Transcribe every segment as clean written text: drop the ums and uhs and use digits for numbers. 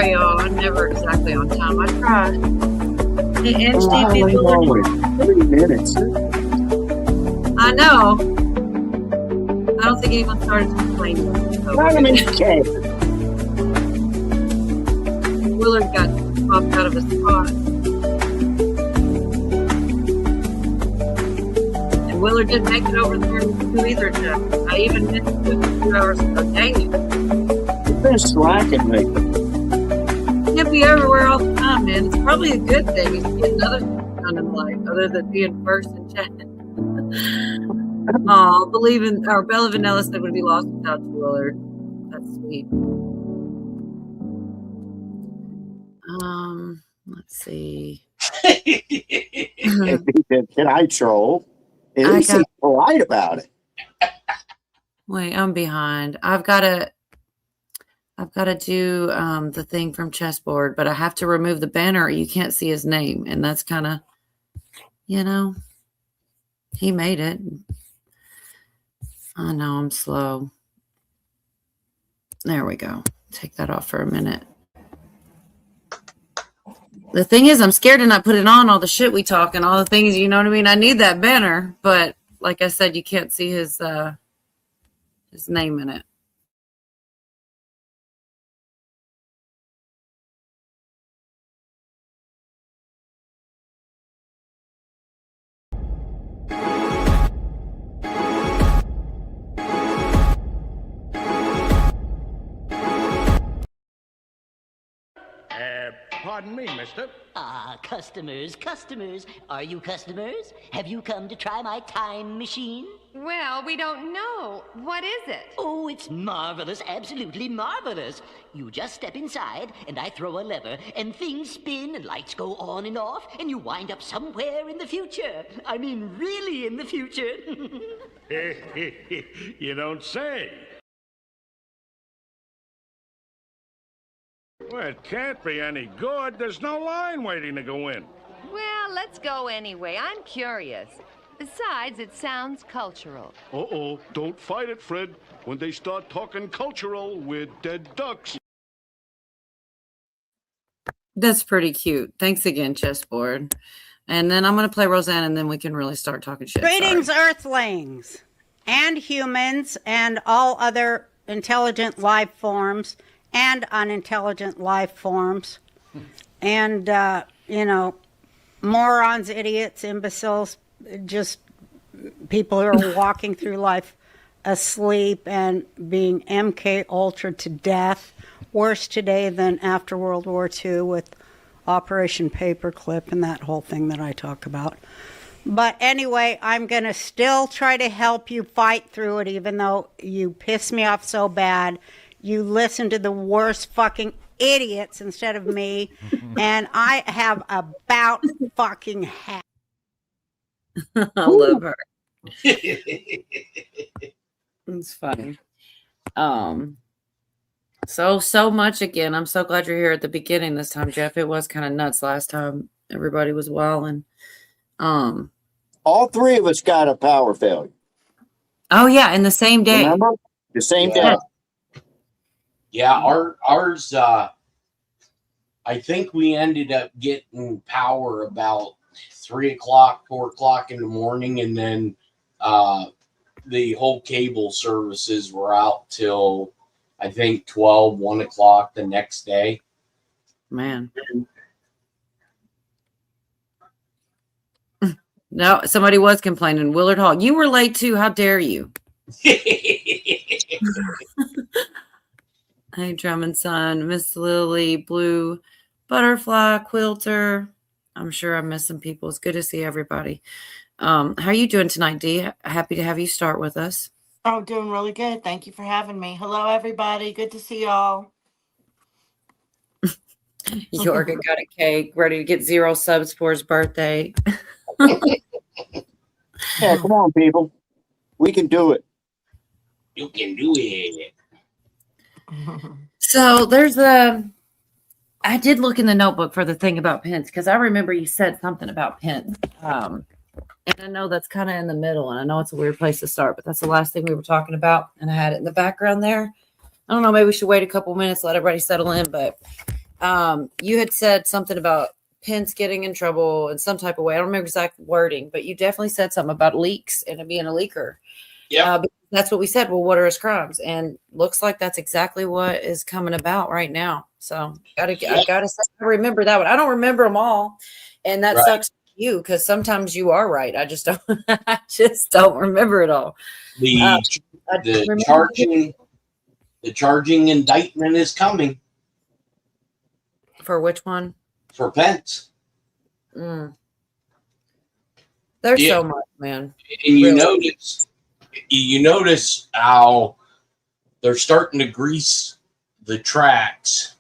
sorry, y'all. I'm never exactly on time. I try. And Oh, how Steve, late are we? 30 minutes. I know. I don't think anyone started complaining. So Okay. Willard got popped out of his spot. And Willard didn't make it over there too either, Jeff. I even missed it 2 hours ago. Dang it. You've been slacking lately. Can't be everywhere all the time, man. It's probably a good thing. You see another kind of life other than being first and chatting. Oh, Bella Vanilla said would be lost without you, Willard. That's sweet. Let's see. Can I troll? At least he's polite about it. Wait, I'm behind. I've got to do the thing from Chessboard, but I have to remove the banner or you can't see his name. And that's kind of, he made it. I know I'm slow. There we go. Take that off for a minute. The thing is, I'm scared to not put it on all the shit we talk and all the things, you know what I mean? I need that banner, but like I said, you can't see his name in it. Pardon me, mister. Customers. Are you customers? Have you come to try my time machine? Well, we don't know. What is it? Oh, it's marvelous, absolutely marvelous. You just step inside, and I throw a lever, and things spin, and lights go on and off, and you wind up somewhere in the future. I mean, really in the future. You don't say. Well, it can't be any good. There's no line waiting to go in. Well, let's go anyway. I'm curious. Besides, it sounds cultural. Uh-oh, don't fight it, Fred. When they start talking cultural, we're dead ducks. That's pretty cute. Thanks again, Chessboard. And then I'm going to play Roseanne, and then we can really start talking shit. Greetings, Earthlings, and humans, and all other intelligent life forms, and unintelligent life forms, and, morons, idiots, imbeciles, just people who are walking through life asleep and being MK Ultra to death. Worse today than after World War II with Operation Paperclip and that whole thing that I talk about. But anyway, I'm going to still try to help you fight through it, even though you piss me off so bad. You listen to the worst fucking idiots instead of me, and I have about fucking half. I love her. It's funny. So much again. I'm so glad you're here at the beginning this time, Jeff. It was kind of nuts last time. Everybody was wilding. All three of us got a power failure. Oh yeah, in the same day. Remember? The same day. Yeah, ours, I think we ended up getting power about 3 o'clock, 4 o'clock in the morning, and then the whole cable services were out till, I think, 12, 1 o'clock the next day. Man. No, somebody was complaining. Willard Hall, you were late too. How dare you? Hey, Drummond Son, Miss Lily, Blue, Butterfly, Quilter. I'm sure I'm missing people. It's good to see everybody. How are you doing tonight, Dee? Happy to have you start with us. Oh, doing really good. Thank you for having me. Hello, everybody. Good to see y'all. Jorgen got a cake, ready to get 0 subs for his birthday. Yeah, come on, people. We can do it. You can do it. So I did look in the notebook for the thing about pins because I remember you said something about pins. And I know that's kind of in the middle, and I know it's a weird place to start, but that's the last thing we were talking about, and I had it in the background there. I don't know, maybe we should wait a couple minutes, let everybody settle in, but you had said something about Pence getting in trouble in some type of way. I don't remember exact wording, but you definitely said something about leaks and it being a leaker. Yeah. That's what we said. Well, what are his crimes? And looks like that's exactly what is coming about right now. So I gotta say, I remember that one. I don't remember them all, and that Right. sucks for you because sometimes you are right. I just don't. I just don't remember it all. I remember The charging indictment is coming for which one? for Pence. Mm. There's Yeah. so much, man. And you Really? notice how they're starting to grease the tracks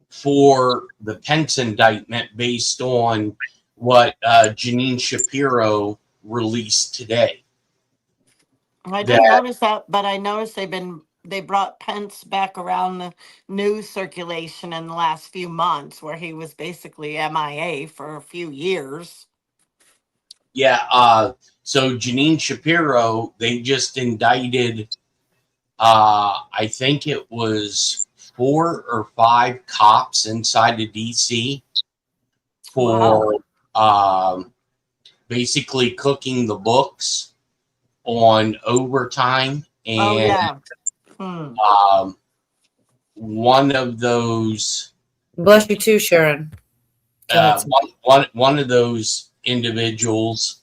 for the Pence indictment based on what Janine Shapiro released today. I didn't notice that, but I noticed they brought Pence back around the news circulation in the last few months, where he was basically MIA for a few years. Yeah, so Janine Shapiro, they just indicted, I think it was 4 or 5 cops inside of DC for basically cooking the books on overtime. And Oh yeah. one of those, Bless you too, Sharon. Go ahead. one of those individuals,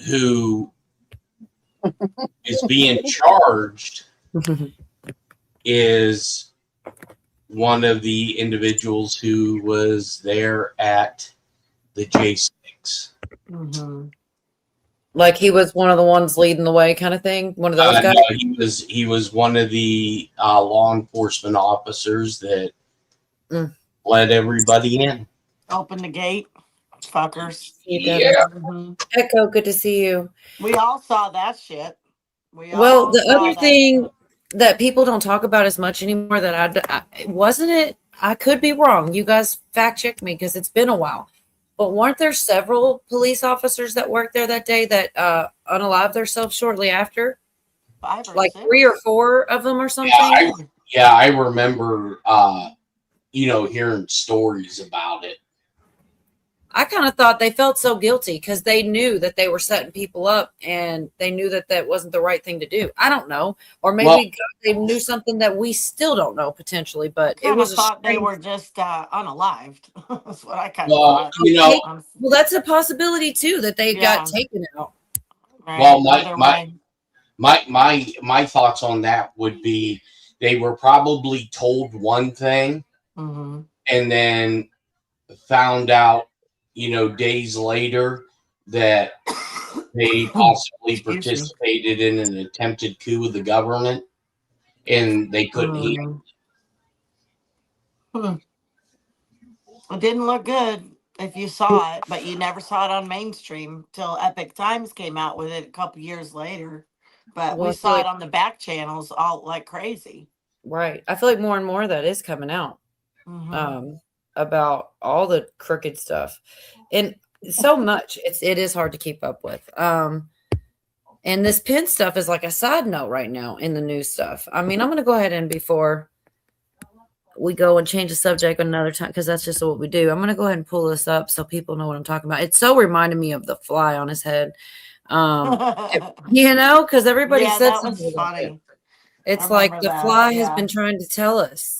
who is being charged is one of the individuals who was there at the J6. Mm-hmm. Like he was one of the ones leading the way, kind of thing. One of those guys. No, he was one of the law enforcement officers that let everybody in. Open the gate, fuckers. Yeah. Mhm. Echo, good to see you. We all saw that shit. Well, the other thing that people don't talk about as much anymore that I wasn't it. I could be wrong. You guys fact check me because it's been a while. But weren't there several police officers that worked there that day that unalived themselves shortly after? 5 or Like 6. 3 or 4 of them or something? I remember, hearing stories about it. I kind of thought they felt so guilty because they knew that they were setting people up and they knew that that wasn't the right thing to do. I don't know. Or maybe they knew something that we still don't know potentially, but it was thought they were just unalived. That's what I kind of Well, thought. well, that's a possibility too, that they got taken out. Right, well, my thoughts on that would be they were probably told one thing Mm-hmm. and then found out, days later that they possibly participated in an attempted coup of the government and they couldn't handle it. It didn't look good if you saw it, but you never saw it on mainstream till Epic Times came out with it a couple years later. But we saw it on the back channels all like crazy. Right. I feel like more and more of that is coming out. Mm-hmm. About all the crooked stuff, and so much it is hard to keep up with. And this Pence stuff is like a side note right now in the news stuff. I mean, I'm going to go ahead and before we go and change the subject another time, because that's just what we do. I'm going to go ahead and pull this up so people know what I'm talking about. It's so reminded me of the fly on his head, because everybody said that something was about funny. it. It's like the fly has been trying to tell us.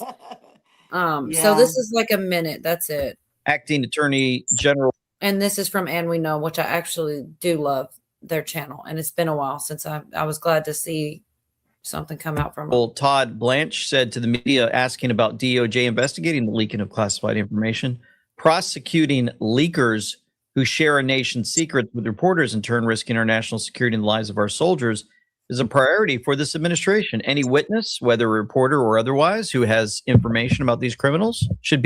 So this is like a minute. That's it. Acting Attorney General. And this is from And We Know, which I actually do love their channel. And it's been a while since I was glad to see something come out from them. Todd Blanche said to the media asking about DOJ investigating the leaking of classified information, prosecuting leakers who share a nation's secrets with reporters, in turn risking our national security and the lives of our soldiers, is a priority for this administration. Any witness, whether a reporter or otherwise, who has information about these criminals should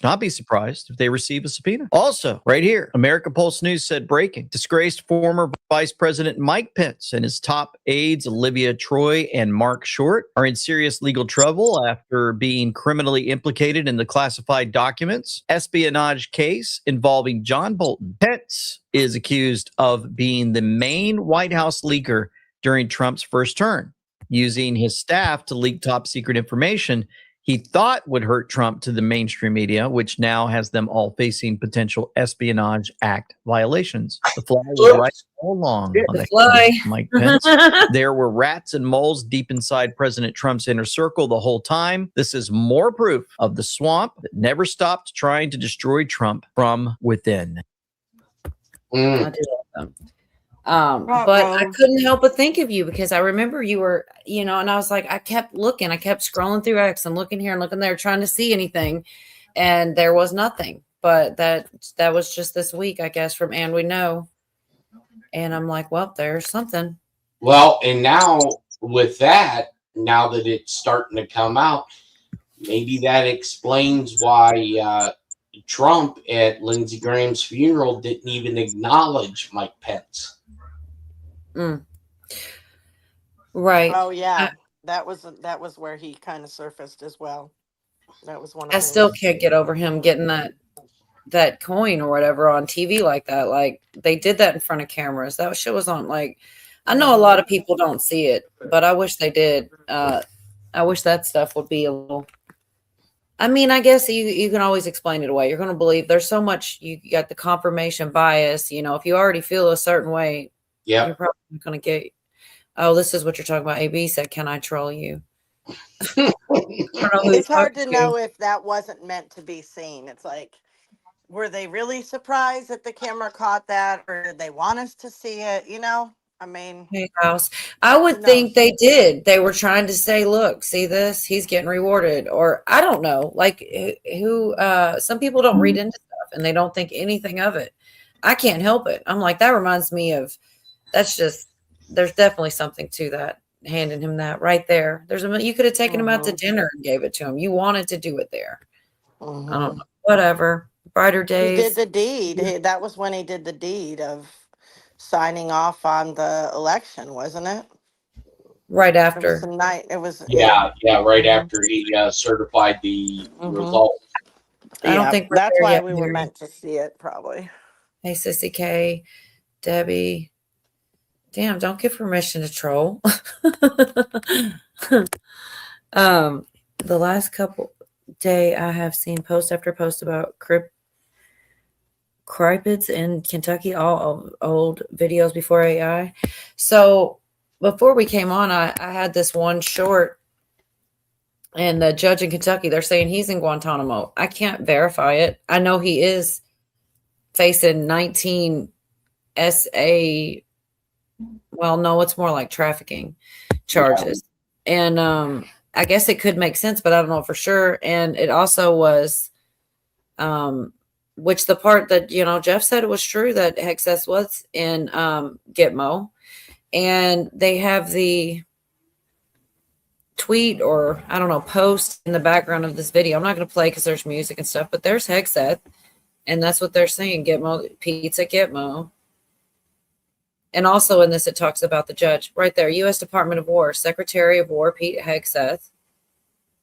not be surprised if they receive a subpoena. Also, right here, America Pulse News said breaking. Disgraced former Vice President Mike Pence and his top aides, Olivia Troy and Mark Short, are in serious legal trouble after being criminally implicated in the classified documents espionage case involving John Bolton. Pence is accused of being the main White House leaker during Trump's first term. using his staff to leak top secret information he thought would hurt Trump to the mainstream media, which now has them all facing potential Espionage Act violations. The fly was right all along on The the fly. head of Mike Pence. There were rats and moles deep inside President Trump's inner circle the whole time. This is more proof of the swamp that never stopped trying to destroy Trump from within. I do love them. But I couldn't help but think of you because I remember you were, and I was like, I kept looking, I kept scrolling through X and looking here and looking there, trying to see anything, and there was nothing. But that was just this week, I guess, from And We Know. And I'm like, well, there's something. Well, and now with that, now that it's starting to come out, maybe that explains why Trump at Lindsey Graham's funeral didn't even acknowledge Mike Pence. Right. Oh yeah, that was where he kind of surfaced as well. That was one of I still can't get over him getting that coin or whatever on TV like that. Like they did that in front of cameras. That shit was on. Like I know a lot of people don't see it, but I wish they did. I wish that stuff would be a little. I mean, I guess you can always explain it away. You're going to believe there's so much. You got the confirmation bias. If you already feel a certain way, you're probably not going to get. Oh, this is what you're talking about. AB said, "Can I troll you?" It's hard to know if that wasn't meant to be seen. It's like, were they really surprised that the camera caught that, or did they want us to see it? I mean, Hey, House. I would think they did. They were trying to say, look, see this? He's getting rewarded. Or I don't know. Like who some people don't read into stuff and they don't think anything of it. I can't help it. I'm like, that reminds me of there's definitely something to that. Handing him that right there. You could have taken him out to dinner and gave it to him. You wanted to do it there. I don't know. Whatever. Brighter days. He did the deed. That was when he did the deed of signing off on the election, wasn't it? Right after. It was Yeah, right after he certified the result. I don't think that's why we were meant to see it, probably. Hey, Sissy K, Debbie. Damn, don't give permission to troll. The last couple day I have seen post after post about cryptids in Kentucky, all old videos before AI. So before we came on, I had this one short, and the judge in Kentucky, they're saying he's in Guantanamo. I can't verify it. I know he is facing 19 SA. Well, no, it's more like trafficking charges. Yeah. And I guess it could make sense, but I don't know for sure. And it also was, which the part that, Jeff said it was true that Hexeth was in Gitmo. And they have the tweet or, I don't know, post in the background of this video. I'm not going to play because there's music and stuff, but there's Hexeth. And that's what they're saying, Gitmo, Pizza Gitmo. And also in this, it talks about the judge right there. U.S. Department of War, Secretary of War Pete Hegseth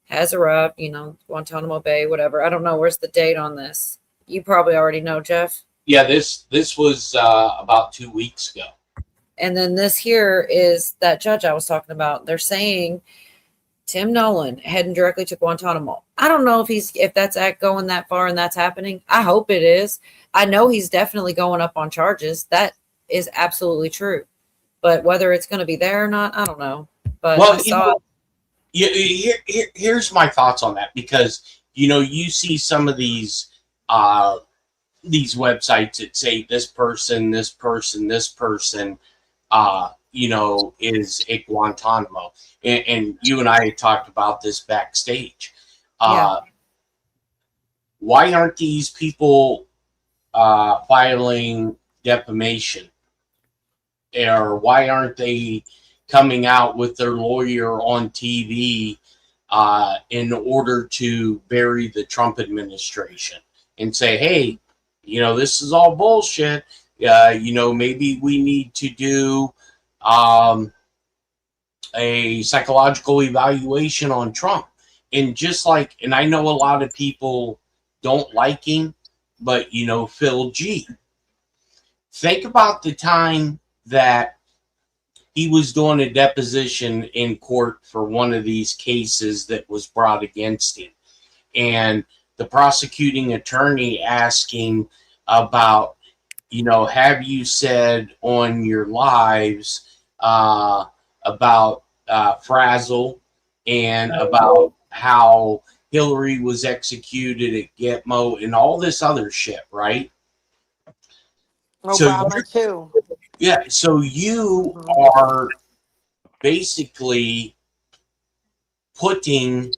has arrived, Guantanamo Bay, whatever. I don't know. Where's the date on this? You probably already know, Jeff. Yeah, this was about 2 weeks ago. And then this here is that judge I was talking about. They're saying Tim Nolan heading directly to Guantanamo. I don't know if that's going that far and that's happening. I hope it is. I know he's definitely going up on charges. That is absolutely true, but whether it's going to be there or not, I don't know. But here's my thoughts on that, because you see some of these websites that say this person is at Guantanamo, and you and I talked about this backstage. Why aren't these people filing defamation? Or why aren't they coming out with their lawyer on TV in order to bury the Trump administration and say, hey, this is all bullshit. Maybe we need to do a psychological evaluation on Trump. And and I know a lot of people don't like him, but Phil G. Think about the time that he was doing a deposition in court for one of these cases that was brought against him. And the prosecuting attorney asking about, have you said on your lives about Frazzle and about how Hillary was executed at Gitmo and all this other shit, right? Obama too. Yeah, so you are basically putting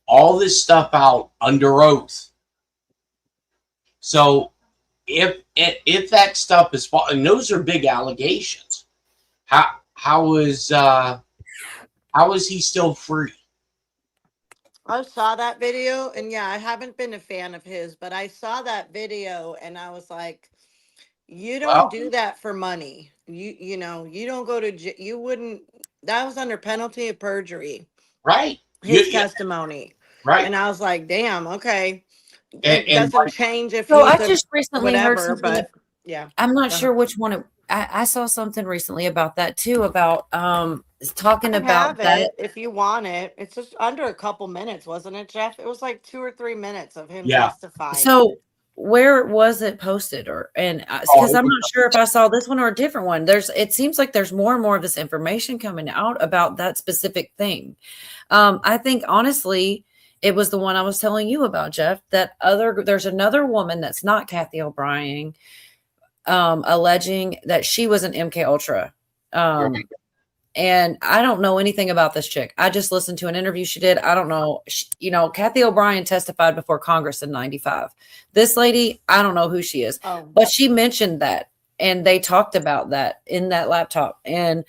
all this stuff out under oath. So if that stuff is false, and those are big allegations, how is he still free? I saw that video, and yeah, I haven't been a fan of his, but I saw that video, and I was like, you don't do that for money. You don't go to you wouldn't. That was under penalty of perjury. Right. His testimony. Right. And I was like, damn, okay. It And doesn't change if So he's I just recently heard whatever, something. but yeah. I'm not sure which one. I saw something recently about that too, about talking I about have that. it if you want it. It's just under a couple minutes, wasn't it, Jeff? It was like 2 or 3 minutes of him testifying. So where was it posted, because I'm not sure if I saw this one or a different one. It seems like there's more and more of this information coming out about that specific thing. I think honestly, it was the one I was telling you about, Jeff. There's another woman that's not Kathy O'Brien, alleging that she was an MK Ultra. And I don't know anything about this chick. I just listened to an interview she did. I don't know. Kathy O'Brien testified before Congress in 95. This lady, I don't know who she is, but she mentioned that, and they talked about that in that laptop. And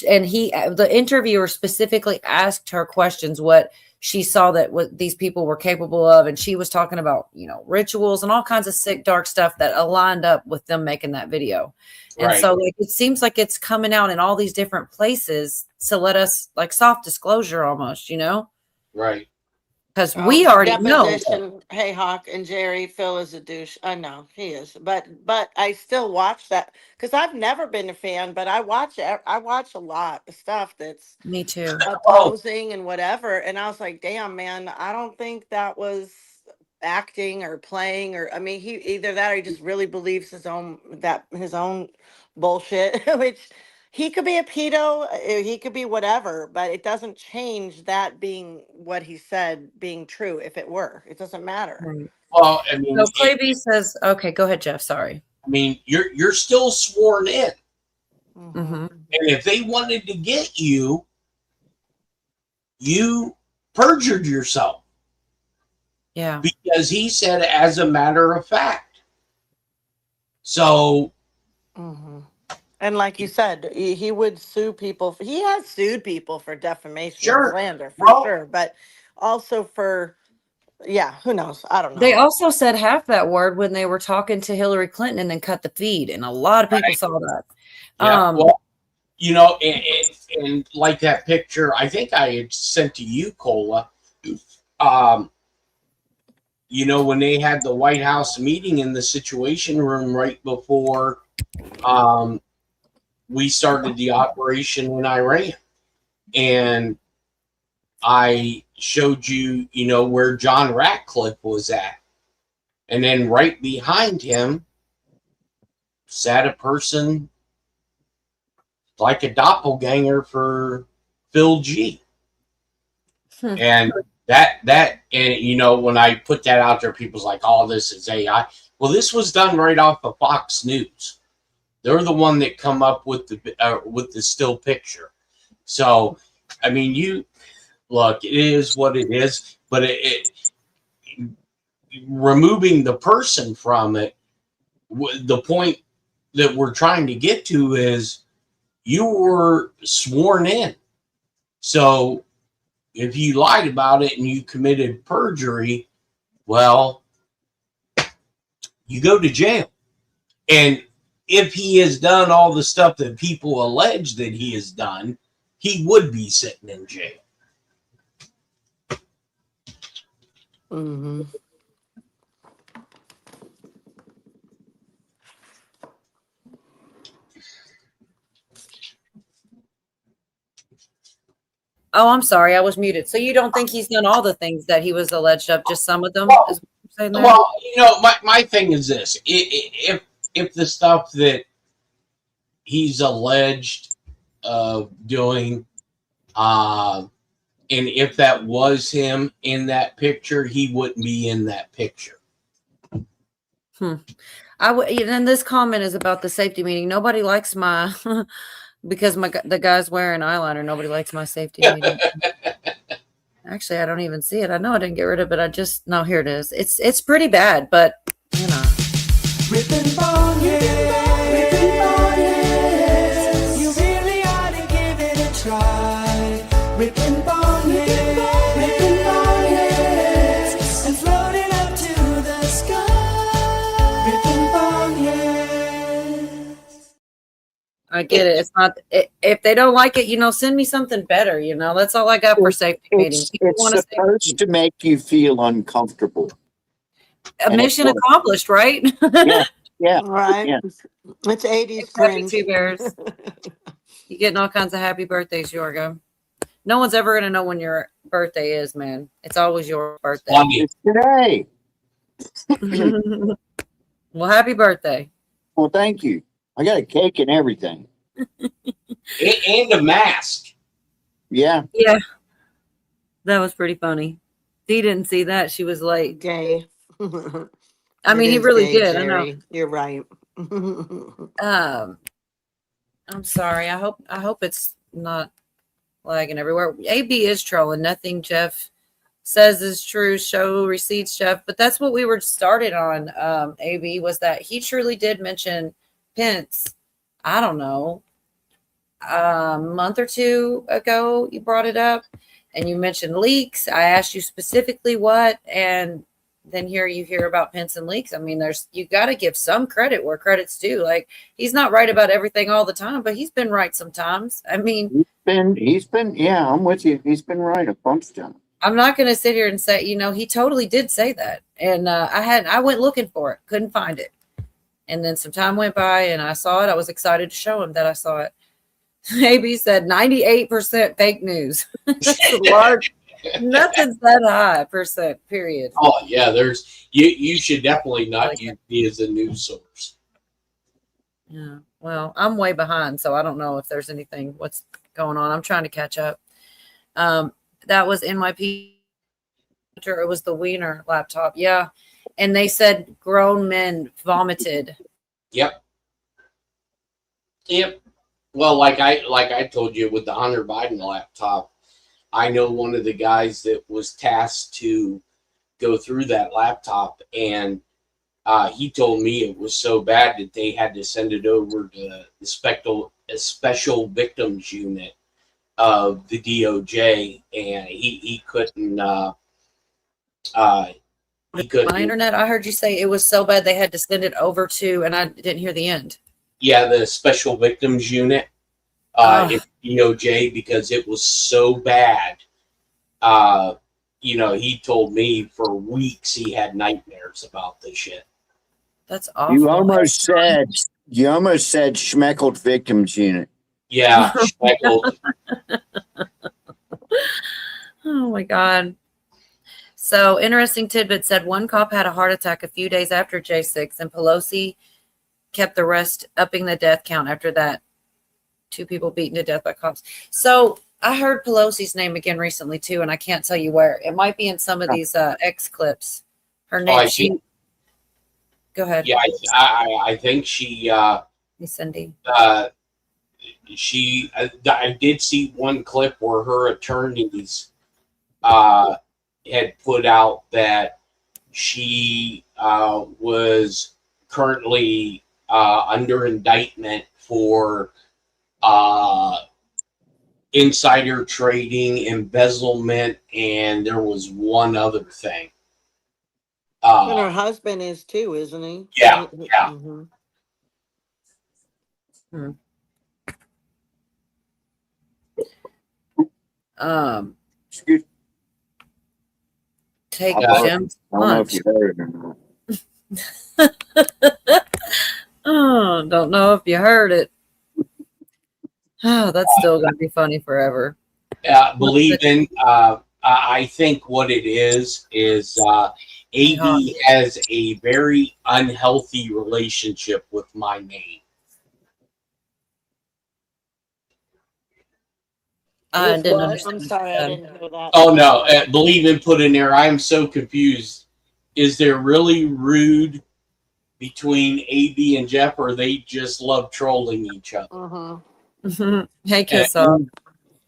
the interviewer specifically asked her questions, what she saw that what these people were capable of. And she was talking about, rituals and all kinds of sick, dark stuff that aligned up with them making that video. And so it seems like it's coming out in all these different places to let us, like, soft disclosure almost, Right. Because we already know. Hey, Hawk and Jerry, Phil is a douche. I know he is, but I still watch that because I've never been a fan, but I watch a lot of stuff that's Me too. opposing and whatever. And I was like, damn, man, I don't think that was acting or playing, or I mean, he either that or he just really believes his own bullshit, which he could be a pedo, he could be whatever, but it doesn't change that being what he said being true. If it were, it doesn't matter. Right. Well, I mean, so Clayby says, okay, go ahead, Jeff. Sorry. I mean, you're still sworn in, Mm-hmm. and if they wanted to get you, you perjured yourself. Yeah. Because he said, as a matter of fact. So. And like you said, he would sue people. He has sued people for defamation and slander, for sure. But also for, who knows? I don't know. They also said half that word when they were talking to Hillary Clinton and then cut the feed. And a lot of people saw that. Yeah, and like that picture, I think I had sent to you, Cola. When they had the White House meeting in the Situation Room right before we started the operation in Iran. And I showed you, where John Ratcliffe was at. And then right behind him sat a person like a doppelganger for Phil G. And when I put that out there, people's like, oh, this is AI. Well, this was done right off of Fox News. They're the one that come up with the still picture. So, I mean, it is what it is, but removing the person from it, the point that we're trying to get to is you were sworn in. So if you lied about it and you committed perjury, well, you go to jail. And if he has done all the stuff that people allege that he has done, he would be sitting in jail. Mm-hmm. Oh, I'm sorry, I was muted. So you don't think he's done all the things that he was alleged of, just some of them? Well, Is what you're saying there? Well, my thing is this: if the stuff that he's alleged of doing, and if that was him in that picture, he wouldn't be in that picture. I would. And this comment is about the safety meeting. Nobody likes my because the guy's wearing eyeliner. Nobody likes my safety meeting. Actually, I don't even see it. I know I didn't get rid of it. I just no. Here it is. It's pretty bad, but you know. Ripping Bonnet, Ripping Bonnet, you really ought to give it a try. Ripping Bonnet, Ripping Bonnet, and floating up to the sky. Ripping Bonnet. I get it. It's not if they don't like it, send me something better. That's all I got for safety meetings. It's supposed to make you feel uncomfortable. A mission accomplished, right? Yeah. Right. Yeah. It's 80s Happy cringe. Two Bears. You're getting all kinds of happy birthdays, Yorgo. No one's ever gonna know when your birthday is, man. It's always your birthday. It's today. Well, happy birthday. Well, thank you. I got a cake and everything. And a mask. Yeah. Yeah. That was pretty funny. Dee didn't see that. She was late. Gay. I mean, he really did. I know. Jerry. You're right. I'm sorry. I hope it's not lagging everywhere. AB is trolling. Nothing Jeff says is true. Show receipts, Jeff. But that's what we were started on. AB was that he truly did mention Pence. I don't know. A month or two ago, you brought it up, and you mentioned leaks. I asked you specifically what, and then here you hear about Pence and leaks. I mean, you got to give some credit where credit's due. Like, he's not right about everything all the time, but he's been right sometimes. I mean, he's been, yeah, I'm with you. He's been right a bunch of times. I'm not going to sit here and say, he totally did say that. And I went looking for it, couldn't find it. And then some time went by and I saw it. I was excited to show him that I saw it. AB said 98% fake news. That's a large. Nothing's that high percent, period. Oh yeah, you should definitely not use me as a news source. Yeah. Well, I'm way behind, so I don't know if there's what's going on. I'm trying to catch up. That was NYP. It was the Wiener laptop. Yeah. And they said grown men vomited. Yep. Well, like I told you with the Hunter Biden laptop, I know one of the guys that was tasked to go through that laptop, and he told me it was so bad that they had to send it over to the special victims unit of the DOJ, and he couldn't. He couldn't. My internet. I heard you say it was so bad they had to send it over to, and I didn't hear the end. Yeah, the special victims unit. It's DOJ because it was so bad. He told me for weeks he had nightmares about this shit. That's awful. You almost said Schmeckled Victims Unit. Yeah, Schmeckled. Oh my God. So interesting tidbit said one cop had a heart attack a few days after J6, and Pelosi kept the rest, upping the death count after that. 2 people beaten to death by cops. So I heard Pelosi's name again recently too, and I can't tell you where. It might be in some of these X clips. Her name. Go ahead. Yeah, I think she. Cindy. I did see one clip where her attorneys had put out that she was currently under indictment for insider trading, embezzlement, and there was one other thing. And her husband is too, isn't he? Yeah. Mm-hmm. Excuse. Take Jim's I don't know if lunch. you heard it or not. Oh, don't know if you heard it. Oh, that's still going to be funny forever. believe in. I think what it is AB has a very unhealthy relationship with my name. I With didn't what? understand. I'm what sorry, you I said. didn't hear that. Oh no, believe in put in there. I am so confused. Is there really rude between AB and Jeff, or they just love trolling each other? Mm-hmm. Hey, kiss off.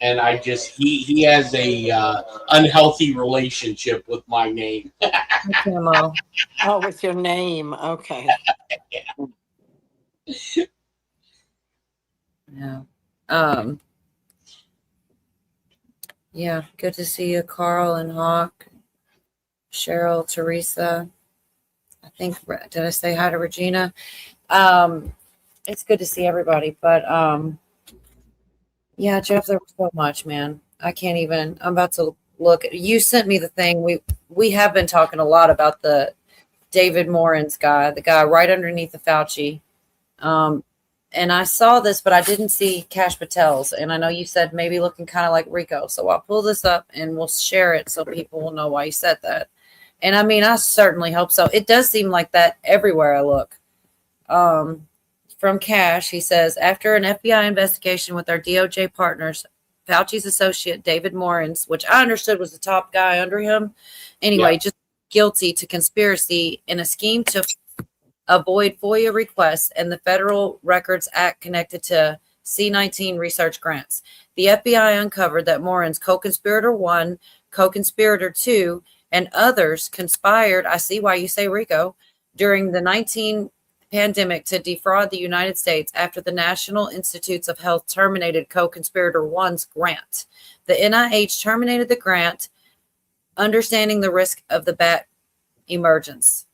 And I just he has a unhealthy relationship with my name. Camo. Oh, with your name. Okay. Yeah. Yeah, good to see you, Carl and Hawk, Cheryl, Teresa. I think, did I say hi to Regina? It's good to see everybody, but yeah, Jeff, there was so much, man. I can't even. I'm about to look. You sent me the thing. We have been talking a lot about the David Morin's guy, the guy right underneath the Fauci. And I saw this, but I didn't see Cash Patel's. And I know you said maybe looking kind of like Rico. So I'll pull this up and we'll share it so people will know why you said that. And I mean, I certainly hope so. It does seem like that everywhere I look. From Cash, he says, after an FBI investigation with our DOJ partners, Fauci's associate, David Morins, which I understood was the top guy under him. Anyway, just guilty to conspiracy in a scheme to avoid FOIA requests and the Federal Records Act connected to C-19 research grants. The FBI uncovered that Morin's co-conspirator 1, co-conspirator 2, and others conspired, I see why you say Rico, during the 19 pandemic to defraud the United States after the National Institutes of Health terminated co-conspirator 1's grant. The NIH terminated the grant, understanding the risk of the bat emergence.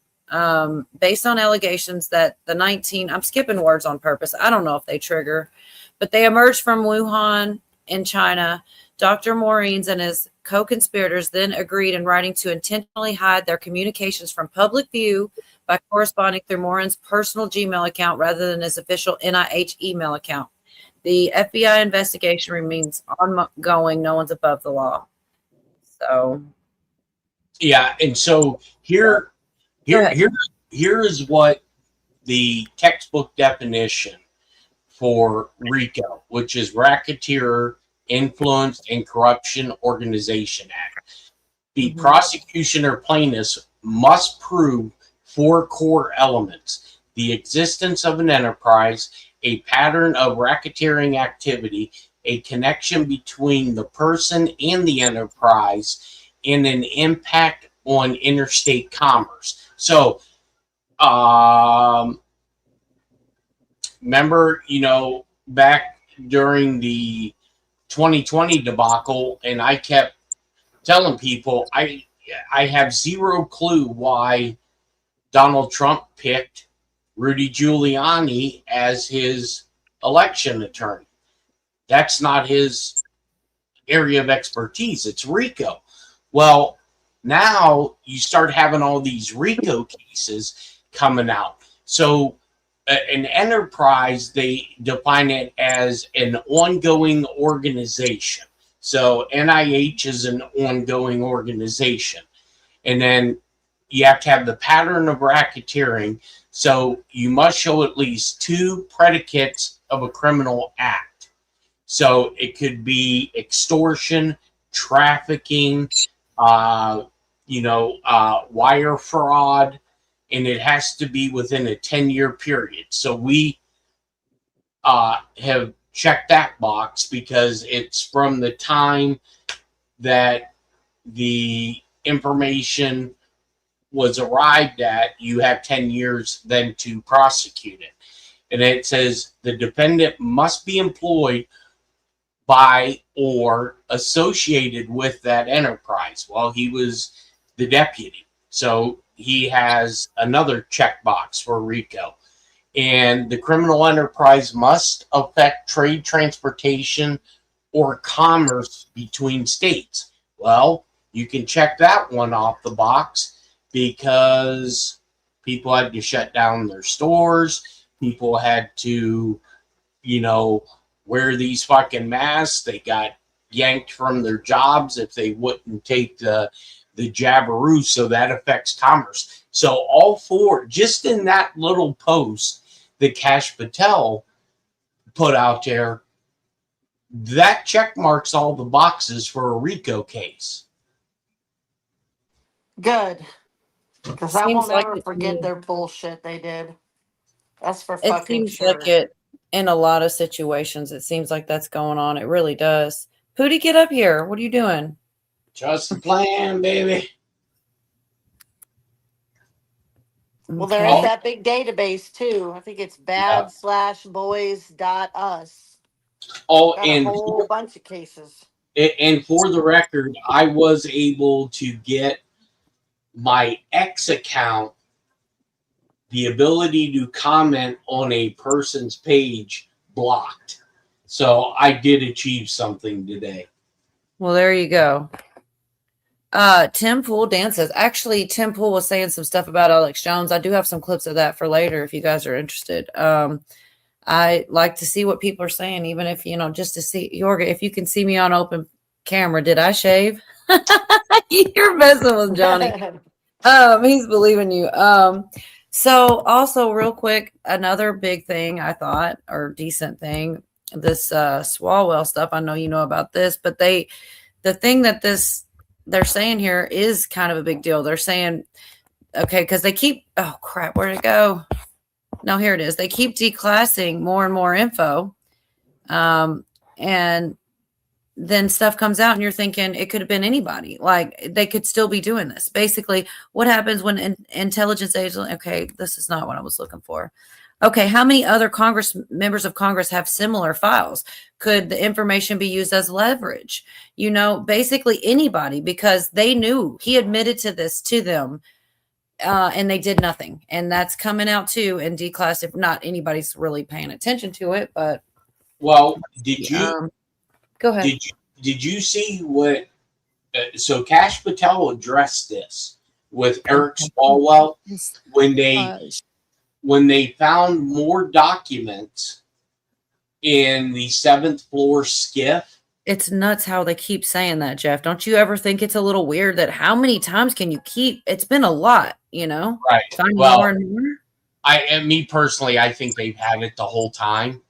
Based on allegations that the 19, I'm skipping words on purpose. I don't know if they trigger, but they emerged from Wuhan in China. Dr. Morins and his co-conspirators then agreed in writing to intentionally hide their communications from public view by corresponding through Morin's personal Gmail account rather than his official NIH email account. The FBI investigation remains ongoing. No one's above the law. So, yeah, and so here is what the textbook definition for RICO, which is Racketeer, Influence, and Corruption Organization Act. The prosecution or plaintiffs must prove 4 core elements: the existence of an enterprise, a pattern of racketeering activity, a connection between the person and the enterprise, and an impact on interstate commerce. So, remember, back during the 2020 debacle, and I kept telling people I have zero clue why Donald Trump picked Rudy Giuliani as his election attorney. That's not his area of expertise. It's RICO. Well, now you start having all these RICO cases coming out. So an enterprise, they define it as an ongoing organization. So NIH is an ongoing organization. And then you have to have the pattern of racketeering. So you must show at least 2 predicates of a criminal act. So it could be extortion, trafficking, wire fraud, and it has to be within a 10-year period. So we have checked that box because it's from the time that the information was arrived at, you have 10 years then to prosecute it. And it says the defendant must be employed by or associated with that enterprise. Well, he was the deputy, so he has another checkbox for RICO. And the criminal enterprise must affect trade, transportation, or commerce between states. Well, you can check that one off the box because people had to shut down their stores. People had to, wear these fucking masks. They got, yanked from their jobs if they wouldn't take the jabberoo. So that affects commerce. So all four, just in that little post that Kash Patel put out there, that check marks all the boxes for a RICO case. Good. Because I Seems won't like ever it to forget me. their bullshit they did. That's for It fucking seems sure. like it in a lot of situations. It seems like that's going on. It really does. Pootie, get up here. What are you doing? Just the plan, baby. Well, there is that big database too. I think it's bad/boys.us. Oh, Got a whole bunch of cases. and for the record, I was able to get my X account the ability to comment on a person's page blocked. So I did achieve something today. Well, there you go. Tim Pool dances. Actually, Tim Pool was saying some stuff about Alex Jones. I do have some clips of that for later if you guys are interested. I like to see what people are saying, even if, just to see. Yorga, if you can see me on open camera, did I shave? You're messing with Johnny. He's believing you. So also real quick, another big thing I thought, or decent thing, this Swalwell stuff. I know you know about this, but the thing that they're saying here is kind of a big deal. They're saying, okay, because they keep, oh crap, where'd it go? No, here it is. They keep declassing more and more info. And then stuff comes out and you're thinking it could have been anybody. Like they could still be doing this. Basically, what happens when intelligence agents, okay, this is not what I was looking for. Okay, how many other members of Congress have similar files? Could the information be used as leverage? Basically anybody, because they knew he admitted to this to them, and they did nothing. And that's coming out too and declassified. Not anybody's really paying attention to it, but well, did you go ahead? Did you see what? So Kash Patel addressed this with Eric Swalwell when they found more documents in the 7th floor skiff. It's nuts how they keep saying that, Jeff. Don't you ever think it's a little weird that how many times can you keep? It's been a lot, Right. Find Well, more and more. Me personally, I think they've had it the whole time.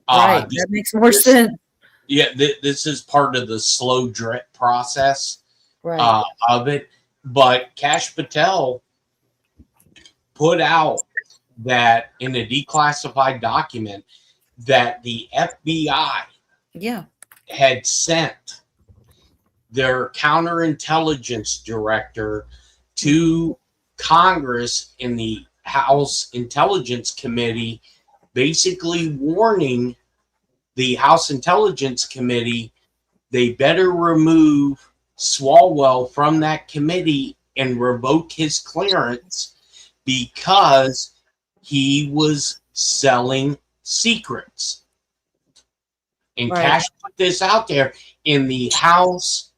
Right. That makes more sense. Yeah, this is part of the slow drip process of it. But Kash Patel put out that in a declassified document that the FBI had sent their counterintelligence director to Congress in the House Intelligence Committee, basically warning the House Intelligence Committee they better remove Swalwell from that committee and revoke his clearance because he was selling secrets. And Kash put this out there in the House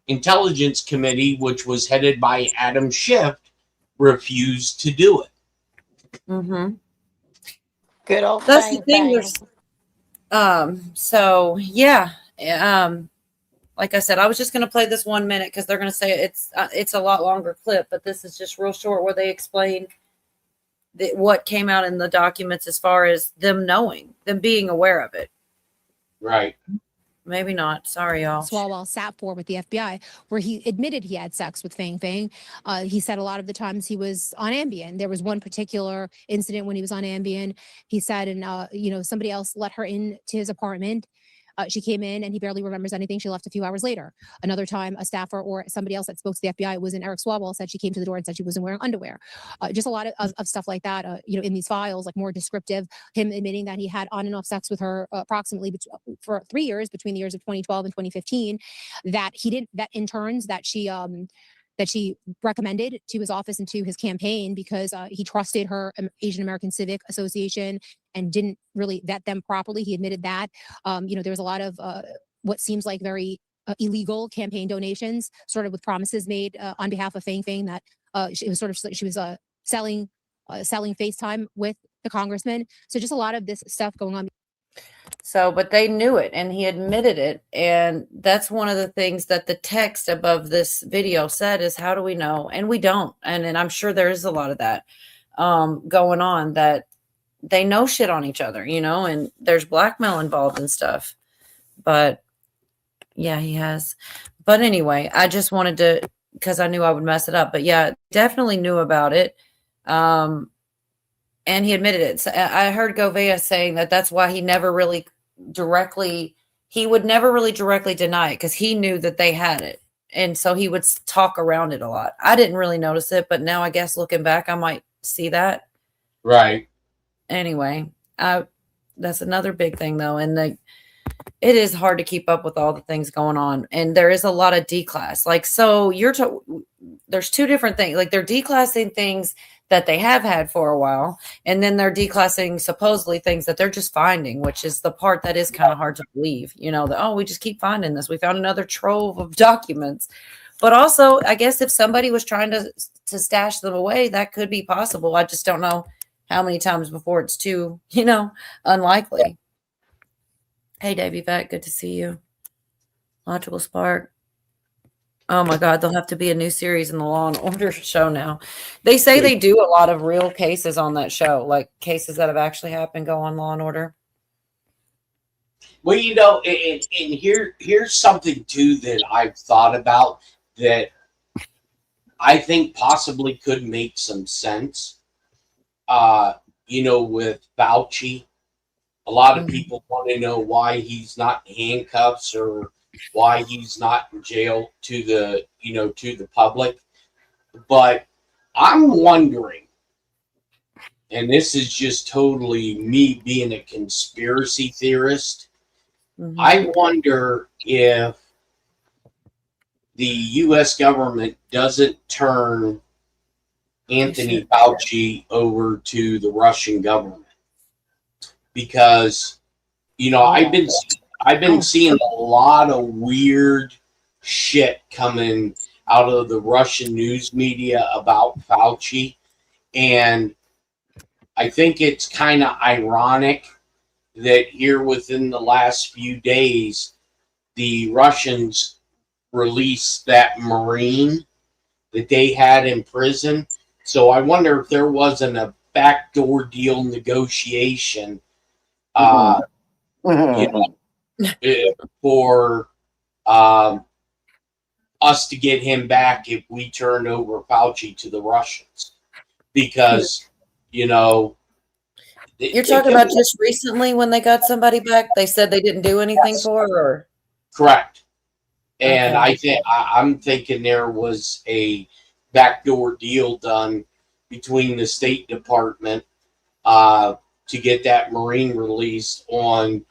Intelligence Committee, which was headed by Adam Schiff, refused to do it. Mm-hmm. Good old That's the thing. So yeah. Like I said, I was just going to play this 1 minute because they're going to say it's a lot longer clip, but this is just real short where they explain what came out in the documents as far as them knowing, them being aware of it. Right. Maybe not. Sorry, y'all. Swalwell sat for with the FBI, where he admitted he had sex with Fang Fang. He said a lot of the times he was on Ambien. There was one particular incident when he was on Ambien. He said, and somebody else let her into his apartment. She came in and he barely remembers anything. She left a few hours later. Another time, a staffer or somebody else that spoke to the FBI, it was in Eric Swalwell, said she came to the door and said she wasn't wearing underwear. Just a lot of stuff like that, in these files, like more descriptive. Him admitting that he had on and off sex with her approximately for 3 years, between the years of 2012 and 2015. That he didn't, that interns that she recommended to his office and to his campaign because he trusted her Asian American Civic Association and didn't really vet them properly. He admitted that. There was a lot of what seems like very illegal campaign donations, sort of with promises made on behalf of Fang Fang that she was selling FaceTime with the congressman. So just a lot of this stuff going on So, but they knew it and he admitted it. And that's one of the things that the text above this video said is, how do we know? And we don't. And I'm sure there is a lot of that going on, that they know shit on each other, you know, and there's blackmail involved and stuff. But yeah, he has. But anyway, I just wanted to, because I knew I would mess it up. But yeah, definitely knew about it. And he admitted it. So I heard Govea saying that that's why he never really would never really directly deny it, because he knew that they had it. And so he would talk around it a lot. I didn't really notice it, but now I guess looking back, I might see that. Right. Anyway, that's another big thing though. And it is hard to keep up with all the things going on. And there is a lot of declass. Like, so there's two different things. Like, they're declassing things that they have had for a while, and then they're declassing supposedly things that they're just finding, which is the part that is kind of hard to believe, you know, that, oh, we just keep finding this. We found another trove of documents. But also, I guess if somebody was trying to stash them away, that could be possible. I just don't know how many times before it's too, you know, unlikely. Hey, Davey Vet, good to see you. Logical Spark. Oh my God, there'll have to be a new series in the Law and Order show now. They say they do a lot of real cases on that show, like cases that have actually happened go on Law and Order. Well, you know, and here's something too that I've thought about that I think possibly could make some sense. You know, with Fauci, a lot of people want to know why he's not in handcuffs or why he's not in jail to the public. But I'm wondering, and this is just totally me being a conspiracy theorist, I wonder if the U.S. government doesn't turn Anthony Fauci over to the Russian government. Because, you know, I've been seeing a lot of weird shit coming out of the Russian news media about Fauci. And I think it's kind of ironic that here within the last few days, the Russians released that Marine that they had in prison. So I wonder if there wasn't a backdoor deal negotiation you know, for us to get him back if we turn over Fauci to the Russians. Because, you know, you're talking about just recently when they got somebody back, they said they didn't do anything for her? Or? Correct. And I'm thinking there was a backdoor deal done between the State Department to get that Marine released on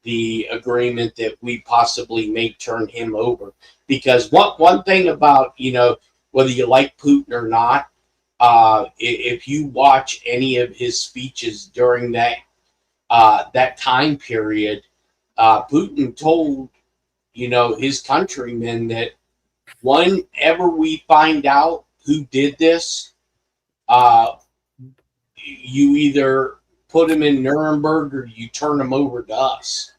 the agreement that we possibly may turn him over. Because one thing about, you know, whether you like Putin or not, if you watch any of his speeches during that time period, Putin told, you know, his countrymen that whenever we find out who did this, you either put him in Nuremberg or you turn him over to us.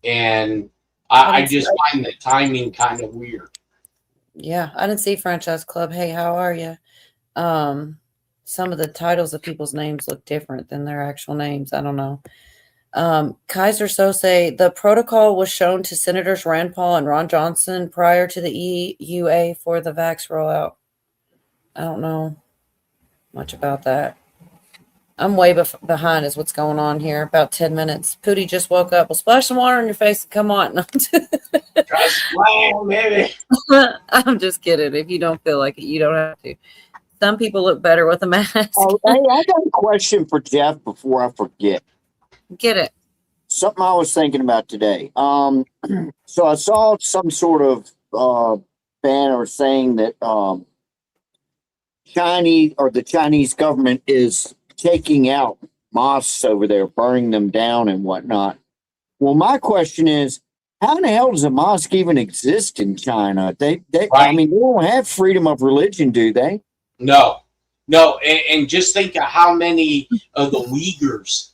And I just find the timing kind of weird. Yeah, I didn't see Franchise Club. Hey, how are you? Some of the titles of people's names look different than their actual names. I don't know. Kaiser Sose, the protocol was shown to Senators Rand Paul and Ron Johnson prior to the EUA for the vax rollout. I don't know much about that. I'm way behind is what's going on here. About 10 minutes. Pootie just woke up. Well, splash some water on your face and come on. Baby. I'm just kidding. If you don't feel like it, you don't have to. Some people look better with a mask. Oh, hey, I got a question for Jeff before I forget. Get it. Something I was thinking about today. So I saw some sort of banner saying that the Chinese government is taking out mosques over there, burning them down and whatnot. Well, my question is, how in the hell does a mosque even exist in China? I mean, they don't have freedom of religion, do they? No. And just think of how many of the Uyghurs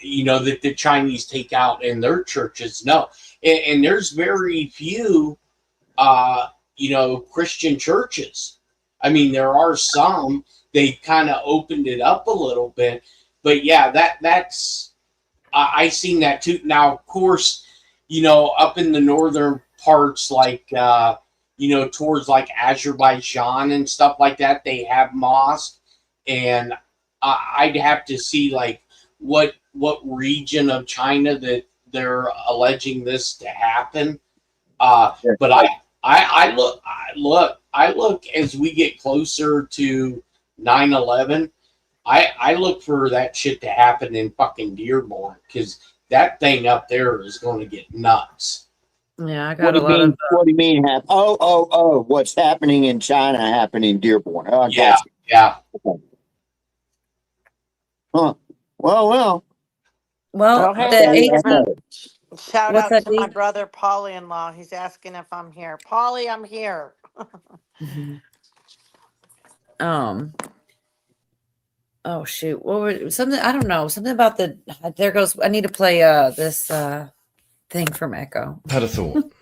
that the Chinese take out in their churches. No, and there's very few, Christian churches. I mean, there are some. They kind of opened it up a little bit, but yeah, that's I seen that too. Now, of course, up in the northern parts, like towards like Azerbaijan and stuff like that, they have mosques, and I'd have to see like what region of China that they're alleging this to happen. But I look as we get closer to 9/11. I look for that shit to happen in fucking Dearborn, because that thing up there is going to get nuts. Yeah, I got a lot of. What do you mean? What's happening in China happening in Dearborn? Oh, I Yeah, got you. yeah. Huh. Well. Well, hey, the shout What's out that, to my Dee? brother Polly-in-law. He's asking if I'm here. Polly, I'm here. Oh shoot, what were something? I don't know. Something about the. There goes. I need to play this thing from Echo. Had a thought.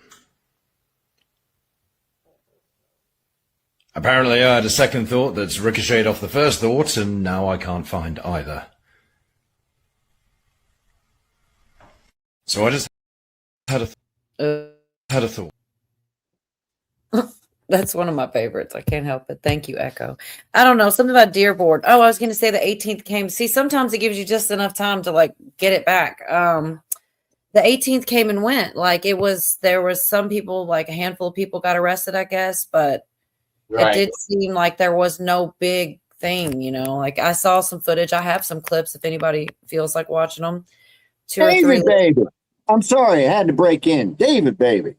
Apparently, I had a second thought that's ricocheted off the first thought, and now I can't find either. So I just had a thought. That's one of my favorites. I can't help it. Thank you, Echo. I don't know. Something about Dearborn. Oh, I was going to say the 18th came. See, sometimes it gives you just enough time to like get it back. The 18th came and went. Like there was some people, like a handful of people got arrested, I guess, but Right. it did seem like there was no big thing, Like I saw some footage. I have some clips if anybody feels like watching them. David, baby. I'm sorry, I had to break in. David, baby.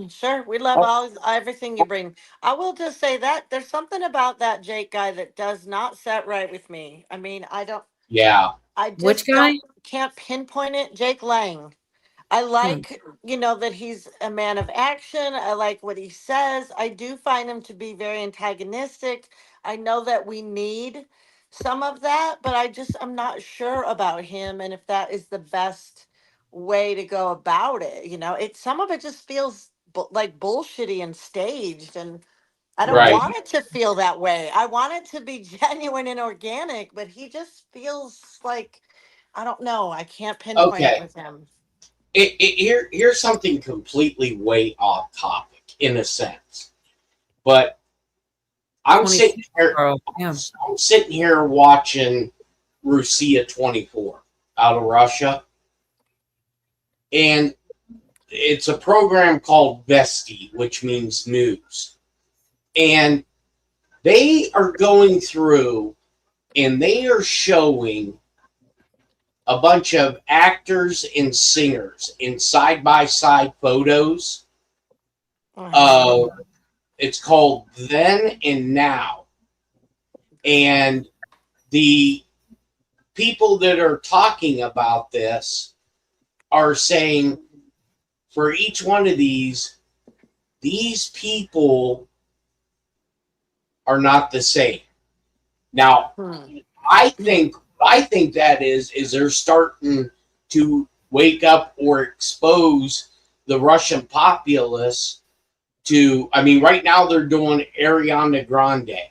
Sure, we love everything you bring. I will just say that there's something about that Jake guy that does not set right with me. I mean, I just Which guy? can't pinpoint it. Jake Lang. I like, that he's a man of action. I like what he says. I do find him to be very antagonistic. I know that we need some of that, but I'm not sure about him and if that is the best way to go about it. Some of it just feels like bullshitty and staged, and I don't want it to feel that way. I want it to be genuine and organic, but he just feels like, I don't know. I can't pinpoint it with him. Here's something completely way off topic in a sense, but I'm sitting here watching Russia 24 out of Russia, and it's a program called Vesti, which means news, and they are going through and they are showing a bunch of actors and singers in side-by-side photos. It's called Then and Now. And the people that are talking about this are saying for each one of these people are not the same. Now, I think that is they're starting to wake up or expose the Russian populace to, I mean, right now they're doing Ariana Grande,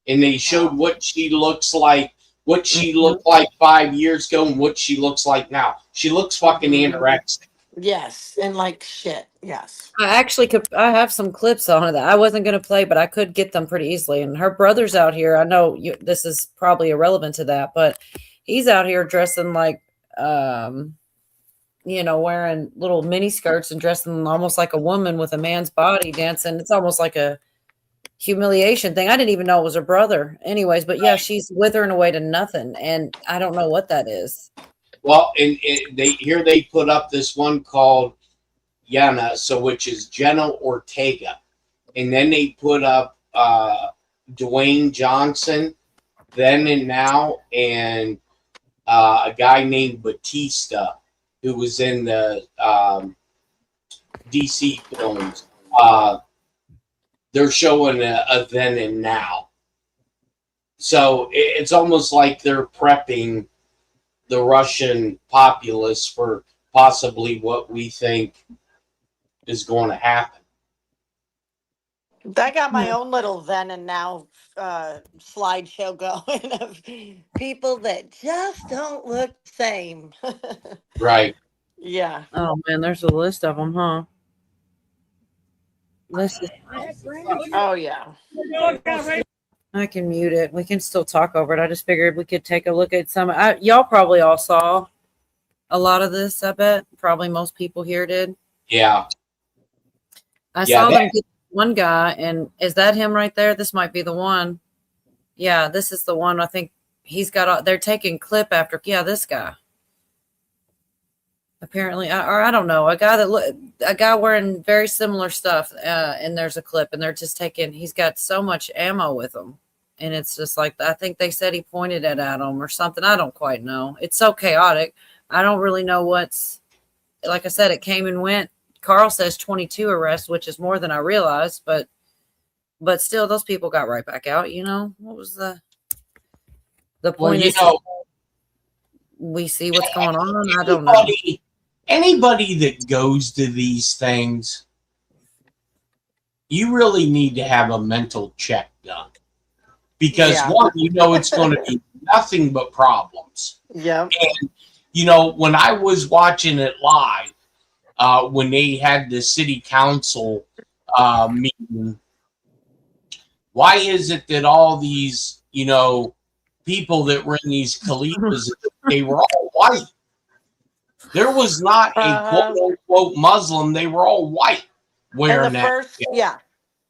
and they showed what she looks like, what she looked like 5 years ago and what she looks like now. She looks fucking anorexic. Yes, and like shit. Yes. I have some clips on that. I wasn't going to play, but I could get them pretty easily. And her brother's out here. I know this is probably irrelevant to that, but he's out here dressing like, wearing little mini skirts and dressing almost like a woman with a man's body dancing. It's almost like a humiliation thing. I didn't even know it was her brother. Anyways, but yeah, she's withering away to nothing. And I don't know what that is. Well, and they put up this one called Yana, which is Jenna Ortega, and then they put up Dwayne Johnson, Then and Now, and a guy named Batista, who was in the DC films. They're showing a Then and Now, so it's almost like they're prepping the Russian populace for possibly what we think is going to happen. I got my own little then and now slideshow going of people that just don't look the same. Right. Yeah. Oh man, there's a list of them, huh? This is, Oh yeah. I can mute it. We can still talk over it. I just figured we could take a look at some. Y'all probably all saw a lot of this. I bet probably most people here did. Yeah. I saw them get one guy, and is that him right there? This might be the one. Yeah, this is the one. I think he's got. They're taking clip after. Yeah, this guy. Apparently, or I don't know, a guy wearing very similar stuff, and there's a clip, and they're just taking. He's got so much ammo with him, and it's just like I think they said he pointed it at him or something. I don't quite know. It's so chaotic. I don't really know what's. Like I said, it came and went. Carl says 22 arrests, which is more than I realized, but still, those people got right back out. You know what was the point? Well, is we see what's going on. I don't know. Anybody that goes to these things, you really need to have a mental check done. Because one, it's going to be nothing but problems. Yeah. And, when I was watching it live, when they had the city council meeting, why is it that all these, people that were in these califas, they were all white? There was not a quote-unquote Muslim. They were all white wearing that. Yeah.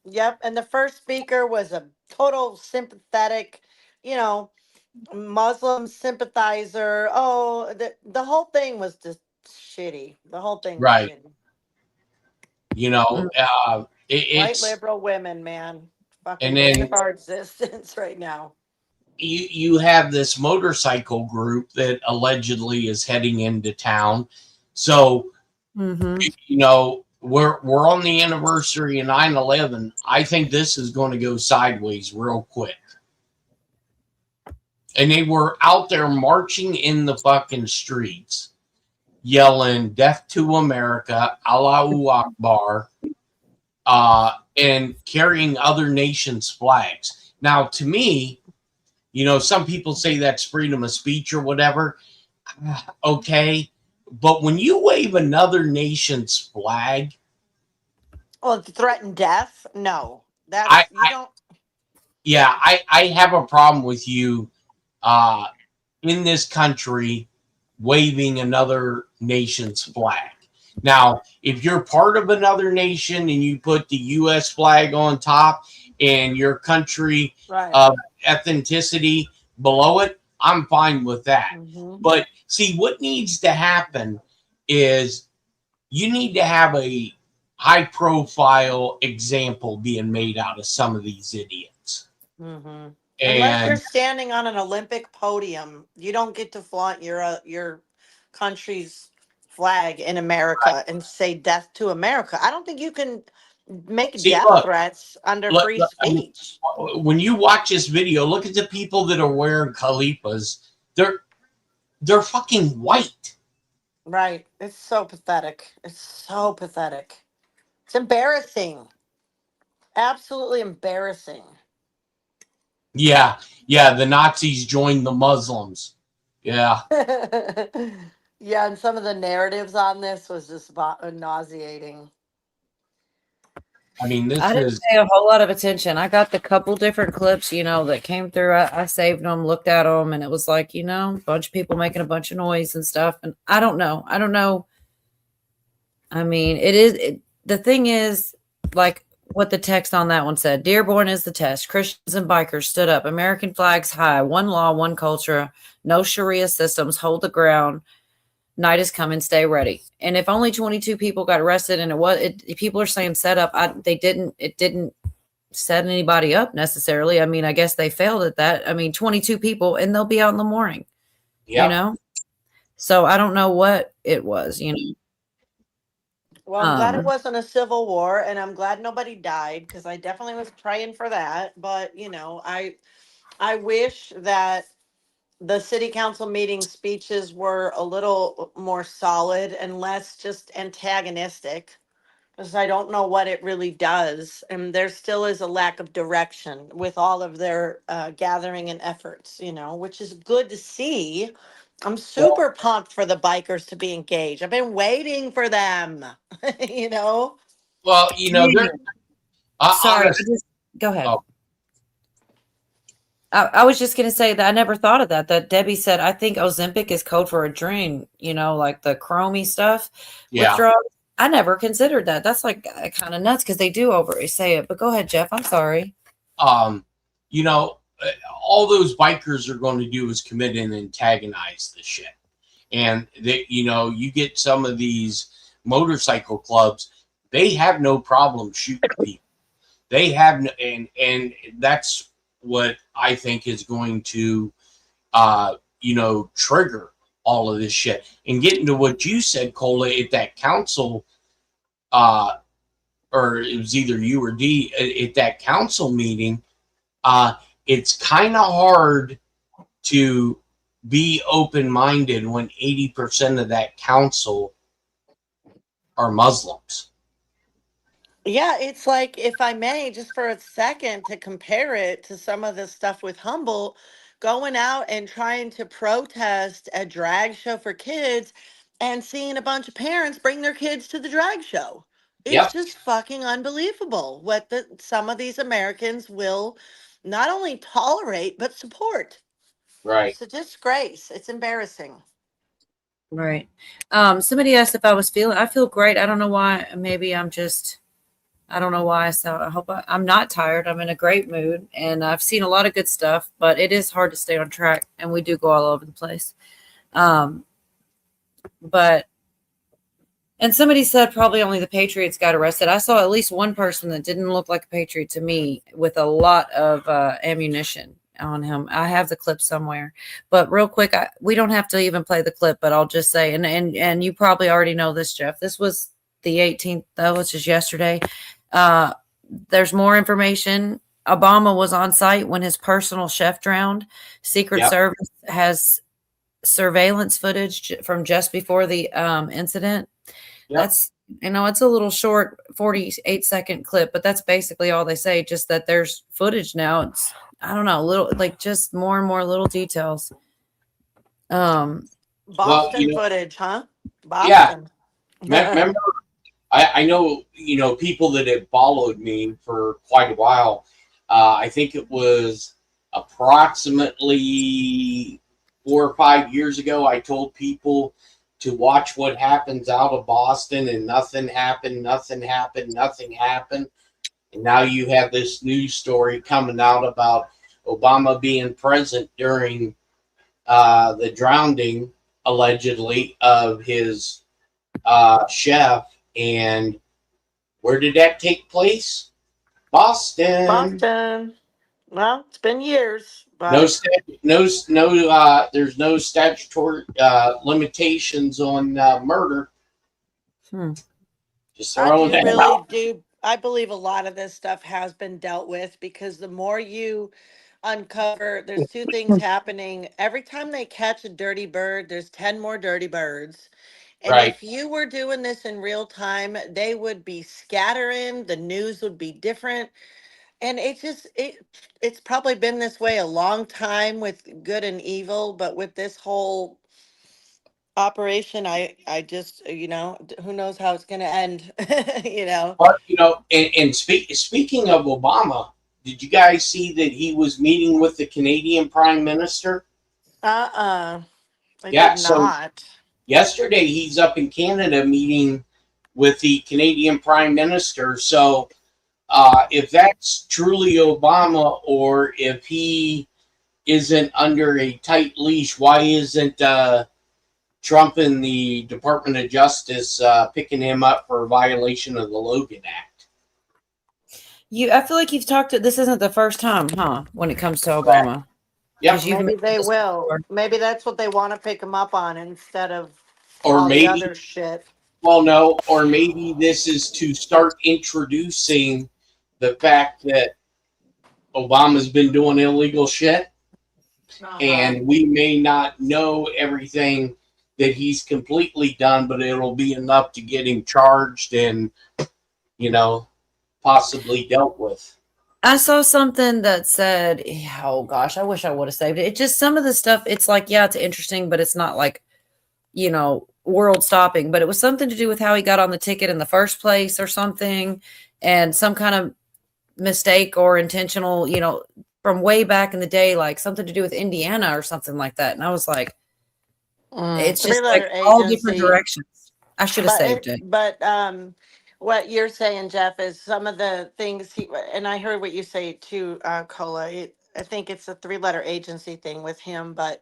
Yep. And the first speaker was a total sympathetic, Muslim sympathizer. Oh, the whole thing was just shitty. The whole thing was shitty. It's white liberal women, man. Fucking and then of our existence right now. You have this motorcycle group that allegedly is heading into town. So, we're on the anniversary of 9/11. I think this is going to go sideways real quick. And they were out there marching in the fucking streets, yelling "Death to America," Allahu Akbar, and carrying other nations' flags. Now, to me, some people say that's freedom of speech or whatever. Okay. But when you wave another nation's flag. Well, threaten death? No. Yeah, I have a problem with you in this country waving another nation's flag. Now, if you're part of another nation and you put the U.S. flag on top and your country ethnicity below it, I'm fine with that. But see, what needs to happen is you need to have a high profile example being made out of some of these idiots. Unless you're standing on an Olympic podium, you don't get to flaunt your country's flag in America and say "Death to America." I don't think you can make death threats under free speech. When you watch this video, look at the people that are wearing califas. They're fucking white. Right. It's so pathetic. It's so pathetic. It's embarrassing. Absolutely embarrassing. Yeah. The Nazis joined the Muslims. Yeah. Yeah, and some of the narratives on this was just nauseating. I mean, I didn't pay a whole lot of attention. I got the couple different clips, that came through. I saved them, looked at them, and it was like, a bunch of people making a bunch of noise and stuff. And I don't know. I mean, the thing is, like what the text on that one said, Dearborn is the test. Christians and bikers stood up. American flags high. One law, one culture. No Sharia systems. Hold the ground. Night is coming. Stay ready. And if only 22 people got arrested, and people are saying set up, it didn't set anybody up necessarily. I mean, I guess they failed at that. I mean, 22 people, and they'll be out in the morning. So I don't know what it was. Well, I'm glad it wasn't a civil war, and I'm glad nobody died because I definitely was praying for that. But I wish that the city council meeting speeches were a little more solid and less just antagonistic. Because I don't know what it really does. And there still is a lack of direction with all of their gathering and efforts, which is good to see. I'm super pumped for the bikers to be engaged. I've been waiting for them, you know? Well, they're Sorry, honestly, go ahead. Oh. I was just going to say that I never thought of that Debbie said, I think Ozempic is code for a dream, like the chromey stuff. Yeah. With drugs. I never considered that. That's like kind of nuts because they do say it. But go ahead, Jeff. I'm sorry. all those bikers are going to do is commit and antagonize the shit. And you get some of these motorcycle clubs, they have no problem shooting people. They have no, and that's what I think is going to trigger all of this shit. And getting to what you said, Cola, at that council, or it was either you or D at that council meeting, it's kind of hard to be open-minded when 80% of that council are Muslims. Yeah, it's like, if I may, just for a second, to compare it to some of the stuff with Humboldt, going out and trying to protest a drag show for kids and seeing a bunch of parents bring their kids to the drag show. It's just fucking unbelievable what some of these Americans will not only tolerate, but support. Right. It's a disgrace. It's embarrassing. Right. Somebody asked if I feel great. I don't know why. Maybe I don't know why. So I hope I'm not tired. I'm in a great mood and I've seen a lot of good stuff, but it is hard to stay on track and we do go all over the place. And somebody said probably only the Patriots got arrested. I saw at least one person that didn't look like a Patriot to me with a lot of ammunition on him. I have the clip somewhere, but real quick, we don't have to even play the clip, but I'll just say, and you probably already know this, Jeff, this was the 18th, though, which is yesterday. There's more information. Obama was on site when his personal chef drowned. Secret Service has surveillance footage from just before the incident. That's, it's a little short 48-second clip, but that's basically all they say. Just that there's footage now. It's, I don't know, little, like just more and more little details. Boston footage, huh? Boston. Yeah. Remember, I know, people that have followed me for quite a while. I think it was approximately 4 or 5 years ago, I told people to watch what happens out of Boston, and nothing happened. And now you have this news story coming out about Obama being present during the drowning, allegedly, of his chef. And where did that take place? Boston. Well, it's been years. But there's no statutory limitations on murder. Just throwing that out. I believe a lot of this stuff has been dealt with, because the more you uncover, there's two things happening. Every time they catch a dirty bird, there's 10 more dirty birds. And if you were doing this in real time, they would be scattering, the news would be different. And it's probably been this way a long time with good and evil, but with this whole operation, I just, who knows how it's going to end, But, and speaking of Obama, did you guys see that he was meeting with the Canadian Prime Minister? I did not. Yesterday, he's up in Canada meeting with the Canadian Prime Minister. So, if that's truly Obama, or if he isn't under a tight leash, why isn't Trump and the Department of Justice picking him up for a violation of the Logan Act? I feel like you've talked to, this isn't the first time, huh? When it comes to Obama. Yeah, maybe they will. Maybe that's what they want to pick him up on instead of or all maybe the other shit. Well, no, or maybe this is to start introducing the fact that Obama's been doing illegal shit. and we may not know everything that he's completely done, but it'll be enough to get him charged and, possibly dealt with. I saw something that said, oh gosh, I wish I would have saved it. It just, some of the stuff, it's like, yeah, it's interesting, but it's not like, world stopping. But it was something to do with how he got on the ticket in the first place or something, and some kind of mistake or intentional, from way back in the day, like something to do with Indiana or something like that. And I was like, it's just like all different directions. I should have saved it. But what you're saying, Jeff, is some of the things and I heard what you say too, Cola. I think it's a 3-letter agency thing with him, but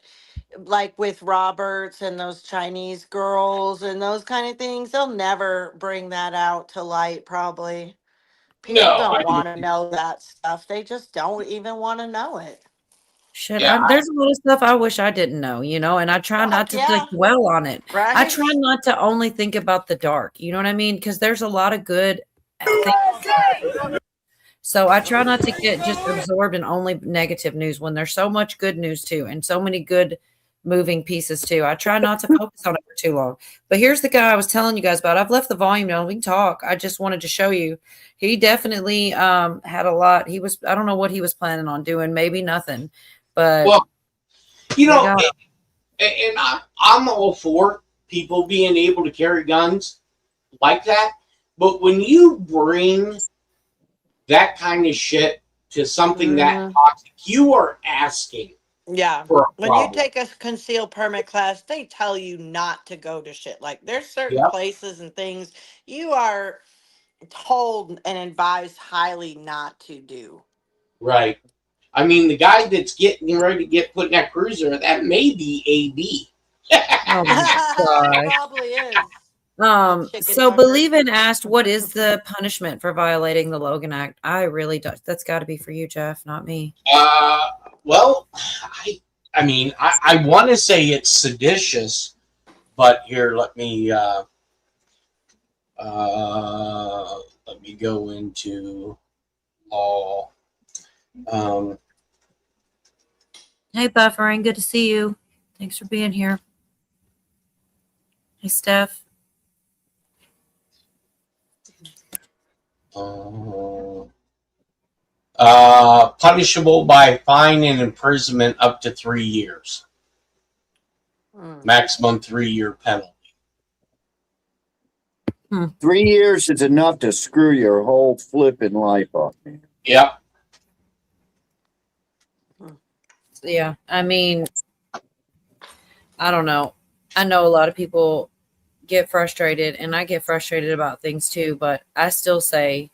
like with Roberts and those Chinese girls and those kind of things, they'll never bring that out to light, probably. People don't want to know that stuff. They just don't even want to know it. Shit, there's a lot of stuff I wish I didn't know, and I try not to dwell on it. Right? I try not to only think about the dark, you know what I mean? Because there's a lot of good things. So I try not to get just absorbed in only negative news when there's so much good news too, and so many good moving pieces too. I try not to focus on it for too long. But here's the guy I was telling you guys about. I've left the volume down. We can talk. I just wanted to show you. He definitely had a lot. I don't know what he was planning on doing. Maybe nothing. But and I'm all for people being able to carry guns like that. But when you bring that kind of shit to something that toxic, you are asking. Yeah. When you take a concealed permit class, they tell you not to go to shit. Like there's certain places and things you are told and advised highly not to do. Right. I mean, the guy that's getting ready to get put in that cruiser, that may be AB. Oh my probably is. So Believin asked, what is the punishment for violating the Logan Act? I really don't. That's got to be for you, Jeff, not me. Well, I mean, I want to say it's seditious, but here, let me go into law. Hey, Buffering, good to see you. Thanks for being here. Hey, Steph. Punishable by fine and imprisonment up to 3 years. Maximum 3-year penalty. 3 years is enough to screw your whole flipping life up. Yep. Yeah, I mean, I don't know. I know a lot of people get frustrated, and I get frustrated about things too, but I still say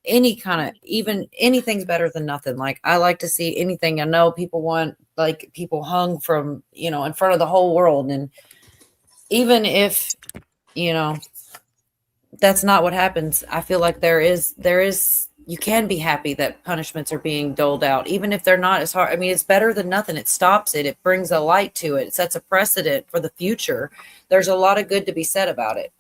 anything's better than nothing. Like, I like to see anything. I know people want, like, people hung from, in front of the whole world. And even if, that's not what happens, I feel like there is, you can be happy that punishments are being doled out, even if they're not as hard. I mean, it's better than nothing. It stops it. It brings a light to it. It sets a precedent for the future. There's a lot of good to be said about it.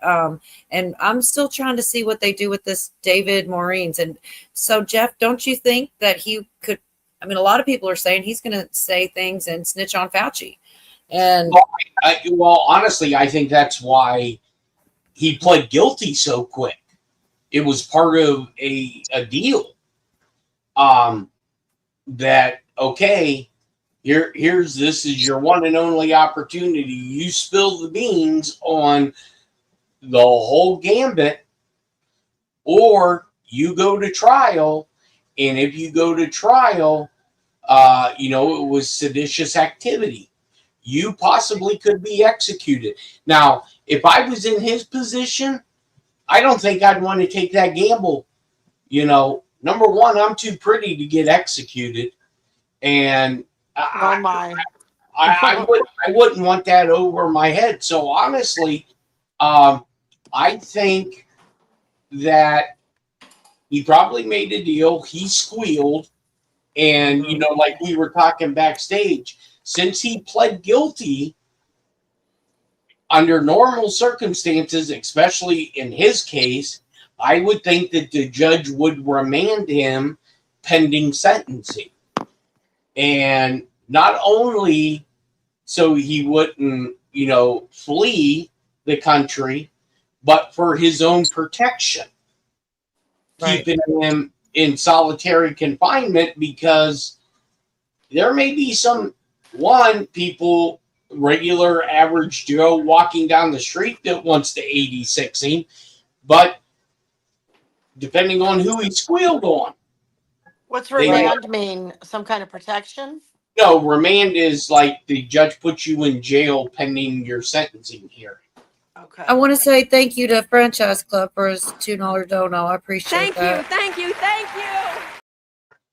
And I'm still trying to see what they do with this David Maureen's. And so, Jeff, don't you think that he could, a lot of people are saying he's going to say things and snitch on Fauci. And well, honestly, I think that's why he pled guilty so quick. It was part of a deal. That, okay, this is your one and only opportunity. You spill the beans on the whole gambit, or you go to trial. And if you go to trial, it was seditious activity. You possibly could be executed. Now, if I was in his position, I don't think I'd want to take that gamble. Number one, I'm too pretty to get executed. And I wouldn't want that over my head. So honestly, I think that he probably made a deal. He squealed. And, like we were talking backstage, since he pled guilty, under normal circumstances, especially in his case, I would think that the judge would remand him pending sentencing. And not only so he wouldn't, flee the country, but for his own protection, keeping him in solitary confinement, because there may be people, regular average Joe walking down the street that wants to 86 him, but depending on who he squealed on. What's remand mean? Some kind of protection? No, remand is like the judge puts you in jail pending your sentencing hearing. Okay. I want to say thank you to Franchise Club for his $2 dono. I appreciate that. Thank you.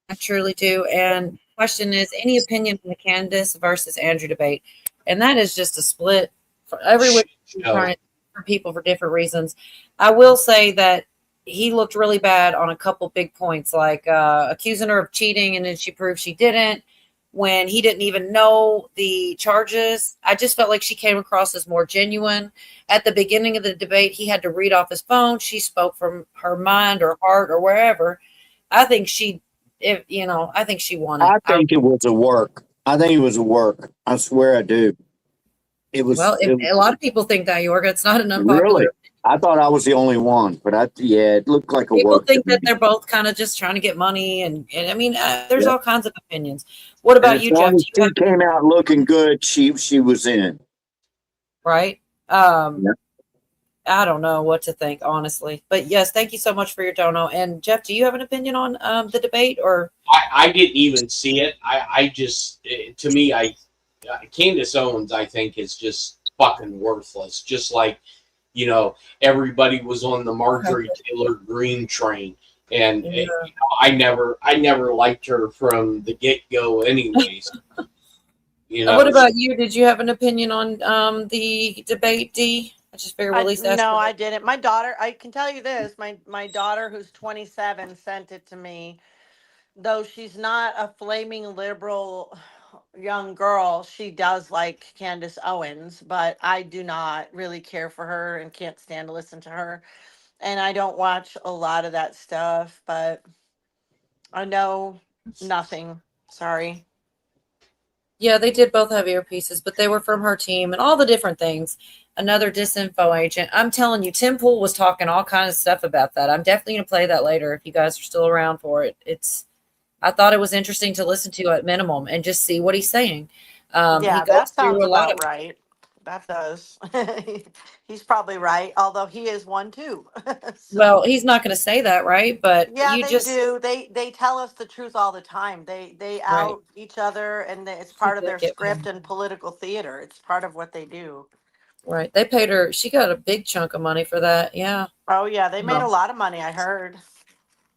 I truly do. And question is, any opinion on the Candace versus Andrew debate? And that is just a split for everyone, for people for different reasons. I will say that he looked really bad on a couple big points, like accusing her of cheating, and then she proved she didn't, when he didn't even know the charges. I just felt like she came across as more genuine. At the beginning of the debate, he had to read off his phone. She spoke from her mind or heart or wherever. I think I think she won it. I think it was a work. I think it was a work. I swear I do. It was. Well, a lot of people think that, Yorga. It's not an unpopular. Really? I thought I was the only one, but it looked like a People work. think that they're both kind of just trying to get money, and I mean, there's all kinds of opinions. What about you, Jeff? She came out looking good. She was in. Right. I don't know what to think, honestly. But yes, thank you so much for your dono. And Jeff, do you have an opinion on the debate, or? I didn't even see it. I just, to me, Candace Owens, I think, is just fucking worthless. Just like, everybody was on the Marjorie Taylor Greene train, and I never liked her from the get-go, anyways. What about you? Did you have an opinion on the debate, D? I just very released that. No, I didn't. My daughter, I can tell you this, my daughter, who's 27, sent it to me. Though she's not a flaming liberal young girl, she does like Candace Owens, but I do not really care for her and can't stand to listen to her. And I don't watch a lot of that stuff, but I know nothing. Sorry. Yeah, they did both have earpieces, but they were from her team and all the different things. Another disinfo agent. I'm telling you, Tim Pool was talking all kinds of stuff about that. I'm definitely going to play that later if you guys are still around for it. I thought it was interesting to listen to at minimum and just see what he's saying. That sounds about right. That does. He's probably right, although he is one too. Well, he's not going to say that, right? But yeah, they do. They tell us the truth all the time. They out each other, and it's part of their script and political theater. It's part of what they do. Right. They paid her. She got a big chunk of money for that. Yeah. Oh yeah, they made a lot of money. I heard.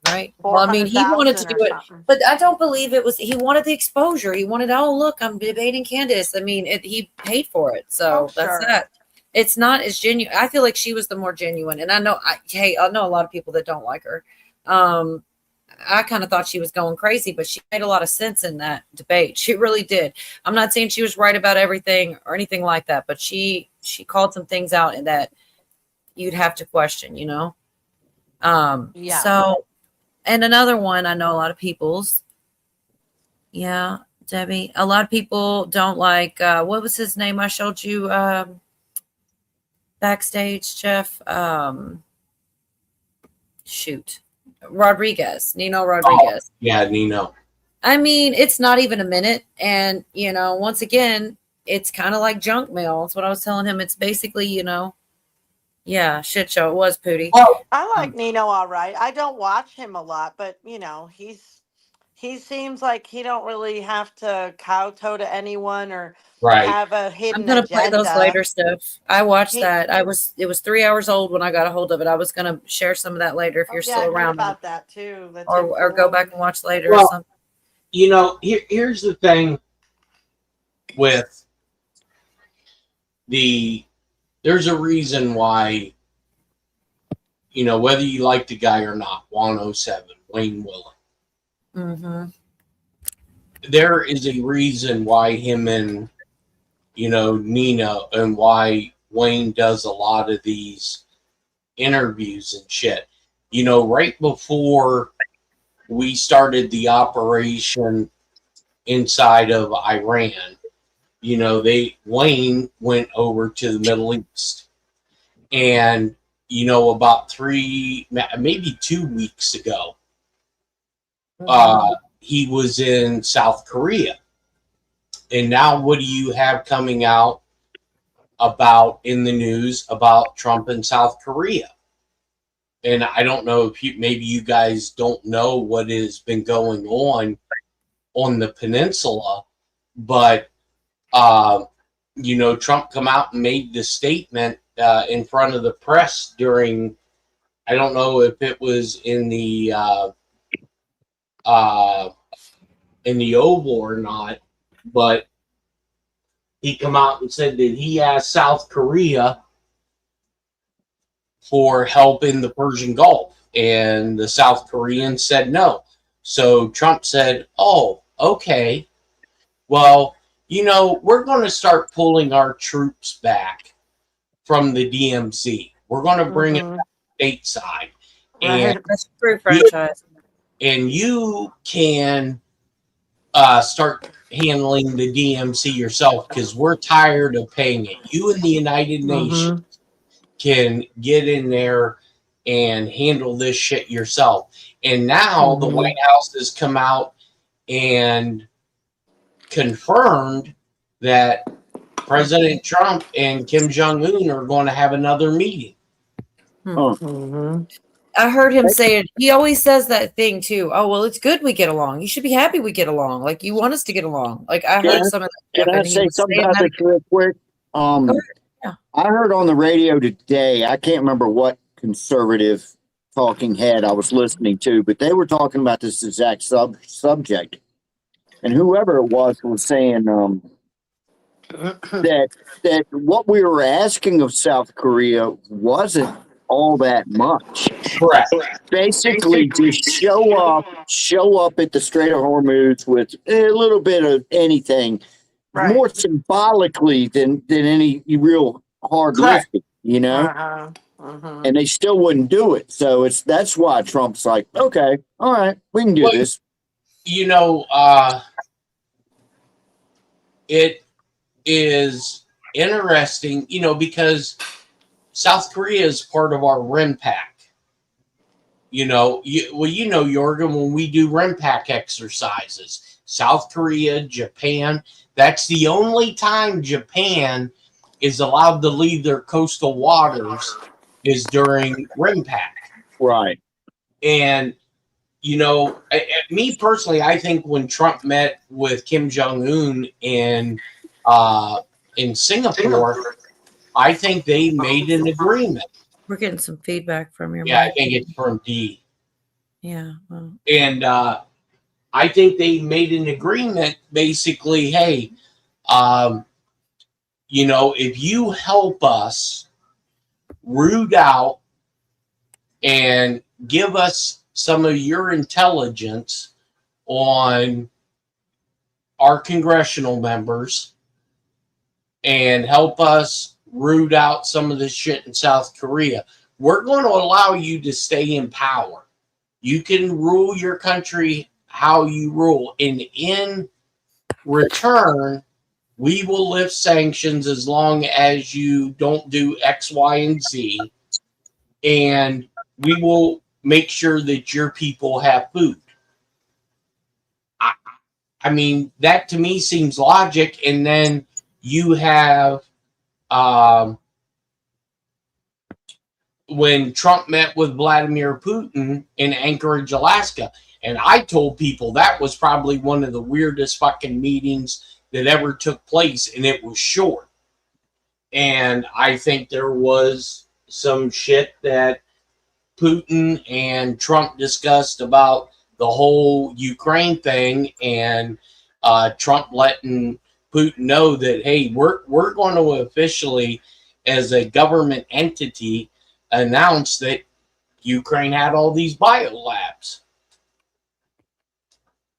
Right. Well, I mean, he wanted to do it, but I don't believe it was. He wanted the exposure. He wanted, oh look, I'm debating Candace. I mean, he paid for it, so that's that. It's not as genuine. I feel like she was the more genuine, and I know I know a lot of people that don't like her. I kind of thought she was going crazy, but she made a lot of sense in that debate. She really did. I'm not saying she was right about everything or anything like that, but she called some things out and that you'd have to question, So. And another one, I know a lot of people's. Yeah, Debbie. A lot of people don't like, what was his name? I showed you backstage, Jeff. Nino Rodriguez. Yeah, Nino. I mean, it's not even a minute. And, once again, it's kind of like junk mail. That's what I was telling him. It's basically, yeah, shit show. It was Pootie. Well, I like Nino all right. I don't watch him a lot, but he seems like he don't really have to kowtow to anyone or have a hidden I'm gonna agenda. play those later stuff. I watched that. It was 3 hours old when I got a hold of it. I was gonna share some of that later if you're still around. About that too. Or go back and watch later or something. Here's the thing with there's a reason why, whether you like the guy or not, 107, Wayne Willen. Mm-hmm. There is a reason why him and, Nino, and why Wayne does a lot of these interviews and shit. Right before we started the operation inside of Iran. You know, Wayne went over to the Middle East. And, you know, about 3, maybe 2 weeks ago, he was in South Korea. And now what do you have coming out about in the news about Trump in South Korea? And I don't know if maybe you guys don't know what has been going on the peninsula, but, you know, Trump come out and made the statement in front of the press during, I don't know if it was in the Oval or not, but he come out and said that he asked South Korea for help in the Persian Gulf, and the South Koreans said no. So Trump said, oh, okay, well, you know, we're going to start pulling our troops back from the DMZ. We're going to bring it back stateside. And that's a free franchise. And you can start handling the DMC yourself, because we're tired of paying it. You and the United Nations can get in there and handle this shit yourself. And now the White House has come out and confirmed that President Trump and Kim Jong-un are going to have another meeting. I heard him say it. He always says that thing too. Oh, well, it's good we get along. You should be happy we get along. Like, you want us to get along. Like, I heard some of that. Can I say something about this real quick? I heard on the radio today, I can't remember what conservative talking head I was listening to, but they were talking about this exact subject. And whoever it was saying that what we were asking of South Korea wasn't all that much. Correct. Basically, just show up at the Strait of Hormuz with a little bit of anything, more symbolically than any real hard lifting, you know. And they still wouldn't do it. So that's why Trump's like, okay, all right, we can do this. You know, it is interesting, you know, because South Korea is part of our RIMPAC. You know, you know, Jorgen, when we do RIMPAC exercises, South Korea, Japan, that's the only time Japan is allowed to leave their coastal waters is during RIMPAC. Right. And, you know, me personally, I think when Trump met with Kim Jong-un in Singapore, I think they made an agreement. We're getting some feedback from your Yeah, mic. I think it's from D. Yeah. Well. And I think they made an agreement, basically, hey, you know, if you help us root out and give us some of your intelligence on our congressional members and help us root out some of this shit in South Korea, we're going to allow you to stay in power. You can rule your country how you rule. And in return, we will lift sanctions as long as you don't do X, Y, and Z. And we will make sure that your people have food. I mean, that to me seems logic. And then you have, when Trump met with Vladimir Putin in Anchorage, Alaska, and I told people that was probably one of the weirdest fucking meetings that ever took place, and it was short. And I think there was some shit that Putin and Trump discussed about the whole Ukraine thing, and Trump letting Putin know that, hey, we're going to officially, as a government entity, announce that Ukraine had all these biolabs.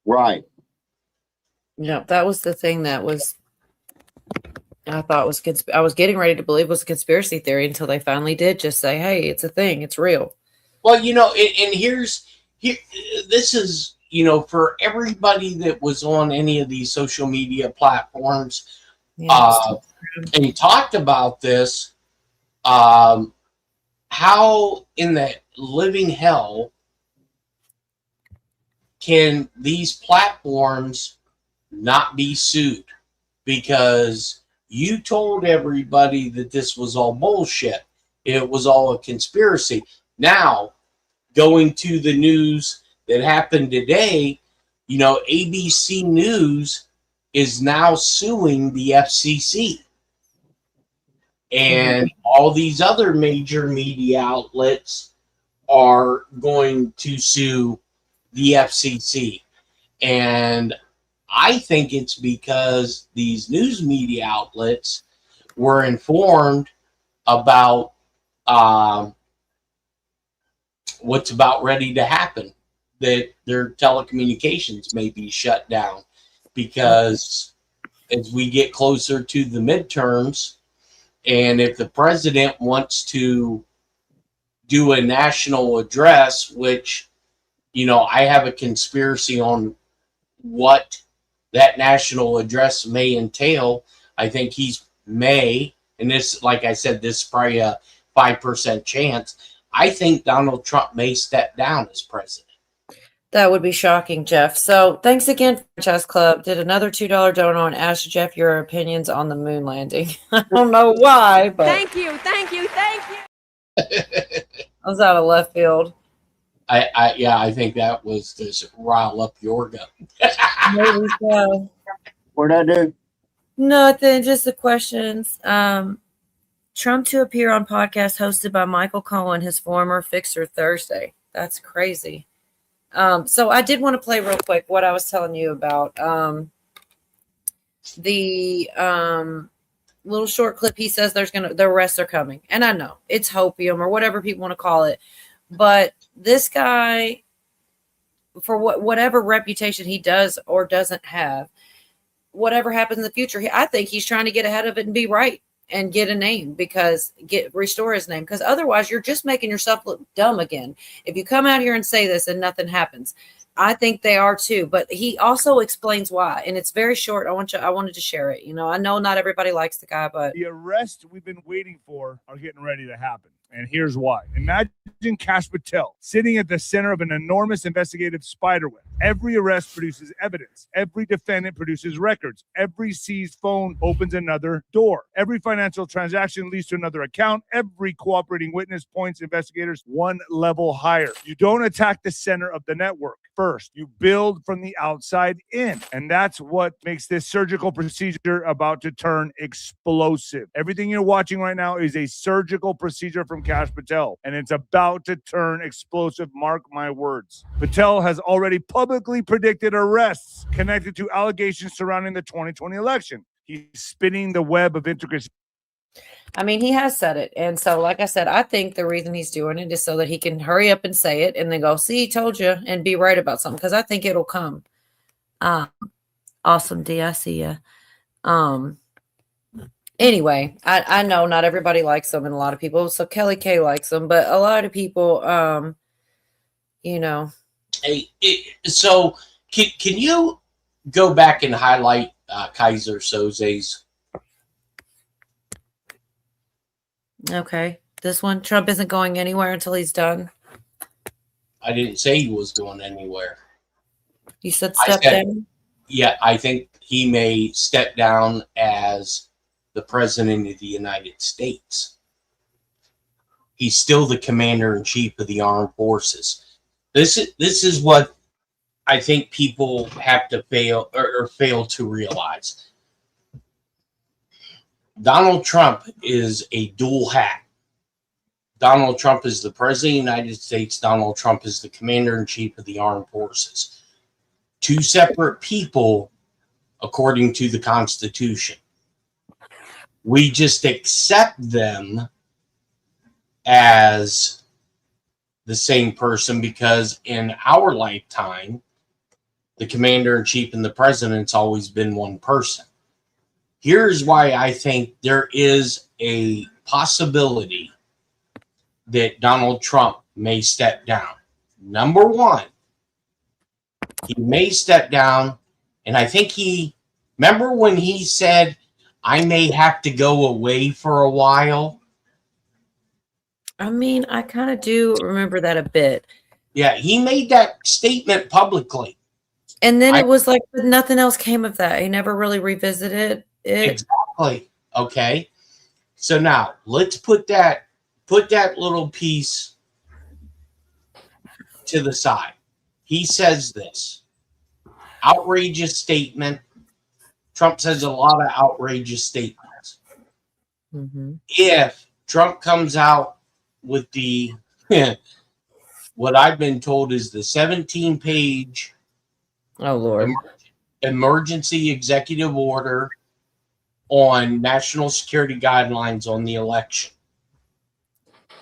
Right. Yeah, that was the thing that was, I thought was, I was getting ready to believe was a conspiracy theory until they finally did just say, hey, it's a thing, it's real. Well, you know, and this is, for everybody that was on any of these social media platforms and talked about this, how in the living hell can these platforms not be sued? Because you told everybody that this was all bullshit. It was all a conspiracy. Now, going to the news that happened today, ABC News is now suing the FCC. And all these other major media outlets are going to sue the FCC. And I think it's because these news media outlets were informed about what's about ready to happen, that their telecommunications may be shut down, because as we get closer to the midterms, and if the president wants to do a national address, which, I have a conspiracy on what that national address may entail. I think and this, like I said, this is probably a 5% chance. I think Donald Trump may step down as president. That would be shocking, Jeff. So thanks again, Franchise Club. Did another $2 donor and asked Jeff your opinions on the moon landing. I don't know why, but Thank you. I was out of left field. I think that was to rile up your gun. Maybe so. What'd I do? Nothing, just the questions. Trump to appear on podcast hosted by Michael Cohen, his former fixer, Thursday. That's crazy. So I did want to play real quick what I was telling you about. The little short clip, he says the arrests are coming. And I know it's hopium or whatever people want to call it. But this guy, for whatever reputation he does or doesn't have, whatever happens in the future, I think he's trying to get ahead of it and be right and get a name, restore his name. Because otherwise you're just making yourself look dumb again. If you come out here and say this and nothing happens, I think they are too. But he also explains why, and it's very short. I wanted to share it. I know not everybody likes the guy, but the arrests we've been waiting for are getting ready to happen. And here's why. Imagine Kash Patel sitting at the center of an enormous investigative spiderweb. Every arrest produces evidence. Every defendant produces records. Every seized phone opens another door. Every financial transaction leads to another account. Every cooperating witness points investigators one level higher. You don't attack the center of the network first. You build from the outside in. And that's what makes this surgical procedure about to turn explosive. Everything you're watching right now is a surgical procedure from Kash Patel, and it's about to turn explosive. Mark my words. Patel has already publicly predicted arrests connected to allegations surrounding the 2020 election. He's spinning the web of intricacy. I mean, he has said it. And so, like I said, I think the reason he's doing it is so that he can hurry up and say it and then go, see, told you, and be right about something. Because I think it'll come. Awesome, D. I see ya. Anyway, I know not everybody likes him and a lot of people. So Kelly Kay likes him, but a lot of people, Hey, so can you go back and highlight Kaiser Soze's? Okay. This one, Trump isn't going anywhere until he's done. I didn't say he was going anywhere. You said step down? Yeah, I think he may step down as the president of the United States. He's still the commander-in-chief of the armed forces. This is what I think people have to fail to realize. Donald Trump is a dual hat. Donald Trump is the president of the United States. Donald Trump is the commander-in-chief of the armed forces. Two separate people, according to the Constitution. We just accept them as the same person because in our lifetime, the commander-in-chief and the president's always been one person. Here's why I think there is a possibility that Donald Trump may step down. Number one, He may step down. And I think remember when he said, I may have to go away for a while? I mean, I kind of do remember that a bit. Yeah, he made that statement publicly. And then it was like nothing else came of that. He never really revisited it. Exactly. Okay. So now let's put that little piece to the side. He says this outrageous statement. Trump says a lot of outrageous statements. Mm-hmm. If Trump comes out with the what I've been told is the 17-page emergency executive order on national security guidelines on the election.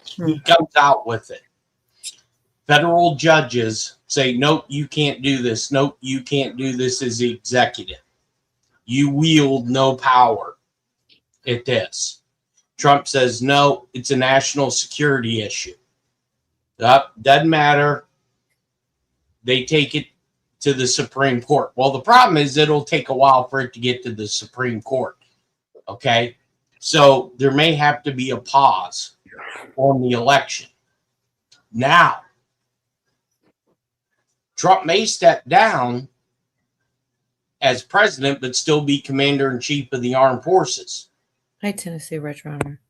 He comes out with it. Federal judges say, nope, you can't do this. Nope, you can't do this as the executive. You wield no power at this. Trump says, no, it's a national security issue. Doesn't matter. They take it to the Supreme Court. Well, the problem is it'll take a while for it to get to the Supreme Court. Okay? So there may have to be a pause on the election. Now, Trump may step down as president, but still be commander-in-chief of the armed forces. Hi, Tennessee Rich Runner.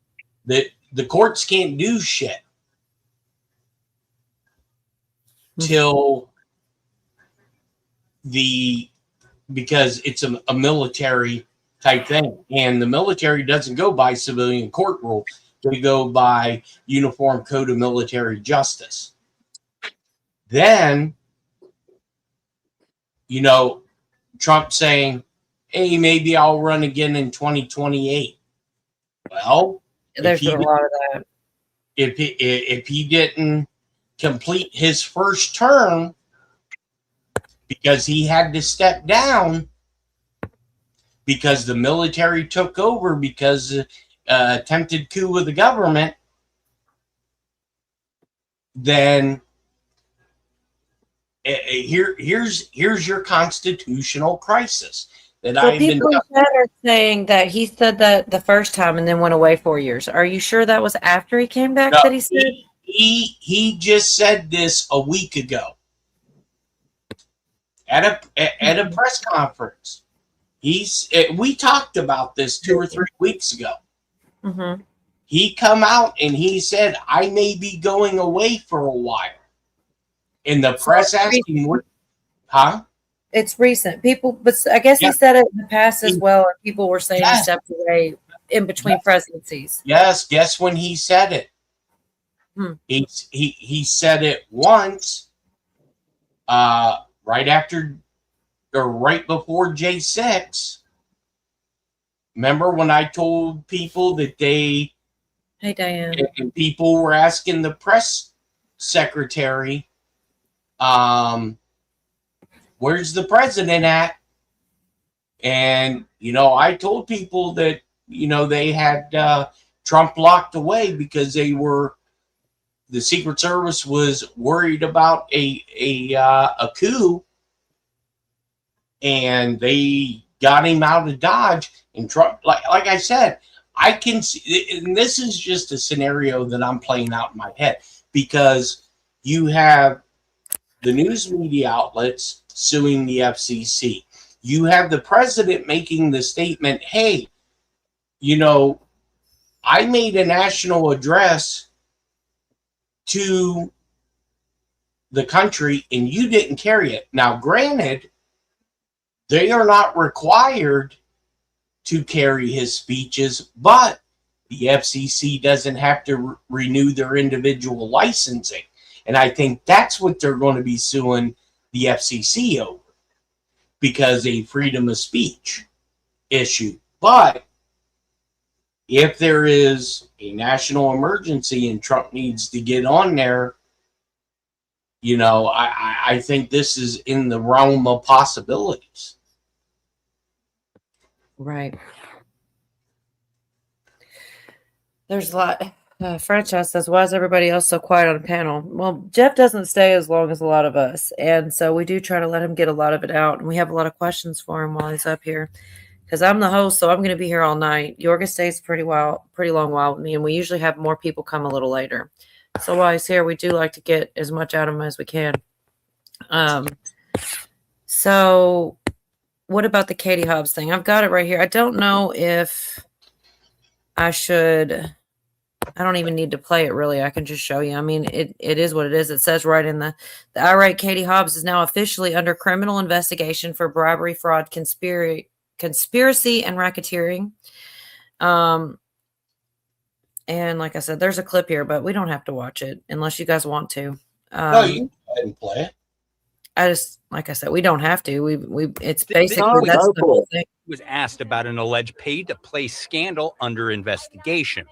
The courts can't do shit till because it's a military type thing, and the military doesn't go by civilian court rule. They go by Uniform Code of Military Justice. Then, Trump saying, hey, maybe I'll run again in 2028. Well, there's a lot of that. If he didn't complete his first term because he had to step down because the military took over because attempted coup of the government, then here's your constitutional crisis that So I've been. people are saying that he said that the first time and then went away 4 years. Are you sure that was after he came back that he said? He just said this a week ago at a press conference. We talked about this 2 or 3 weeks ago. Mm-hmm. He come out and he said, I may be going away for a while. And the press asked him, It's recent. But I guess he said it in the past as well. And people were saying he stepped away in between presidencies. Yes. Guess when he said it? He said it once, right after or right before J6. Remember when I told people that Hey, Diane. And people were asking the press secretary, where's the president at? And, I told people that, they had Trump locked away because the Secret Service was worried about a coup, and they got him out of Dodge. And Trump, like I said, I can see, and this is just a scenario that I'm playing out in my head, because you have the news media outlets suing the FCC. You have the president making the statement, hey, I made a national address to the country and you didn't carry it. Now, granted, they are not required to carry his speeches, but the FCC doesn't have to renew their individual licensing. And I think that's what they're going to be suing the FCC over, because a freedom of speech issue. But if there is a national emergency and Trump needs to get on there, I think this is in the realm of possibilities. Right. There's a lot. Franchise says, why is everybody else so quiet on the panel? Well, Jeff doesn't stay as long as a lot of us. And so we do try to let him get a lot of it out. And we have a lot of questions for him while he's up here. Because I'm the host, so I'm going to be here all night. Yorga stays pretty long while with me. And we usually have more people come a little later. So while he's here, we do like to get as much out of him as we can. So what about the Katie Hobbs thing? I've got it right here. I don't know if I should... I don't even need to play it, really. I can just show you. I mean, it is what it is. It says right in the irate Katie Hobbs is now officially under criminal investigation for bribery, fraud, conspiracy, and racketeering. And like I said, there's a clip here, but we don't have to watch it unless you guys want to. No, you can go ahead and play it. I just, like I said, we don't have to. It's basically that's the whole thing. Was asked about an alleged pay-to-play scandal under investigation.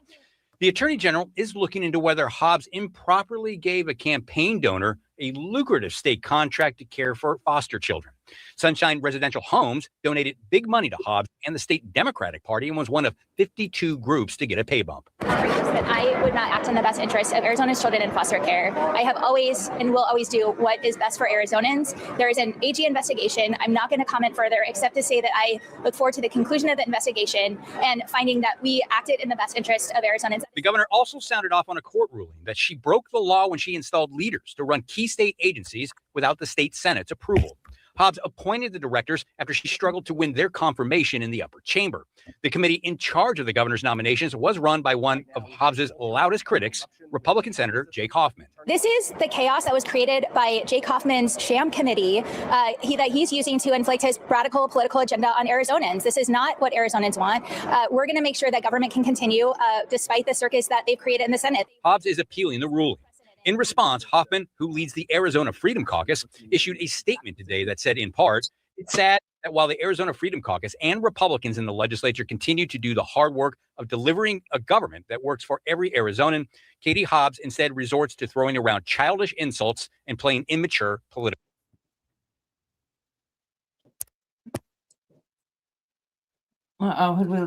The Attorney General is looking into whether Hobbs improperly gave a campaign donor a lucrative state contract to care for foster children. Sunshine Residential Homes donated big money to Hobbs and the state Democratic Party and was one of 52 groups to get a pay bump. That I would not act in the best interest of Arizona's children in foster care. I have always and will always do what is best for Arizonans. There is an AG investigation. I'm not going to comment further except to say that I look forward to the conclusion of the investigation and finding that we acted in the best interest of Arizonans. The governor also sounded off on a court ruling that she broke the law when she installed leaders to run key state agencies without the state Senate's approval. Hobbs appointed the directors after she struggled to win their confirmation in the upper chamber. The committee in charge of the governor's nominations was run by one of Hobbs's loudest critics, Republican Senator Jake Hoffman. This is the chaos that was created by Jake Hoffman's sham committee that he's using to inflict his radical political agenda on Arizonans. This is not what Arizonans want. We're going to make sure that government can continue despite the circus that they've created in the Senate. Hobbs is appealing the ruling. In response, Hoffman, who leads the Arizona Freedom Caucus, issued a statement today that said, in part, it's sad that while the Arizona Freedom Caucus and Republicans in the legislature continue to do the hard work of delivering a government that works for every Arizonan, Katie Hobbs instead resorts to throwing around childish insults and playing immature political.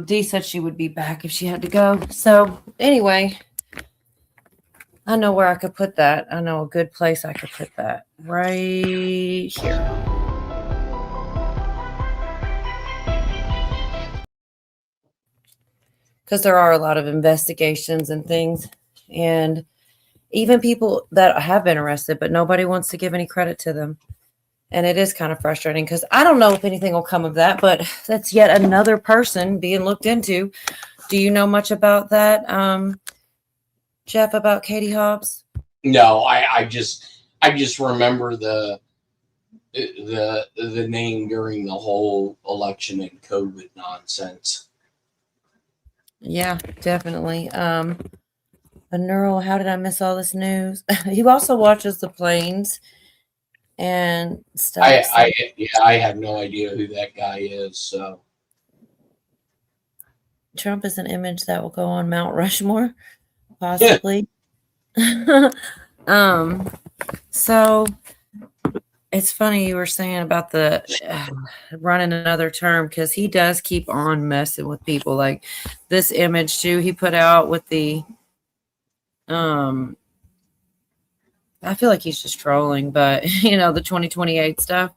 Dee said she would be back if she had to go. So anyway, I know where I could put that. I know a good place I could put that. Right here. Because there are a lot of investigations and things. And even people that have been arrested, but nobody wants to give any credit to them. And it is kind of frustrating because I don't know if anything will come of that, but that's yet another person being looked into. Do you know much about that? Jeff, about Katie Hobbs? No, I just remember the name during the whole election and COVID nonsense. Yeah, definitely. A neural, how did I miss all this news? He also watches the planes and stuff. I have no idea who that guy is. So Trump is an image that will go on Mount Rushmore. Possibly. So it's funny you were saying about the running another term because he does keep on messing with people. Like this image too he put out with the I feel like he's just trolling, but you know, the 2028 stuff.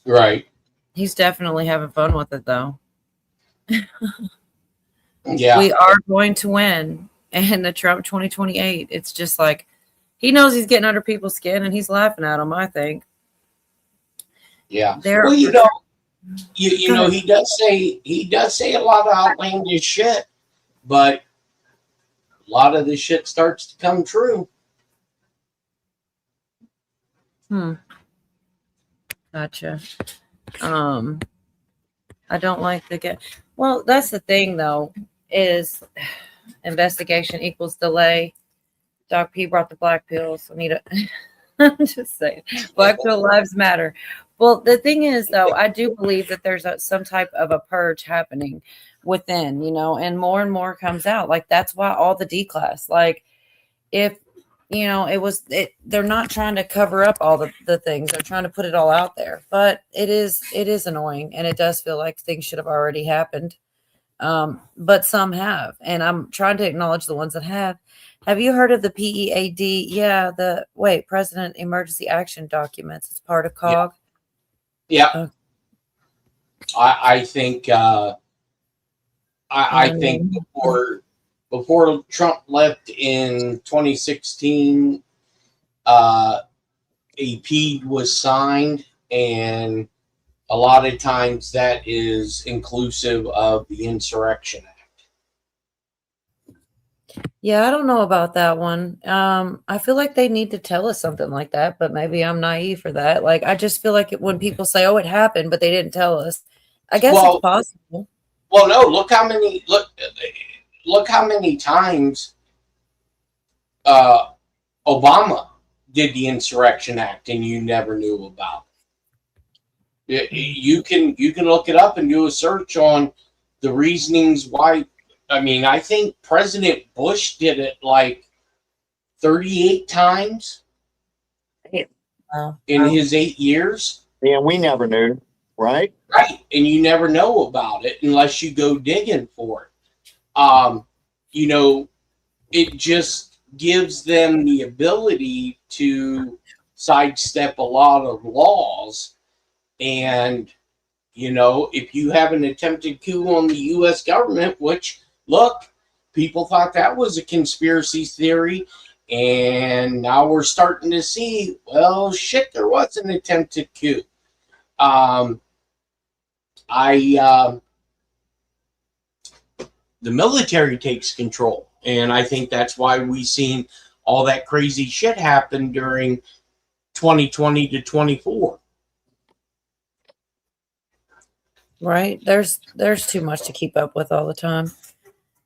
Right. He's definitely having fun with it though. Yeah. We are going to win. And the Trump 2028, it's just like he knows he's getting under people's skin and he's laughing at them, I think. Yeah. Well, you know, he does say a lot of outlandish shit, but a lot of this shit starts to come true. Gotcha. I don't like the get. Well, that's the thing though, is investigation equals delay. Doc P brought the black pills. Anita, I'm just saying, black pill lives matter. Well, the thing is, though, I do believe that there's some type of a purge happening within, you know, and more comes out. Like that's why all the D class, like if you know, they're not trying to cover up all the things. They're trying to put it all out there, but it is annoying, and it does feel like things should have already happened. But some have, and I'm trying to acknowledge the ones that have. Have you heard of the PEAD? Yeah, President Emergency Action Documents. It's part of COG. Yeah. I think I think before Trump left in 2016, a PEAD was signed, and a lot of times that is inclusive of the Insurrection Act. Yeah, I don't know about that one. I feel like they need to tell us something like that, but maybe I'm naive for that. Like, I just feel like when people say, "Oh, it happened," but they didn't tell us, I guess it's possible. Well, no. Look how many times Obama did the Insurrection Act, and you never knew about it. You can look it up and do a search on the reasonings why. I mean, I think President Bush did it like 38 times in his 8 years. Yeah, we never knew, right? Right, and you never know about it unless you go digging for it. It just gives them the ability to sidestep a lot of laws. And, if you have an attempted coup on the U.S. government, which, look, people thought that was a conspiracy theory, and now we're starting to see, well, shit, there was an attempted coup. The military takes control, and I think that's why we've seen all that crazy shit happen during 2020 to 24. Right. There's too much to keep up with all the time.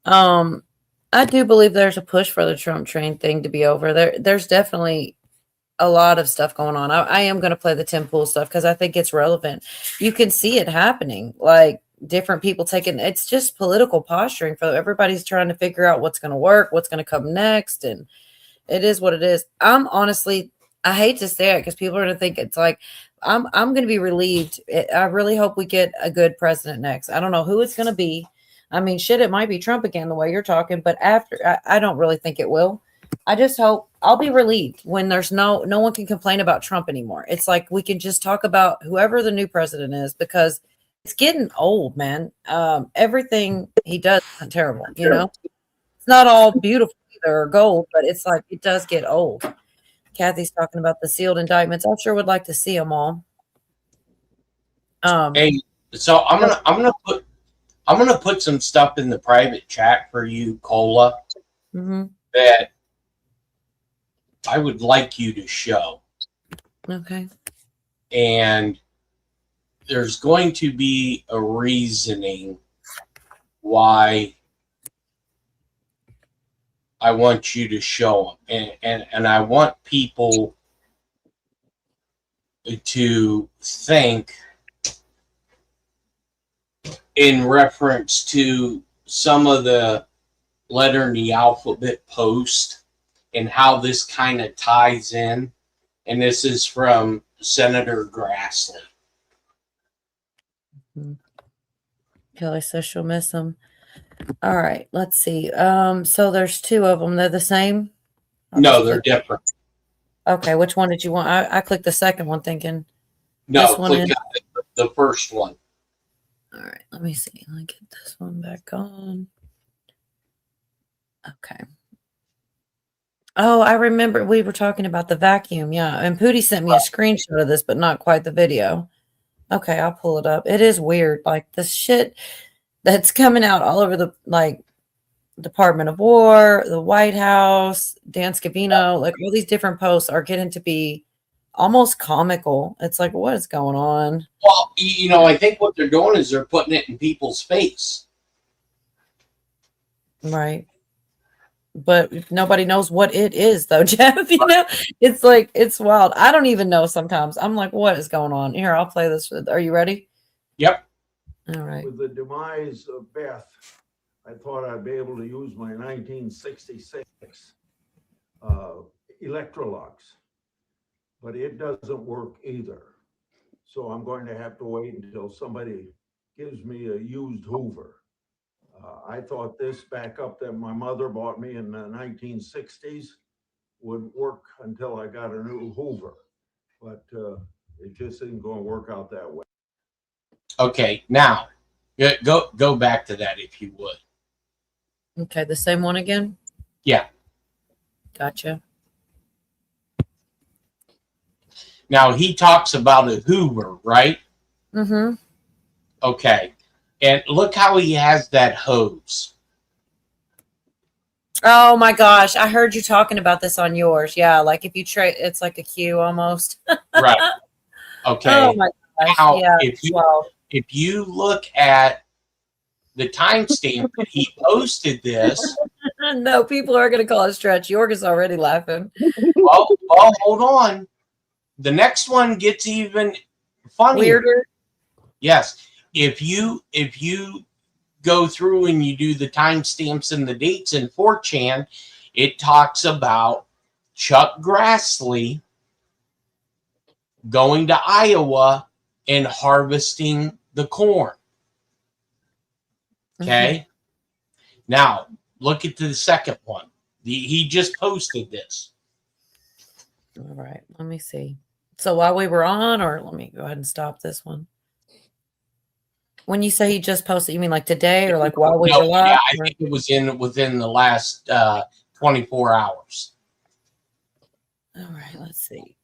I do believe there's a push for the Trump train thing to be over. There's definitely a lot of stuff going on. I am going to play the Tim Pool stuff because I think it's relevant. You can see it happening, like different people taking, it's just political posturing for everybody's trying to figure out what's going to work, what's going to come next. And it is what it is. I'm honestly, I hate to say it because people are going to think it's like, I'm going to be relieved. I really hope we get a good president next. I don't know who it's going to be. I mean, shit, it might be Trump again, the way you're talking, but I don't really think it will. I just hope I'll be relieved when there's no one can complain about Trump anymore. It's like we can just talk about whoever the new president is because it's getting old, man. Everything he does is terrible, It's not all beautiful either or gold, but it's like it does get old. Kathy's talking about the sealed indictments. I sure would like to see them all. Hey, so I'm gonna put some stuff in the private chat for you, Cola, that I would like you to show. Okay. And there's going to be a reasoning why I want you to show them. And I want people to think in reference to some of the letter in the alphabet post and how this kind of ties in. And this is from Senator Grassley. Kelly says she'll miss them. All right, let's see. So there's two of them. They're the same? No, they're different. Okay, which one did you want? I clicked the second one thinking. No, click the first one. All right, let me see. Let me get this one back on. Okay. Oh, I remember we were talking about the vacuum. Yeah, and Pootie sent me a screenshot of this, but not quite the video. Okay, I'll pull it up. It is weird. Like the shit that's coming out all over the Department of War, the White House, Dan Scavino, like all these different posts are getting to be almost comical. It's like, what is going on? Well, I think what they're doing is they're putting it in people's face. Right. But nobody knows what it is, though, Jeff. It's like, it's wild. I don't even know sometimes. I'm like, what is going on? Here, I'll play this. Are you ready? Yep. All right. With the demise of Beth, I thought I'd be able to use my 1966 Electrolux, but it doesn't work either. So I'm going to have to wait until somebody gives me a used Hoover. I thought this backup that my mother bought me in the 1960s would work until I got a new Hoover, but it just isn't going to work out that way. Okay, now go back to that if you would. Okay, the same one again? Yeah. Gotcha. Now he talks about a Hoover, right? Mm-hmm. Okay. And look how he has that hose. Oh my gosh, I heard you talking about this on yours. Yeah, like if you trade, it's like a queue almost. Right. Okay. Oh my gosh. Now, Yeah. if you look at the timestamp that he posted this. No, people are going to call it stretch. York is already laughing. Well, hold on. The next one gets even funnier. Weirder. Yes. If you go through and you do the timestamps and the dates in 4chan, it talks about Chuck Grassley going to Iowa and harvesting the corn. Okay. Now, look at the second one. He just posted this. All right. Let me see. So while we were on, or let me go ahead and stop this one. When you say he just posted, you mean like today or like while we were live? Yeah, I think it was within the last 24 hours. All right, let's see.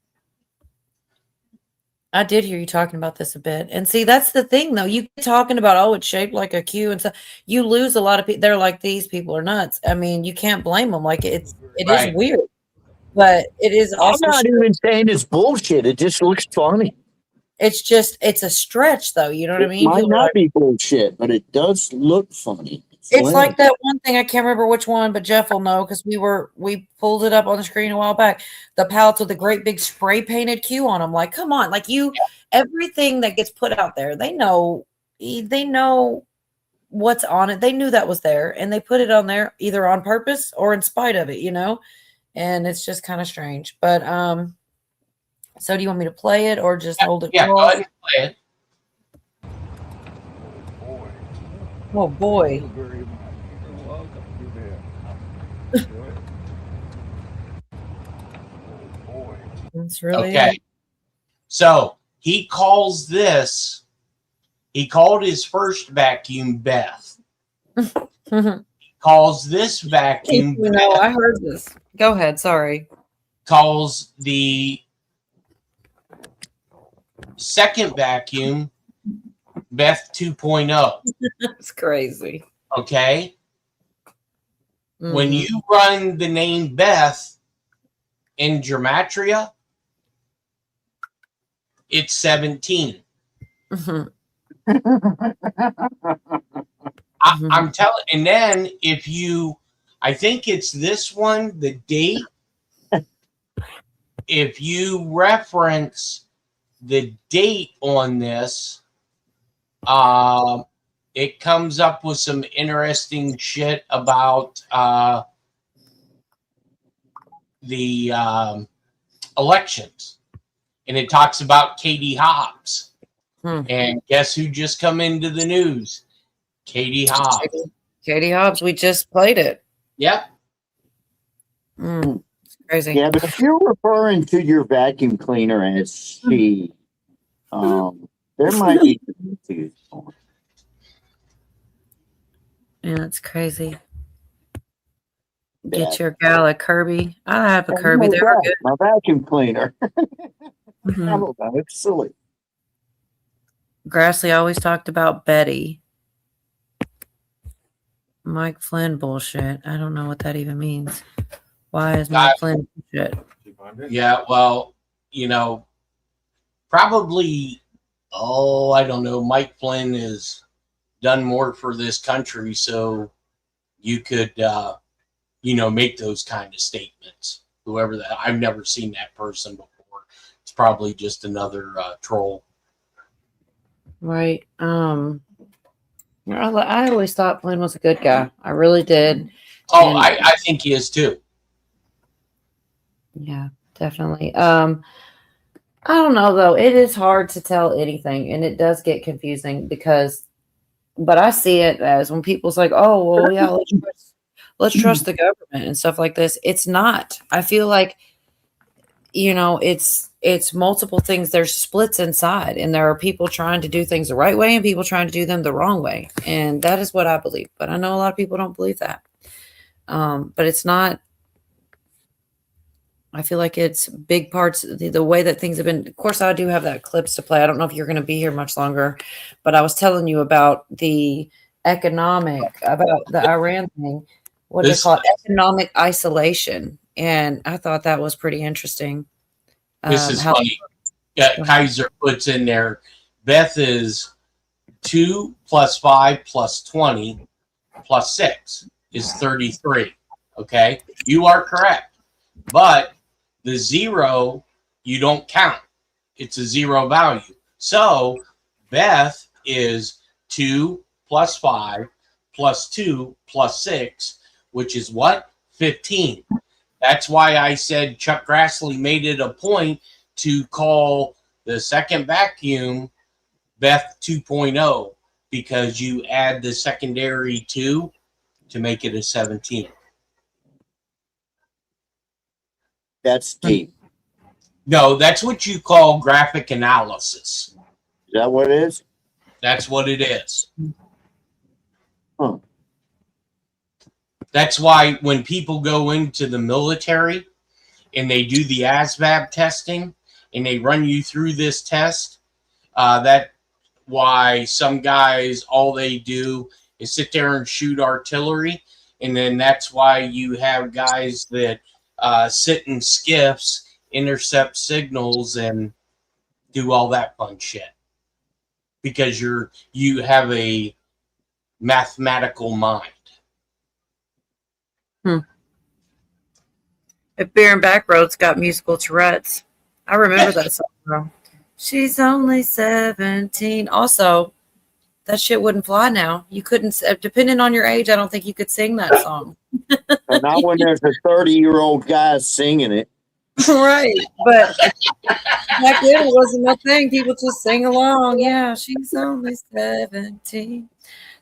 I did hear you talking about this a bit. And see, that's the thing though. You keep talking about, oh, it's shaped like a Q and stuff. You lose a lot of people. They're like, these people are nuts. I mean, you can't blame them. Like it Right. is weird, but it is also I'm not even saying it's bullshit. It just looks funny. it's a stretch though. You know what I mean? It might People are not like- be bullshit, but it does look funny. It's like that one thing, I can't remember which one, but Jeff will know because we pulled it up on the screen a while back. The pallets with the great big spray painted Q on them. Like, come on, like everything that gets put out there, they know what's on it. They knew that was there, and they put it on there either on purpose or in spite of it, And it's just kind of strange. But so do you want me to play it or just hold it? Yeah, go ahead and play it. Oh boy. That's really Okay. So he called his first vacuum Beth. Calls this vacuum No, I heard this. Go ahead. Sorry. calls the second vacuum Beth 2.0. It's crazy. Okay. When Mhm. you run the name Beth in Gematria, it's 17. Mhm. I'm telling, and then I think it's this one, the date. If you reference the date on this, it comes up with some interesting shit about the elections, and it talks about Katie Hobbs. And guess who just come into the news? Katie Hobbs. Katie Hobbs. We just played it. Yep. It's crazy. Yeah, but if you're referring to your vacuum cleaner as she, there might be some issues. Yeah, it's crazy. Yeah. Get your gal a Kirby. I have a Oh, Kirby. my They're God, good. my vacuum cleaner. Mhm. I don't know. It's silly. Grassley always talked about Betty. Mike Flynn bullshit. I don't know what that even means. Why is Mike Flynn bullshit? Yeah, well, probably, I don't know. Mike Flynn has done more for this country, so you could, make those kind of statements. Whoever that, I've never seen that person before. It's probably just another troll. Right. I always thought Flynn was a good guy. I really did. Oh, And- I think he is too. Yeah, definitely. I don't know though. It is hard to tell anything, and it does get confusing because but I see it as when people's like, oh, well, yeah, let's trust the government and stuff like this. It's not. I feel like, it's multiple things. There's splits inside, and there are people trying to do things the right way and people trying to do them the wrong way. And that is what I believe. But I know a lot of people don't believe that. But it's not. I feel like it's big parts, the way that things have been. Of course, I do have that clips to play. I don't know if you're going to be here much longer, but I was telling you about the about the Iran thing. What do they call it? Economic isolation. And I thought that was pretty interesting. This is funny. Kaiser puts in there, Beth is 2 + 5 + 20 + 6 is 33. Okay. You are correct. But the 0, you don't count. It's a 0 value. So Beth is 2 + 5 + 2 + 6, which is what? 15. That's why I said Chuck Grassley made it a point to call the second vacuum Beth 2.0, because you add the secondary 2 to make it a 17. That's deep. No, that's what you call graphic analysis. Is that what it is? That's what it is. Huh. That's why when people go into the military and they do the ASVAB testing and they run you through this test, that's why some guys, all they do is sit there and shoot artillery. And then that's why you have guys that sit in skiffs, intercept signals, and do all that fun shit. Because you have a mathematical mind. If Baron Backroads got musical Tourette's. I remember that song, bro. She's only 17. Also, that shit wouldn't fly now. You couldn't, depending on your age, I don't think you could sing that song. And not when there's a 30-year-old guy singing it. Right. But back then it wasn't a thing. People just sing along. Yeah, she's only 17.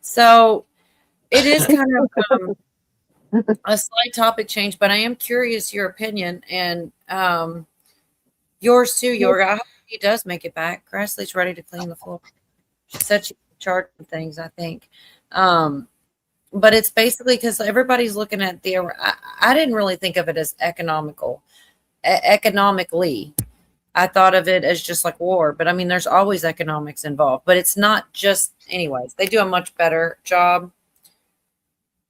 So it is kind of a slight topic change, but I am curious your opinion and yours too, Yorga. I hope he does make it back. Grassley's ready to clean the floor. She said she's charging things, I think. But it's basically because everybody's looking at I didn't really think of it as economically. I thought of it as just like war, but I mean, there's always economics involved, but it's not just, anyways, they do a much better job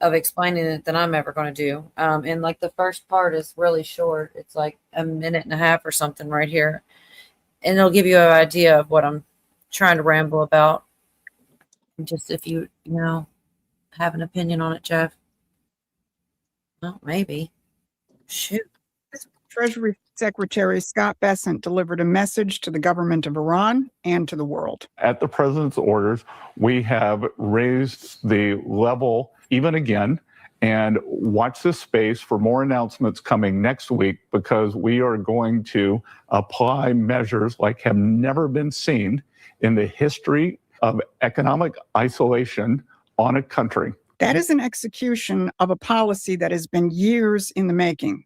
of explaining it than I'm ever going to do. And like the first part is really short. It's like a minute and a half or something right here. And it'll give you an idea of what I'm trying to ramble about. Just if you have an opinion on it, Jeff. Well, maybe. Shoot. Treasury Secretary Scott Bessent delivered a message to the government of Iran and to the world. At the president's orders, we have raised the level even again, and watch this space for more announcements coming next week, because we are going to apply measures like have never been seen in the history of economic isolation on a country. That is an execution of a policy that has been years in the making.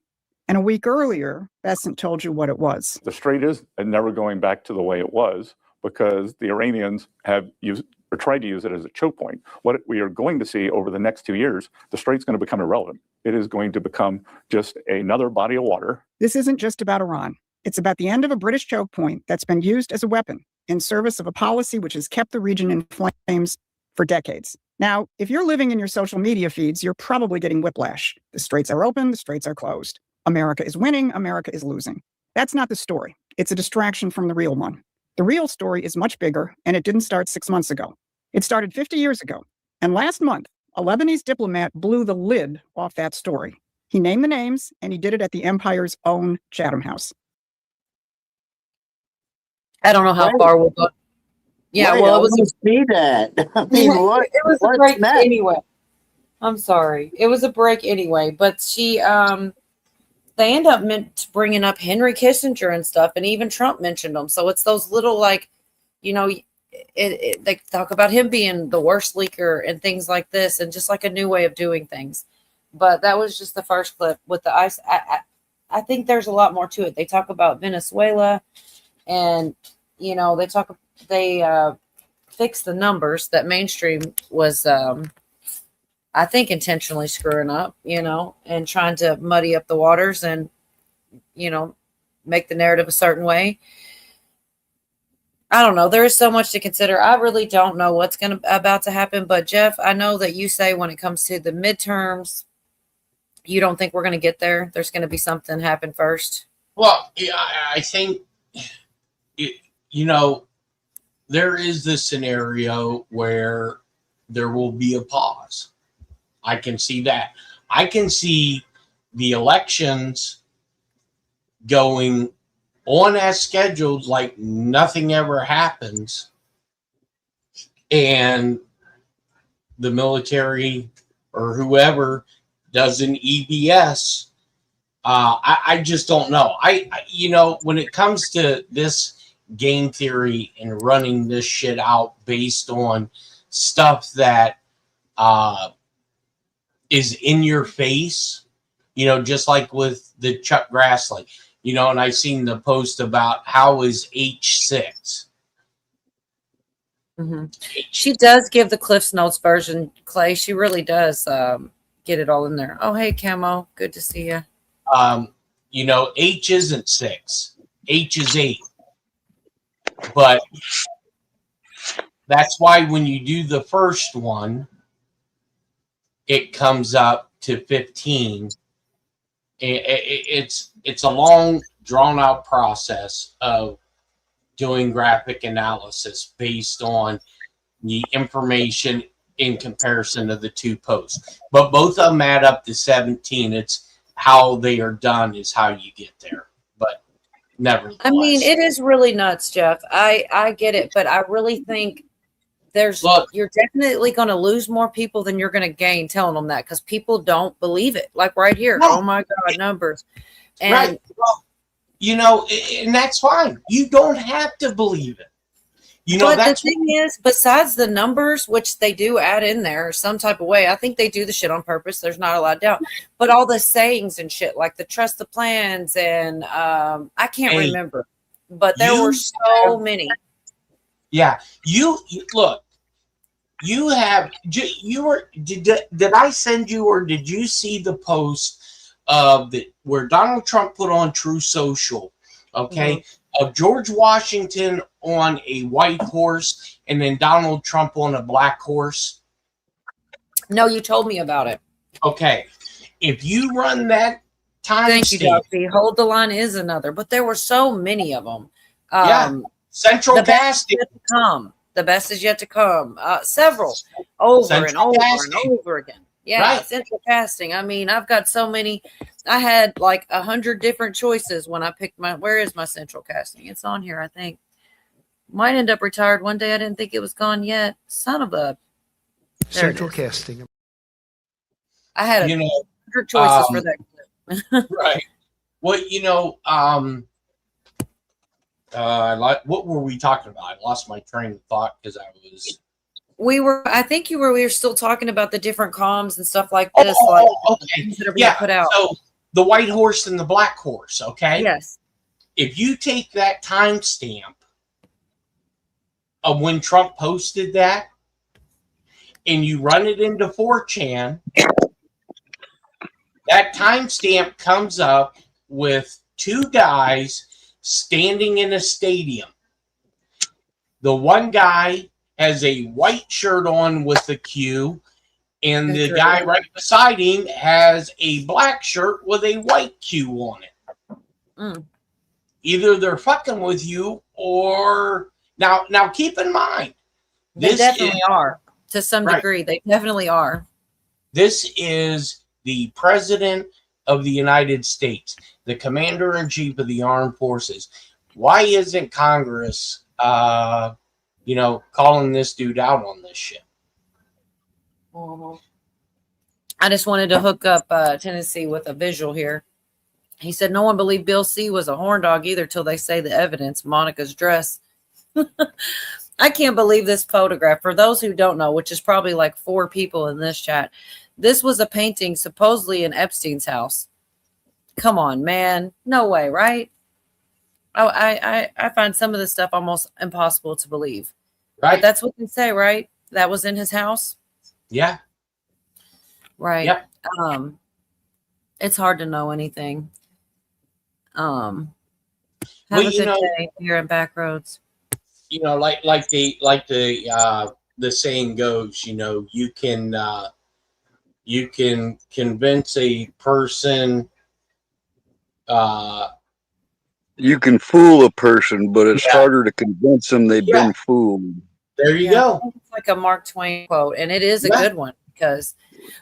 And a week earlier, Bessent told you what it was. The Strait is never going back to the way it was, because the Iranians have used or tried to use it as a choke point. What we are going to see over the next 2 years, the Strait's going to become irrelevant. It is going to become just another body of water. This isn't just about Iran. It's about the end of a British choke point that's been used as a weapon in service of a policy which has kept the region in flames for decades. Now, if you're living in your social media feeds, you're probably getting whiplash. The Straits are open, the Straits are closed. America is winning, America is losing. That's not the story. It's a distraction from the real one. The real story is much bigger, and it didn't start 6 months ago. It started 50 years ago. And last month, a Lebanese diplomat blew the lid off that story. He named the names, and he did it at the empire's own Chatham House. I don't know how far we'll go. Yeah, Wait, well, I it was wanna see that. I mean, what? it was a what's break next? anyway. I'm sorry. It was a break anyway, but she they end up bringing up Henry Kissinger and stuff, and even Trump mentioned them. So it's those little, like, they talk about him being the worst leaker and things like this, and just like a new way of doing things. But that was just the first clip with the ice. I think there's a lot more to it. They talk about Venezuela, and you know, they fixed the numbers that mainstream was, I think, intentionally screwing up, you know, and trying to muddy up the waters and, you know, make the narrative a certain way. I don't know. There is so much to consider. I really don't know what's about to happen. But Jeff, I know that you say when it comes to the midterms, you don't think we're going to get there. There's going to be something happen first. Well, yeah, I think, you know, there is this scenario where there will be a pause. I can see that. I can see the elections going on as scheduled, like nothing ever happens, and the military or whoever does an EBS. I just don't know. You know, when it comes to this game theory and running this shit out based on stuff that is in your face, you know, just like with the Chuck Grassley, you know, and I seen the post about how is H6. Mm-hmm. She does give the Cliff's Notes version, Clay. She really does get it all in there. Oh, hey, Camo. Good to see you. You know, H isn't 6. H is 8. But that's why when you do the first one, it comes up to 15. It's a long, drawn-out process of doing graphic analysis based on the information in comparison to the two posts. But both of them add up to 17. It's how they are done is how you get there. But nevertheless. I mean, it is really nuts, Jeff. I get it, but I really think you're definitely going to lose more people than you're going to gain telling them that, because people don't believe it. Like right here. No. Oh my God, numbers. And right. Well, you know, and that's fine. You don't have to believe it. You know, but the thing is, besides the numbers, which they do add in there some type of way, I think they do the shit on purpose. There's not a lot of doubt. But all the sayings and shit, like the trust the plans, and I can't remember, but there were so many. Yeah, you look. You did I send you, or did you see the post of where Donald Trump put on True Social? Okay, of George Washington on a white horse and then Donald Trump on a black horse. No, you told me about it. Okay, if you run that time, thank you, Dr. Hold the Line is another, but there were so many of them. Central casting. The best is yet to come. Several over and over again. Yeah, right. Central casting. I mean, I've got so many. I had like 100 different choices when I picked where is my central casting? It's on here, I think. Might end up retired one day. I didn't think it was gone yet. Son of a. Central casting. I had 100 choices for that. Right. Well, you know, what were we talking about? I lost my train of thought because I was. We were still talking about the different comms and stuff like this. Okay. Yeah. Put out. So the white horse and the black horse. Okay. Yes. If you take that timestamp of when Trump posted that and you run it into 4chan, that timestamp comes up with two guys standing in a stadium. The one guy has a white shirt on with a Q, and the guy right beside him has a black shirt with a white Q on it. Either they're fucking with you, or now keep in mind, they definitely are to some degree. They definitely are. This is the president of the United States, the commander-in-chief of the armed forces. Why isn't Congress calling this dude out on this shit? I just wanted to hook up Tennessee with a visual here. He said no one believed Bill C was a horn dog either till they say the evidence. Monica's dress. I can't believe this photograph. For those who don't know, which is probably like 4 people in this chat, this was a painting supposedly in Epstein's house. Come on, man. No way, right? Oh, I find some of this stuff almost impossible to believe. Right. But that's what they say, right? That was in his house. Yeah. Right. Yep. It's hard to know anything. Have Well, a good day here in Backroads. You know, like the saying goes, you know, you can convince a person. You can fool a person, but it's harder to convince them they've been fooled. There you I go. think it's like a Mark Twain quote, and it is a Yeah. good one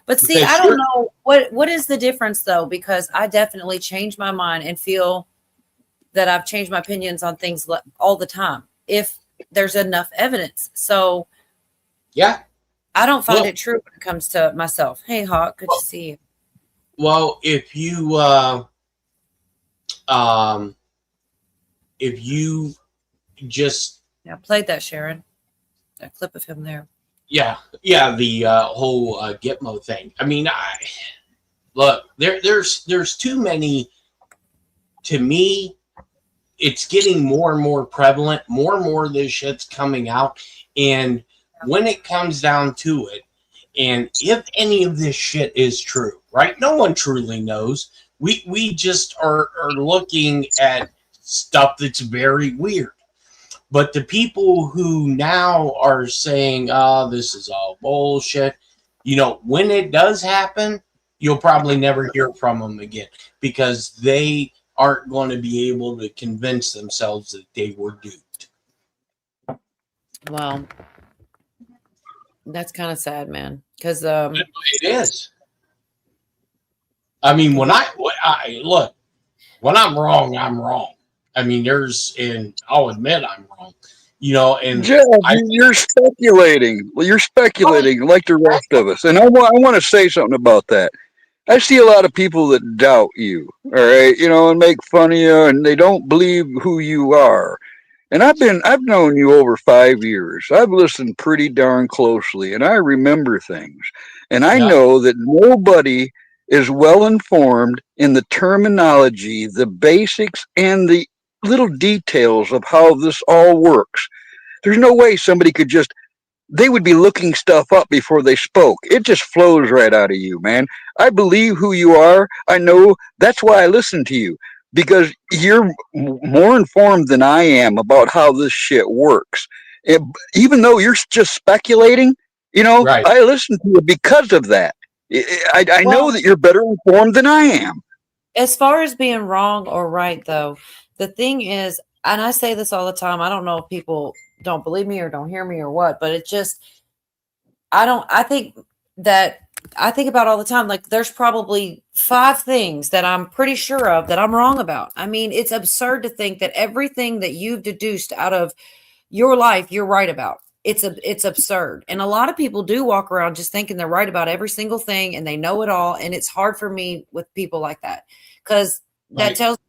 but see, Because I don't you're- know what is the difference though, because I definitely change my mind and feel that I've changed my opinions on things all the time if there's enough evidence. So yeah, I don't find Well- it true when it comes to myself. Hey, Hawk, good to see you. Well, if you just Yeah, I played that, Sharon. That clip of him there. the whole Gitmo thing. I mean, look, there's too many. To me, it's getting more and more prevalent. More and more of this shit's coming out, and when it comes down to it, and if any of this shit is true, right? No one truly knows. We just are looking at stuff that's very weird. But the people who now are saying, "Oh, this is all bullshit," you know, when it does happen, you'll probably never hear from them again because they aren't going to be able to convince themselves that they were duped. Well, that's kind of sad, man. Because It is. I mean, when I look, when I'm wrong, I'm wrong. I mean, I'll admit I'm wrong. You know, and Jeff, you're speculating. Well, you're speculating like the rest of us. And I want to say something about that. I see a lot of people that doubt you, all right, you know, and make fun of you, and they don't believe who you are. And I've known you over 5 years. I've listened pretty darn closely, and I remember things. And I know that nobody is well informed in the terminology, the basics, and the little details of how this all works. There's no way somebody could they would be looking stuff up before they spoke. It just flows right out of you, man. I believe who you are. I know that's why I listen to you, because you're more informed than I am about how this shit works. Even though you're just speculating, you know, I listen to you because of that. I know that you're better informed than I am. As far as being wrong or right, though, the thing is, and I say this all the time, I don't know if people don't believe me or don't hear me or what, but I think about all the time, like there's probably 5 things that I'm pretty sure of that I'm wrong about. I mean, it's absurd to think that everything that you've deduced out of your life, you're right about. It's absurd. And a lot of people do walk around just thinking they're right about every single thing and they know it all. And it's hard for me with people like that because that tells me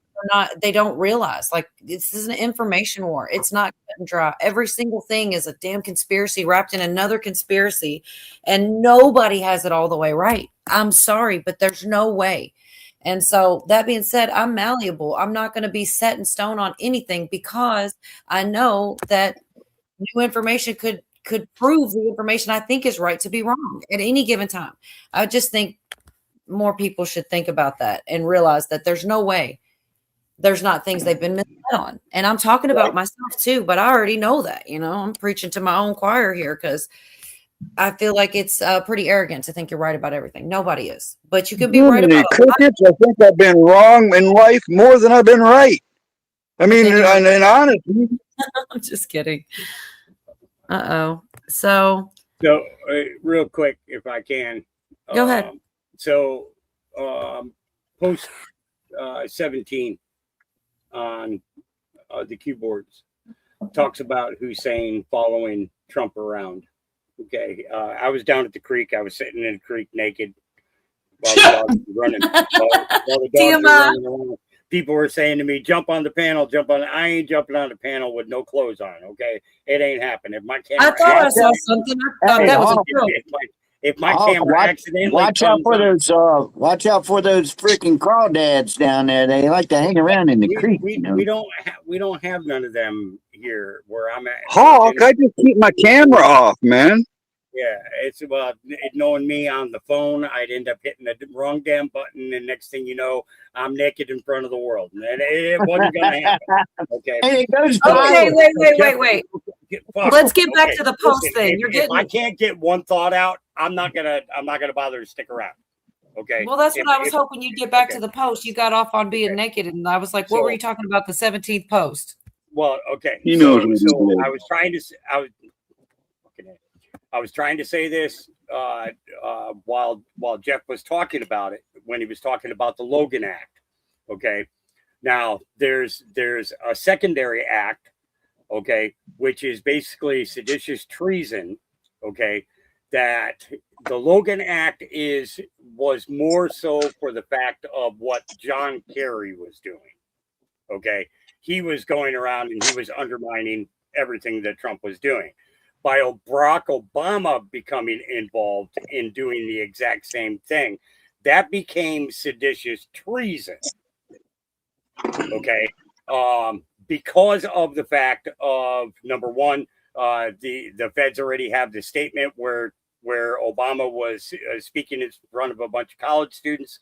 they don't realize, like, this is an information war. It's not cut and dry. Every single thing is a damn conspiracy wrapped in another conspiracy, and nobody has it all the way right. I'm sorry, but there's no way. And so that being said, I'm malleable. I'm not going to be set in stone on anything because I know that new information could prove the information I think is right to be wrong at any given time. I just think more people should think about that and realize that there's no way there's not things they've been misled on. And I'm talking about myself too, but I already know that, you know, I'm preaching to my own choir here because I feel like it's pretty arrogant to think you're right about everything. Nobody is, but you could be right about crickets. I think I've been wrong in life more than I've been right. I mean, and honestly, I'm just kidding. So real quick, if I can. Go ahead. Post 17 on the keyboards talks about Hussein following Trump around. Okay. I was down at the creek. I was sitting in the creek naked while the dogs were running. While the dogs were running around. people were saying to me, jump on the panel, jump on. I ain't jumping on the panel with no clothes on. Okay. It ain't happening. If my camera, I thought I saw something. I thought that was a joke. If my camera accidentally watch out comes for up- those watch out for those freaking crawdads down there. They like to hang around in the creek. we, You know? we don't have none of them here where I'm at. Hawk, I just keep my camera off, man. Yeah, it's about knowing me on the phone. I'd end up hitting the wrong damn button, and next thing you know, I'm naked in front of the world, and it wasn't gonna happen. Okay. And it goes Okay, wait. Fuck. Let's get back to the post listen, thing. if- You're if getting. I can't get one thought out, I'm not gonna bother to stick around. Okay. Well, that's If- what I was if- hoping you'd get back okay. to the post. You got off on being naked, and I was like, "What were So- you talking about?" The 17th post. Well, okay. He knows what he's So doing. I was trying to. I was trying to say this while Jeff was talking about it when he was talking about the Logan Act. Okay. Now there's a secondary act, okay, which is basically seditious treason. Okay, that the Logan Act was more so for the fact of what John Kerry was doing. Okay, he was going around and he was undermining everything that Trump was doing. By Barack Obama becoming involved in doing the exact same thing, that became seditious treason. Okay, because of the fact of number one, the feds already have the statement where Obama was speaking in front of a bunch of college students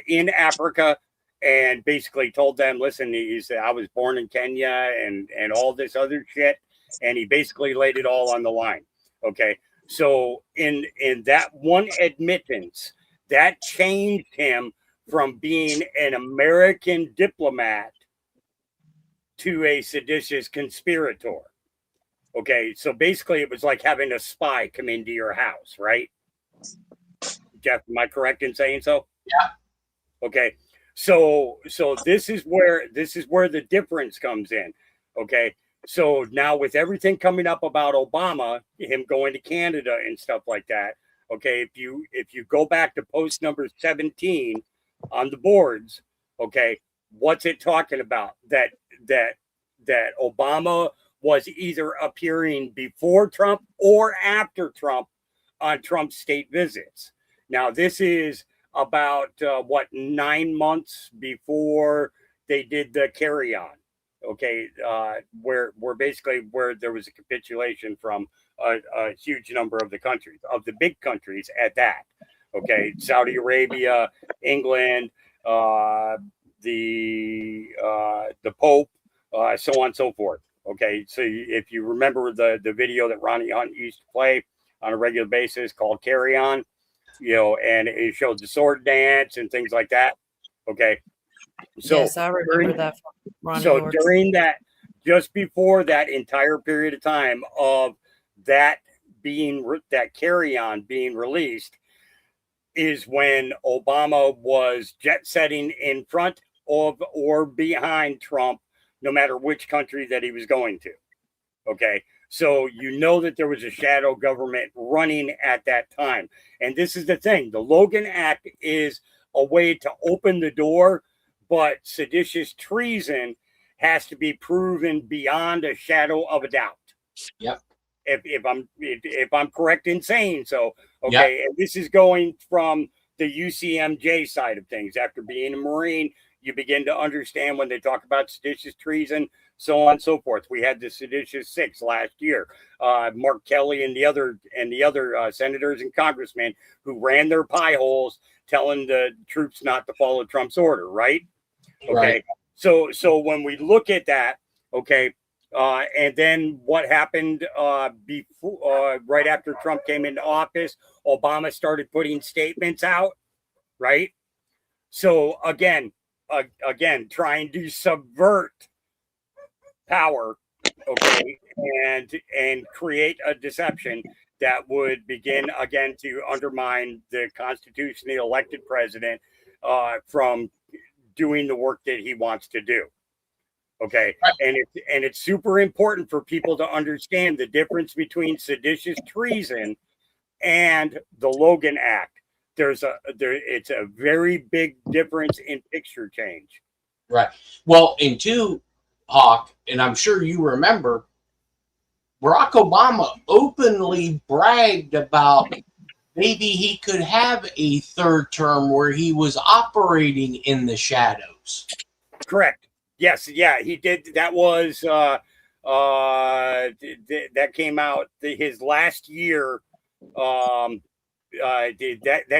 in Africa, and basically told them, listen, he said, I was born in Kenya and all this other shit. And he basically laid it all on the line. Okay. So in that one admittance, that changed him from being an American diplomat to a seditious conspirator. Okay. So basically it was like having a spy come into your house, right? Jeff, am I correct in saying so? Yeah. Okay. So this is where the difference comes in. Okay. So now with everything coming up about Obama, him going to Canada and stuff like that. Okay. If you go back to post number 17 on the boards, okay, what's it talking about? That Obama was either appearing before Trump or after Trump on Trump's state visits. Now this is about 9 months before they did the carry-on. Okay, where basically where there was a capitulation from a huge number of the countries, of the big countries at that. Okay, Saudi Arabia, England, the Pope, so on and so forth. Okay, so if you remember the video that Ronnie Hunt used to play on a regular basis called Carry On, you know, and it showed the sword dance and things like that. Okay. So Yes, I remember that from Ronnie so Lawrence. during that, just before that entire period of time of that that carry on being released, is when Obama was jet setting in front of or behind Trump, no matter which country that he was going to. Okay. So you know that there was a shadow government running at that time. And this is the thing. The Logan Act is a way to open the door, but seditious treason has to be proven beyond a shadow of a doubt. Yep. If I'm correct in saying so. Okay. Yep. And this is going from the UCMJ side of things. After being a Marine, you begin to understand when they talk about seditious treason, so on and so forth. We had the seditious six last year. Mark Kelly and the other senators and congressmen who ran their pie holes telling the troops not to follow Trump's order, right? Okay. Right. So when we look at that, okay, and then what happened before, right after Trump came into office, Obama started putting statements out, right? So again, trying to subvert power, okay, and create a deception that would begin again to undermine the constitutionally elected president from doing the work that he wants to do. Okay, and it's super important for people to understand the difference between seditious treason and the Logan Act. It's a very big difference in picture change. Right. Well, and two, Hawk, and I'm sure you remember, Barack Obama openly bragged about maybe he could have a third term where he was operating in the shadows. Correct. Yes. Yeah, he did. That was that came out his last year. That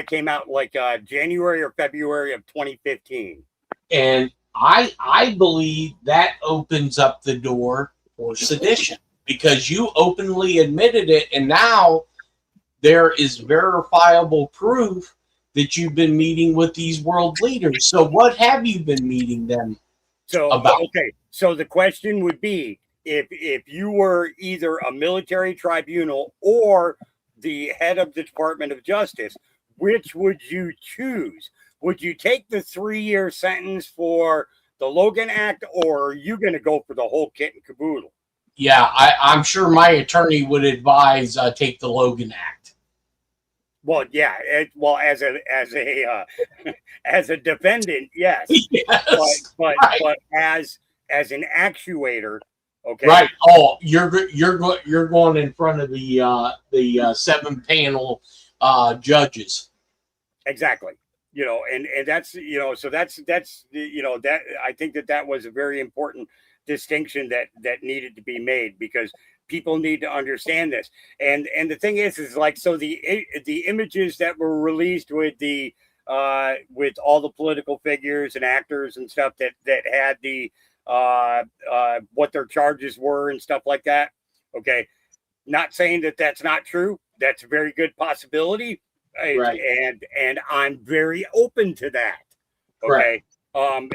came out like January or February of 2015. And I believe that opens up the door for sedition because you openly admitted it, and now there is verifiable proof that you've been meeting with these world leaders. So what have you been meeting them about? Okay, so the question would be, if you were either a military tribunal or the head of the Department of Justice, which would you choose? Would you take the 3-year sentence for the Logan Act, or are you going to go for the whole kit and caboodle? Yeah, I'm sure my attorney would advise take the Logan Act. Well, yeah. As a as a defendant, yes. Yes, but as an actuator, okay. Right. Oh, you're going in front of the 7-panel judges. Exactly. And that's, so that's, that I think that was a very important distinction that needed to be made, because people need to understand this. And the thing is like, so the images that were released with with all the political figures and actors and stuff that had the what their charges were and stuff like that. Okay. Not saying that that's not true. That's a very good possibility. Right. And I'm very open to that. Okay. Right.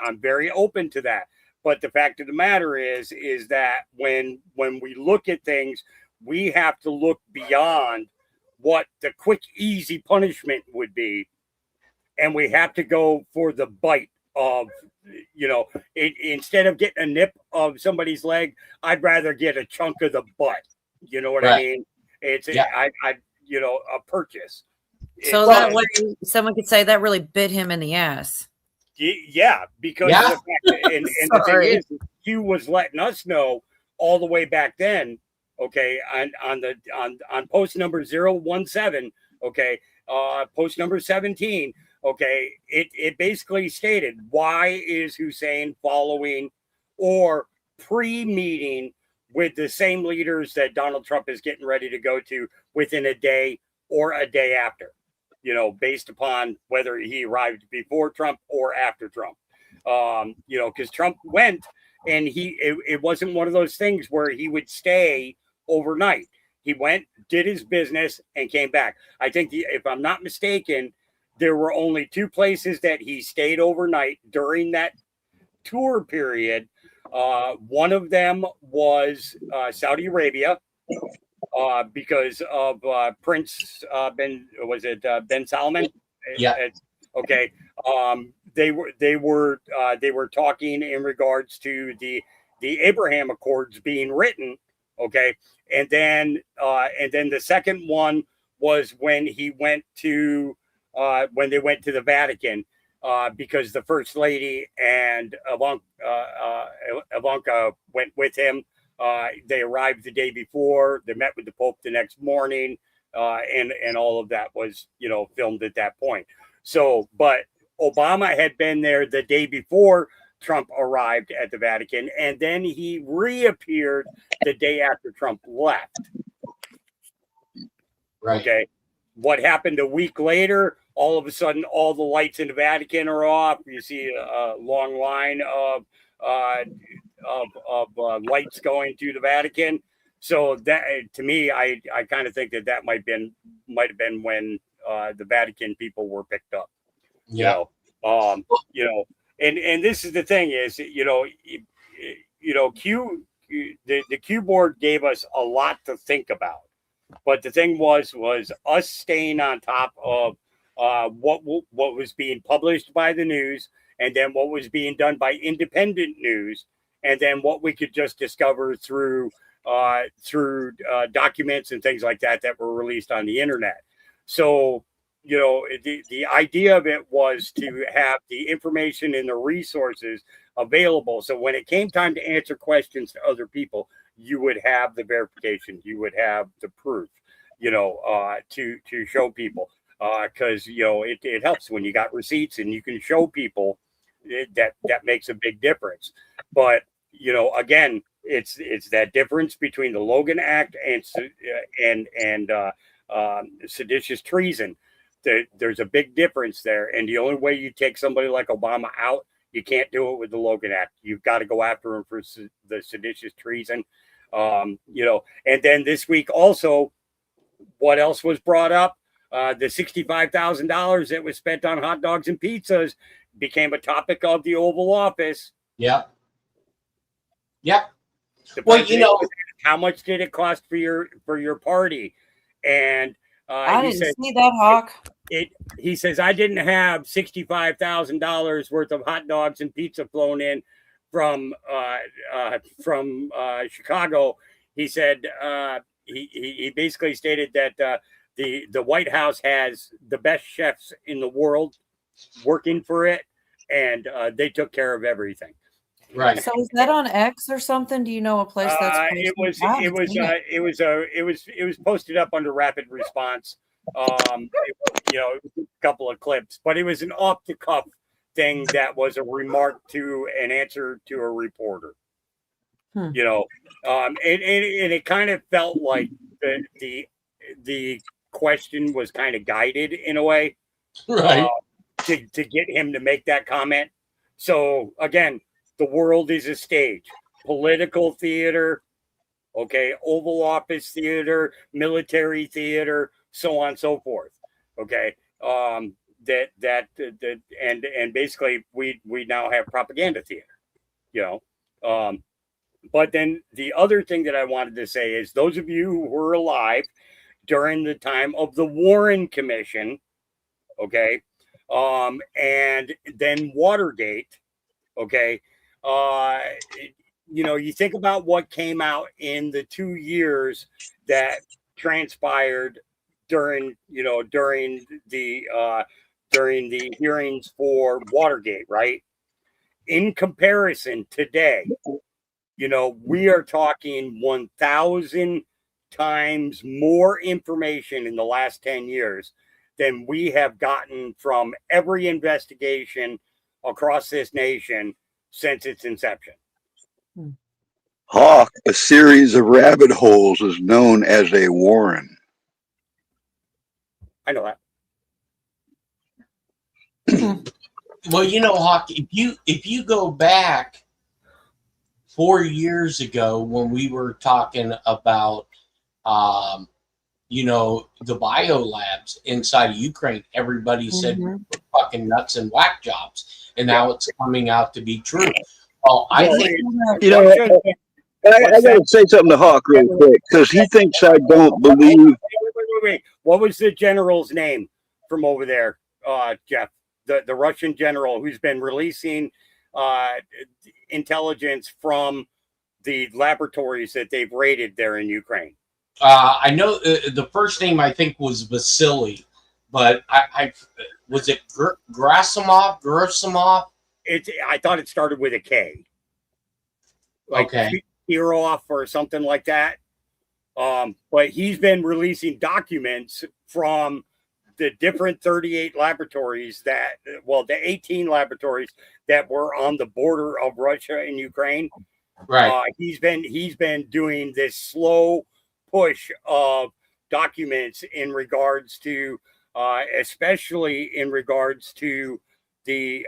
I'm very open to that. But the fact of the matter is that when we look at things, we have to look beyond what the quick, easy punishment would be. And we have to go for the bite of, instead of getting a nip of somebody's leg, I'd rather get a chunk of the butt. You know what I mean? It's a purchase. So that way someone could say that really bit him in the ass. Yeah, because of the fact that, and the thing is, he was letting us know all the way back then, okay, on post number 017, okay, post number 17, okay, it basically stated, why is Hussein following or pre-meeting with the same leaders that Donald Trump is getting ready to go to within a day or a day after? Based upon whether he arrived before Trump or after Trump. Because Trump went and it wasn't one of those things where he would stay overnight. He went, did his business, and came back. I think, if I'm not mistaken, there were only 2 places that he stayed overnight during that tour period. One of them was Saudi Arabia. Because of Prince Ben Salman? Yeah. Okay. They were talking in regards to the Abraham Accords being written. Okay. And then the second one was when he went to when they went to the Vatican, because the First Lady and Ivanka went with him. They arrived the day before. They met with the Pope the next morning, and all of that was, filmed at that point. So, but Obama had been there the day before Trump arrived at the Vatican, and then he reappeared the day after Trump left. Right. Okay. What happened a week later? All of a sudden, all the lights in the Vatican are off. You see a long line of lights going to the Vatican. So that, to me, I kind of think that might have been when the Vatican people were picked up. Yeah. And this is the thing is, the Q board gave us a lot to think about, but the thing was us staying on top of what was being published by the news, and then what was being done by independent news, and then what we could just discover through documents and things like that were released on the internet. So you know, the idea of it was to have the information and the resources available. So when it came time to answer questions to other people, you would have the verification, you would have the proof, you know, to show people. Because you know it helps when you got receipts and you can show people that makes a big difference. But you know, again, it's that difference between the Logan Act and seditious treason. There's a big difference there, and the only way you take somebody like Obama out, you can't do it with the Logan Act. You've got to go after him for the seditious treason. You know, and then this week also, what else was brought up? The $65,000 that was spent on hot dogs and pizzas became a topic of the Oval Office. Yep. Yep. Well, you know, how much did it cost for your party? And I he didn't said, see that, Hawk. He says, I didn't have $65,000 worth of hot dogs and pizza flown in from Chicago. He said he basically stated that the White House has the best chefs in the world working for it, and they took care of everything. Right. So is that on X or something? Do you know a place that's It was posted up under rapid response. You know, it was a couple of clips, but it was an off the cuff thing that was a remark to an answer to a reporter. You know, and it kind of felt like the question was kind of guided in a way, right, to get him to make that comment. So again, the world is a stage, political theater, okay, Oval Office theater, military theater, so on and so forth. Okay, and basically we now have propaganda theater, you know. But then the other thing that I wanted to say is those of you who were alive during the time of the Warren Commission, okay, and then Watergate, okay, you know, you think about what came out in the 2 years that transpired during the hearings for Watergate, right? In comparison today, you know, we are talking 1,000 times more information in the last 10 years than we have gotten from every investigation across this nation since its inception. Hawk, a series of rabbit holes is known as a warren. I know that. Well, you know, Hawk, if you go back 4 years ago when we were talking about you know, the biolabs inside of Ukraine, everybody said we're fucking nuts and whack jobs, and now it's coming out to be true. Well, I think, you know, I got to say something to Hawk real quick because he thinks I don't believe. Wait. What was the general's name from over there, Jeff? The Russian general who's been releasing intelligence from the laboratories that they've raided there in Ukraine. I know the first name I think was Vasily, but I was it Gerasimov? I thought it started with a K. Like okay. Kirov or something like that. But he's been releasing documents from the different 38 laboratories the 18 laboratories that were on the border of Russia and Ukraine. Right. He's been doing this slow push of documents in regards to, especially in regards to the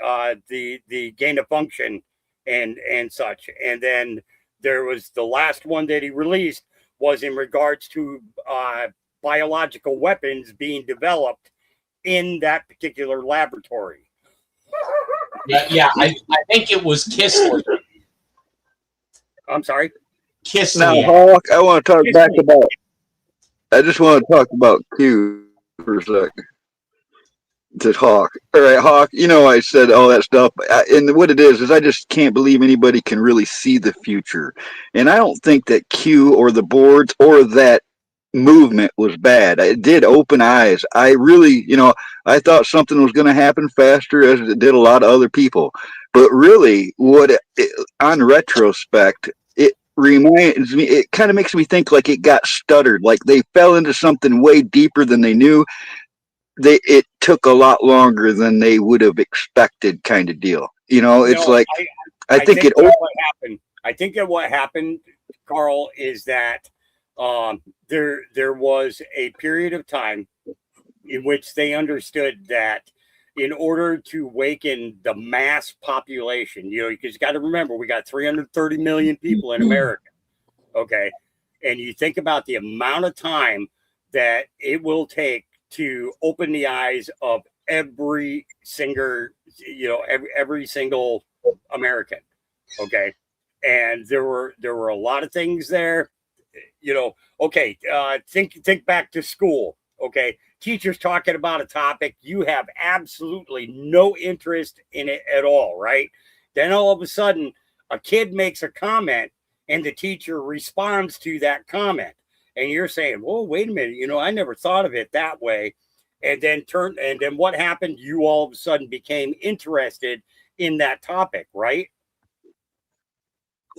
gain of function and such. And then there was the last one that he released was in regards to biological weapons being developed in that particular laboratory. Yeah, I think it was Kissler. I'm sorry? Kissler. Now, Hawk, I want to talk back about. I just want to talk about Q for a second. To Hawk. All right, Hawk, you know I said all that stuff. And what it is I just can't believe anybody can really see the future. And I don't think that Q or the boards or that movement was bad. It did open eyes. I really, I thought something was going to happen faster, as it did a lot of other people. But really, on retrospect, it reminds me, it kind of makes me think like it got stuttered, like they fell into something way deeper than they knew. It took a lot longer than they would have expected, kind of deal. It's like I think it. What happened. I think that what happened, Carl, is that there was a period of time in which they understood that in order to waken the mass population, because you got to remember, we got 330 million people in America. Okay. And you think about the amount of time that it will take to open the eyes of every single American. Okay. And there were a lot of things there, okay. Think back to school. Okay. Teachers talking about a topic, you have absolutely no interest in it at all, right? Then all of a sudden, a kid makes a comment and the teacher responds to that comment. And you're saying, "Whoa, wait a minute, I never thought of it that way." And then what happened? You all of a sudden became interested in that topic, right?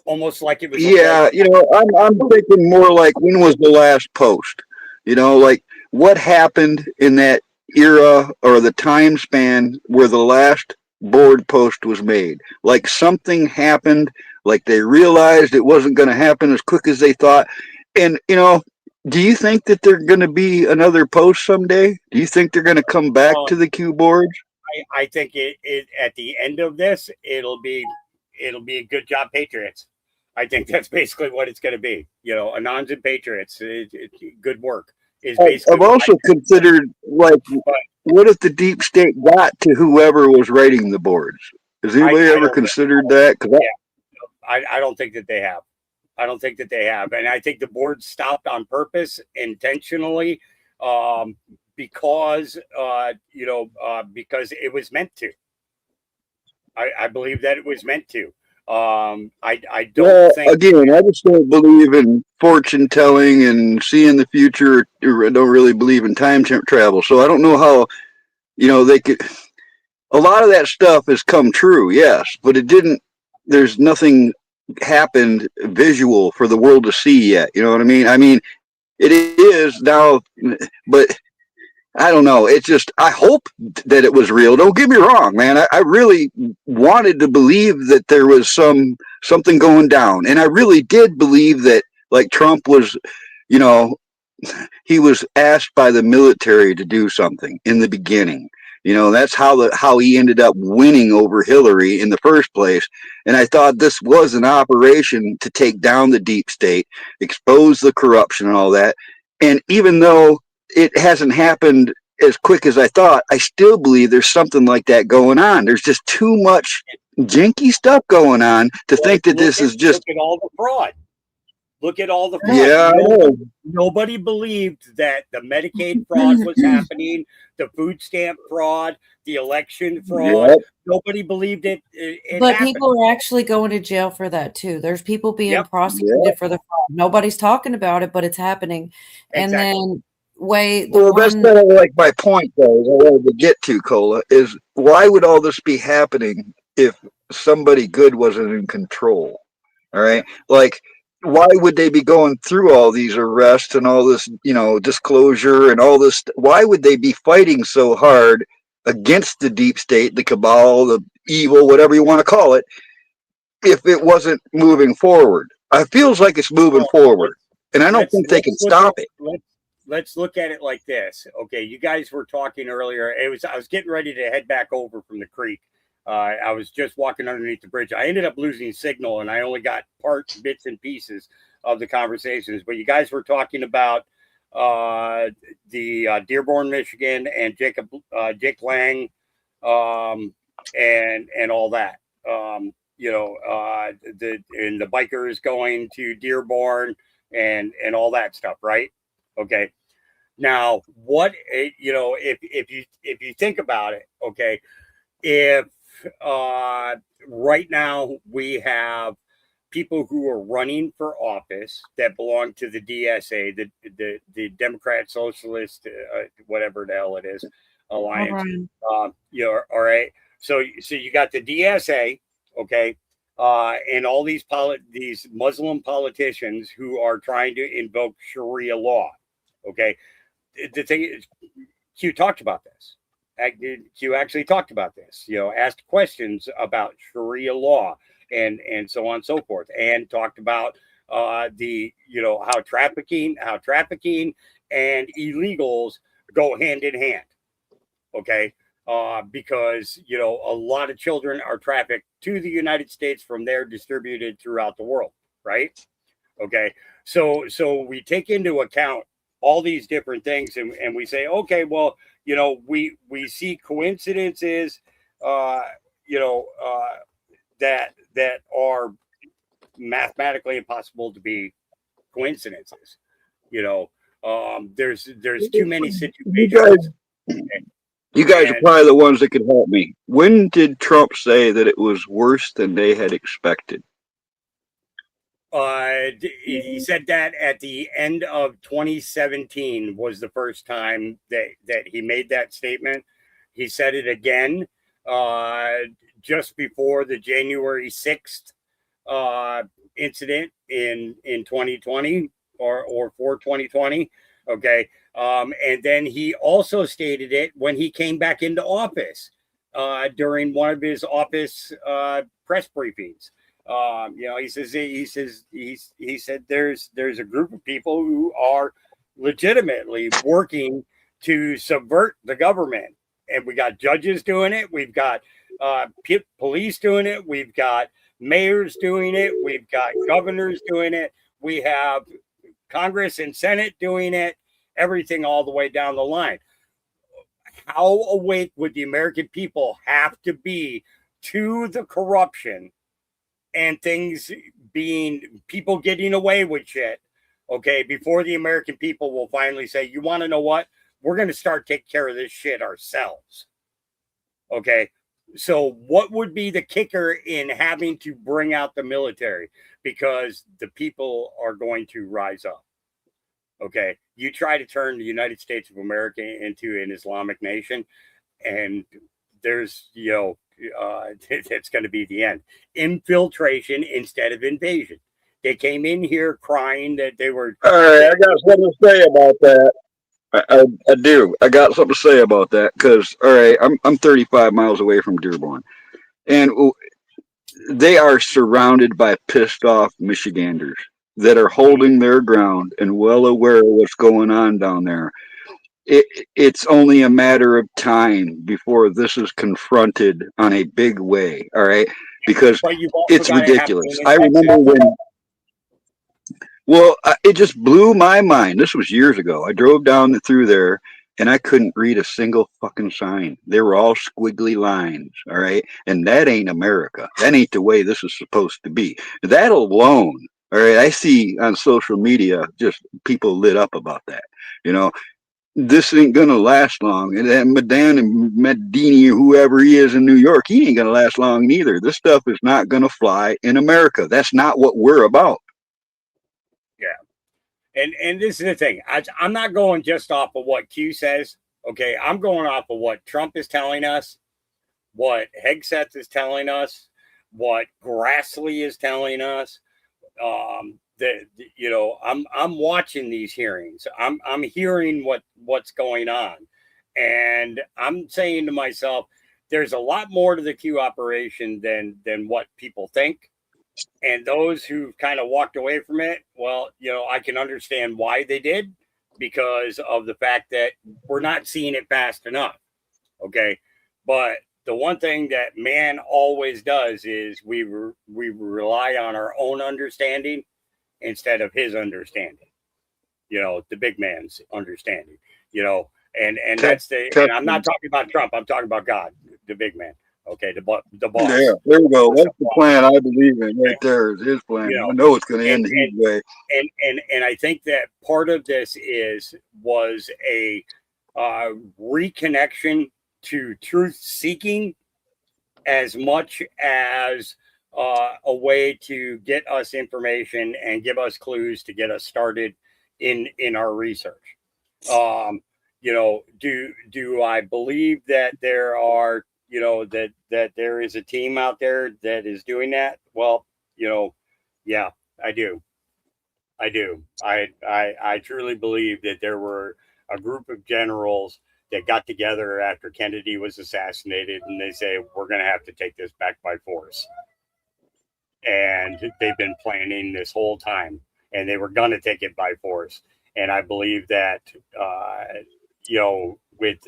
Almost like it was. Yeah, I'm thinking more like, when was the last post? Like what happened in that era or the time span where the last board post was made? Like something happened, like they realized it wasn't going to happen as quick as they thought. And, do you think that they're going to be another post someday? Do you think they're going to come back to the Q boards? I think it at the end of this, it'll be a good job, Patriots. I think that's basically what it's going to be. Anons and Patriots, good work. I've also considered, like, what if the deep state got to whoever was writing the boards? Has anybody ever considered that? I don't think that they have. I don't think that they have. And I think the board stopped on purpose, intentionally, because it was meant to. I believe that it was meant to. I don't think. Again, I just don't believe in fortune telling and seeing the future. I don't really believe in time travel. So I don't know how, they could. A lot of that stuff has come true, yes, but it didn't. There's nothing happened visual for the world to see yet. You know what I mean? I mean, it is now, but I don't know. It's just, I hope that it was real. Don't get me wrong, man. I really wanted to believe that there was something going down. And I really did believe that, like, Trump was, he was asked by the military to do something in the beginning. That's how he ended up winning over Hillary in the first place. And I thought this was an operation to take down the deep state, expose the corruption and all that. And even though it hasn't happened as quick as I thought, I still believe there's something like that going on. There's just too much janky stuff going on to think that this is just. Look at all the fraud. Look at all the fraud. Yeah, nobody believed that the Medicaid fraud was happening, the food stamp fraud, the election fraud. Yep. Nobody believed it. But happened. people are actually going to jail for that too. There's people being prosecuted for the fraud. Nobody's talking about it, but it's happening. And then that's kind of like my point, though, is I wanted to get to, Cola, is why would all this be happening if somebody good wasn't in control? All right, like, why would they be going through all these arrests and all this, disclosure and all this? Why would they be fighting so hard against the deep state, the cabal, the evil, whatever you want to call it, if it wasn't moving forward? It feels like it's moving forward, and I don't think they can stop it. Let's look at it like this. Okay, you guys were talking earlier. I was getting ready to head back over from the creek. I was just walking underneath the bridge. I ended up losing signal, and I only got bits and pieces of the conversations. But you guys were talking about the Dearborn, Michigan, and Jake Lang, and all that. The bikers going to Dearborn and all that stuff, right? Okay. Now, what if you think about it, okay, if right now we have people who are running for office that belong to the DSA, the Democrat Socialist, whatever the hell it is, alliance. All right. So you got the DSA, okay, and all these Muslim politicians who are trying to invoke Sharia law. Okay, the thing is, Q talked about this. Q actually talked about this. Asked questions about Sharia law and so on and so forth, and talked about how trafficking and illegals go hand in hand. Okay. Because a lot of children are trafficked to the United States from there, distributed throughout the world, right? Okay, so we take into account all these different things, and we say, okay, well, we see coincidences, that are mathematically impossible to be coincidences. There's too many situations. You guys are probably the ones that could help me. When did Trump say that it was worse than they had expected? He said that at the end of 2017 was the first time that he made that statement. He said it again just before the January 6th incident in 2020 or for 2020. Okay. And then he also stated it when he came back into office during one of his office press briefings. He said there's a group of people who are legitimately working to subvert the government, and we got judges doing it, we've got police doing it, we've got mayors doing it, we've got governors doing it, we have Congress and Senate doing it, everything all the way down the line. How awake would the American people have to be to the corruption and things being, people getting away with shit, okay, before the American people will finally say, you want to know what? We're going to start taking care of this shit ourselves. Okay. So what would be the kicker in having to bring out the military? Because the people are going to rise up. Okay. You try to turn the United States of America into an Islamic nation, and there's, it's going to be the end. Infiltration instead of invasion. They came in here crying that they were. All right, I got something to say about that. I do. I got something to say about that because, all right, I'm 35 miles away from Dearborn, and they are surrounded by pissed off Michiganders that are holding their ground and well aware of what's going on down there. It's only a matter of time before this is confronted on a big way. All right, because it's ridiculous. I remember when. Well, it just blew my mind. This was years ago. I drove down through there and I couldn't read a single fucking sign. They were all squiggly lines. All right. And that ain't America. That ain't the way this is supposed to be. That alone. All right. I see on social media just people lit up about that. This ain't going to last long. And that Madan and Medini, whoever he is in New York, he ain't going to last long neither. This stuff is not going to fly in America. That's not what we're about. Yeah. And this is the thing. I'm not going just off of what Q says. Okay. I'm going off of what Trump is telling us, what Hegseth is telling us, what Grassley is telling us. I'm watching these hearings. I'm hearing what's going on. And I'm saying to myself, there's a lot more to the Q operation than what people think. And those who kind of walked away from it, well, I can understand why they did, because of the fact that we're not seeing it fast enough. Okay. But the one thing that man always does is we rely on our own understanding instead of his understanding, the big man's understanding, and that's and I'm not talking about Trump. I'm talking about God, the big man. Okay. The boss. Yeah, there we go. That's the plan I believe in right there is his plan. I know it's going to end his way. And I think that part of this was a reconnection to truth seeking as much as a way to get us information and give us clues to get us started in our research. You know, do I believe that there are, you know, that there is a team out there that is doing that? Well, you know, yeah, I do. I truly believe that there were a group of generals that got together after Kennedy was assassinated, and they say, we're going to have to take this back by force. And they've been planning this whole time, and they were going to take it by force. And I believe that, you know, with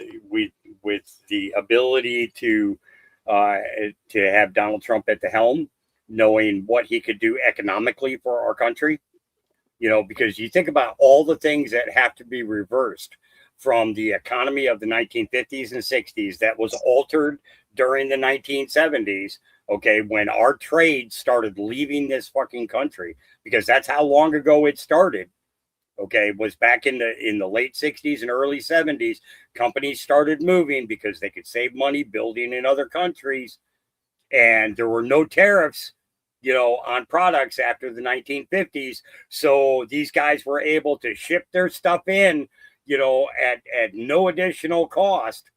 the ability to have Donald Trump at the helm, knowing what he could do economically for our country, you know, because you think about all the things that have to be reversed from the economy of the 1950s and 60s that was altered during the 1970s. Okay, when our trade started leaving this fucking country, because that's how long ago it started. Okay, was back in the late 60s and early 70s. Companies started moving because they could save money building in other countries, and there were no tariffs, you know, on products after the 1950s. So these guys were able to ship their stuff in, you know, at no additional cost.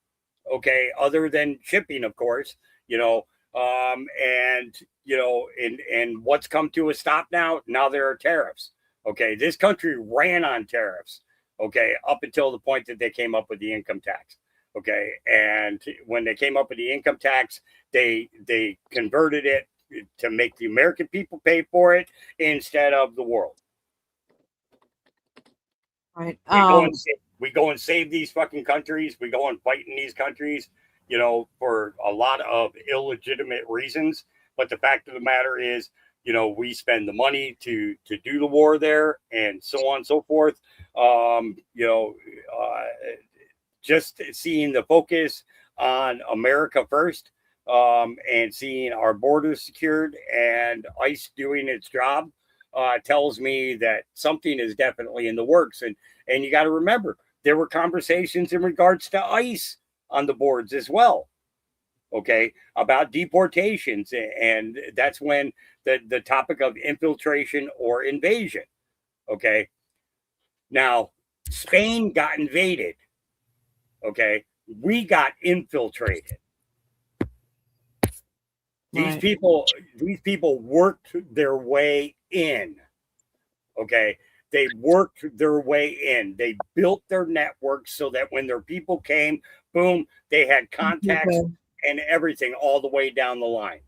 Okay, other than shipping, of course, you know. And you know, and what's come to a stop now? Now there are tariffs. Okay, this country ran on tariffs. Okay, up until the point that they came up with the income tax. Okay, and when they came up with the income tax, they converted it to make the American people pay for it instead of the world. Right. We go and save these fucking countries. We go and fight in these countries, you know, for a lot of illegitimate reasons. But the fact of the matter is, you know, we spend the money to do the war there and so on and so forth. You know, just seeing the focus on America first, and seeing our borders secured and ICE doing its job, tells me that something is definitely in the works. And you got to remember, there were conversations in regards to ICE on the boards as well. Okay, about deportations, and that's when the topic of infiltration or invasion. Okay, now Spain got invaded. Okay, we got infiltrated. These people worked their way in. Okay, they worked their way in. They built their networks so that when their people came, boom, they had contacts and everything all the way down the line.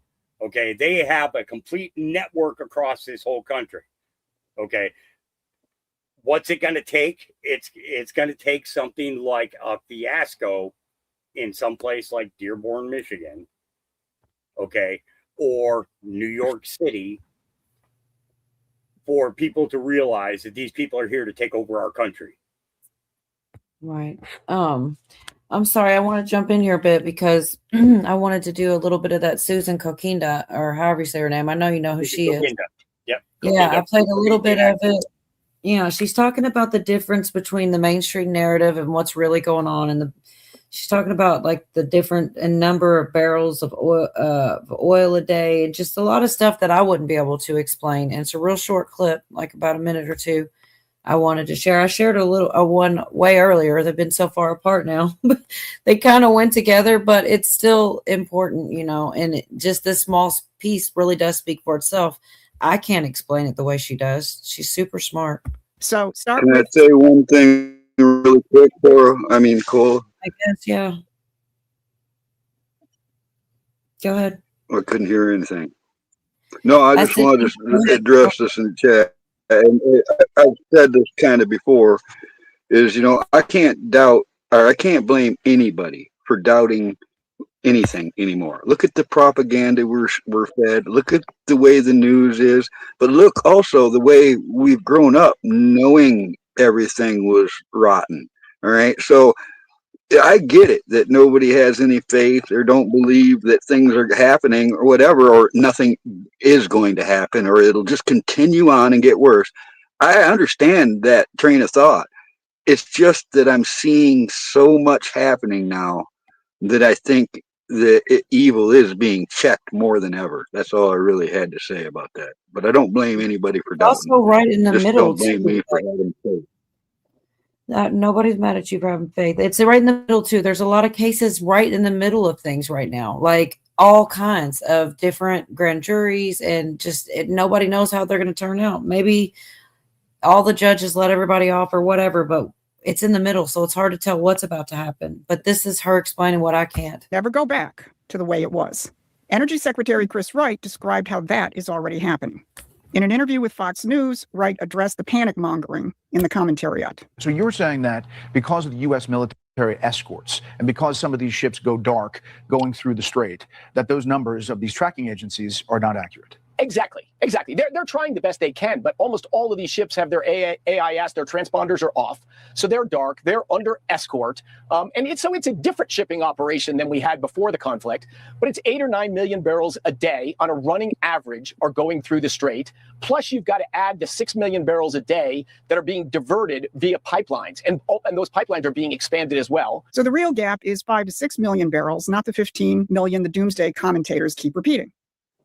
Okay, they have a complete network across this whole country. Okay, what's it going to take? It's going to take something like a fiasco in some place like Dearborn, Michigan, okay, or New York City, for people to realize that these people are here to take over our country. Right. I'm sorry, I want to jump in here a bit because I wanted to do a little bit of that Susan Kokinda, or however you say her name. I know you know who she is. Yep. Yeah, I played a little bit of it. You know, she's talking about the difference between the mainstream narrative and what's really going on, and she's talking about like the different number of barrels of oil a day, and just a lot of stuff that I wouldn't be able to explain. And it's a real short clip, like about a minute or two. I wanted to share. I shared a one way earlier. They've been so far apart now, but they kind of went together, but it's still important, you know, and just this small piece really does speak for itself. I can't explain it the way she does. She's super smart. So start Can with. I say one thing really quick, Cora? I mean, Cole? I guess, yeah. Go ahead. I couldn't hear anything. No, I just wanted to address this in the chat. And I've said this kind of before, is, you know, I can't doubt, or I can't blame anybody for doubting anything anymore. Look at the propaganda we're fed. Look at the way the news is. But look also the way we've grown up knowing everything was rotten. All right. So I get it that nobody has any faith or don't believe that things are happening or whatever, or nothing is going to happen, or it'll just continue on and get worse. I understand that train of thought. It's just that I'm seeing so much happening now that I think evil is being checked more than ever. That's all I really had to say about that. But I don't blame anybody for doubting. Also, right in the Just middle don't blame too. me for having faith. Nobody's mad at you for having faith. It's right in the middle too. There's a lot of cases right in the middle of things right now, like all kinds of different grand juries, and just nobody knows how they're going to turn out. Maybe all the judges let everybody off or whatever, but it's in the middle, so it's hard to tell what's about to happen. But this is her explaining what I can't. Never go back to the way it was. Energy Secretary Chris Wright described how that is already happening. In an interview with Fox News, Wright addressed the panic mongering in the commentariat. So you're saying that because of the U.S. military escorts and because some of these ships go dark going through the strait, that those numbers of these tracking agencies are not accurate? Exactly. They're trying the best they can, but almost all of these ships have their AIS, their transponders are off. So they're dark, they're under escort. And it's a different shipping operation than we had before the conflict, but it's 8 or 9 million barrels a day on a running average are going through the strait. Plus you've got to add the 6 million barrels a day that are being diverted via pipelines. And those pipelines are being expanded as well. So the real gap is 5 to 6 million barrels, not the 15 million the doomsday commentators keep repeating.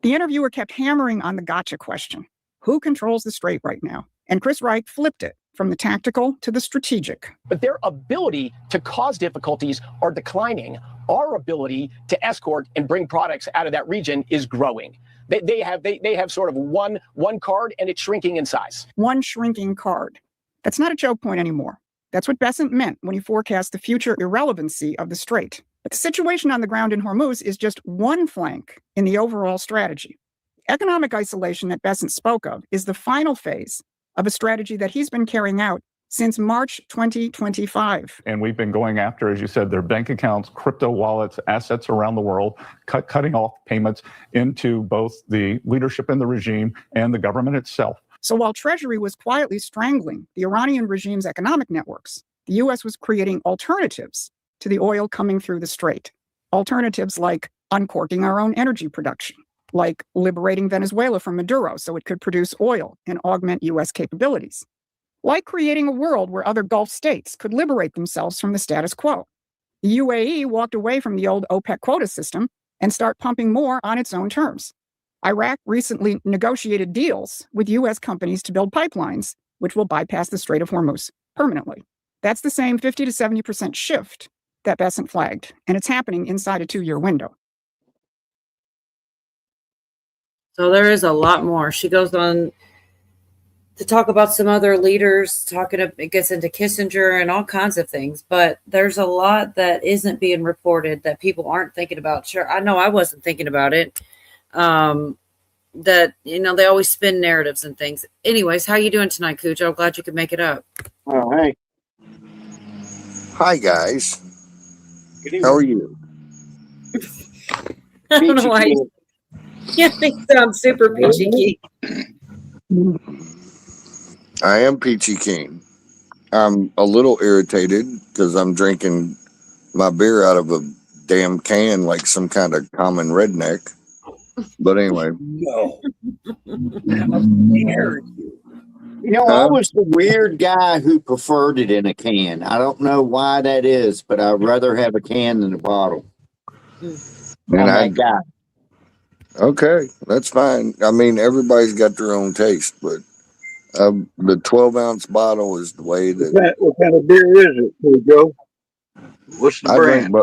The interviewer kept hammering on the gotcha question. Who controls the strait right now? And Chris Wright flipped it from the tactical to the strategic. But their ability to cause difficulties are declining. Our ability to escort and bring products out of that region is growing. They have sort of one card, and it's shrinking in size. One shrinking card. That's not a joke point anymore. That's what Bessent meant when he forecast the future irrelevancy of the strait. But the situation on the ground in Hormuz is just one flank in the overall strategy. Economic isolation that Bessent spoke of is the final phase of a strategy that he's been carrying out since March 2025. And we've been going after, as you said, their bank accounts, crypto wallets, assets around the world, cutting off payments into both the leadership in the regime and the government itself. So while Treasury was quietly strangling the Iranian regime's economic networks, the U.S. was creating alternatives to the oil coming through the strait. Alternatives like uncorking our own energy production, like liberating Venezuela from Maduro so it could produce oil and augment U.S. capabilities, like creating a world where other Gulf states could liberate themselves from the status quo. The UAE walked away from the old OPEC quota system and start pumping more on its own terms. Iraq recently negotiated deals with U.S. companies to build pipelines, which will bypass the Strait of Hormuz permanently. That's the same 50 to 70% shift that Bessent flagged, and it's happening inside a 2-year window. So there is a lot more. She goes on to talk about some other leaders, it gets into Kissinger and all kinds of things, but there's a lot that isn't being reported that people aren't thinking about. Sure, I know I wasn't thinking about it. That, they always spin narratives and things. Anyways, how you doing tonight, Cooch? I'm glad you could make it up. Oh, hey. Hi, guys. How are you? I don't know why you sound super peachy keen. I am Peachy Keen. I'm a little irritated because I'm drinking my beer out of a damn can like some kind of common redneck. But anyway. No. I was the weird guy who preferred it in a can. I don't know why that is, but I'd rather have a can than a bottle. And okay, that's fine. I mean, everybody's got their own taste, but the 12-ounce bottle is the way that. What kind of beer is it, Joe? What's the brand?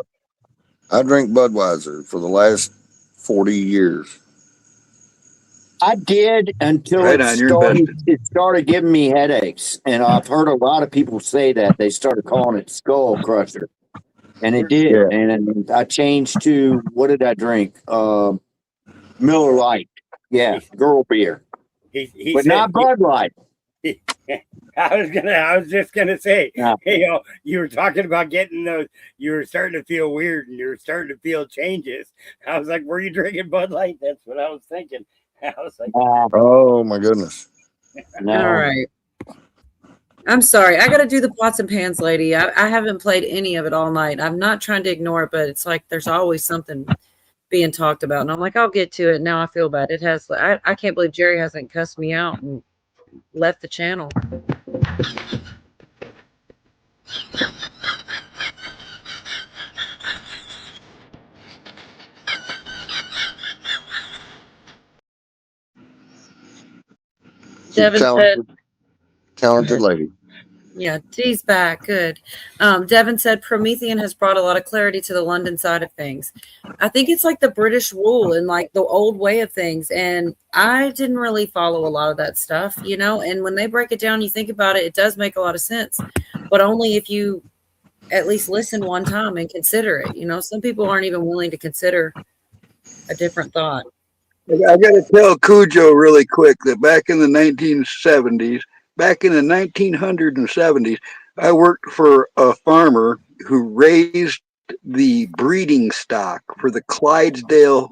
I drink Budweiser for the last 40 years. I did until it started giving me headaches. And I've heard a lot of people say that. They started calling it Skull Crusher. And it did. Yeah. And I changed to, what did I drink? Miller Lite. Yeah, girl beer. But not Bud Light. I was just gonna say, you were talking about getting those. You were starting to feel weird, and you were starting to feel changes. I was like, "Were you drinking Bud Light?" That's what I was thinking. I was like, "Oh my goodness!" No. All right. I'm sorry. I got to do the pots and pans, lady. I haven't played any of it all night. I'm not trying to ignore it, but it's like there's always something being talked about, and I'm like, I'll get to it. Now I feel bad. It has. I can't believe Jerry hasn't cussed me out and left the channel. Devin talented lady. Yeah, T's back. Good. Devin said Promethean has brought a lot of clarity to the London side of things. I think it's like the British rule and like the old way of things. And I didn't really follow a lot of that stuff, you know, and when they break it down, you think about it, it does make a lot of sense, but only if you at least listen one time and consider it. You know, some people aren't even willing to consider a different thought. I got to tell Cujo really quick that back in the 1970s, back in the 1970s, I worked for a farmer who raised the breeding stock for the Clydesdale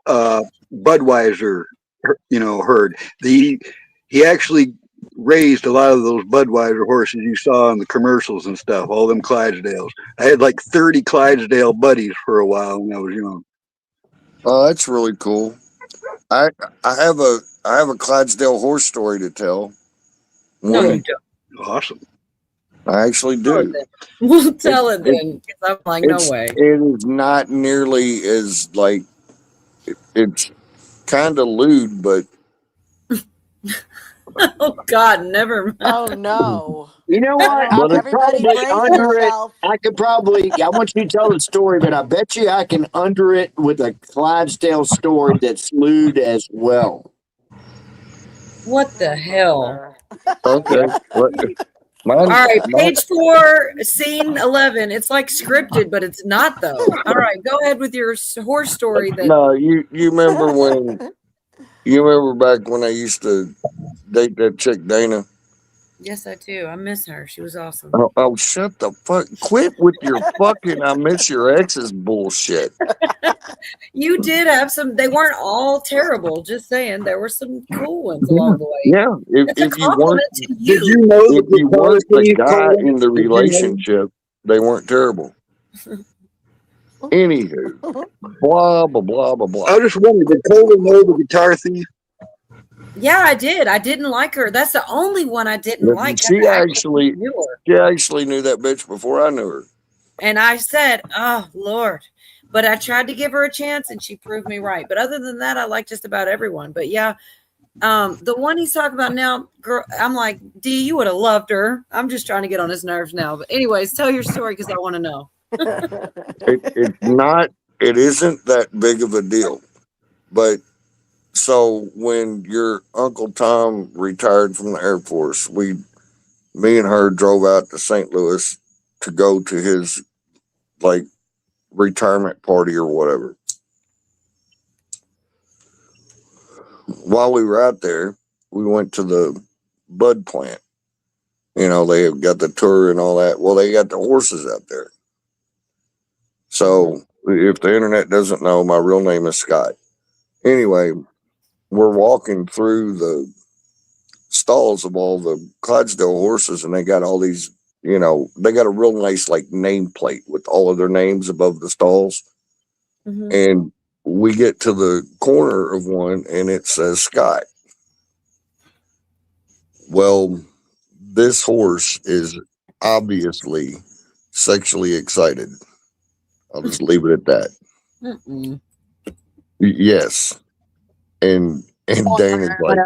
Budweiser, herd. He actually raised a lot of those Budweiser horses you saw in the commercials and stuff, all them Clydesdales. I had like 30 Clydesdale buddies for a while when I was young. Oh, that's really cool. I have a Clydesdale horse story to tell. No, you don't. Awesome. I actually do. We'll tell it then, because I'm like, no way. It is not nearly as like it's kind of lewd, but oh God, never mind. Oh no. You know what? I could probably under it. I want you to tell the story, but I bet you I can under it with a Clydesdale story that's lewd as well. What the hell? Okay. All right, page 4, scene 11. It's like scripted, but it's not though. All right, go ahead with your horse story. Then. No, you remember when? You remember back when I used to date that chick Dana? Yes, I do. I miss her. She was awesome. Oh, shut the fuck! Quit with your fucking "I miss your exes" bullshit. You did have some. They weren't all terrible. Just saying, there were some cool ones along the way. Yeah, if you weren't, did you know if you weren't the guy in the relationship, they weren't terrible. Anywho, blah blah blah blah blah. I just wondered, did Cole know the guitar thief? Yeah, I did. I didn't like her. That's the only one I didn't like. She actually knew that bitch before I knew her. And I said, "Oh Lord," but I tried to give her a chance, and she proved me right. But other than that, I like just about everyone. But yeah, the one he's talking about now, girl, I'm like, D, you would have loved her. I'm just trying to get on his nerves now. But anyways, tell your story because I want to know. It isn't that big of a deal, but. So when your Uncle Tom retired from the Air Force, me and her drove out to St. Louis to go to his like retirement party or whatever. While we were out there, we went to the bud plant. You know, they have got the tour and all that. Well, they got the horses out there. So if the internet doesn't know, my real name is Scott. Anyway, we're walking through the stalls of all the Clydesdale horses, and they got all these, you know, they got a real nice like nameplate with all of their names above the stalls. Mm-hmm. And we get to the corner of one and it says Scott. Well, this horse is obviously sexually excited. I'll just leave it at that. Mm-mm. Yes. And Dana's like,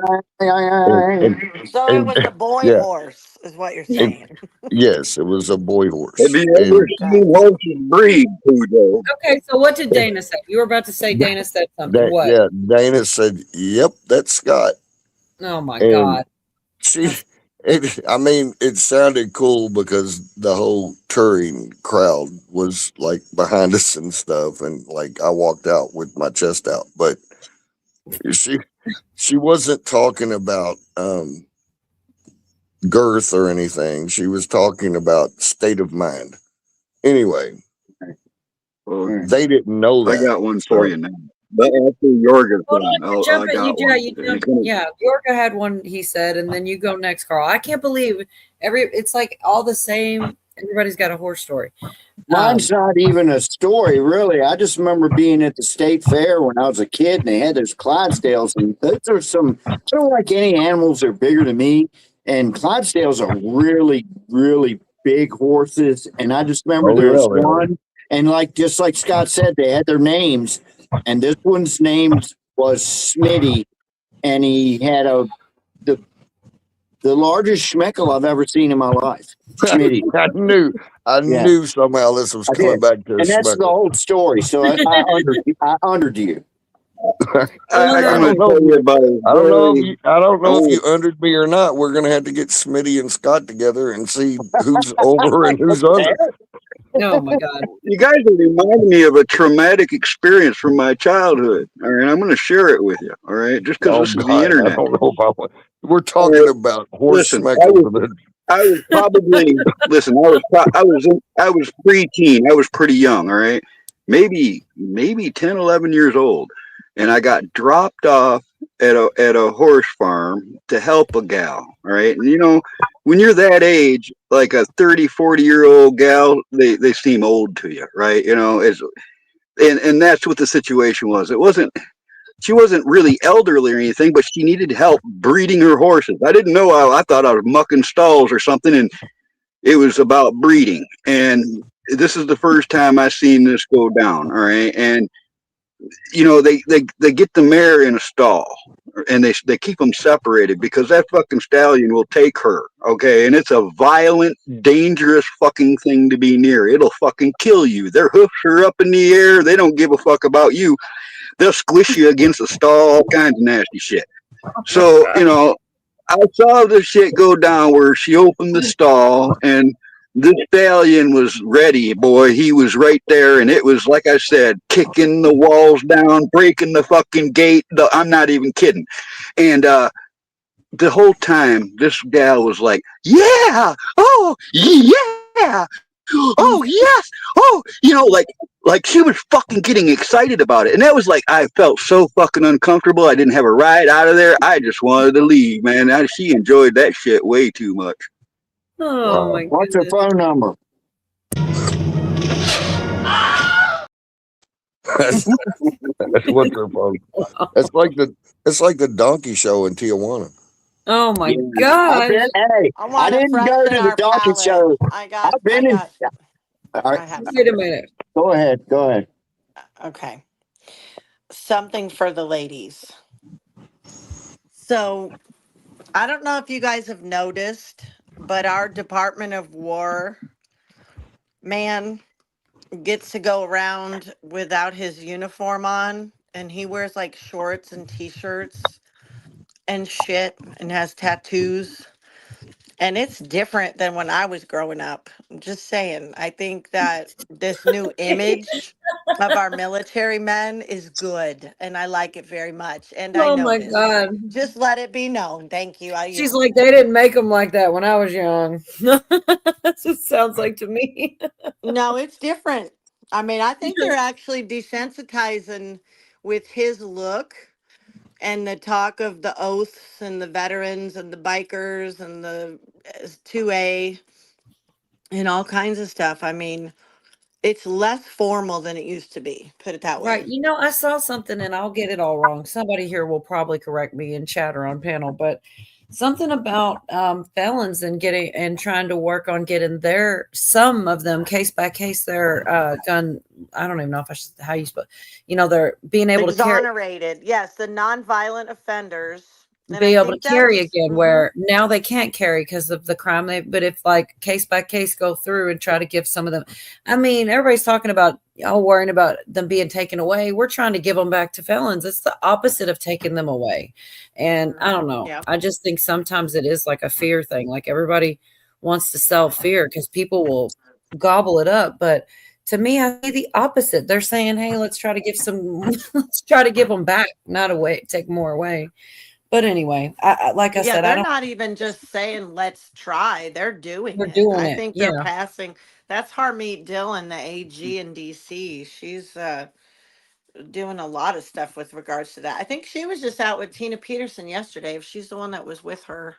so it was a boy horse, is what you're saying. Yes, it was a boy horse. Have you ever seen horses breed, Cujo? Okay, so what did Dana say? You were about to say Dana said something. What? Yeah, Dana said, "Yep, that's Scott." Oh my God! It sounded cool because the whole touring crowd was like behind us and stuff, and like I walked out with my chest out, but. She wasn't talking about girth or anything. She was talking about state of mind. Anyway, they didn't know that. I got one for you now. But after Yorga's yeah, Yorga had one, he said, and then you go next, Carl. I can't believe it's like all the same. Everybody's got a horse story. Mine's not even a story, really. I just remember being at the state fair when I was a kid, and they had those Clydesdales, and those are some. I don't like any animals that are bigger than me, and Clydesdales are really, really big horses. And I just remember there was one, and just like Scott said, they had their names, and this one's name was Smitty, and he had The largest schmeckel I've ever seen in my life. Schmitty. I Yeah. knew somehow this was I coming did. back to a And that's the Schmeckle. whole story. So I honored you. I I can don't know. tell you about it. I don't know if you undered me or not. We're gonna have to get Smitty and Scott together and see who's over and who's under. Oh my God. You guys are reminding me of a traumatic experience from my childhood. All right, I'm going to share it with you. All right, just because Oh this is the God, I internet. don't know if I want. We're talking about horse Listen, Schmeckle. I was probably listen. I was preteen. I was pretty young. All right, maybe 10, 11 years old, and I got dropped off at a horse farm to help a gal. All right, and you know, when you're that age, like a 30, 40-year-old gal, they seem old to you, right? You know, and that's what the situation was. She wasn't really elderly or anything, but she needed help breeding her horses. I didn't know. I thought I was mucking stalls or something, and it was about breeding. And this is the first time I seen this go down. All right, and you know they get the mare in a stall, and they keep them separated because that fucking stallion will take her. Okay, and it's a violent, dangerous fucking thing to be near. It'll fucking kill you. Their hoofs are up in the air. They don't give a fuck about you. They'll squish you against the stall, all kinds of nasty shit. So, you know, I saw this shit go down where she opened the stall and this stallion was ready, boy. He was right there, and it was, like I said, kicking the walls down, breaking the fucking gate. I'm not even kidding. And the whole time, this gal was like, yeah, oh, yeah. Oh yes! Oh, you know, like she was fucking getting excited about it, and that was like I felt so fucking uncomfortable. I didn't have a ride out of there. I just wanted to leave, man. She enjoyed that shit way too much. Oh my What's her phone number? That's what they're about. It's like the donkey show in Tijuana. Oh my I gosh. didn't go to the donkey show. I've been in. All right. Wait a minute. Go ahead. Go ahead. Okay. Something for the ladies. So, I don't know if you guys have noticed, but our Department of War man gets to go around without his uniform on, and he wears like shorts and t-shirts and shit and has tattoos. And it's different than when I was growing up. I'm just saying. I think that this new image of our military men is good, and I like it very much. And I Oh my noticed. God. Just let it be known. Thank you. She's like, they didn't make them like that when I was young. That's what it sounds like to me. No, it's different. I mean, I think they're actually desensitizing with his look and the talk of the oaths and the veterans and the bikers and the 2A and all kinds of stuff. I mean, it's less formal than it used to be. Put it that way. Right. You know, I saw something and I'll get it all wrong. Somebody here will probably correct me in chat or on panel, but something about felons and getting and trying to work on getting some of them case by case their gun. I don't even know if I should, how you spell, they're being able to carry. Exonerated. Yes, the nonviolent offenders. And Be I able to think carry that's- again, where now they can't carry because of the crime. But if like case by case go through and try to give some of them, I mean, everybody's talking about worrying about them being taken away. We're trying to give them back to felons. It's the opposite of taking them away. And I don't know. Yeah. I just think sometimes it is like a fear thing. Like everybody wants to sell fear because people will gobble it up. But to me, I see the opposite. They're saying, hey, let's try to give them back, not away, take more away. But anyway, like I said, they're not even just saying let's try. They're doing They're it. doing I it, think they're yeah. passing. That's Harmeet Dillon, the AG in DC. She's doing a lot of stuff with regards to that. I think she was just out with Tina Peterson yesterday. If she's the one that was with her,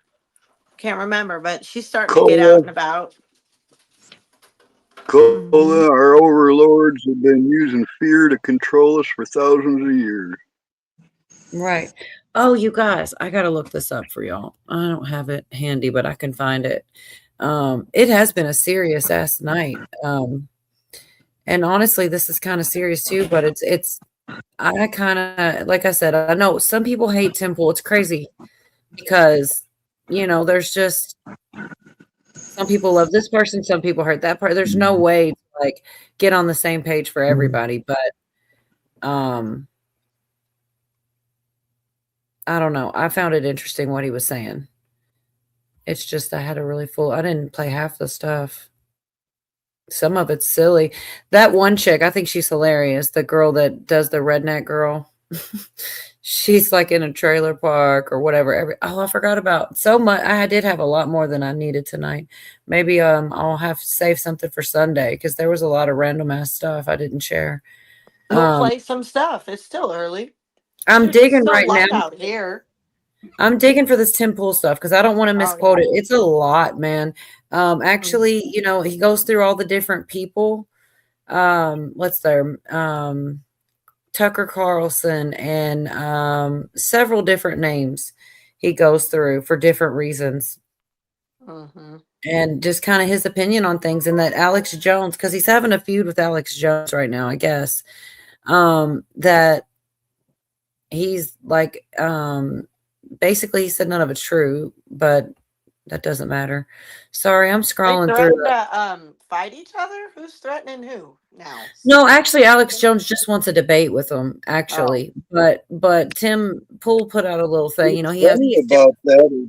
can't remember, but she's starting to get out and about. Cola, our overlords have been using fear to control us for thousands of years. Right. Oh, you guys, I got to look this up for y'all. I don't have it handy, but I can find it. It has been a serious ass night. And honestly, this is kind of serious too, but I kind of, like I said, I know some people hate Temple. It's crazy because you know, there's just some people love this person, some people hurt that part. There's no way to like get on the same page for everybody, but I don't know. I found it interesting what he was saying. It's just I had a really full I didn't play half the stuff. Some of it's silly. That one chick, I think she's hilarious. The girl that does the redneck girl. She's like in a trailer park or whatever. I forgot about so much. I did have a lot more than I needed tonight. Maybe I'll have to save something for Sunday because there was a lot of random ass stuff I didn't share. We'll play some stuff. It's still early. I'm It's digging still right light now. out here. I'm digging for this Tim Pool stuff because I don't want to misquote it. It's a lot, man. Actually, you know, he goes through all the different people. What's there? Tucker Carlson and several different names he goes through for different reasons. And just kind of his opinion on things. And that Alex Jones, because he's having a feud with Alex Jones right now, I guess. That he's like basically he said none of it's true, but that doesn't matter. Sorry, I'm scrolling They through. threatened to fight each other? Who's threatening who now? No, actually, Alex Jones just wants a debate with him. Actually, but Tim Pool put out a little thing. You know, he has. Funny about that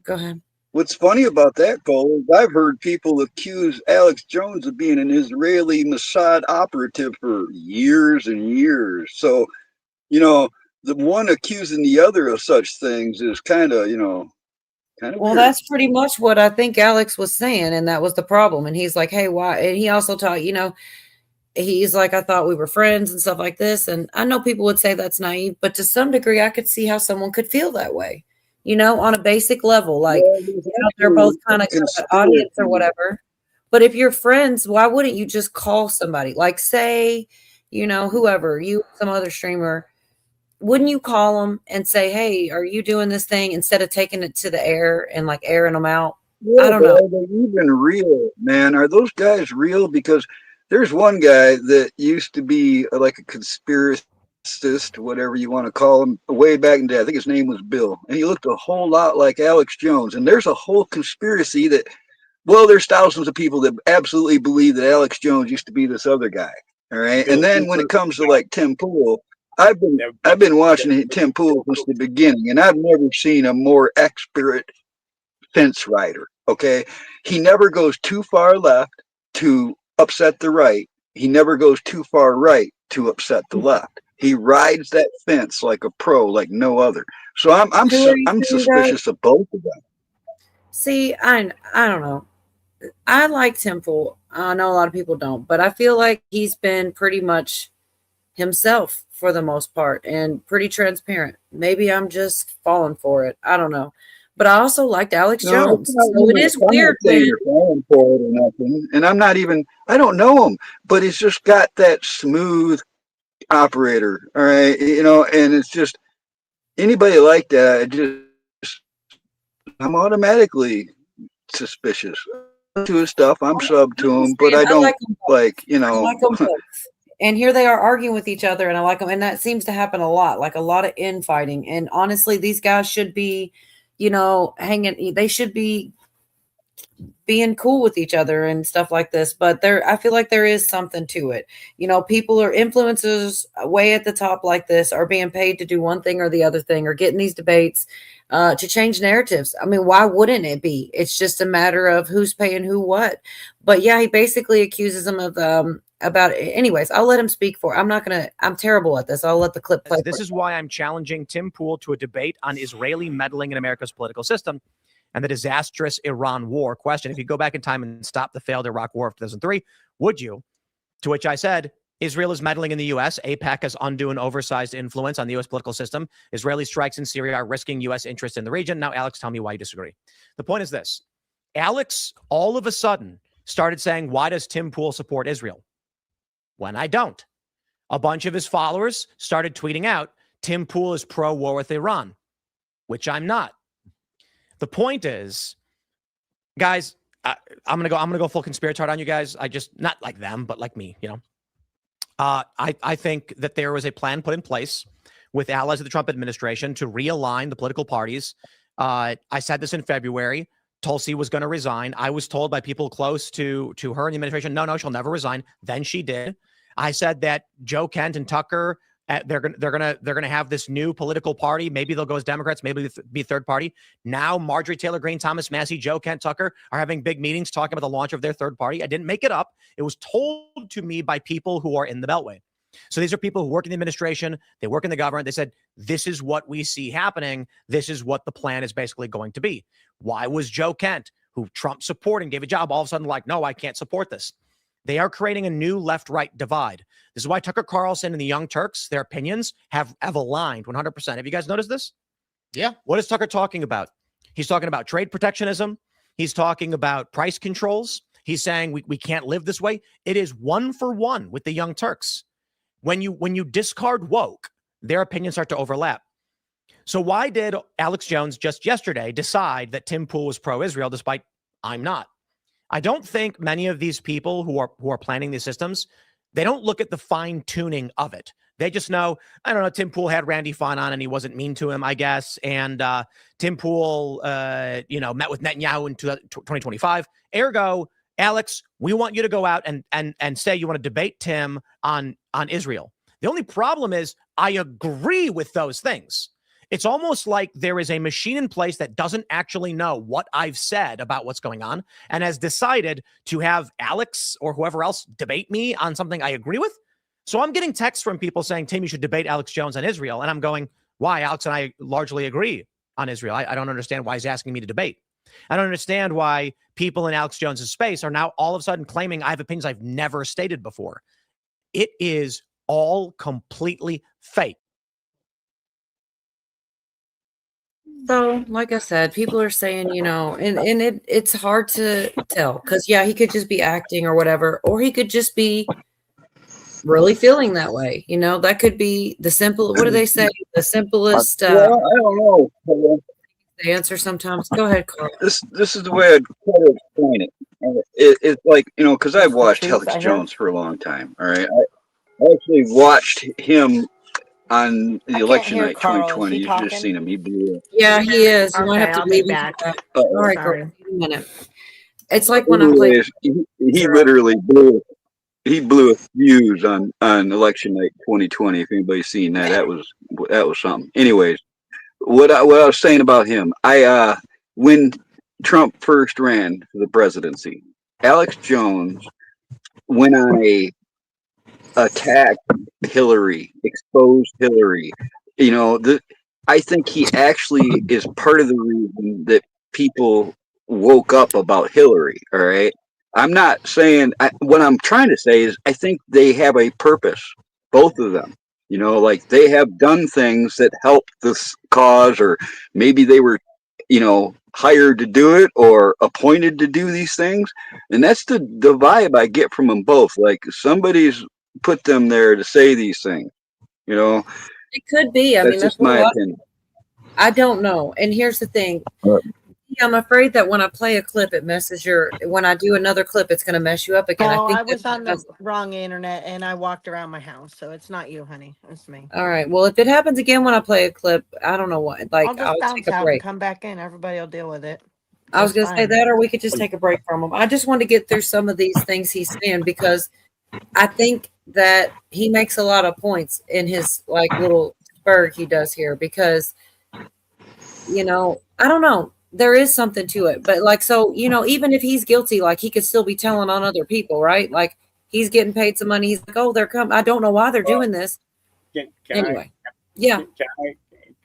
Go ahead. What's funny about that, Cole, is I've heard people accuse Alex Jones of being an Israeli Mossad operative for years and years. So, you know, the one accusing the other of such things is kind of, you know, kind of Well, weird. that's pretty much what I think Alex was saying, and that was the problem. And he's like, "Hey, why?" And he also taught, you know, he's like, "I thought we were friends and stuff like this." And I know people would say that's naive, but to some degree, I could see how someone could feel that way. You know, on a basic level, like you know, they're both kind of audience or whatever. But if you're friends, why wouldn't you just call somebody? Like, say, you know, whoever you, some other streamer. Wouldn't you call them and say, "Hey, are you doing this thing?" instead of taking it to the air and like airing them out? I don't know. Are they even real, man? Are those guys real? Because there's one guy that used to be like a conspiracist, whatever you want to call him, way back in the day. I think his name was Bill, and he looked a whole lot like Alex Jones. And there's a whole conspiracy that, well, there's thousands of people that absolutely believe that Alex Jones used to be this other guy. All right, and then when it comes to like Tim Pool, I've been watching Tim Pool since the beginning, and I've never seen a more expert fence rider. Okay, he never goes too far left to upset the right. He never goes too far right to upset the left. He rides that fence like a pro, like no other. So I'm suspicious of both of them. See, I don't know. I like Tim Pool. I know a lot of people don't, but I feel like he's been pretty much himself for the most part and pretty transparent. Maybe I'm just falling for it. I don't know. But I also liked Alex Jones. So it is weird. You're falling for it or nothing. And I'm not even, I don't know him, but he's just got that smooth operator. All right. You know, and it's just anybody like that, I'm automatically suspicious to his stuff. I'm sub to him, but I don't like, you know. I like them both. And here they are arguing with each other, and I like them. And that seems to happen a lot, like a lot of infighting. And honestly, these guys should be, you know, they should be being cool with each other and stuff like this. But I feel like there is something to it. You know, people are influencers way at the top like this are being paid to do one thing or the other thing or getting these debates to change narratives. I mean, why wouldn't it be? It's just a matter of who's paying who what. But yeah, he basically accuses them of about it. Anyways, I'll let him speak for. I'm terrible at this. I'll let the clip play. This is why I'm challenging Tim Pool to a debate on Israeli meddling in America's political system and the disastrous Iran war. Question: if you go back in time and stop the failed Iraq war of 2003, would you? To which I said, Israel is meddling in the U.S. AIPAC has undue and oversized influence on the U.S. political system. Israeli strikes in Syria are risking U.S. interest in the region. Now, Alex, tell me why you disagree. The point is this. Alex, all of a sudden, started saying, why does Tim Pool support Israel? When I don't. A bunch of his followers started tweeting out, Tim Pool is pro-war with Iran, which I'm not. The point is, guys, I'm gonna go full conspirator on you guys. I just, not like them, but like me, you know. I think that there was a plan put in place with allies of the Trump administration to realign the political parties I said this in February. Tulsi was going to resign. I was told by people close to her in the administration, no, she'll never resign. Then she did. I said that Joe Kent and Tucker, they're gonna have this new political party. Maybe they'll go as Democrats. Maybe be third party. Now Marjorie Taylor Greene, Thomas Massie, Joe Kent, Tucker are having big meetings talking about the launch of their third party. I didn't make it up. It was told to me by people who are in the Beltway. So these are people who work in the administration. They work in the government. They said, this is what we see happening. This is what the plan is basically going to be. Why was Joe Kent, who Trump supported and gave a job, all of a sudden like, no, I can't support this? They are creating a new left-right divide. This is why Tucker Carlson and the Young Turks, their opinions have aligned 100%. Have you guys noticed this? Yeah. What is Tucker talking about? He's talking about trade protectionism. He's talking about price controls. He's saying we can't live this way. It is 1 for 1 with the Young Turks. When you discard woke, their opinions start to overlap. So why did Alex Jones just yesterday decide that Tim Pool was pro-Israel, despite I'm not? I don't think many of these people who are planning these systems, they don't look at the fine tuning of it. They just know, I don't know, Tim Pool had Randy Fine on and he wasn't mean to him, I guess. And Tim Pool, met with Netanyahu in 2025. Ergo, Alex, we want you to go out and say you want to debate Tim on Israel. The only problem is I agree with those things. It's almost like there is a machine in place that doesn't actually know what I've said about what's going on and has decided to have Alex or whoever else debate me on something I agree with. So I'm getting texts from people saying, Tim, you should debate Alex Jones on Israel. And I'm going, why? Alex and I largely agree on Israel. I don't understand why he's asking me to debate. I don't understand why people in Alex Jones's space are now all of a sudden claiming I have opinions I've never stated before. It is all completely fake. So, like I said, people are saying, it's hard to tell because, yeah, he could just be acting or whatever, or he could just be really feeling that way. That could be the simple, what do they say? The simplest I don't know. answer sometimes. Go ahead, Carl. This is the way I'd try to explain it. It's like, because I've watched Alex Jones for a long time. All right. I actually watched him on the election night 2020. You've just seen him. He blew it. Yeah, he is. You might have to leave back. All right, Carl. A minute. It's like when I play. He literally blew a fuse on election night 2020. If anybody's seen that, that was something. Anyways, what I was saying about him, when Trump first ran for the presidency, Alex Jones went on a attack Hillary, exposed Hillary. I think he actually is part of the reason that people woke up about Hillary. All right. I'm not saying, what I'm trying to say is I think they have a purpose, both of them. Like they have done things that help this cause, or maybe they were, hired to do it or appointed to do these things. And that's the vibe I get from them both. Like somebody's put them there to say these things, It could be. That's just my opinion. I don't know. And here's the thing. I'm afraid that when I play a clip, it messes when I do another clip, it's going to mess you up again. I was on the wrong internet and I walked around my house. So it's not you, honey. It's me. All right. Well, if it happens again when I play a clip, I don't know what. Like, I'll just bounce out and come back in. Everybody will deal with it. I was going to say that, or we could just take a break from him. I just want to get through some of these things he's saying because I think that he makes a lot of points in his little spurg he does here because, I don't know. There is something to it, but even if he's guilty, he could still be telling on other people, right? Like he's getting paid some money. He's like, oh, they're coming. I don't know why they're doing this. Anyway. Can I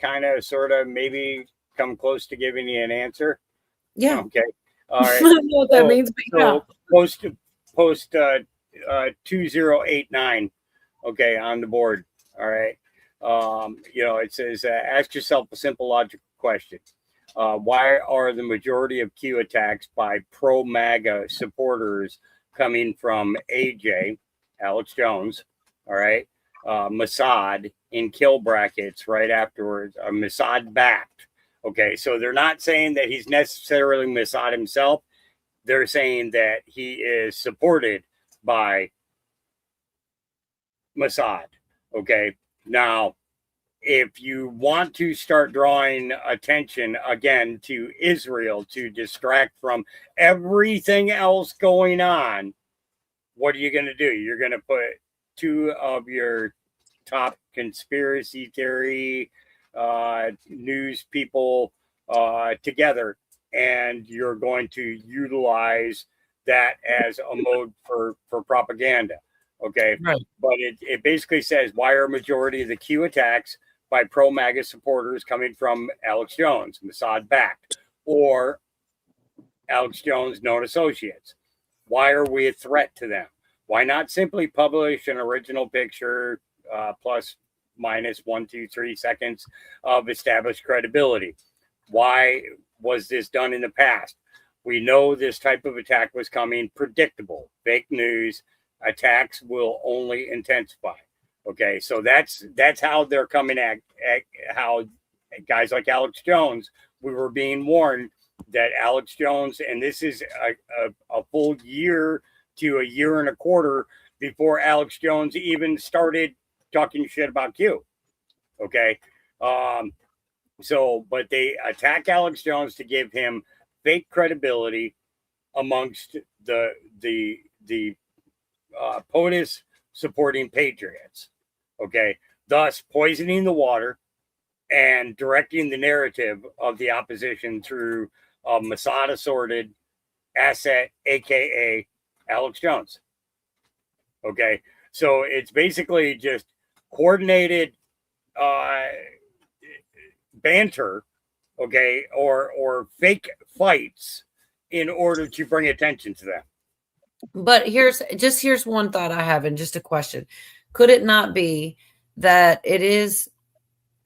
kind of sort of maybe come close to giving you an answer? Yeah. Okay. All right. I don't know what that means, but yeah. Post 2089. Okay, on the board. All right. It says ask yourself a simple logical question. Why are the majority of Q attacks by pro-MAGA supporters coming from AJ, Alex Jones, all right, Mossad in kill brackets right afterwards, Mossad backed. Okay, so they're not saying that he's necessarily Mossad himself. They're saying that he is supported by Mossad. Okay, now if you want to start drawing attention again to Israel to distract from everything else going on, what are you going to do? You're going to put two of your top conspiracy theory news people together, and you're going to utilize that as a mode for propaganda. Okay. Right. But it basically says, why are a majority of the Q attacks by pro-MAGA supporters coming from Alex Jones, Mossad backed, or Alex Jones known associates? Why are we a threat to them? Why not simply publish an original picture plus minus 1, 2, 3 seconds of established credibility? Why was this done in the past? We know this type of attack was coming, predictable. Fake news attacks will only intensify. Okay, so that's how they're coming at how guys like Alex Jones, we were being warned that Alex Jones, and this is a full year to a year and a quarter before Alex Jones even started talking shit about Q. Okay, so but they attack Alex Jones to give him fake credibility amongst the POTUS supporting patriots. Okay, thus poisoning the water and directing the narrative of the opposition through a Mossad assorted asset, aka Alex Jones. Okay, so it's basically just coordinated banter, okay, or fake fights in order to bring attention to them. But here's one thought I have, and just a question. Could it not be that it is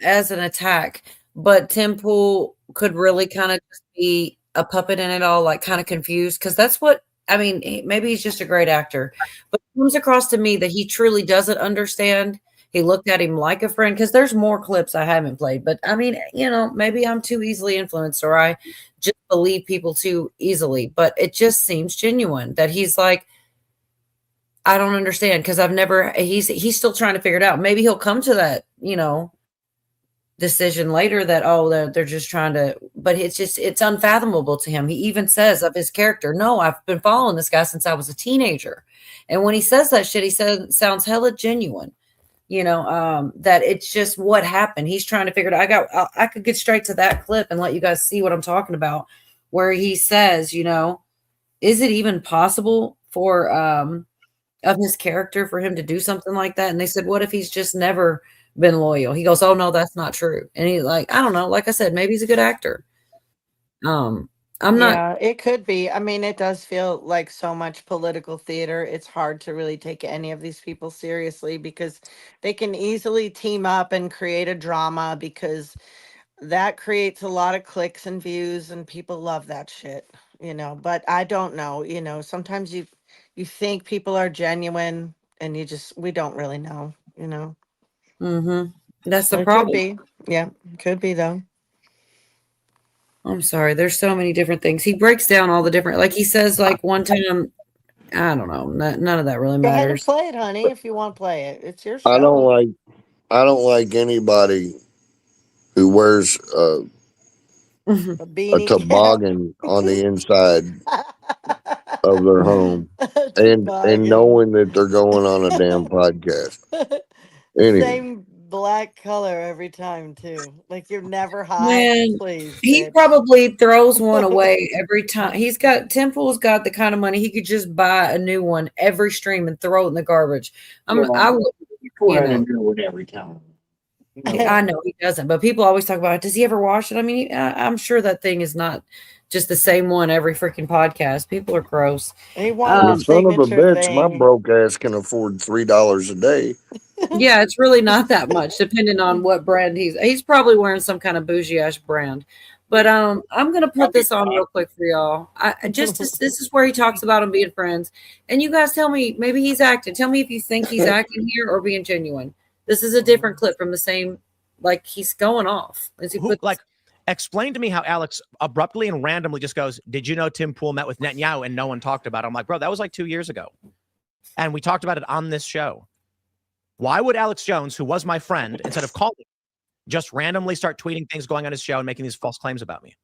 as an attack, but Tim Pool could really kind of just be a puppet in it all, like kind of confused? Because that's what, I mean, maybe he's just a great actor, but it comes across to me that he truly doesn't understand. He looked at him like a friend, because there's more clips I haven't played. But I mean, maybe I'm too easily influenced, or I just believe people too easily. But it just seems genuine that he's like, I don't understand, because he's still trying to figure it out. Maybe he'll come to that, decision later that, they're just trying to, but it's unfathomable to him. He even says of his character, no, I've been following this guy since I was a teenager. And when he says that shit, he sounds hella genuine, that it's just what happened. He's trying to figure it out. I could get straight to that clip and let you guys see what I'm talking about, where he says, is it even possible for, of his character for him to do something like that? And they said, what if he's just never been loyal? He goes, oh no, that's not true. And he's like, I don't know, like I said, maybe he's a good actor. I'm not. Yeah, it could be. I mean, it does feel like so much political theater. It's hard to really take any of these people seriously, because they can easily team up and create a drama, because that creates a lot of clicks and views, and people love that shit, but I don't know, sometimes you think people are genuine, and we don't really know, Mm-hmm. That's So the it problem. could be. Yeah, could be though. I'm sorry. There's so many different things. He breaks down all the different, like he says, like one time, I don't know. None of that really Go ahead and matters. play it, honey, if you want to play it. It's your I don't show. like anybody who wears a beanie. toboggan on the inside of their home and knowing that they're going on a damn podcast. Anyway, Same black color every time too. Like you're never high. Man, Please. he bitch. probably throws one away every time. Temple's got the kind of money he could just buy a new one every stream and throw it in the garbage. I would, a new one every time. I know he doesn't, but people always talk about it. Does he ever wash it? I mean, I'm sure that thing is not just the same one every freaking podcast. People are gross. He wanted a son of a signature bitch, my thing. broke ass can afford $3 a day. Yeah, it's really not that much, depending on what brand he's probably wearing some kind of bougie ass brand. But I'm gonna put this on real quick for y'all. This is where he talks about him being friends, and you guys tell me maybe he's acting. Tell me if you think he's acting here or being genuine. This is a different clip from the same, like he's going off. Explain to me how Alex abruptly and randomly just goes, did you know Tim Pool met with Netanyahu and no one talked about it? I'm like, bro, that was like 2 years ago. And we talked about it on this show. Why would Alex Jones, who was my friend, instead of calling, just randomly start tweeting things going on his show and making these false claims about me.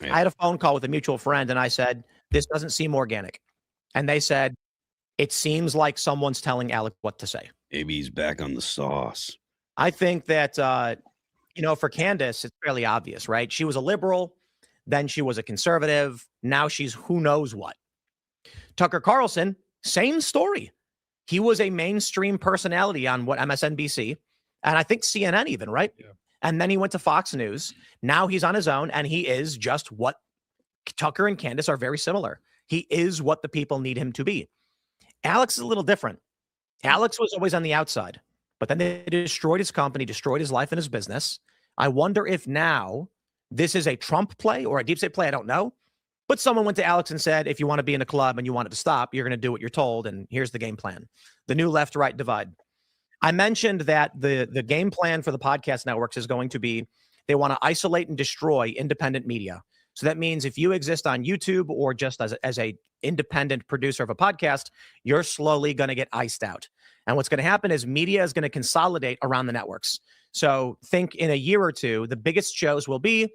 Yeah. I had a phone call with a mutual friend and I said, this doesn't seem organic. And they said, it seems like someone's telling Alec what to say. Maybe he's back on the sauce. I think that, for Candace, it's fairly obvious, right? She was a liberal, then she was a conservative. Now she's who knows what. Tucker Carlson, same story. He was a mainstream personality on MSNBC, and I think CNN even, right? Yeah. And then he went to Fox News. Now he's on his own, and he is just what Tucker and Candace are very similar. He is what the people need him to be. Alex is a little different. Alex was always on the outside, but then they destroyed his company, destroyed his life and his business. I wonder if now this is a Trump play or a deep state play. I don't know. But someone went to Alex and said, if you want to be in a club and you want it to stop, you're going to do what you're told. And here's the game plan. The new left-right divide. I mentioned that the game plan for the podcast networks is going to be they want to isolate and destroy independent media. So that means if you exist on YouTube or just as a independent producer of a podcast, you're slowly going to get iced out. And what's going to happen is media is going to consolidate around the networks. So think in a year or two, the biggest shows will be,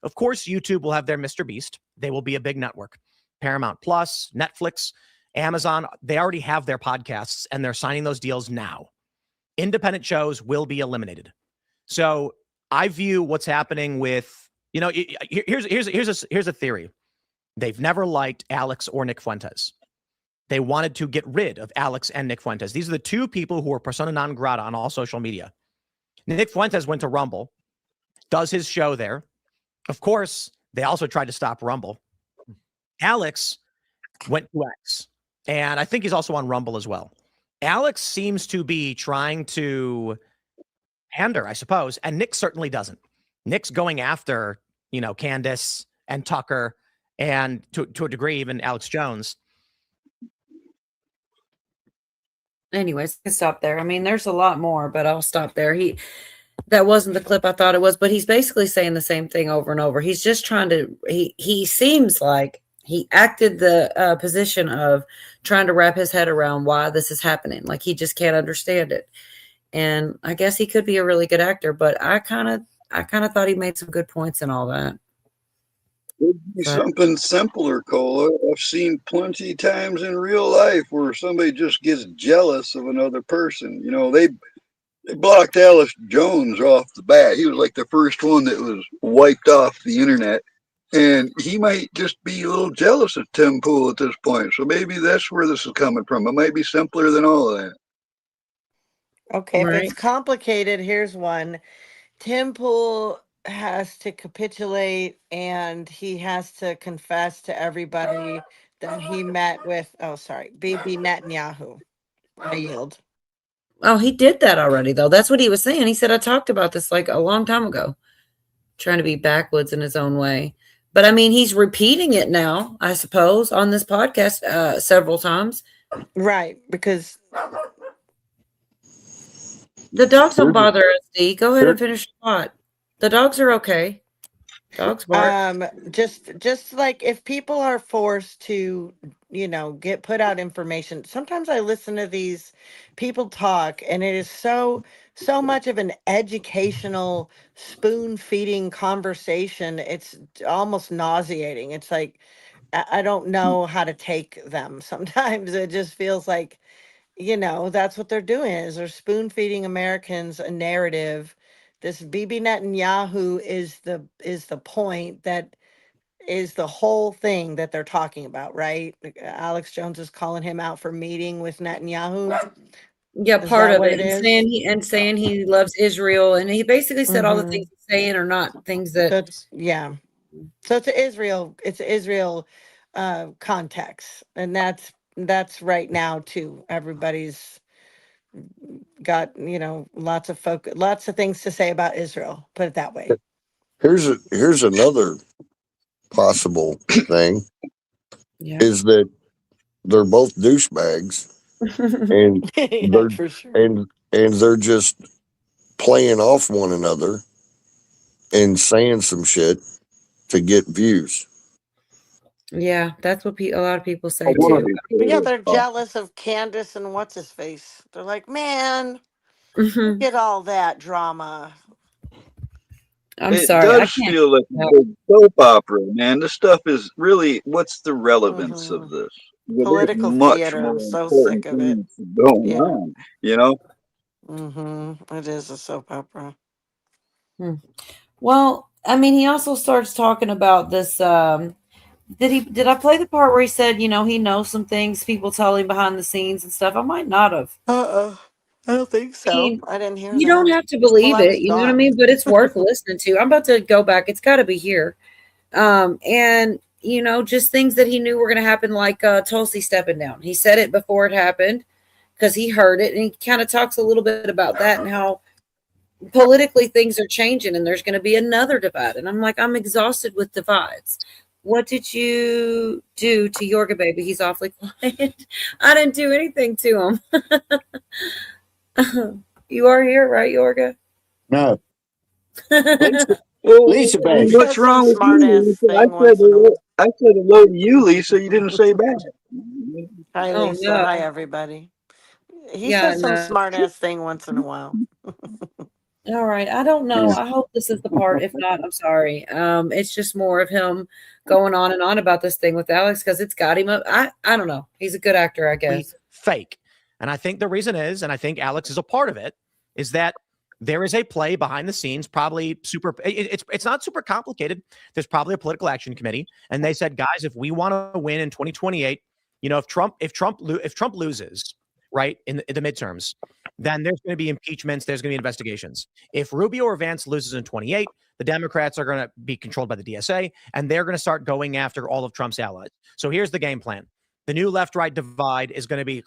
of course, YouTube will have their Mr. Beast. They will be a big network. Paramount Plus, Netflix, Amazon, they already have their podcasts and they're signing those deals now. Independent shows will be eliminated. So I view what's happening with, here's a theory. They've never liked Alex or Nick Fuentes. They wanted to get rid of Alex and Nick Fuentes. These are the two people who are persona non grata on all social media. Nick Fuentes went to Rumble, does his show there. Of course, they also tried to stop Rumble. Alex went to X, and I think he's also on Rumble as well. Alex seems to be trying to pander, I suppose, and Nick certainly doesn't. Nick's going after, Candace and Tucker and to a degree, even Alex Jones. Anyways, I can stop there. I mean, there's a lot more, but I'll stop there. That wasn't the clip I thought it was, but he's basically saying the same thing over and over. He's just trying to, he seems like he acted the position of trying to wrap his head around why this is happening. Like he just can't understand it. And I guess he could be a really good actor, but I kind of thought he made some good points and all that. It'd be something simpler, Cola. I've seen plenty of times in real life where somebody just gets jealous of another person. They blocked Alex Jones off the bat. He was like the first one that was wiped off the internet. And he might just be a little jealous of Tim Pool at this point. So maybe that's where this is coming from. It might be simpler than all of that. Okay, Right. if it's complicated, here's one. Tim Pool has to capitulate and he has to confess to everybody that he met with, Bibi Netanyahu. I yield. Oh, he did that already, though. That's what he was saying. He said, I talked about this like a long time ago, trying to be backwoods in his own way. But I mean, he's repeating it now, I suppose, on this podcast several times. Right, because the dogs don't bother us, D. Go ahead and finish your thought. The dogs are okay. Dogs bark. just like if people are forced to, get put out information, sometimes I listen to these people talk and it is so much of an educational spoon feeding conversation. It's almost nauseating. It's like, I don't know how to take them. Sometimes it just feels like, that's what they're doing is they're spoon feeding Americans a narrative. This Bibi Netanyahu is the point that is the whole thing that they're talking about, right? Alex Jones is calling him out for meeting with Netanyahu. Yeah, Is part that of what it. it And is? saying he loves Israel. And he basically said all the things he's saying are not things that. So it's Israel context. And that's right now too. Everybody's got, lots of things to say about Israel. Put it that way. Here's another possible thing Yeah. is that they're both douchebags and they're for sure. and they're just playing off one another and saying some shit to get views. Yeah, that's what a lot of people say I wanna too. be Yeah, they're jealous of Candace and what's his face. They're like, man, look at all that drama. I'm It sorry. I does can't. feel like a big soap opera, man. This stuff is really, what's the relevance of this? Well, there's Political much theater. more I'm so sick important of it. things going Yeah. on, you know? It is a soap opera. Well, I mean, he also starts talking about this. Did I play the part where he said, he knows some things people tell him behind the scenes and stuff? I might not have. I don't think I so. mean, I didn't hear you that. don't have to Well, believe I it, was you know what I gone. mean? But it's worth listening to. I'm about to go back. It's got to be here. And just things that he knew were going to happen, like Tulsi stepping down. He said it before it happened because he heard it, and he kind of talks a little bit about that and how politically things are changing and there's going to be another divide. And I'm like, I'm exhausted with divides. What did you do to Yorga baby? He's awfully quiet. I didn't do anything to him. You are here, right, Yorga? No. Well, Lisa baby. what's wrong with you, Lisa? I said hello to you, Lisa. You didn't say back. Hi, Oh, Lisa. no. Hi, everybody. He Yeah, says some no. smart ass thing once in a while. All right. I don't know. I hope this is the part. If not, I'm sorry. It's just more of him going on and on about this thing with Alex because it's got him up. I don't know. He's a good actor, I guess. Fake. And I think the reason is, and I think Alex is a part of it, is that there is a play behind the scenes, probably it's not super complicated. There's probably a political action committee. And they said, guys, if we want to win in 2028, if Trump loses, right, in the midterms, then there's going to be impeachments. There's going to be investigations. If Rubio or Vance loses in 28, the Democrats are going to be controlled by the DSA, and they're going to start going after all of Trump's allies. So here's the game plan. The new left-right divide is going to be,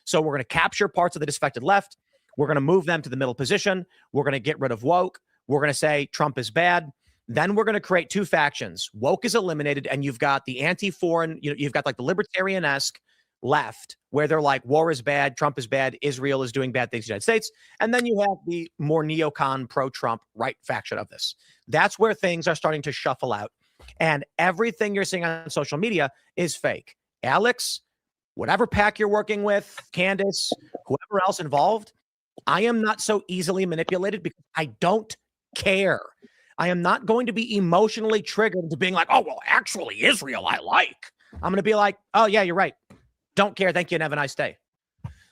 so we're going to capture parts of the disaffected left. We're going to move them to the middle position. We're going to get rid of woke. We're going to say Trump is bad. Then we're going to create two factions. Woke is eliminated, and you've got the anti-foreign, you've got like the libertarian-esque left, where they're like, war is bad, Trump is bad, Israel is doing bad things to the United States. And then you have the more neocon pro-Trump right faction of this. That's where things are starting to shuffle out. And everything you're seeing on social media is fake. Alex, whatever pack you're working with, Candace, whoever else involved, I am not so easily manipulated because I don't care. I am not going to be emotionally triggered into being like, oh, well, actually, Israel, I like. I'm going to be like, oh, yeah, you're right. Don't care. Thank you. And have a nice day.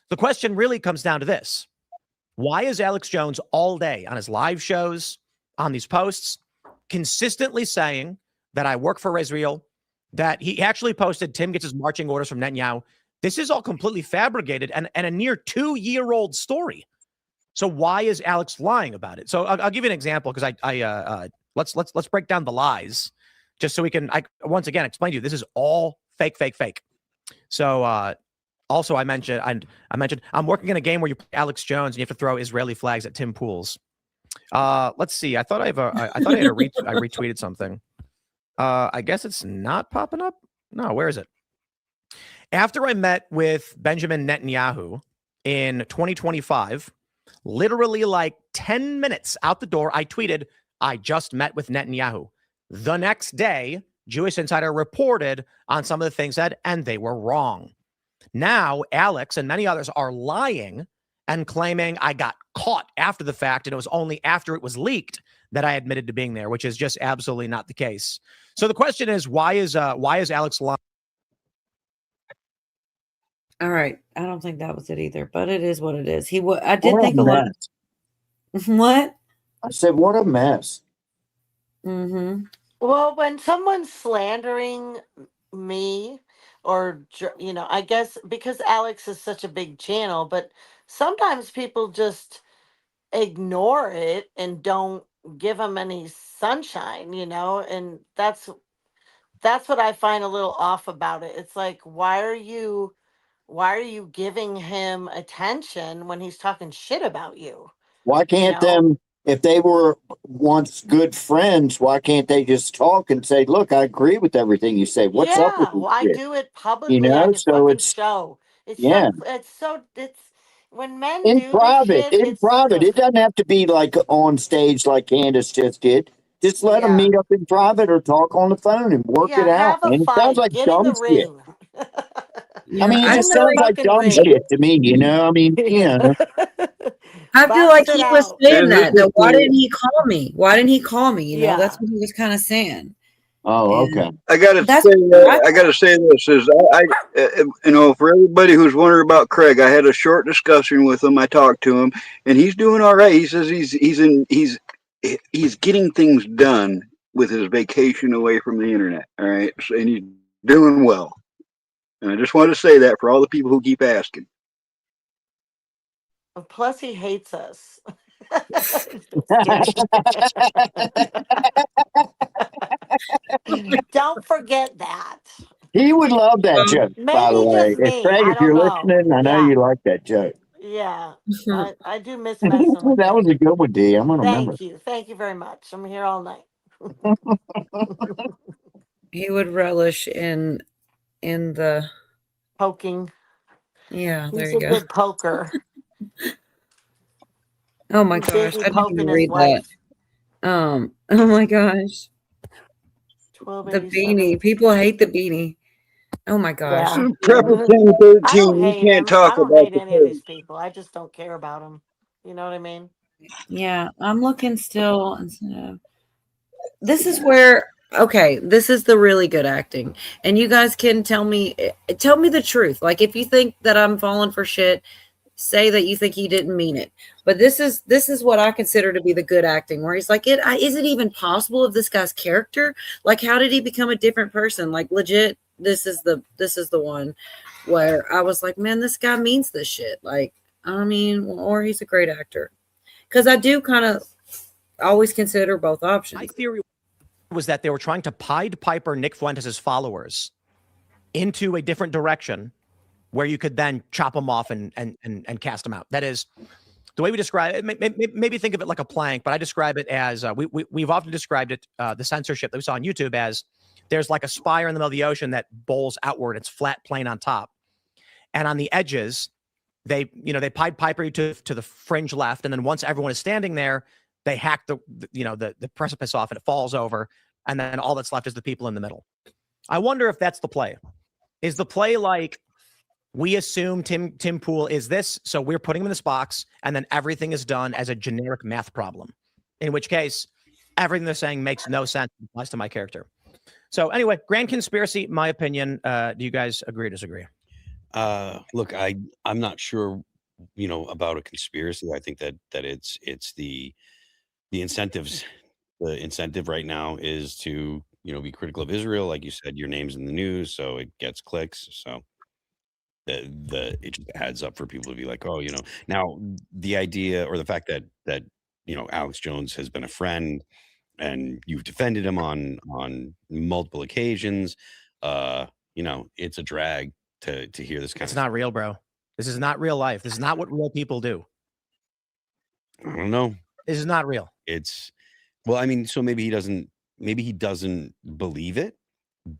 The question really comes down to this. Why is Alex Jones all day on his live shows, on these posts, consistently saying that I work for Israel, that he actually posted Tim gets his marching orders from Netanyahu? This is all completely fabricated and a near 2-year-old story. So why is Alex lying about it? So I'll give you an example because let's break down the lies just so we can once again explain to you this is all fake. So also I mentioned I'm working in a game where you play Alex Jones and you have to throw Israeli flags at Tim Pools. Let's see. I thought I retweeted something. I guess it's not popping up. No, where is it? After I met with Benjamin Netanyahu in 2025, literally like 10 minutes out the door, I tweeted, I just met with Netanyahu. The next day, Jewish Insider reported on some of the things said, and they were wrong. Now, Alex and many others are lying and claiming I got caught after the fact, and it was only after it was leaked that I admitted to being there, which is just absolutely not the case. So the question is, why is Alex lying? All right. I don't think that was it either, but it is what it is. I did think a lot. What? I said, what a mess. Mm-hmm. Well, when someone's slandering me, or, I guess because Alex is such a big channel, but sometimes people just ignore it and don't give him any sunshine, and that's what I find a little off about it. It's like, why are you giving him attention when he's talking shit about you? Why can't them, if they were once good friends, why can't they just talk and say, look, I agree with everything you say. What's up with this well, I shit? do it publicly on his so fucking it's show. It's when men in do private. this shit, It doesn't have to be like on stage like Candace just did. Just let them meet up in private or talk on the phone and work it out. have a And it fight. sounds like Get dumb in the shit. ring. I mean, it just sounds like dumb shit to me, I mean, I feel like Bust he it was out. saying And that. this Though. is Why the- didn't he call me? Why didn't he call me? You know, that's Yeah. what he was kind of saying. Oh, And okay. I gotta that's say, what I gotta say this is you know, for everybody who's wondering about Craig, I had a short discussion with him. I talked to him, and he's doing all right. He says he's getting things done with his vacation away from the internet. All right, so, and he's doing well. And I just wanted to say that for all the people who keep asking. Plus, he hates us. Don't forget that. He would love that joke, by the Maybe way. just me. Craig, I if you're don't know. listening, I know Yeah. you like that joke. Yeah. I do miss messing with That him. was a good one, D. I'm going to remember. Thank you. Thank you very much. I'm here all night. he would relish in the Poking. yeah. There He's you a go. good poker. Oh my He's gosh, busy I didn't poking even his read wife. that. Oh my gosh, the 1287. beanie. People hate the beanie. Oh my gosh. Yeah. Prepper I 1013, don't we hate can't him. talk I don't about hate the any of page. these people. I just don't care about them. You know what I mean? Yeah, I'm looking still. This is where okay, this is the really good acting, and you guys can tell me the truth. Like if you think that I'm falling for shit, say that you think he didn't mean it. But this is what I consider to be the good acting, where he's like, is it even possible of this guy's character? Like, how did he become a different person? Like, legit, this is the one where I was like, man, this guy means this shit. Like, I mean, or he's a great actor, because I do kind of always consider both options. My theory was that they were trying to Pied Piper Nick Fuentes' followers into a different direction where you could then chop them off and cast them out. That is the way we describe it. Maybe think of it like a plank, but I describe it as we've often described it, the censorship that we saw on YouTube, as there's like a spire in the middle of the ocean that bowls outward. It's flat plane on top, and on the edges, they Pied Piper you to the fringe left, and then once everyone is standing there, they hack the precipice off and it falls over, and then all that's left is the people in the middle. I wonder if that's the play. Is the play like, we assume Tim Pool is this, so we're putting him in this box, and then everything is done as a generic math problem, in which case everything they're saying makes no sense, applies to my character. So anyway, grand conspiracy, my opinion. Do you guys agree or disagree? Look, I'm not sure, about a conspiracy. I think that it's the incentives. The incentive right now is to, be critical of Israel. Like you said, your name's in the news, so it gets clicks. So it just adds up for people to be like, oh, now the idea or the fact that Alex Jones has been a friend and you've defended him on multiple occasions, it's a drag to hear this kind of It's not real, bro. This is not real life. This is not what real people do. I don't know. This is not real. So maybe he doesn't believe it,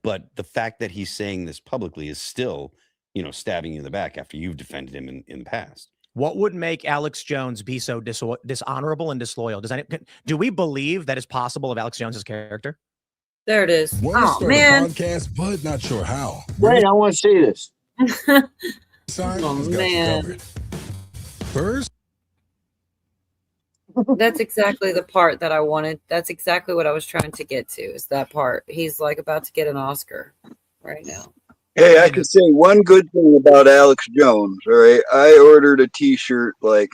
but the fact that he's saying this publicly is still, stabbing you in the back after you've defended him in the past. What would make Alex Jones be so dishonorable and disloyal? Do we believe that is possible of Alex Jones's character? There it is. Want to Oh start man. a podcast, but not sure how. Wait, I want to see this. Sorry, Oh, got you man. covered. First, That's exactly the part that I wanted. That's exactly what I was trying to get to, is that part. He's like about to get an Oscar right now. Hey, I can say one good thing about Alex Jones. All right. I ordered a t-shirt like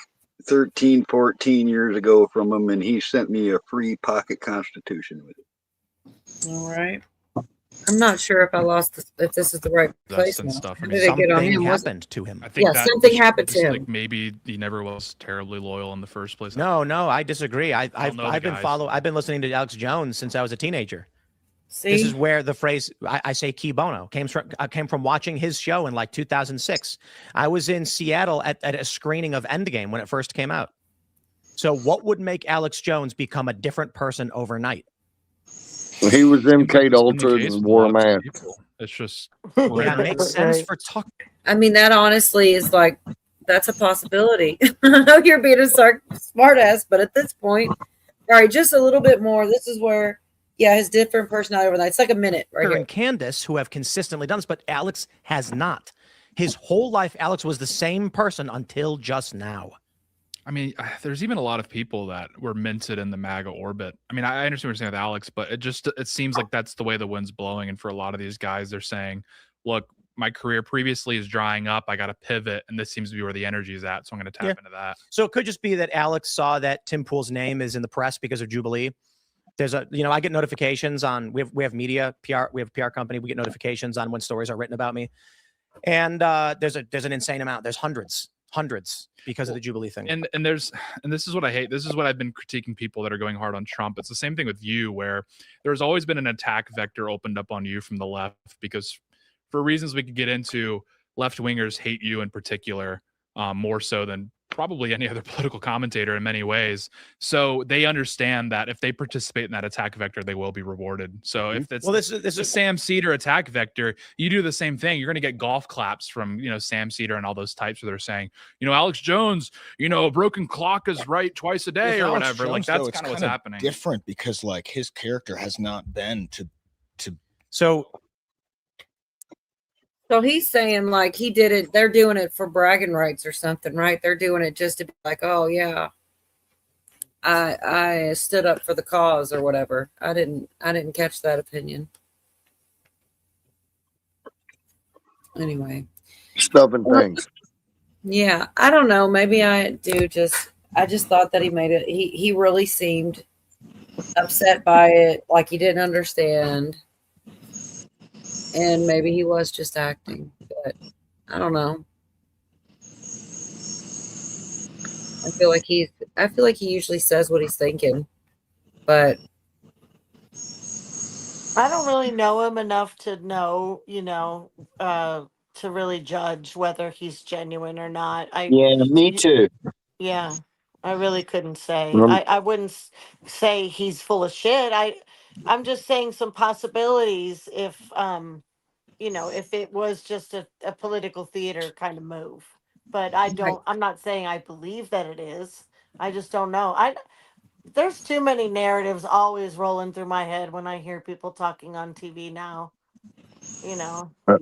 13, 14 years ago from him, and he sent me a free pocket Constitution with it. All right. I'm not sure if I lost this, if this is the right place and now. stuff. I How mean, did it get on something him? happened to him. I think Yeah, that something was happened to just, him. Like maybe he never was terribly loyal in the first place. No, I disagree. I've know the been guys. I've been listening to Alex Jones since I was a teenager. See? This is where the phrase I say "key bono" came from watching his show in like 2006. I was in Seattle at a screening of Endgame when it first came out. So what would make Alex Jones become a different person overnight? He was MK It's been the Ultra case and with wore a lots of mask. people. It's just Yeah, it makes sense for talk. I mean, that honestly is like, that's a possibility. I know you're being a smart ass, but at this point, all right, just a little bit more. This is where, yeah, his different personality overnight. It's like a minute right here. And Candace, who have consistently done this, but Alex has not. His whole life, Alex was the same person until just now. I mean, there's even a lot of people that were minted in the MAGA orbit. I mean, I understand what you're saying with Alex, but it seems like that's the way the wind's blowing. And for a lot of these guys, they're saying, look, my career previously is drying up. I got to pivot. And this seems to be where the energy is at. So I'm going to tap into that. So it could just be that Alex saw that Tim Pool's name is in the press because of Jubilee. There's I get notifications on, we have media, PR, we have a PR company. We get notifications on when stories are written about me. And there's an insane amount. There's hundreds because of the Jubilee thing. And this is what I hate. This is what I've been critiquing people that are going hard on Trump. It's the same thing with you, where there's always been an attack vector opened up on you from the left, because for reasons we could get into, left wingers hate you in particular, more so than probably any other political commentator in many ways. So they understand that if they participate in that attack vector, they will be rewarded. So if it's this is a Sam Cedar attack vector, you do the same thing. You're going to get golf claps from, Sam Cedar and all those types where they're saying, Alex Jones, a broken clock is right twice a day or whatever. Like that's kind of what's happening. Different because like his character has not been to. So he's saying like he did it. They're doing it for bragging rights or something, right? They're doing it just to be like, oh yeah, I stood up for the cause or whatever. I didn't catch that opinion. Anyway, stuff and things. Yeah, I don't know. Maybe I just thought that he made it. He really seemed upset by it, like he didn't understand. And maybe he was just acting, but I don't know. I feel like he usually says what he's thinking, but I don't really know him enough to know, to really judge whether he's genuine or not. Me too. Yeah, I really couldn't say. Um, I wouldn't say he's full of shit. I'm just saying some possibilities if if it was just a political theater kind of move. But I'm not saying I believe that it is. I just don't know. There's too many narratives always rolling through my head when I hear people talking on TV now. I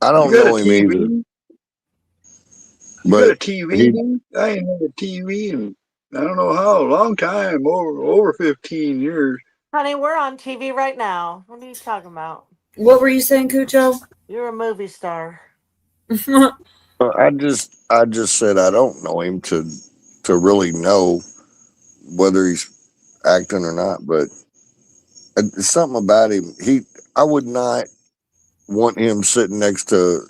don't know him either. You But got a TV? I ain't had a TV in I don't know how long time, over 15 years. Honey, we're on TV right now. What are you talking about? what were you saying, Cucho? You're a movie star. I just said I don't know him to really know whether he's acting or not. But it's something about him. I would not want him sitting next to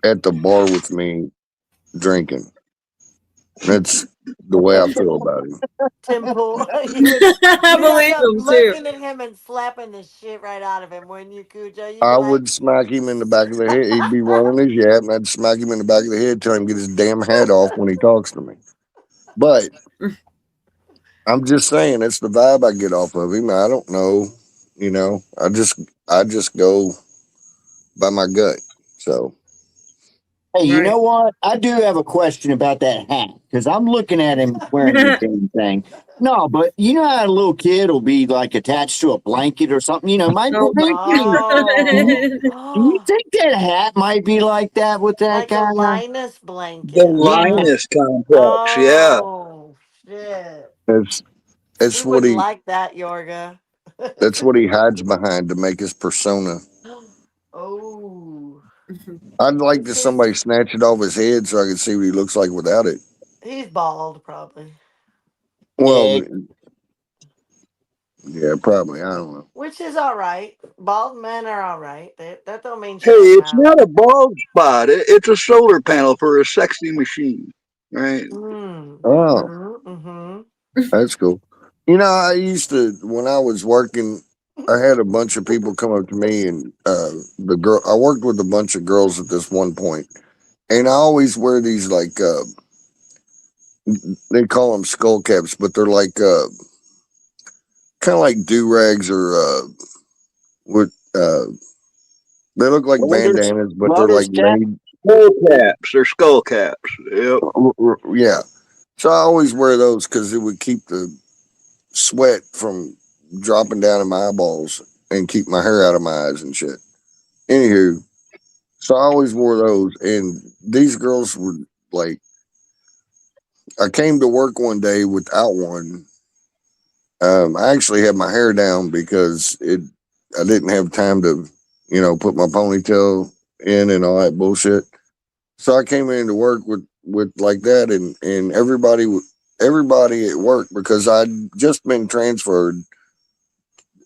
at the bar with me drinking. That's the way I feel about him. Tim Pool. I believe him too. Looking at him and slapping the shit right out of him, wouldn't you, Cujo? I would smack him in the back of the head. He'd be rolling his yap, and I'd smack him in the back of the head, tell him to get his damn hat off when he talks to me. But I'm just saying, it's the vibe I get off of him. I don't know, I just go by my gut. So. Hey, you know what? I do have a question about that hat because I'm looking at him wearing the same thing. No, but you know how a little kid will be like attached to a blanket or something? My do you think that hat might be like that with that like kind a of Linus blanket. The Linus complex, yeah. Oh, shit. It's We what wouldn't he like that, Yorga. that's what he hides behind to make his persona. Oh. I'd like to somebody snatch it off his head so I could see what he looks like without it. He's bald, probably. Well, yeah, probably. I don't know. Which is all right. Bald men are all right. That don't mean Hey, shit it's now. not a bald spot. It's a solar panel for a sexy machine, right? Oh, that's cool. I used to, when I was working, I had a bunch of people come up to me, and I worked with a bunch of girls at this one point, and I always wear these like they call them skull caps, but they're like kind of like do-rags or they look like bandanas, but they're like made skull caps. They're skull caps. Yep. Yeah. So I always wear those because it would keep the sweat from dropping down in my eyeballs and keep my hair out of my eyes and shit. Anywho, so I always wore those, and these girls were like, I came to work one day without one. I actually had my hair down because I didn't have time to, put my ponytail in and all that bullshit. So I came into work with like that, and everybody at work, because I'd just been transferred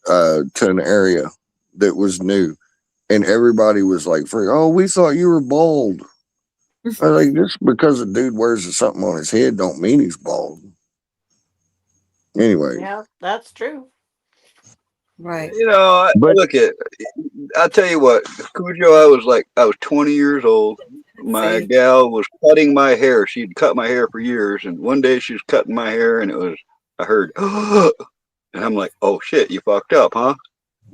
to an area that was new, and everybody was like, "Oh, we thought you were bald." I was like, just because a dude wears something on his head don't mean he's bald. Anyway, Yeah, that's true. Right. You know, I'll tell you what, Cujo, I was 20 years old. My gal was cutting my hair. She'd cut my hair for years. And one day she was cutting my hair and I heard, and I'm like, oh shit, you fucked up, huh?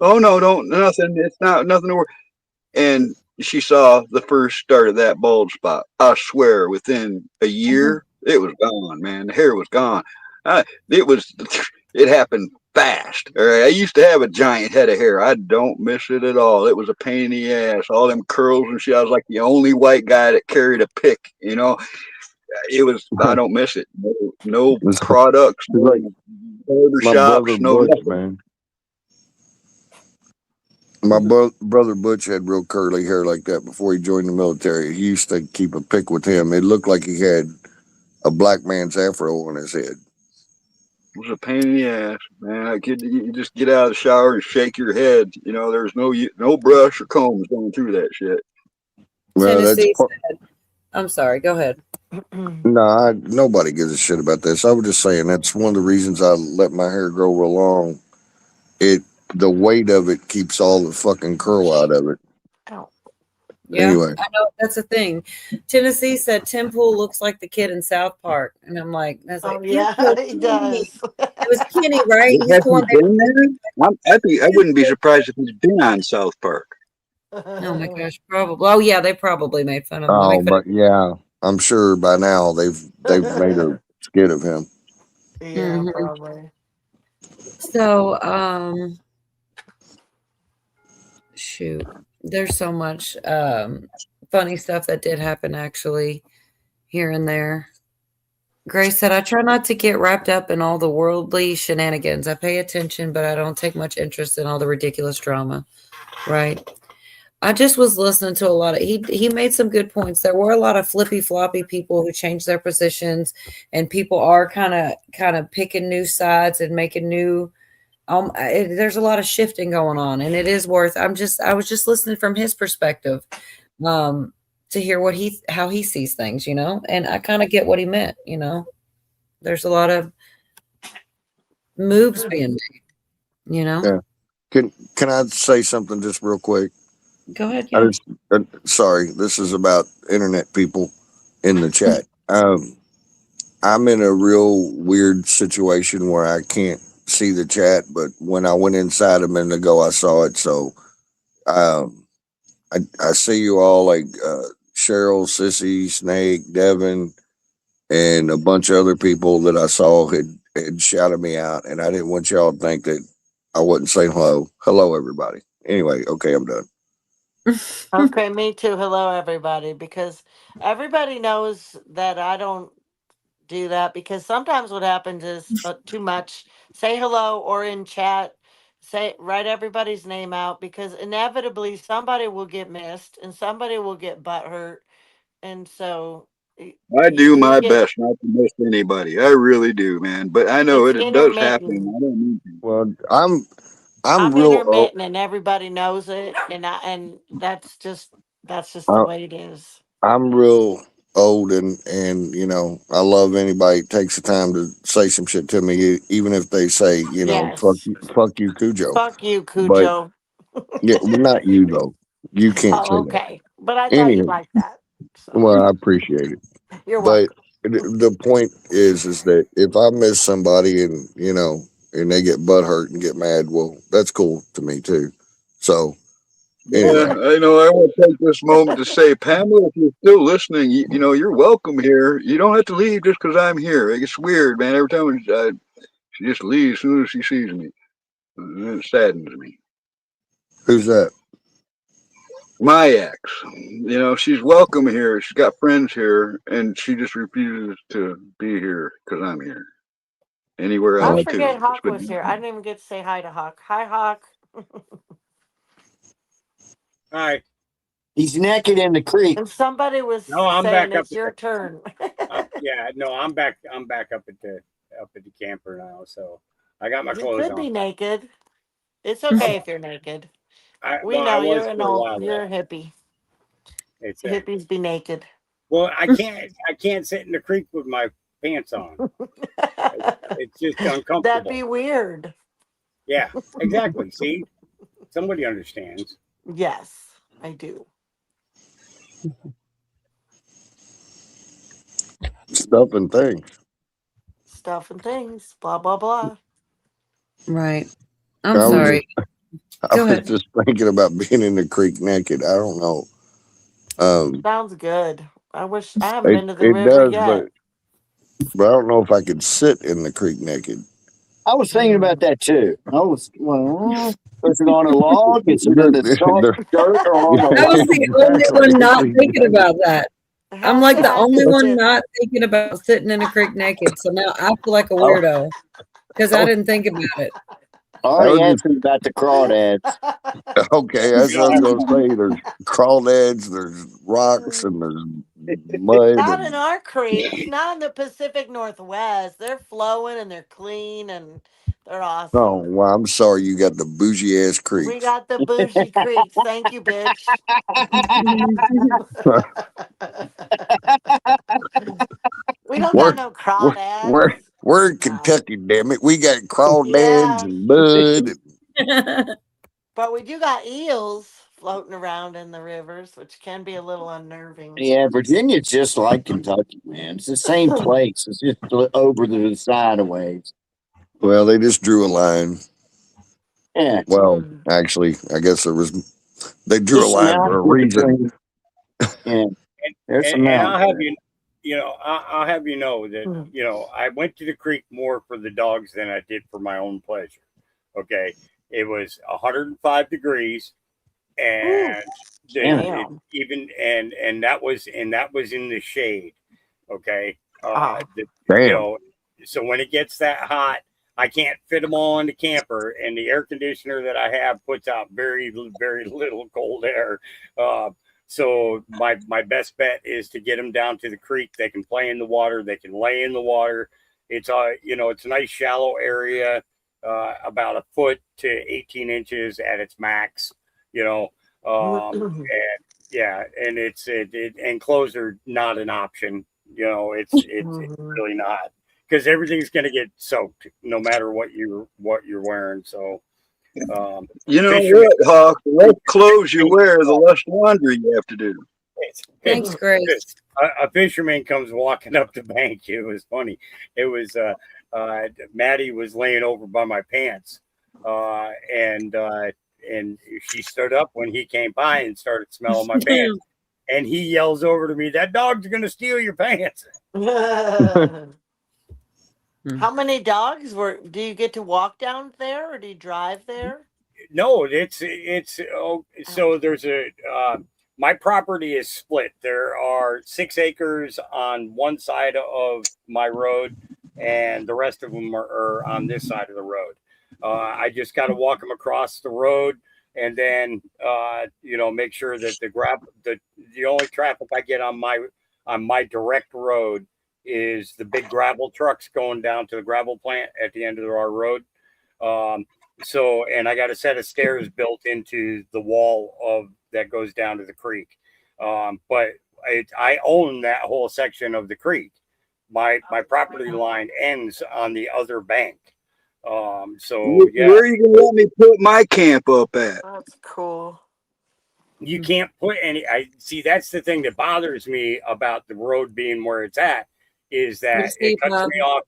Oh no, nothing. It's nothing to worry. And she saw the first start of that bald spot. I swear, within a year, it was gone, man. The hair was gone. It happened fast. All right. I used to have a giant head of hair. I don't miss it at all. It was a pain in the ass. All them curls and shit. I was like the only white guy that carried a pick, It was, I don't miss it. No products, no barbershops, no Butch, nothing. man. My brother Butch had real curly hair like that before he joined the military. He used to keep a pick with him. It looked like he had a black man's afro on his head. It was a pain in the ass, man. You just get out of the shower and shake your head. There's no brush or combs going through that shit. Well, Tennessee said, I'm sorry, go ahead. No, nobody gives a shit about this. I was just saying that's one of the reasons I let my hair grow real long. The weight of it keeps all the fucking curl out of it. Yeah, Anyway. I know that's a thing. Tennessee said Tim Pool looks like the kid in South Park, and I'm like, that's like, yeah, he does. It was Kenny, right? He's Has the one he been there? I wouldn't be surprised if he's been on South Park. Oh my gosh, probably. Oh yeah, they probably made fun of him. Oh, but yeah, I'm sure by now they've made a skit of him. Yeah, probably. So, shoot, there's so much funny stuff that did happen actually here and there. Grace said, I try not to get wrapped up in all the worldly shenanigans. I pay attention, but I don't take much interest in all the ridiculous drama. Right. I just was listening to a lot of, he made some good points. There were a lot of flippy floppy people who changed their positions, and people are kind of picking new sides and making new, there's a lot of shifting going on, and it is worth, I was just listening from his perspective, to hear how he sees things, and I kind of get what he meant, there's a lot of moves being made, Yeah. Can I say something just real quick? Go ahead. Yeah. Sorry, this is about internet people in the chat. I'm in a real weird situation where I can't see the chat, but when I went inside a minute ago, I saw it. So I see you all, like Cheryl, Sissy, Snake, Devin, and a bunch of other people that I saw had shouted me out, and I didn't want y'all to think that I wasn't saying hello. Hello, everybody. Anyway, okay, I'm done. Okay, me too. Hello, everybody, because everybody knows that I don't do that, because sometimes what happens is too much. Say hello, or in chat, write everybody's name out, because inevitably somebody will get missed and somebody will get butthurt. And so I do my best not to miss anybody. I really do, man. But I know it does happen. I don't mean to. Well, I'm real real intermittent, and everybody knows it, and that's just the way it is. I'm real old, and I love anybody that takes the time to say some shit to me, even if they say, Yes. fuck you, Cujo. Fuck you, Cujo. But yeah, well, not you though. You can't say Oh, that. okay. But I thought you'd Anywho, like that. well, I appreciate it. You're But welcome. the point is that if I miss somebody and and they get butthurt and get mad, well, that's cool to me too. So anyway. Yeah, I know. I want to take this moment to say, Pamela, if you're still listening, you're welcome here. You don't have to leave just because I'm here. It's weird, man. Every time she just leaves as soon as she sees me. It saddens me. Who's that? my ex. You know, she's welcome here. She's got friends here, and she just refuses to be here because I'm here. Anywhere I else forget too. Hawk was here. I didn't even get to say hi to Hawk. Hi, Hawk. Hi. He's naked in the creek. And somebody was No, I'm saying back up. it's your turn. Yeah, no, I'm back up at the camper now. So I got my You clothes could on. be naked. It's okay if you're naked. We Well, know I was you're an for a old, while you're there. a hippie. It's Hippies be naked. well, I can't sit in the creek with my pants on. It's just uncomfortable. That'd be weird. Yeah, exactly. See, somebody understands. Yes, I do. Stuff and things. Stuff and things. Blah blah blah. Right. I'm I was sorry. I Go was ahead. just thinking about being in the creek naked. I don't know. Sounds good. I wish I haven't been to the It river does, yet. but I don't know if I could sit in the creek naked. I was thinking about that too. I was, well, is it on a log? Is it in the soft dirt or on the I was the only one not thinking about that. I'm like the only one not thinking about sitting in a creek naked. So now I feel like a weirdo because I didn't think about it. I already asked him about the crawdads. Okay, that's what I was gonna say. There's crawdads, there's rocks, and there's mud. Not And in our creeks, not in the Pacific Northwest. They're flowing and they're clean and they're awesome. oh, well, I'm sorry, you got the bougie ass We creeks. got the bougie creeks. Thank you, bitch. We don't We're got no we're crawdads. we're in Kentucky, damn it. We got crawdads Yeah. and mud. But we do got eels floating around in the rivers, which can be a little unnerving. Yeah, Virginia's just like Kentucky, man. It's the same place. It's just over to the side of ways. Well, they just drew a line. Yeah. Well, actually, I guess they drew Just a line for a reason. Yeah. There's some And I'll mountains. have I'll have you know that I went to the creek more for the dogs than I did for my own pleasure. Okay, it was 105 degrees, and Damn. that was in the shade. Okay, Damn. so when it gets that hot, I can't fit them all in the camper, and the air conditioner that I have puts out very little cold air. So my best bet is to get them down to the creek. They can play in the water. They can lay in the water. It's it's a nice shallow area, about 1 foot to 18 inches at its max. And clothes are not an option. It's really not, because everything's going to get soaked no matter what you're wearing. So. You know what, Hawk? The less clothes you wear, the less laundry you have to do. Thanks, Grace. A fisherman comes walking up the bank. It was funny. It was Maddie was laying over by my pants, and she stood up when he came by and started smelling my pants. And he yells over to me, "That dog's gonna steal your pants." How many dogs do you get to walk down there, or do you drive there? No, so there's my property is split. There are 6 acres on one side of my road, and the rest of them are on this side of the road. I just got to walk them across the road, and then make sure that the only traffic I get on my direct road is the big gravel trucks going down to the gravel plant at the end of our road. And I got a set of stairs built into the wall that goes down to the creek. But I own that whole section of the creek. My property line ends on the other bank. Where are you going to let me put my camp up at? That's cool. You can't put any. I see. That's the thing that bothers me about the road being where it's at, is that it cuts me off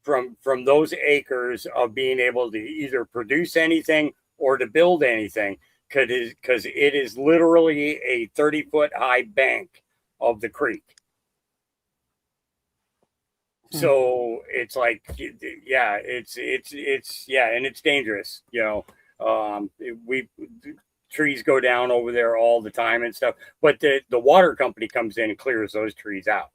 from those acres of being able to either produce anything or to build anything, because it is literally a 30-foot high bank of the creek. So it's like, and it's dangerous. trees go down over there all the time and stuff. But the water company comes in and clears those trees out,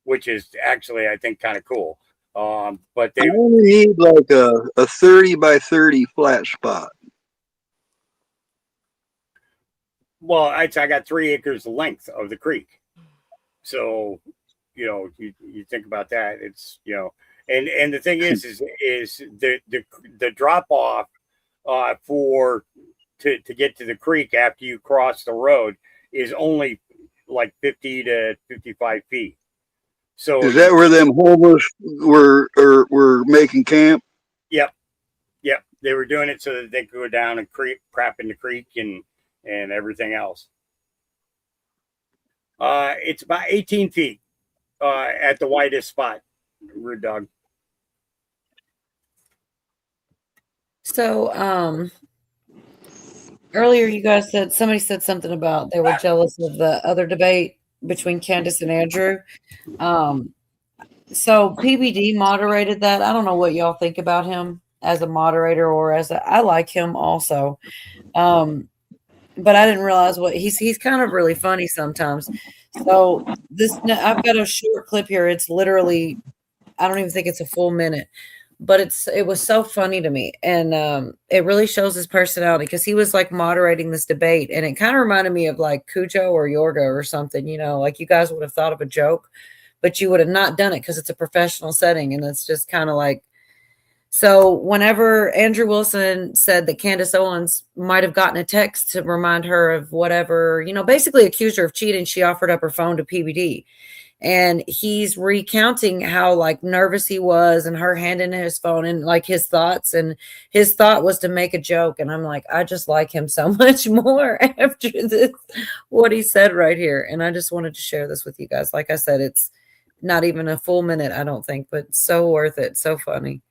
which is actually, I think, kind of cool. But they I only need like a 30 by 30 flat spot. Well, I got 3 acres length of the creek. So, you think about that. It's, and the thing is the drop off to get to the creek after you cross the road is only like 50 to 55 feet. So is that where them homeless were making camp? Yep. They were doing it so that they could go down and crap in the creek and everything else. It's about 18 feet at the widest spot, Rude Dog. So, earlier you guys somebody said something about they were jealous of the other debate between Candace and Andrew. So PBD moderated that. I don't know what y'all think about him as a moderator or I like him also. But I didn't realize he's kind of really funny sometimes. So I've got a short clip here. It's literally, I don't even think it's a full minute, but it was so funny to me. And it really shows his personality because he was like moderating this debate and it kind of reminded me of like Cujo or Yorga or something, like you guys would have thought of a joke, but you would have not done it because it's a professional setting. And it's just kind of like, so whenever Andrew Wilson said that Candace Owens might have gotten a text to remind her of whatever, basically accused her of cheating, she offered up her phone to PBD. And he's recounting how like nervous he was and her handing his phone and like his thoughts. And his thought was to make a joke. And I'm like, I just like him so much more after this, what he said right here. And I just wanted to share this with you guys. Like I said, it's not even a full minute, I don't think, but so worth it. So funny.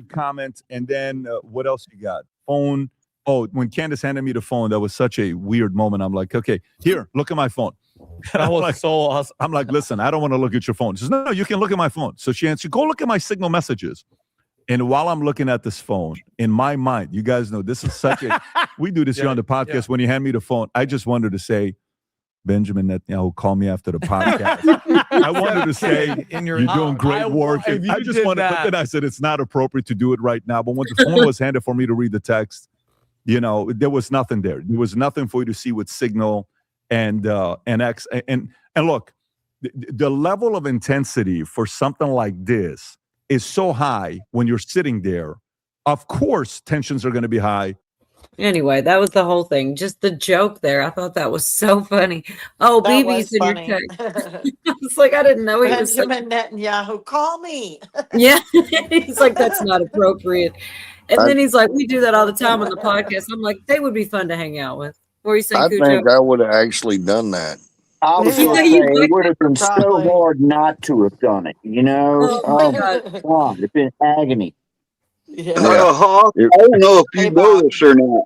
Comments, and then what else you got? Phone. Oh, when Candace handed me the phone, that was such a weird moment. I'm like, okay, here, look at my phone. That was like, so awesome. I'm like, listen, I don't want to look at your phone. She says, no, you can look at my phone. So she answered, go look at my Signal messages. And while I'm looking at this phone, in my mind, you guys know this is such a, we do this here on the podcast. Yeah. When you hand me the phone, I just wanted to say, Benjamin Netanyahu, call me after the podcast. I wanted to say, you're doing great work. I just wanted, but then I said, it's not appropriate to do it right now. But when the phone was handed for me to read the text, there was nothing there. There was nothing for you to see with Signal and X. And look, the level of intensity for something like this is so high when you're sitting there. Of course, tensions are going to be high. Anyway, that was the whole thing. Just the joke there. I thought that was so funny. Oh, That BB's was in your funny. text. It's like I didn't know he was. Benjamin Netanyahu, call me. Yeah, he's like, that's not appropriate. And then he's like, we do that all the time on the podcast. I'm like, they would be fun to hang out with. What are you saying, I Cujo? think I would have actually done that. I was going to say it would have been so hard not to have done it. Oh my God, it's been agony. Hawk, I don't know if you know this or not.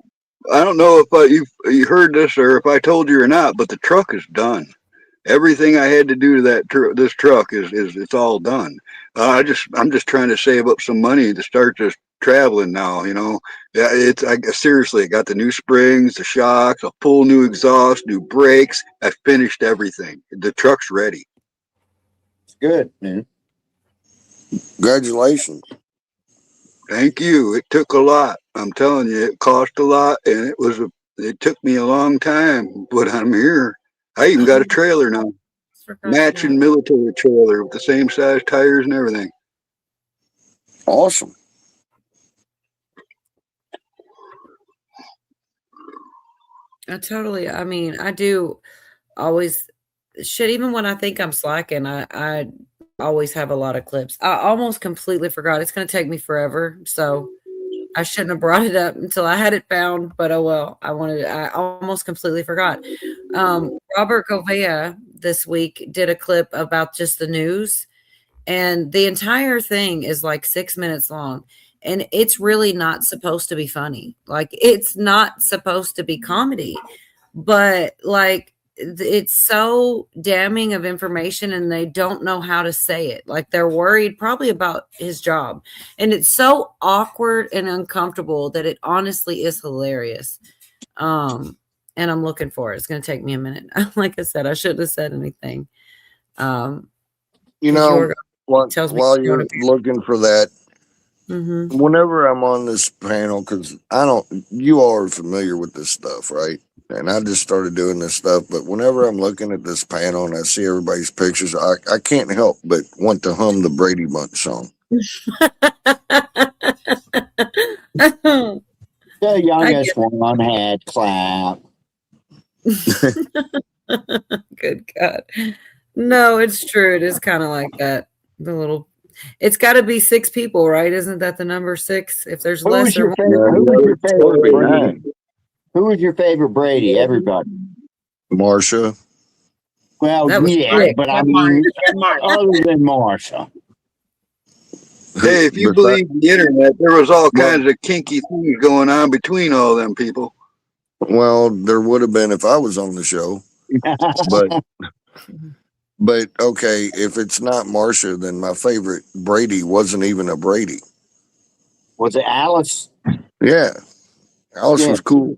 I don't know if you heard this or if I told you or not, but the truck is done. Everything I had to do to this truck is it's all done. I'm just trying to save up some money to start just traveling now. Yeah, seriously, I got the new springs, the shocks, a full new exhaust, new brakes. I finished everything. The truck's ready. It's good, man. Congratulations. Thank you. It took a lot. I'm telling you, it cost a lot, and it took me a long time, but I'm here. I even got a trailer now, matching military trailer with the same size tires and everything. Awesome. I do always even when I think I'm slacking, I always have a lot of clips. I almost completely forgot. It's going to take me forever. So I shouldn't have brought it up until I had it found, but oh well. I almost completely forgot. Robert Govea this week did a clip about just the news, and the entire thing is like 6 minutes long. And it's really not supposed to be funny. Like, it's not supposed to be comedy, but like, it's so damning of information and they don't know how to say it. Like, they're worried probably about his job, and it's so awkward and uncomfortable that it honestly is hilarious. And I'm looking for it. It's going to take me a minute. Like I said, I shouldn't have said anything. You know, tells me while to go you're to bed. looking for that, Mhm. whenever I'm on this panel, because you all are familiar with this stuff, right? And I just started doing this stuff, but whenever I'm looking at this panel and I see everybody's pictures, I can't help but want to hum the Brady Bunch song. The youngest one had clap. Good God. No, it's true. It is kind of like that. It's got to be 6 people, right? Isn't that the number 6? If there's less or more. Who was your favorite Brady? Who was your favorite Brady? Everybody. Marsha. Well, That was yeah, great. but I mean, other than Marsha. Hey, if you believe the internet, there was all kinds of kinky things going on between all them people. Well, there would have been if I was on the show, but okay, if it's not Marsha, then my favorite Brady wasn't even a Brady. Was it Alice? Yeah, Alice was cool.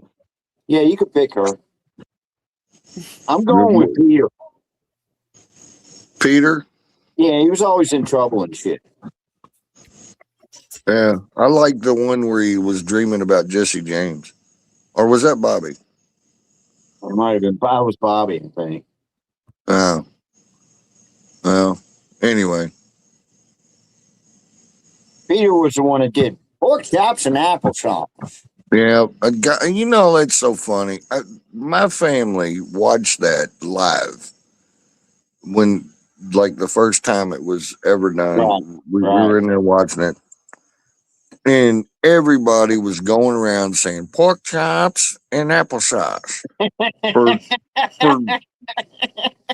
Yeah, you could pick her. I'm going with Peter. Peter? Yeah, he was always in trouble and shit. Yeah, I like the one where he was dreaming about Jesse James, or was that Bobby? It might have been. I was Bobby, I think. Oh, well. Anyway, Peter was the one that did pork chops and applesauce. yeah, you know that's so funny. My family watched that live when, like, the first time it was ever done. Right, We were in there watching it. And everybody was going around saying pork chops and applesauce. For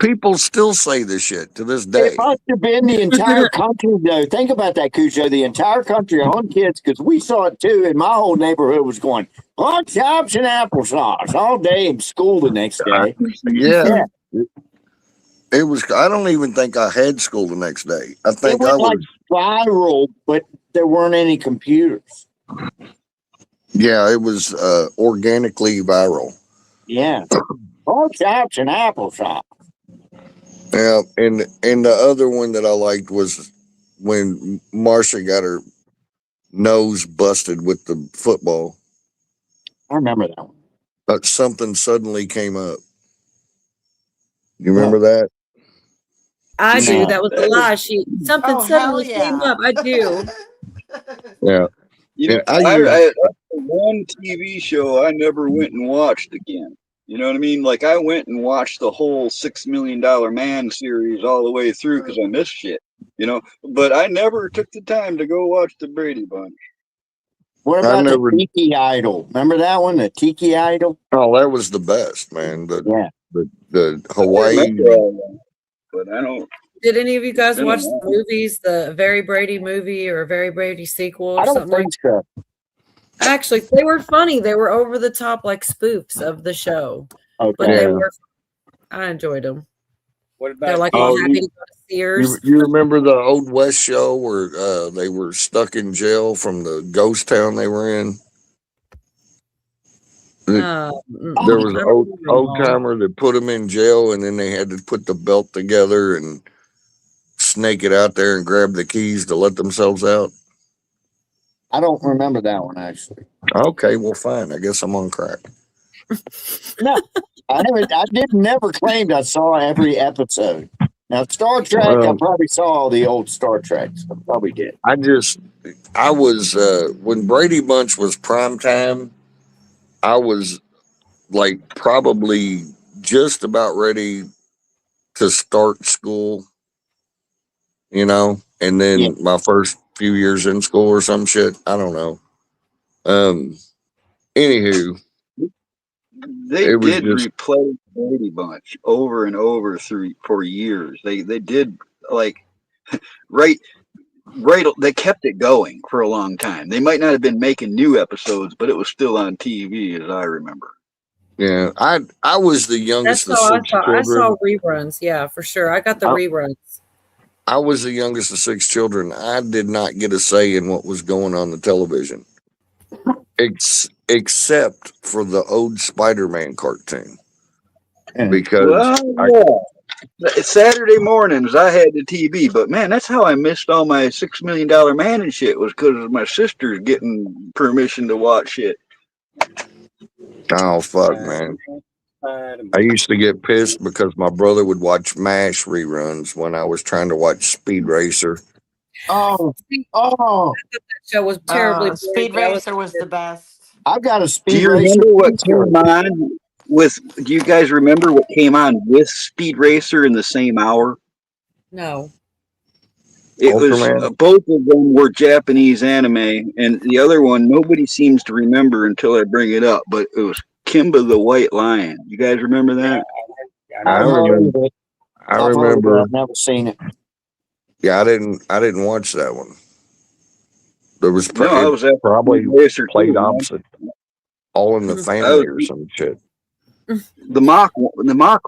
people still say this shit to this day. It must have been the entire country, though. Think about that, Cujo. The entire country on kids, because we saw it too, and my whole neighborhood was going pork chops and applesauce all day in school the next day. Yeah. It was. I don't even think I had school the next day. I It think went I was. like viral, but there weren't any computers. Yeah, it was organically viral. Yeah. Pork chops and applesauce. Yeah, and the other one that I liked was when Marsha got her nose busted with the football. I remember that one. But something suddenly came up. You remember that? I do. No. That was a lie. Something Oh, suddenly hell came yeah. up. I do. Yeah. You know, I one TV show I never went and watched again. You know what I mean? Like, I went and watched the whole $6 Million Man series all the way through because I missed shit, you know? But I never took the time to go watch the Brady Bunch. What about the Tiki Idol? Remember that one, the Tiki Idol? Oh, that was the best, man. The I Hawaii. remember all that, but I don't. Did any of you guys Been a watch the while. movies, the Very Brady movie or Very Brady sequel or I don't something like think so. Actually, they were funny. They were over the top, like spoofs of the show. Okay. But they were. I enjoyed them. What about They're like all happy to go to Sears. You remember the Old West show where they were stuck in jail from the ghost town they were in? There was an old timer that put them in jail, and then they had to put the belt together and snake it out there and grab the keys to let themselves out. I don't remember that one, actually. Okay, well, fine. I guess I'm on crack. No, I never claimed I saw every episode. Now, Star Trek, I probably saw all the old Star Treks. I probably did. I was, when Brady Bunch was prime time, I was like probably just about ready to start school, you know, and then my first few years in school or some shit. I don't know. Anywho, They it was did just- replay Brady Bunch over and over for years. They did, like, right. They kept it going for a long time. They might not have been making new episodes, but it was still on TV, as I remember. Yeah, I was the youngest That's of how I 6 saw. I children. saw reruns. Yeah, for sure. I got the reruns. I was the youngest of 6 children. I did not get a say in what was going on the television. except for the old Spider-Man cartoon. Because Well, yeah. Saturday mornings I had the TV, but man, that's how I missed all my $6 million man and shit, was because of my sisters getting permission to watch it. Oh fuck, man. I used to get pissed because my brother would watch MASH reruns when I was trying to watch Speed Racer. Oh, That show was terribly. Speed Racer was the best. I've got a Do Speed you Racer. remember what came on with? Do you guys remember what came on with Speed Racer in the same hour? No. It was Ultraman? both of them were Japanese anime, and the other one nobody seems to remember until I bring it up. But it was Kimba the White Lion. You guys remember that? I remember. I I've heard of it. remember. I've never seen it. Yeah, I didn't watch that one. There was No, I was at probably Speed Racer played too, man. opposite, All in the Family or some shit. The Mach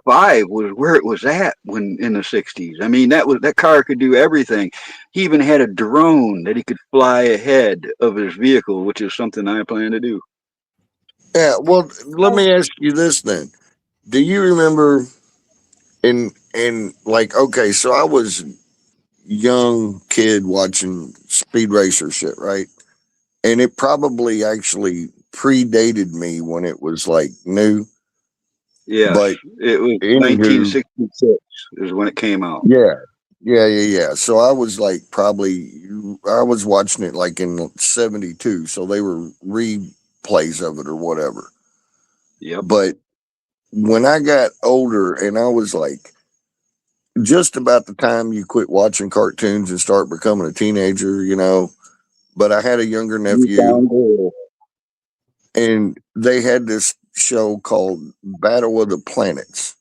5 was where it was at when in the 60s. I mean, that car could do everything. He even had a drone that he could fly ahead of his vehicle, which is something I plan to do. Yeah, well, let me ask you this then. Do you remember in like, okay, so I was young kid watching Speed Racer shit, right? And it probably actually predated me when it was like new. Yeah, But it was anywho, 1966 is when it came out. yeah. So I was like I was watching it like in 72, so they were replays of it or whatever. Yep. But when I got older and I was like just about the time you quit watching cartoons and start becoming a teenager, but I had a younger nephew and they had this show called Battle of the Planets.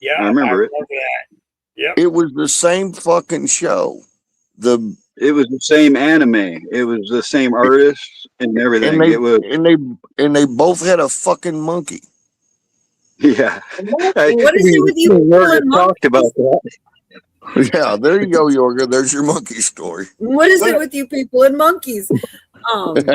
Yeah, I remember it. that. Yep. It was the same fucking show. It was the same anime. It was the same artists and everything. And It was they both had a fucking monkey. yeah. What is it with you people and talked about monkeys? that. Yeah, there you go, Yorga. There's your monkey story. What is it with you people and monkeys?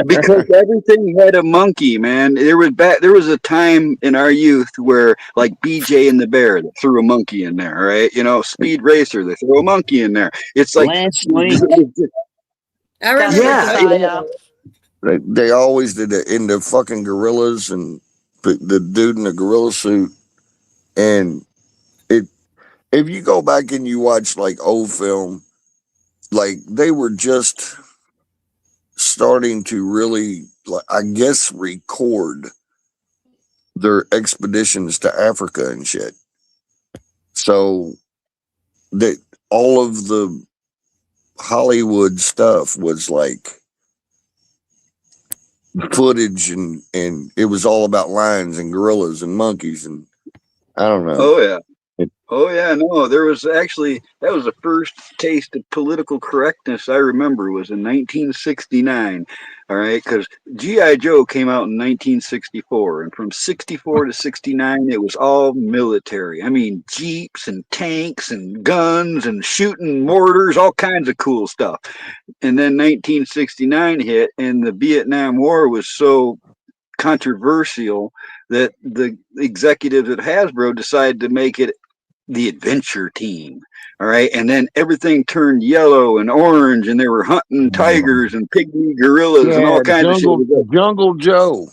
Because everything had a monkey, man. There was a time in our youth where like BJ and the Bear, they threw a monkey in there, right? Speed Racer, they threw a monkey in there. It's like Lance Lee. I remember Yeah, They always did it in the fucking gorillas and the dude in the gorilla suit. And if you go back and you watch like old film, like they were just starting to really, I guess, record their expeditions to Africa and shit. So that all of the Hollywood stuff was like footage and it was all about lions and gorillas and monkeys and I don't know. Oh yeah, no, there was actually, that was the first taste of political correctness I remember was in 1969. All right, because G.I. Joe came out in 1964, and from 64 to 69, it was all military. I mean, jeeps and tanks and guns and shooting mortars, all kinds of cool stuff. And then 1969 hit, and the Vietnam War was so controversial that the executives at Hasbro decided to make it the adventure team. All right. And then everything turned yellow and orange, and they were hunting tigers and pygmy gorillas and all kinds of shit. Jungle Joe.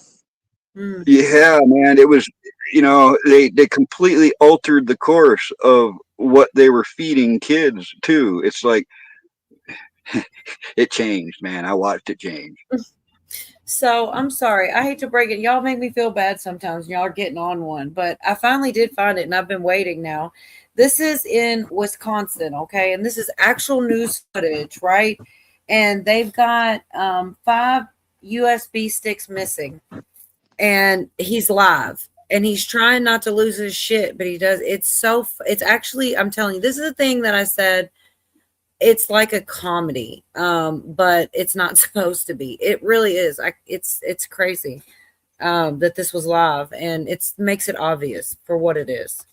Yeah, man. It was, they completely altered the course of what they were feeding kids too. It's like it changed, man. I watched it change. So I'm sorry. I hate to break it. Y'all make me feel bad sometimes. Y'all are getting on one, but I finally did find it and I've been waiting now. This is in Wisconsin, okay? And this is actual news footage, right? And they've got 5 USB sticks missing. And he's live. And he's trying not to lose his shit, but he does. It's actually, I'm telling you, this is a thing that I said. It's like a comedy, but it's not supposed to be. It really is. It's crazy that this was live, and it makes it obvious for what it is.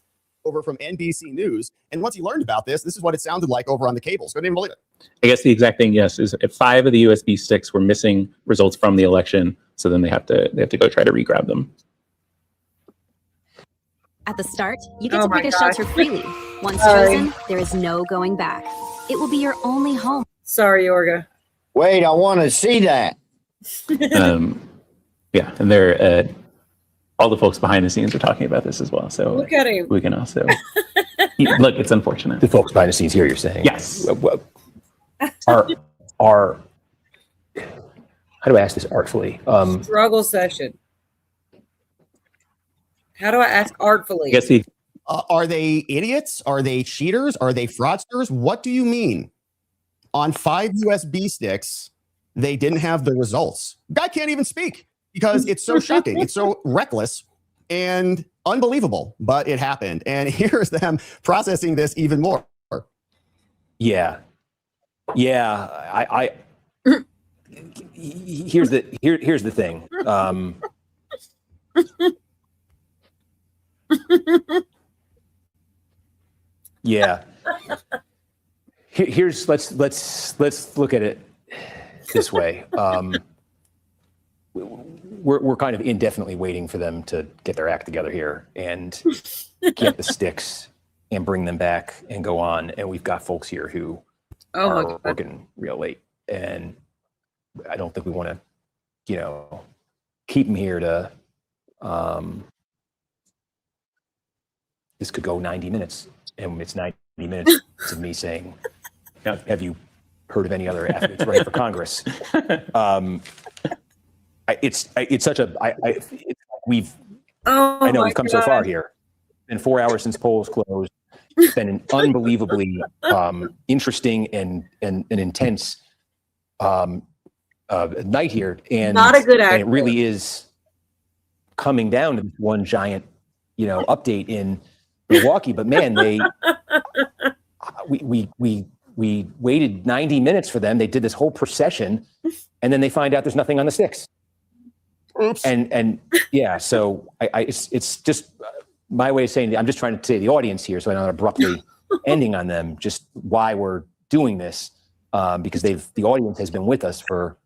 Over from NBC News, and once he learned about this is what it sounded like over on the cables. Couldn't even believe it. I guess the exact thing, yes, is if 5 of the USB sticks were missing results from the election. So then they have to go try to re-grab them. At the start, you get Oh to my pick a gosh. shelter freely. Once Sorry. chosen, there is no going back. It will be your only home. Sorry, Yorga. Wait, I want to see that. Yeah, and they're all the folks behind the scenes are talking about this as well. So Look at him. we can also look. It's unfortunate. The folks behind the scenes here, you're saying? Yes. Are how do I ask this artfully? Struggle session. How do I ask artfully? Are they idiots? Are they cheaters? Are they fraudsters? What do you mean? On 5 USB sticks, they didn't have the results. Guy can't even speak because it's so shocking. It's so reckless and unbelievable, but it happened. And here's them processing this even more. Yeah. I here's the thing. Yeah. Here's let's look at it this way. We're kind of indefinitely waiting for them to get their act together here and get the sticks and bring them back and go on. And we've got folks here who are working real late, and I don't think we want to, keep them here to. This could go 90 minutes, and it's 90 minutes of me saying, now, have you heard of any other athletes running for Congress? It's such a we've I know we've come so far here. It's been 4 hours since polls closed. It's been an unbelievably interesting and intense night here, and Not a good and it actor. really is coming down to one giant update in Milwaukee. But man, we waited 90 minutes for them. They did this whole procession, and then they find out there's nothing on the sticks. Oops. And yeah, so it's just my way of saying, I'm just trying to say to the audience here, so I'm not abruptly ending on them, just why we're doing this, because the audience has been with us for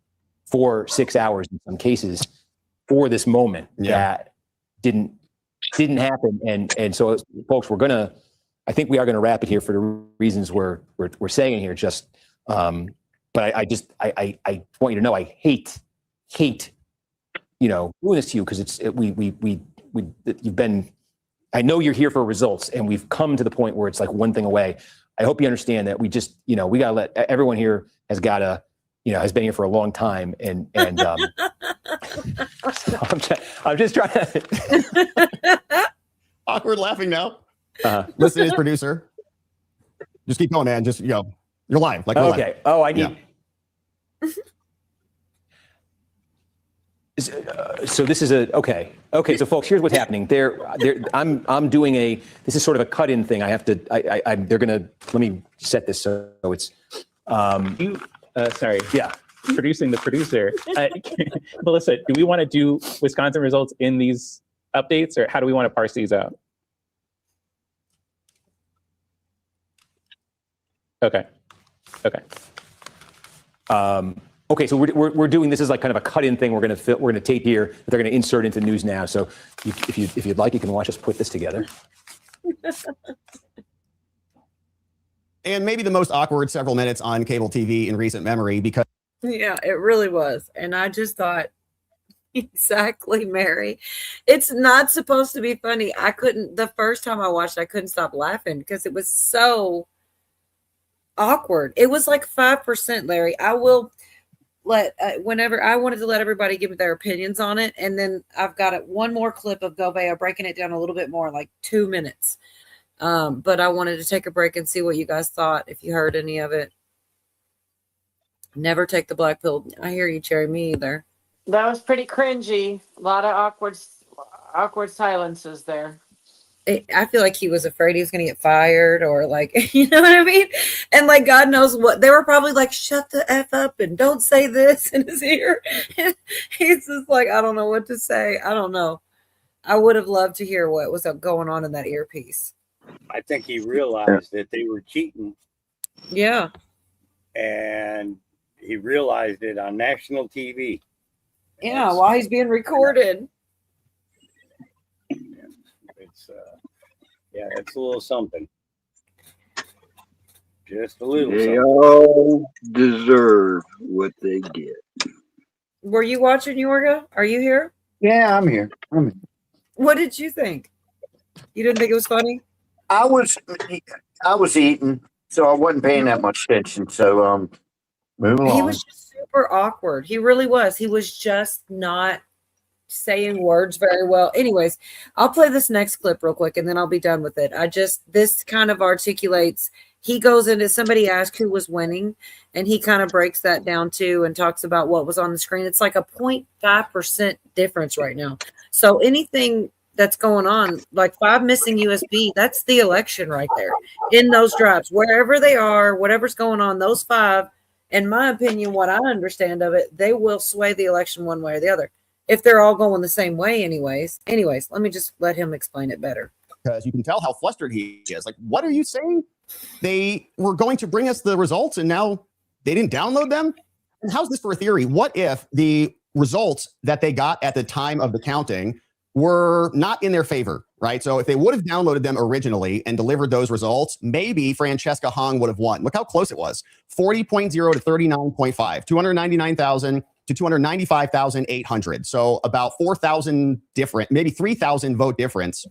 4-6 hours in some cases for this moment that didn't happen. And so folks, I think we are gonna wrap it here for the reasons we're saying here. Just but I want you to know I hate doing this to you, because you've been, I know you're here for results, and we've come to the point where it's like one thing away. I hope you understand that we just, we gotta let everyone here has been here for a long time, and so I'm just trying to Awkward laughing now. Listen to his producer. Just keep going, man. Just, you're live. Like, we're live. okay. Oh, I need. So this is okay. So folks, here's what's happening. I'm doing this is sort of a cut-in thing. I have to. Let me set this so it's. Sorry. Yeah. Producing the producer, Melissa. Do we want to do Wisconsin results in these updates, or how do we want to parse these out? Okay. Okay, so we're doing this as like kind of a cut-in thing. We're gonna tape here that they're gonna insert into news now. So if you'd like, you can watch us put this together. And maybe the most awkward several minutes on cable TV in recent memory, because Yeah, it really was. And I just thought, exactly, Mary. It's not supposed to be funny. The first time I watched, I couldn't stop laughing because it was so awkward. It was like 5%, Larry. I will whenever I wanted to let everybody give their opinions on it. And then I've got one more clip of Gobea breaking it down a little bit more, like 2 minutes. But I wanted to take a break and see what you guys thought, if you heard any of it. Never take the black pill. I hear you, Cherry. Me either. That was pretty cringy. A lot of awkward silences there. I feel like he was afraid he was going to get fired, or like, you know what I mean? And like, God knows what, they were probably like, shut the F up and don't say this in his ear. He's just like, I don't know what to say. I don't know. I would have loved to hear what was going on in that earpiece. I think he realized that they were cheating. Yeah. And he realized it on national TV. Yeah, while he's being recorded. It's yeah, it's a little something. Just a little They something. all deserve what they get. Were you watching, Yorga? Are you here? Yeah, I'm here. What did you think? You didn't think it was funny? I was eating, so I wasn't paying that much attention. So move along. He was just super awkward. He really was. He was just not saying words very well. Anyways, I'll play this next clip real quick and then I'll be done with it. This kind of articulates, he goes into, somebody asked who was winning, and he kind of breaks that down too and talks about what was on the screen. It's like a 0.5% difference right now. So anything that's going on, like 5 missing USB, that's the election right there in those drives, wherever they are, whatever's going on, those 5, in my opinion, what I understand of it, they will sway the election one way or the other. If they're all going the same way anyways, let me just let him explain it better. Because you can tell how flustered he is. Like, what are you saying? They were going to bring us the results and now they didn't download them? And how's this for a theory? What if the results that they got at the time of the counting were not in their favor, right? So if they would have downloaded them originally and delivered those results, maybe Francesca Hong would have won. Look how close it was. 40.0 to 39.5, 299,000 to 295,800. So about 4,000 different, maybe 3,000 vote difference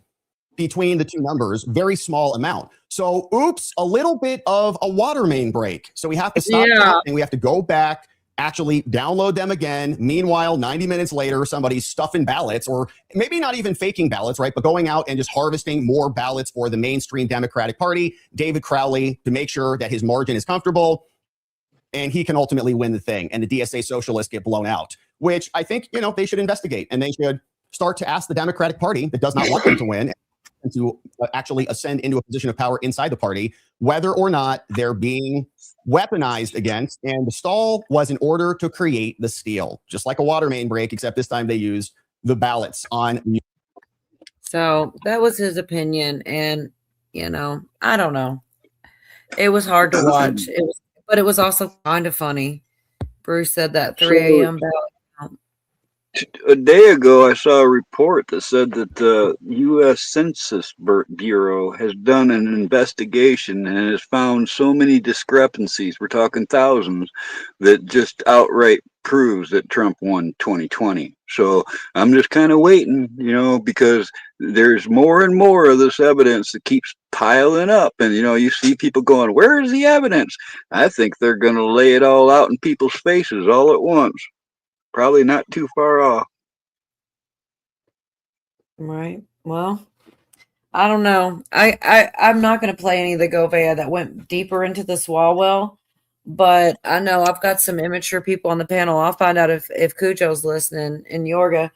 between the two numbers, very small amount. So oops, a little bit of a water main break. So we have to stop and we have to go back, actually download them again. Meanwhile, 90 minutes later, somebody's stuffing ballots, or maybe not even faking ballots, right? But going out and just harvesting more ballots for the mainstream Democratic Party, David Crowley, to make sure that his margin is comfortable and he can ultimately win the thing. And the DSA socialists get blown out, which I think, they should investigate, and they should start to ask the Democratic Party that does not want them to win and to actually ascend into a position of power inside the party, whether or not they're being weaponized against. And the stall was in order to create the steal, just like a water main break, except this time they used the ballots on. So that was his opinion. And, I don't know. It was hard to watch. But it was also kind of funny. Bruce said that 3 a.m. ballot. A day ago, I saw a report that said that the U.S. Census Bureau has done an investigation and has found so many discrepancies, we're talking thousands, that just outright proves that Trump won 2020. So I'm just kind of waiting, because there's more and more of this evidence that keeps piling up. And, you see people going, where is the evidence? I think they're going to lay it all out in people's faces all at once. Probably not too far off. Right. Well, I don't know. I'm not going to play any of the Govea that went deeper into the Swalwell, but I know I've got some immature people on the panel. I'll find out if Cujo's listening in Yorga.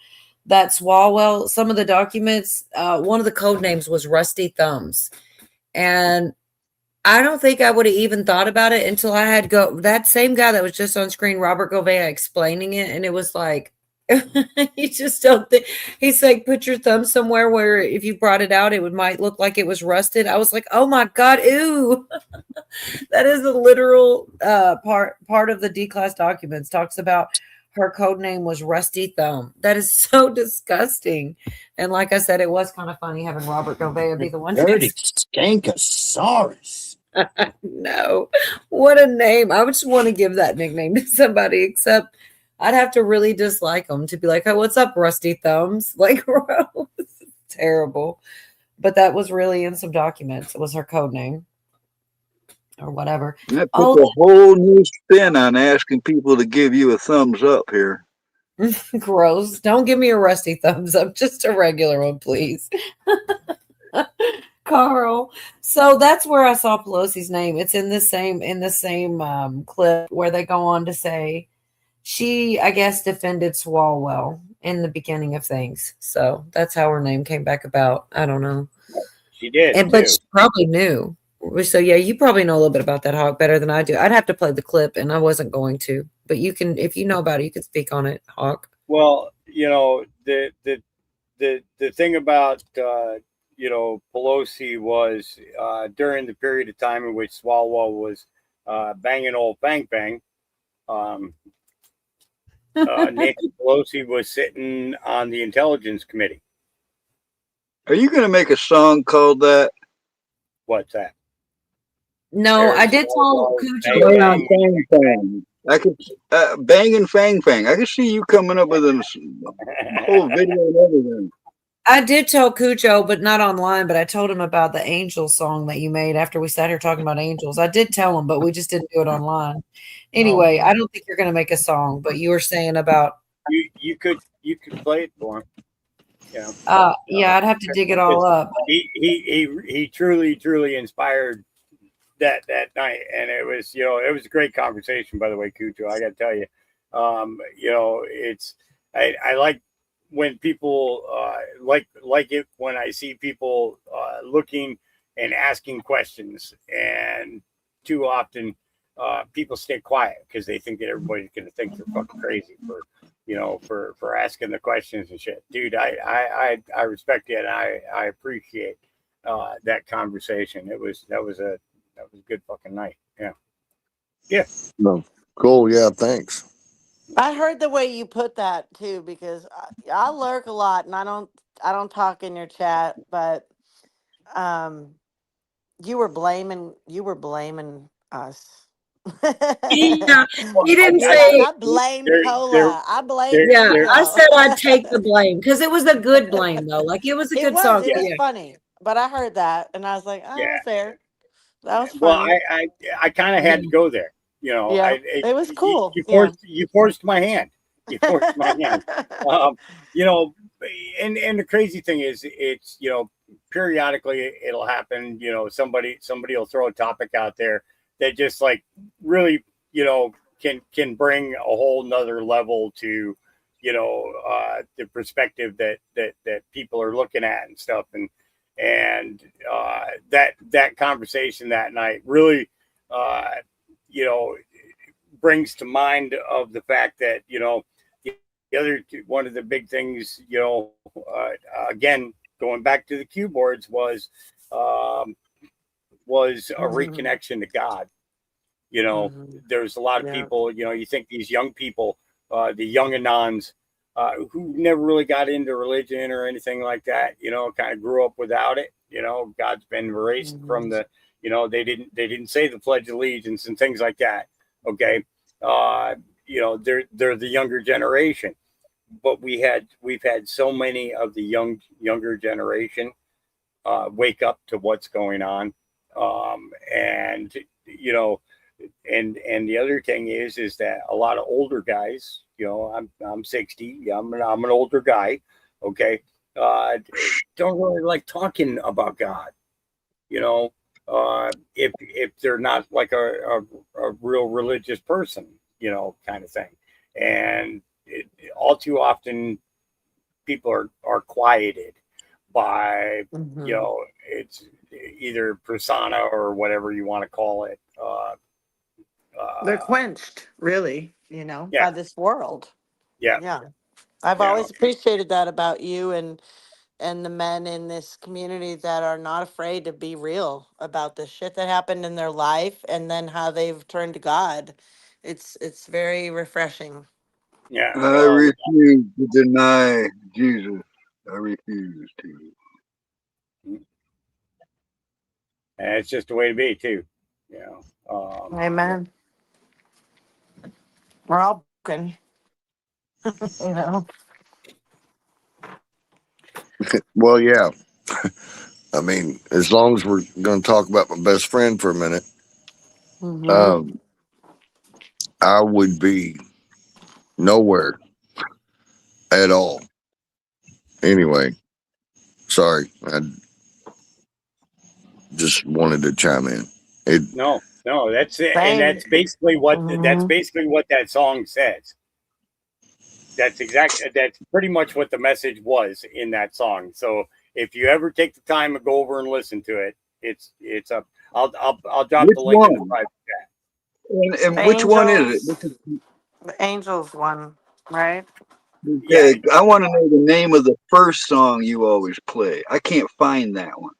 That Swalwell, some of the documents, one of the code names was Rusty Thumbs. And I don't think I would have even thought about it until I had that same guy that was just on screen, Robert Govea, explaining it. And it was like, you just don't think, he's like, put your thumb somewhere where if you brought it out, might look like it was rusted. I was like, oh my God, ew. That is a literal part of the D-class documents. Talks about her code name was Rusty Thumb. That is so disgusting. And like I said, it was kind of funny having Robert Govea be the one. Dirty Skankosaurus. No, what a name. I would just want to give that nickname to somebody, except I'd have to really dislike them to be like, oh, what's up, Rusty Thumbs? Like, gross. Terrible. But that was really in some documents. It was her code name or whatever. That puts a whole new spin on asking people to give you a thumbs up here. Gross. Don't give me a Rusty Thumbs up, just a regular one, please. Carl. So that's where I saw Pelosi's name. It's in the same clip where they go on to say she, I guess, defended Swalwell in the beginning of things. So that's how her name came back about. I don't know. She did. But she probably knew. So yeah, you probably know a little bit about that, Hawk, better than I do. I'd have to play the clip, and I wasn't going to. But you can, if you know about it, you can speak on it, Hawk. Well, the thing about Pelosi was during the period of time in which Swalwell was banging old Bang Bang. Nancy Pelosi was sitting on the Intelligence Committee. Are you going to make a song called that? What's that? No, I did tell Cujo Bang, about bang, bang. I could bang and fang fang. I could see you coming up with a whole video and everything. I did tell Cujo, but not online, but I told him about the angel song that you made after we sat here talking about angels. I did tell him, but we just didn't do it online. Anyway, I don't think you're gonna make a song, but you were saying about you could play it for him. Yeah. Yeah, I'd have to dig it all up. He truly inspired that night, and it was a great conversation. By the way, Cujo, I got to tell you, it's I like when people like it when I see people looking and asking questions, and too often people stay quiet because they think that everybody's going to think they're fucking crazy for asking the questions and shit. Dude, I respect it, and I appreciate that conversation. That was a good fucking night. Yeah. No. Cool. Yeah. Thanks. I heard the way you put that too, because I lurk a lot and I don't talk in your chat, but you were blaming us. Yeah, he didn't You're say. like, I blame Cola. I blame Yeah, Cujo. I said I'd take the blame because it was a good blame though. Like it was a good song. It was Yeah. funny, but I heard that and I was like, oh, Yeah. fair. That was Well, funny. I kind of had to go there. Yeah, it was cool. You forced my hand. You forced my hand. And the crazy thing is, it's periodically it'll happen. Somebody will throw a topic out there that just like really can bring a whole nother level to the perspective that people are looking at and stuff, and that conversation that night really brings to mind of the fact that the other one of the big things again going back to the cue boards was a reconnection to God. There's a lot of people, you think these young people, the young anons, who never really got into religion or anything like that, kind of grew up without it. God's been erased from the, they didn't say the Pledge of Allegiance and things like that. Okay. They're the younger generation, but we've had so many of the younger generation wake up to what's going on. And the other thing is that a lot of older guys, I'm 60, I'm an older guy. Okay. Don't really like talking about God, if they're not like a real religious person, kind of thing. And all too often people are quieted by, it's either persona or whatever you want to call it. They're quenched, really, by this world. Yeah. I've always appreciated that about you and the men in this community that are not afraid to be real about the shit that happened in their life and then how they've turned to God. It's very refreshing. Yeah. I refuse to deny Jesus. I refuse to. And it's just a way to be too. Amen. We're all broken. Well, yeah. I mean, as long as we're going to talk about my best friend for a minute, I would be nowhere at all. Anyway, sorry. I just wanted to chime in. No, that's it. And that's basically what that song says. That's pretty much what the message was in that song. So if you ever take the time to go over and listen to it, it's up. I'll drop the link in the private chat. And which one is it? The Angels one, right? Yeah, I want to know the name of the first song you always play. I can't find that one.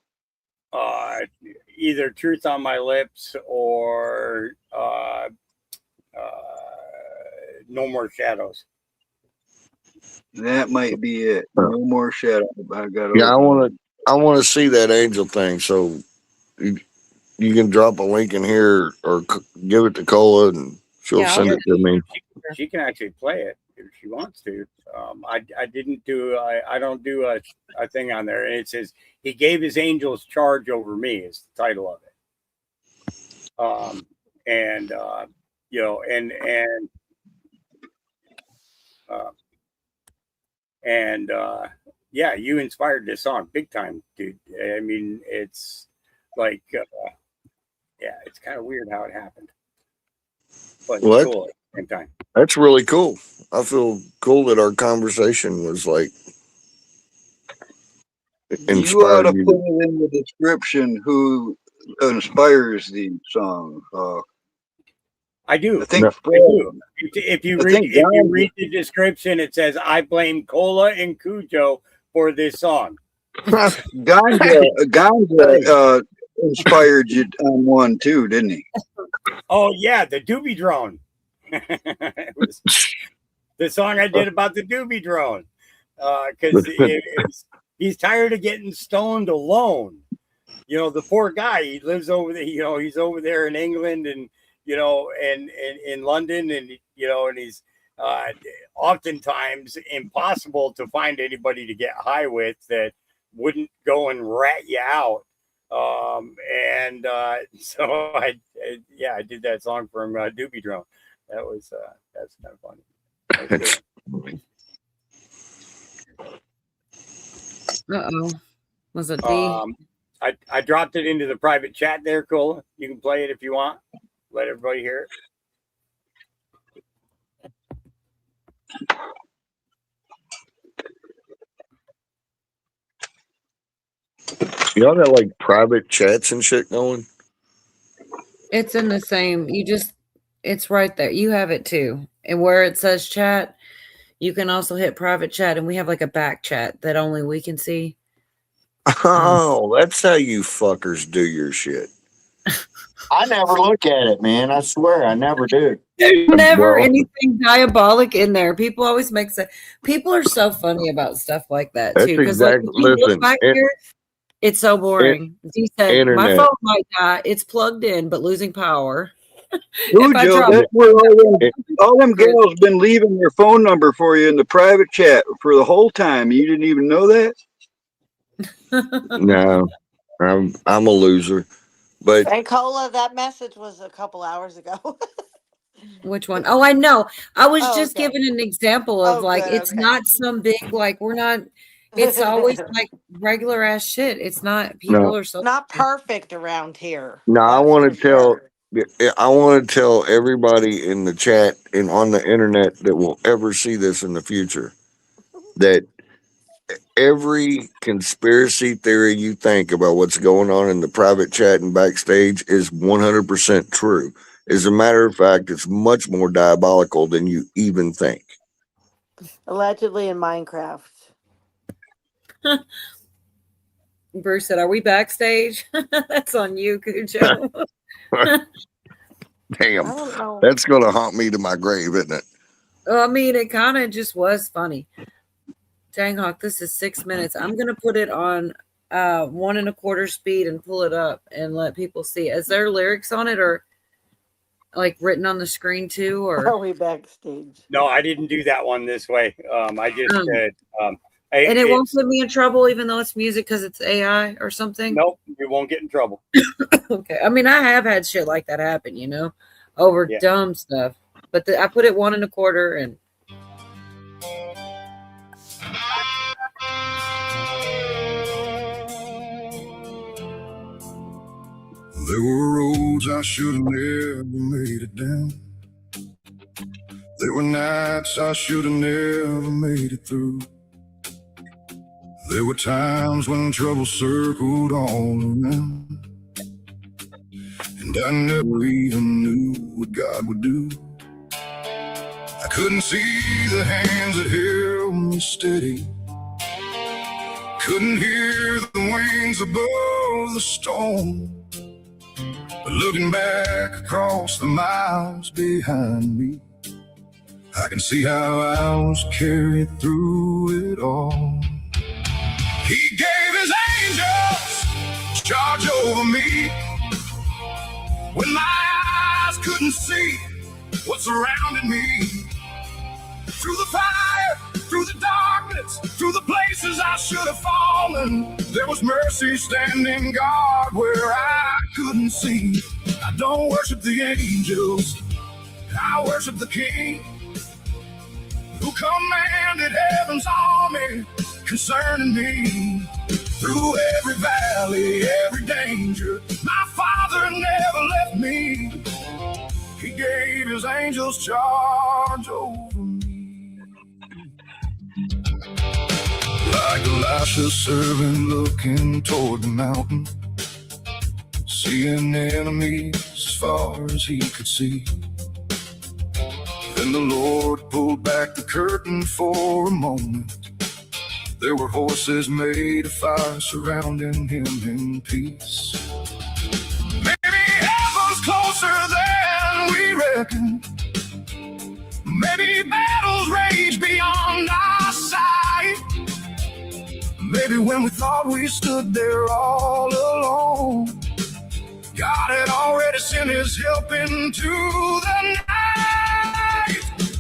Either Truth on My Lips or No More Shadows. That might be it. No more shadow. I got. Yeah, I want to see that angel thing. So you can drop a link in here or give it to Cola and she'll Yeah, send it to me. She can actually play it if she wants to. I didn't do. I don't do a thing on there. And it says he gave his angels charge over me is the title of it. You know, yeah, you inspired this song big time, dude. I mean, it's like, yeah, it's kind of weird how it happened, but What? cool at the same time. That's really cool. I feel cool that our conversation was like You ought inspired to you. put it in the description who inspires the song. I do. I think I do. If you I read think if you Ganja- read the description, it says I blame Cola and Cujo for this song. Ganja inspired you on one too, didn't he? Oh yeah, the Doobie Drone. It was the song I did about the Doobie Drone, because he's tired of getting stoned alone. You know, the poor guy. He lives over there. You know, he's over there in England, and you know, and in London, and you know, and he's oftentimes impossible to find anybody to get high with that wouldn't go and rat you out. So I did that song from Doobie Drone. That was that's kind of funny. Uh-oh. Was it D? I dropped it into the private chat there, Cola. You can play it if you want. Let everybody hear it. Y'all got like private chats and shit going? It's in the same. It's right there. You have it too. And where it says chat, you can also hit private chat, and we have like a back chat that only we can see. Oh, that's how you fuckers do your shit. I never look at it, man. I swear, I never do. There's never Well- anything diabolic in there. People always make sense. People are so funny about stuff like that That's too. Because like, if exactly- you look listen, back here, it's so boring. He said, "My internet. phone might die. It's plugged in, but losing power." Cujo, I drop that's where all them gals been leaving their phone number for you in the private chat for the whole time. You didn't even know that? No, I'm a loser. But Hey, Cola, that message was a couple hours ago. Which one? Oh, I know. I was Oh, just okay. giving an example of Oh, like good, it's okay. not some big like we're not. It's always like regular ass shit. It's not people No. are so Not perfect around here. no, I That's want for to tell. sure. I want to tell everybody in the chat and on the internet that will ever see this in the future that every conspiracy theory you think about what's going on in the private chat and backstage is 100% true. As a matter of fact, it's much more diabolical than you even think. Allegedly in Minecraft. Bruce said, "Are we backstage?" That's on you, Cujo. Damn, I don't know. that's going to haunt me to my grave, isn't it? Well, I mean, it kind of just was funny. Dang Hawk, this is 6 minutes. I'm gonna put it on 1 1/4 speed and pull it up and let people see. Is there lyrics on it or like written on the screen too? Are Or we backstage? No, I didn't do that one this way. I just said, and it won't put me in trouble even though it's music because it's AI or something. Nope, you won't get in trouble. Okay. I mean, I have had shit like that happen, you know, over Yeah. dumb stuff. But I put it 1 1/4 and There were roads I should have never made it down. There were nights I should have never made it through. There were times when trouble circled all around, and I never even knew what God would do. I couldn't see the hands that held me steady, couldn't hear the wings above the storm. But looking back across the miles behind me, I can see how I was carried through it all. He gave his angels charge over me when my eyes couldn't see what surrounded me. Through the fire, through the darkness, through the places I should have fallen, there was mercy standing guard where I couldn't see. I don't worship the angels, I worship the King who commanded heaven's army concerning me. Through every valley, every danger, my Father never left me. He gave his angels charge over me. Like Elisha's servant looking toward the mountain, seeing enemies as far as he could see. Then the Lord pulled back the curtain for a moment. There were horses made of fire surrounding him in peace. Maybe heaven's closer than we reckon. Maybe battles rage beyond our sight. Maybe when we thought we stood there all alone, God had already sent his help into the night.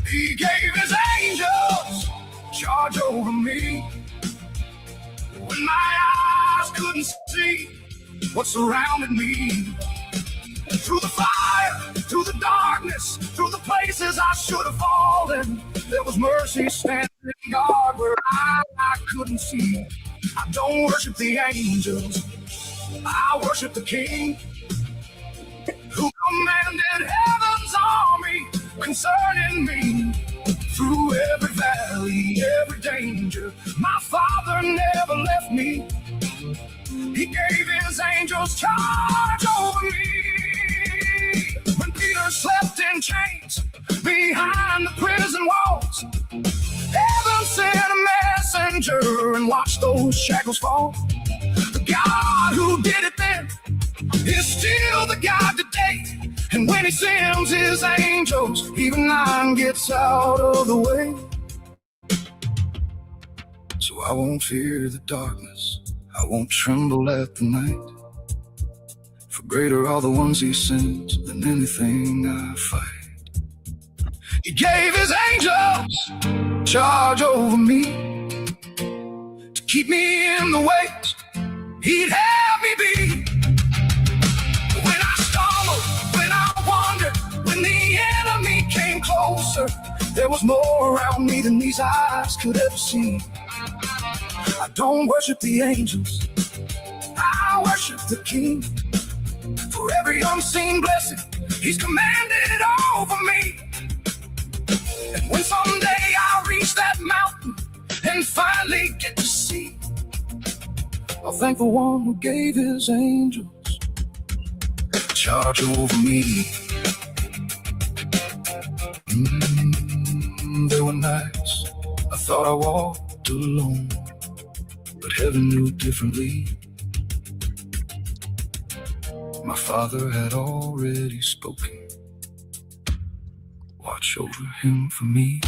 He gave his angels charge over me when my eyes couldn't see what surrounded me. Through the fire, through the darkness, through the places I should have fallen, there was mercy standing guard where I couldn't see. I don't worship the angels, I worship the King who commanded heaven's army concerning me. Through every valley, every danger, my Father never left me. He gave his angels charge over me. When Peter slept in chains behind the prison walls, heaven sent a messenger and watched those shackles fall. The God who did it then is still the God today. And when he sends his angels, even none gets out of the way. So I won't fear the darkness, I won't tremble at the night. For greater are the ones he sends than anything I fight. He gave his angels charge over me to keep me in the ways he'd have me be. When I stumbled, when I wandered, when the enemy came closer, there was more around me than these eyes could ever see. I don't worship the angels, I worship the King. For every unseen blessing he's commanded over me. And when someday I'll reach that mountain and finally get to see, I'll thank the one who gave his angels charge over me. There were nights I thought I walked alone, but heaven knew differently. My Father had already spoken. Watch over him for me.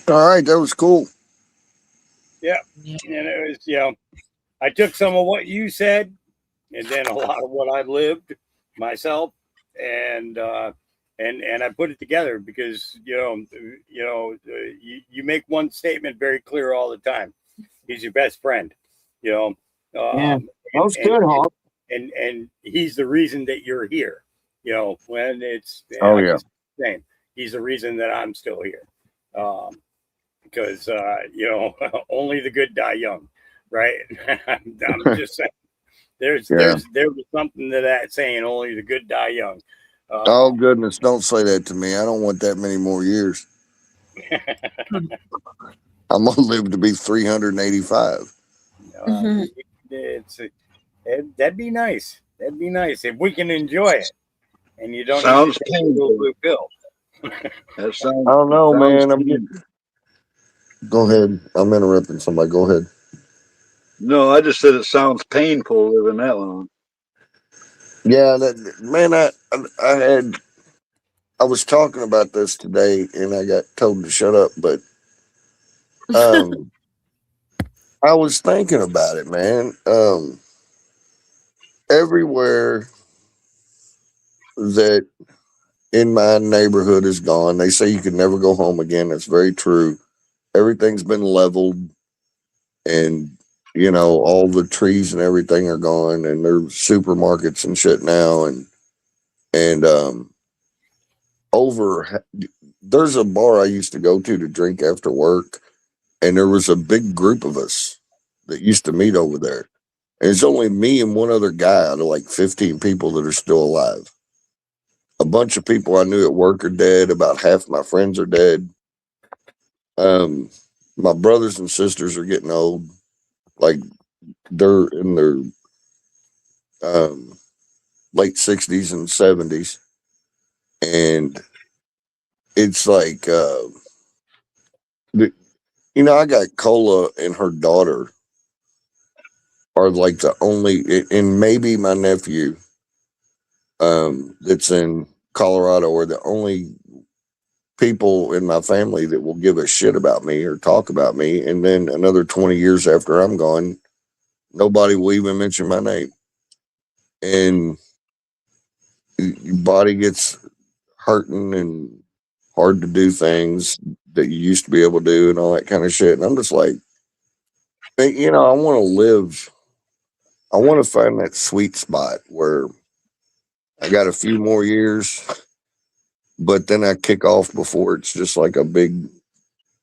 All right, that was cool. Yeah. And it was, you know, I took some of what you said and then a lot of what I lived myself and I put it together because, you make one statement very clear all the time. He's your best friend, Yeah, that was good, Hawk. And he's the reason that you're here, when it's, Oh, yeah. same. He's the reason that I'm still here. Because, only the good die young, right? I'm just saying, there was something to that saying, only the good die young. Oh, goodness. Don't say that to me. I don't want that many more years. I'm going to live to be 385. That'd be nice. That'd be nice if we can enjoy it. and you don't Sounds need to take a little blue pill. That sounds. I don't know, sounds man. I'm painful. getting. Go ahead. I'm interrupting somebody. Go ahead. No, I just said it sounds painful living that long. Yeah, that man. I was talking about this today, and I got told to shut up. But I was thinking about it, man. Everywhere that in my neighborhood is gone, they say you can never go home again. That's very true. Everything's been leveled, and all the trees and everything are gone, and there's supermarkets and shit now, and there's a bar I used to go to drink after work, and there was a big group of us that used to meet over there. And it's only me and one other guy out of like 15 people that are still alive. A bunch of people I knew at work are dead. About half my friends are dead. My brothers and sisters are getting old. Like they're in their late 60s and 70s. And it's like, I got Cola and her daughter are like the only, and maybe my nephew that's in Colorado are the only people in my family that will give a shit about me or talk about me. And then another 20 years after I'm gone, nobody will even mention my name. And your body gets hurting and hard to do things that you used to be able to do and all that kind of shit. And I'm just like, I want to live. I want to find that sweet spot where I got a few more years, but then I kick off before it's just like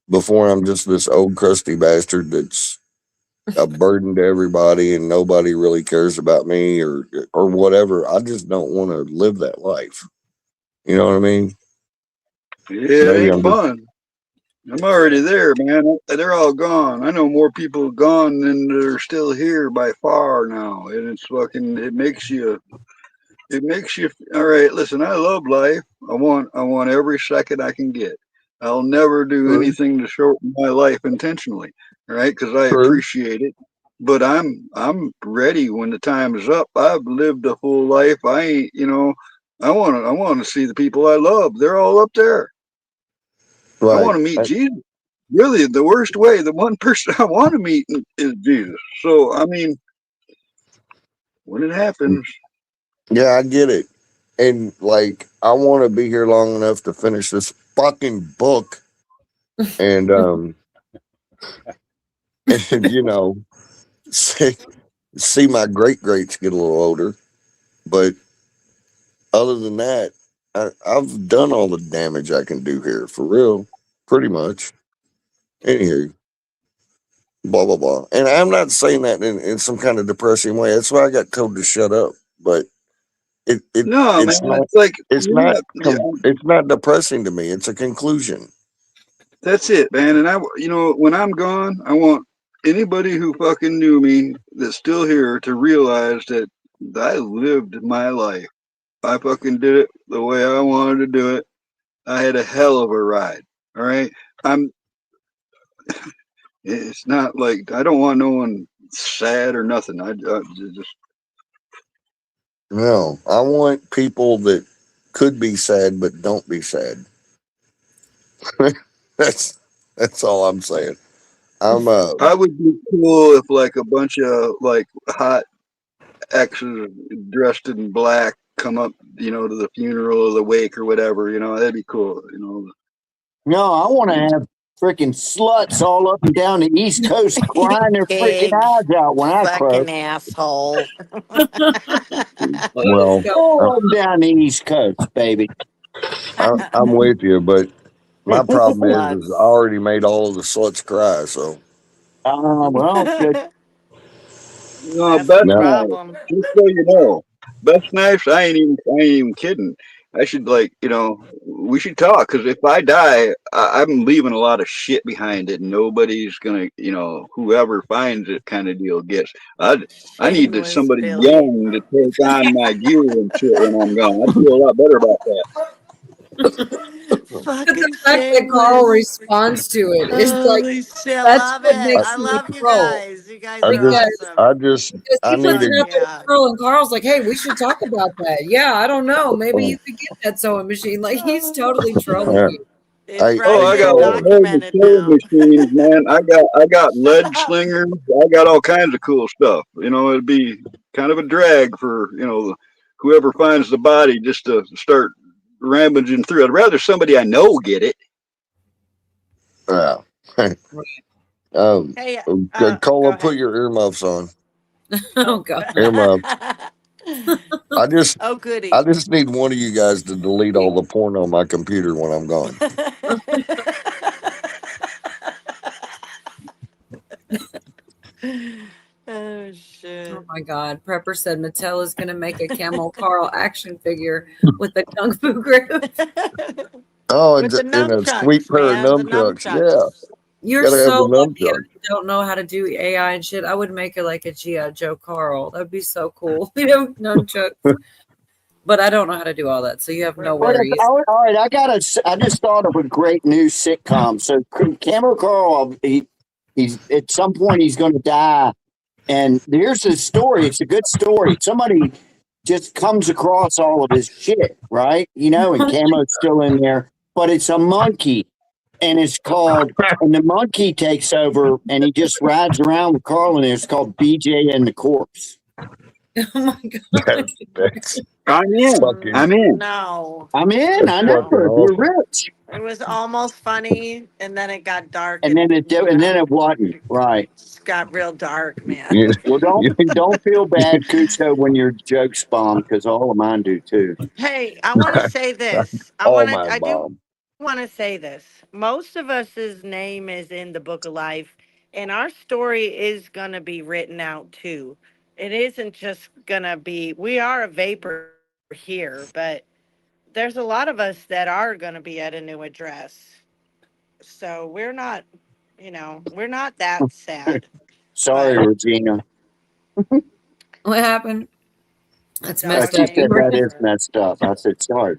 before I'm just this old crusty bastard that's a burden to everybody and nobody really cares about me or whatever. I just don't want to live that life. You know what I mean? Yeah, it ain't fun. I'm already there, man. They're all gone. I know more people gone than they're still here by far now. And it's fucking, it makes you, all right, listen, I love life. I want every second I can get. I'll never do anything to shorten my life intentionally. All right. Cause I appreciate it, but I'm ready when the time is up. I've lived a full life. I ain't, I want to see the people I love. They're all up there. Right. I want to meet Jesus. Really, the worst way, the one person I want to meet is Jesus. So, I mean, when it happens. Yeah, I get it. And like, I want to be here long enough to finish this fucking book and, see my greats get a little older. But other than that, I've done all the damage I can do here for real, pretty much. Anywho, blah, blah, blah. And I'm not saying that in some kind of depressing way. That's why I got told to shut up. But it's man, not, it's like, it's not depressing to me. It's a conclusion. That's it, man. And when I'm gone, I want anybody who fucking knew me that's still here to realize that I lived my life. I fucking did it the way I wanted to do it. I had a hell of a ride. All right. It's not like I don't want no one sad or nothing. I just. No, I want people that could be sad but don't be sad. That's all I'm saying. I would be cool if like a bunch of like hot exes dressed in black come up, to the funeral or the wake or whatever. That'd be cool. No, I want to have freaking sluts all up and down the East Coast crying their freaking eyes out when I croak. Fucking asshole. Well, all up and down the East Coast, baby. I'm with you, but my problem is I already made all of the sluts cry. So, well, good. No, best knife. Just so you know, best knives. I ain't even kidding. I should we should talk because if I die, I'm leaving a lot of shit behind it. And nobody's gonna, whoever finds it, kind of deal gets. I need somebody young to take on my gear and shit when I'm gone. I feel a lot better about that. The fact that Carl responds to it is like that's what makes me a troll. You guys I are just, awesome. I just, Because I he puts need it to. out there to troll, and Carl's like, "Hey, we should talk about that." Yeah, I don't know. Maybe you could get that sewing machine. Like he's totally trolling Yeah. you. I I got sewing machines, man. I got lead slingers. I got all kinds of cool stuff. It'd be kind of a drag for whoever finds the body just to start rummaging through. I'd rather somebody I know get it. Yeah. Hey, Cola, put your earmuffs on. Oh God. Earmuffs. I just, Oh, goody. I just need one of you guys to delete all the porn on my computer when I'm gone. Oh shit. Oh my God. Prepper said Mattel is gonna make a Camel Carl action figure with the Kung Fu grip. Oh, With the and a sweet nunchucks, pair of man, the nunchucks. Yeah. nunchucks. You're Gotta have so the lucky I nunchucks. don't know how to do AI and shit. I would make it like a G.I. Joe Carl. That'd be so cool. Nunchucks. But I don't know how to do all that, so you have no worries. All right, I just thought of a great new sitcom. So Camel Carl, he's at some point he's going to die, and here's his story. It's a good story. Somebody just comes across all of his shit, right? And Camo's still in there, but it's a monkey, and it's called. And the monkey takes over, and he just rides around with Carl, and it's called BJ and the Corpse. Oh my God. I'm in. I'm in. No. I'm in. I know. You're rich. It was almost funny, and then it got dark. And then it wasn't right. It got real dark, man. Well, don't feel bad, Cucho, when your jokes bomb, because all of mine do too. Hey, I want to say this. I do want to say this. Most of us's name is in the book of life, and our story is gonna be written out too. It isn't just gonna be. We are a vapor here, but there's a lot of us that are gonna be at a new address. So we're not, we're not that sad. Sorry, Regina. What happened? That's I messed just up. said that is messed up. I said sorry.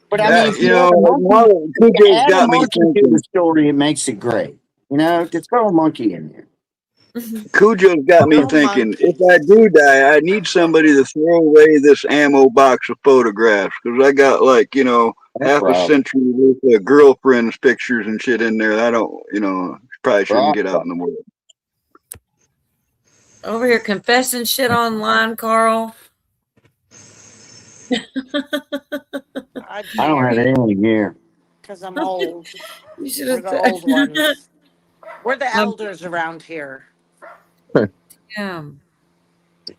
But I mean, Cujo's got me to thinking. the story, it makes it great. Just throw a monkey in there. Cujo's got me thinking, if I do die, I need somebody to throw away this ammo box of photographs because I got half a century worth of girlfriends' pictures and shit in there. I don't, probably shouldn't get out in the world. Over here confessing shit online, Carl. I don't have anything here. Because I'm old. You should We're have the old ones. We're the elders around here. Yeah.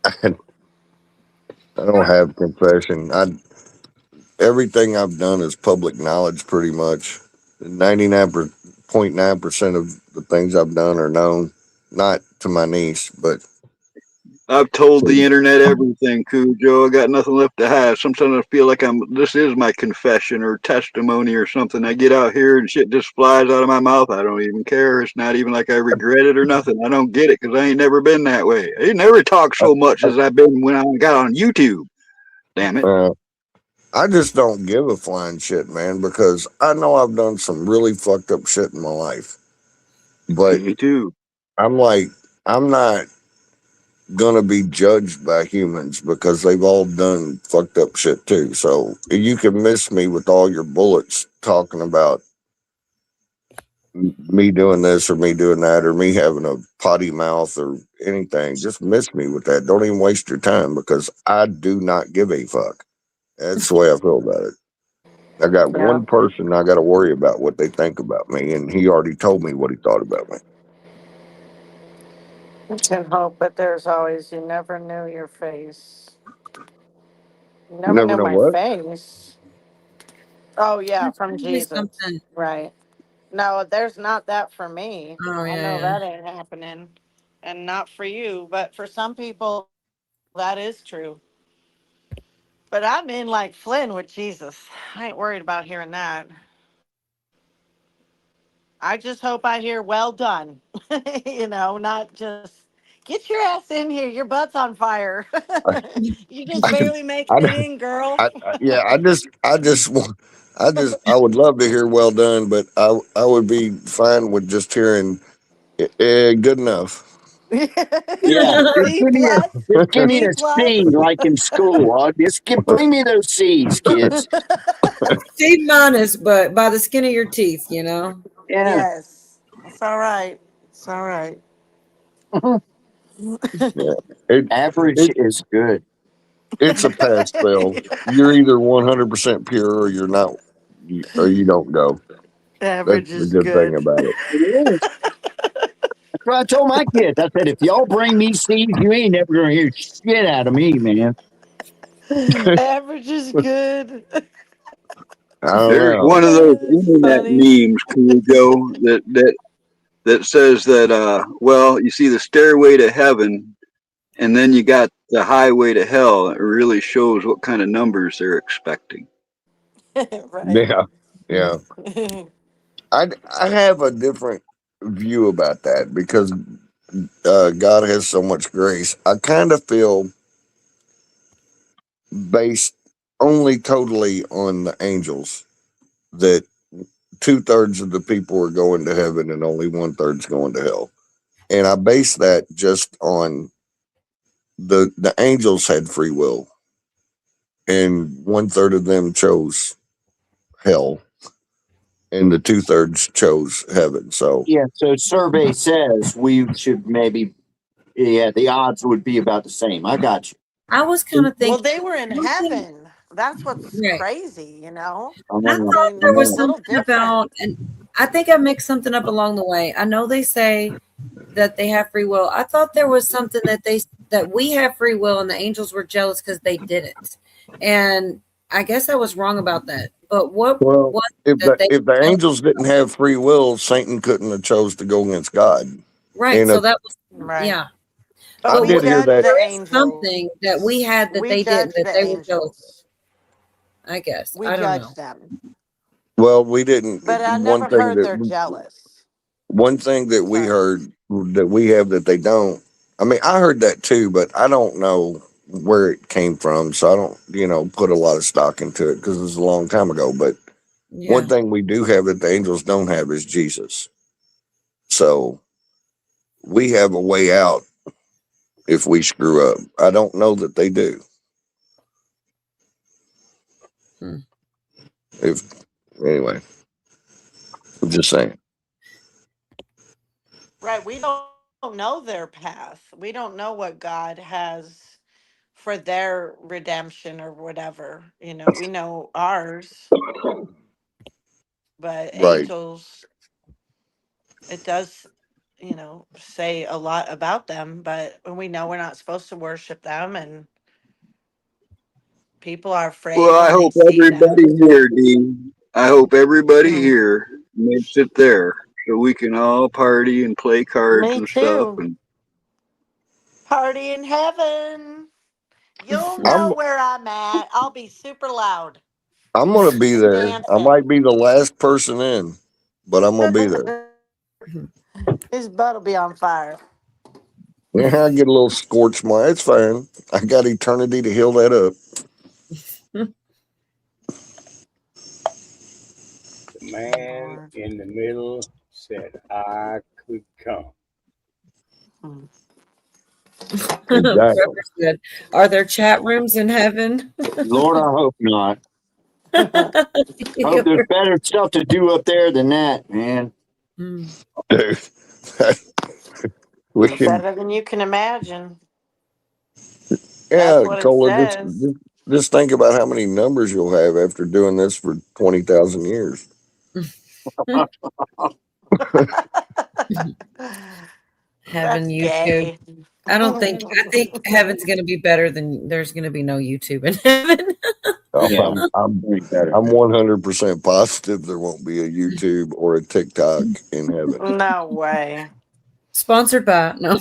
I don't have confession. Everything I've done is public knowledge, pretty much. 99.9% of the things I've done are known, not to my niece, but I've told the internet everything, Cujo. I got nothing left to hide. Sometimes I feel like this is my confession or testimony or something. I get out here and shit just flies out of my mouth. I don't even care. It's not even like I regret it or nothing. I don't get it because I ain't never been that way. I ain't never talked so much as I've been when I got on YouTube. Damn it. I just don't give a flying shit, man, because I know I've done some really fucked up shit in my life. But me too. I'm not gonna be judged by humans because they've all done fucked up shit too. So you can miss me with all your bullets talking about me doing this or me doing that or me having a potty mouth or anything. Just miss me with that. Don't even waste your time because I do not give a fuck. That's the way I feel about it. I got one person I got to worry about what they think about me, and he already told me what he thought about me. You can hope, but there's always, you never knew your face. You never knew know my what? face. Oh, yeah, from Probably Jesus. something. Right. No, there's not that for me. Oh, I yeah, know yeah. that ain't happening. And not for you, but for some people, that is true. But I'm in like Flynn with Jesus. I ain't worried about hearing that. I just hope I hear well done. Not just get your ass in here. Your butt's on fire. You just barely making it in, girl. Yeah, I would love to hear well done, but I would be fine with just hearing good enough. Yeah, just give me a C like in school. Bring me those C's, kids. C minus, but by the skin of your teeth, Yeah. Yes. It's all right. It's all right. Average is good. It's a pass fail. You're either 100% pure or you're not, or you don't go. Average That's the is good thing good. about it. It is. That's what I told my kids. I said, if y'all bring me C's, you ain't never gonna hear shit out of me, man. Average is good. I don't There's know. one of those internet memes, Cujo, that says that well, you see the stairway to heaven, and then you got the highway to hell. It really shows what kind of numbers they're expecting. Yeah, yeah. I have a different view about that because God has so much grace. I kind of feel based only totally on the angels that 2/3 of the people are going to heaven and only 1/3 is going to hell. And I base that just on the angels had free will and 1/3 of them chose hell and the 2/3 chose heaven. So Yeah, so survey says we should maybe, the odds would be about the same. I got you. I was kind of thinking. Well, they were in heaven. That's what's Right. crazy, I thought there was something about, and I think I mixed something up along the way. I know they say that they have free will. I thought there was something that we have free will and the angels were jealous because they didn't. And I guess I was wrong about that. But what was if that the angels didn't have free will, Satan couldn't have chose to go against God. right? And So if- that was right. Yeah. I But did hear that. there is something that we had that We they didn't, judge that the they were angels. jealous. I guess. We I don't know. judge them. Well, we didn't. But I One never thing heard that they're jealous. One thing that we heard that we have that they don't. I mean, I heard that too, but I don't know where it came from, so I don't, put a lot of stock into it because it was a long time ago. But one thing we do have that the angels don't have is Jesus. So we have a way out if we screw up. I don't know that they do. Anyway, I'm just saying. Right. We don't know their path. We don't know what God has for their redemption or whatever. We know ours, but Right. angels, it does, say a lot about them, but we know we're not supposed to worship them, and people are afraid. Well, I when they hope see everybody them. here, Dean. I hope everybody here makes it there so we can all party and play cards Me and stuff. too. And Party in heaven. You'll know I'm where I'm at. I'll be super loud. I'm gonna be And there. I dancing. might be the last person in, but I'm gonna be there. His butt will be on fire. Yeah, I get a little scorched my. It's fine. I got eternity to heal that up. The man in the middle said, I could come. Trevor said, "Are there chat rooms in heaven?" Lord, I hope not. I hope there's better stuff to do up there than that, man. Dude, we can. Better than you can imagine. Yeah, That's what it Cola. says. Just think about how many numbers you'll have after doing this for 20,000 years. Heaven, That's YouTube. gay. I think heaven's going to be better than there's going to be no YouTube in heaven. I'm 100% positive there won't be a YouTube or a TikTok in heaven. No way. Sponsored by no.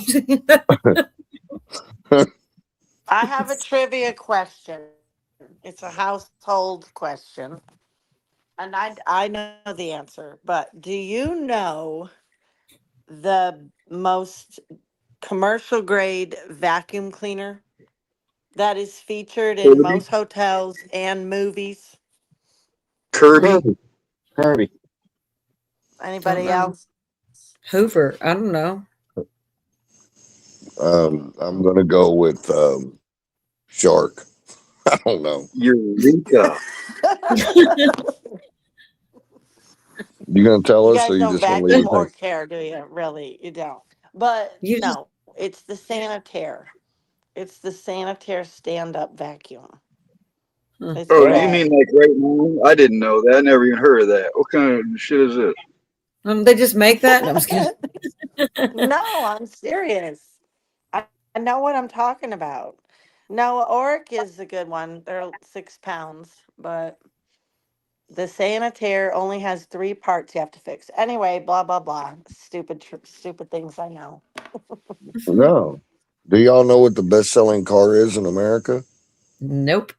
I have a trivia question. It's a household question. And I know the answer, but do you know the most commercial grade vacuum cleaner that is featured in Kirby. most hotels and movies? Kirby. Kirby. Anybody know. else? Hoover. I don't know. I'm gonna go with Shark. I don't know. Eureka. You gonna tell You us, or guys you don't just gonna leave vacuum it or there? care, do you? Really, you don't. But You just no, it's the Sanitaire. It's the Sanitaire stand-up vacuum. It's Oh, do you mean red. like right now? I didn't know that. I never even heard of that. What kind of shit is this? they just make that. No, I'm just kidding. No, I'm serious. I know what I'm talking about. No, Oric is a good one. They're 6 pounds, but the Sanitaire only has 3 parts you have to fix. Anyway, blah blah blah. Stupid things I know. No. Do y'all know what the best-selling car is in America? Nope.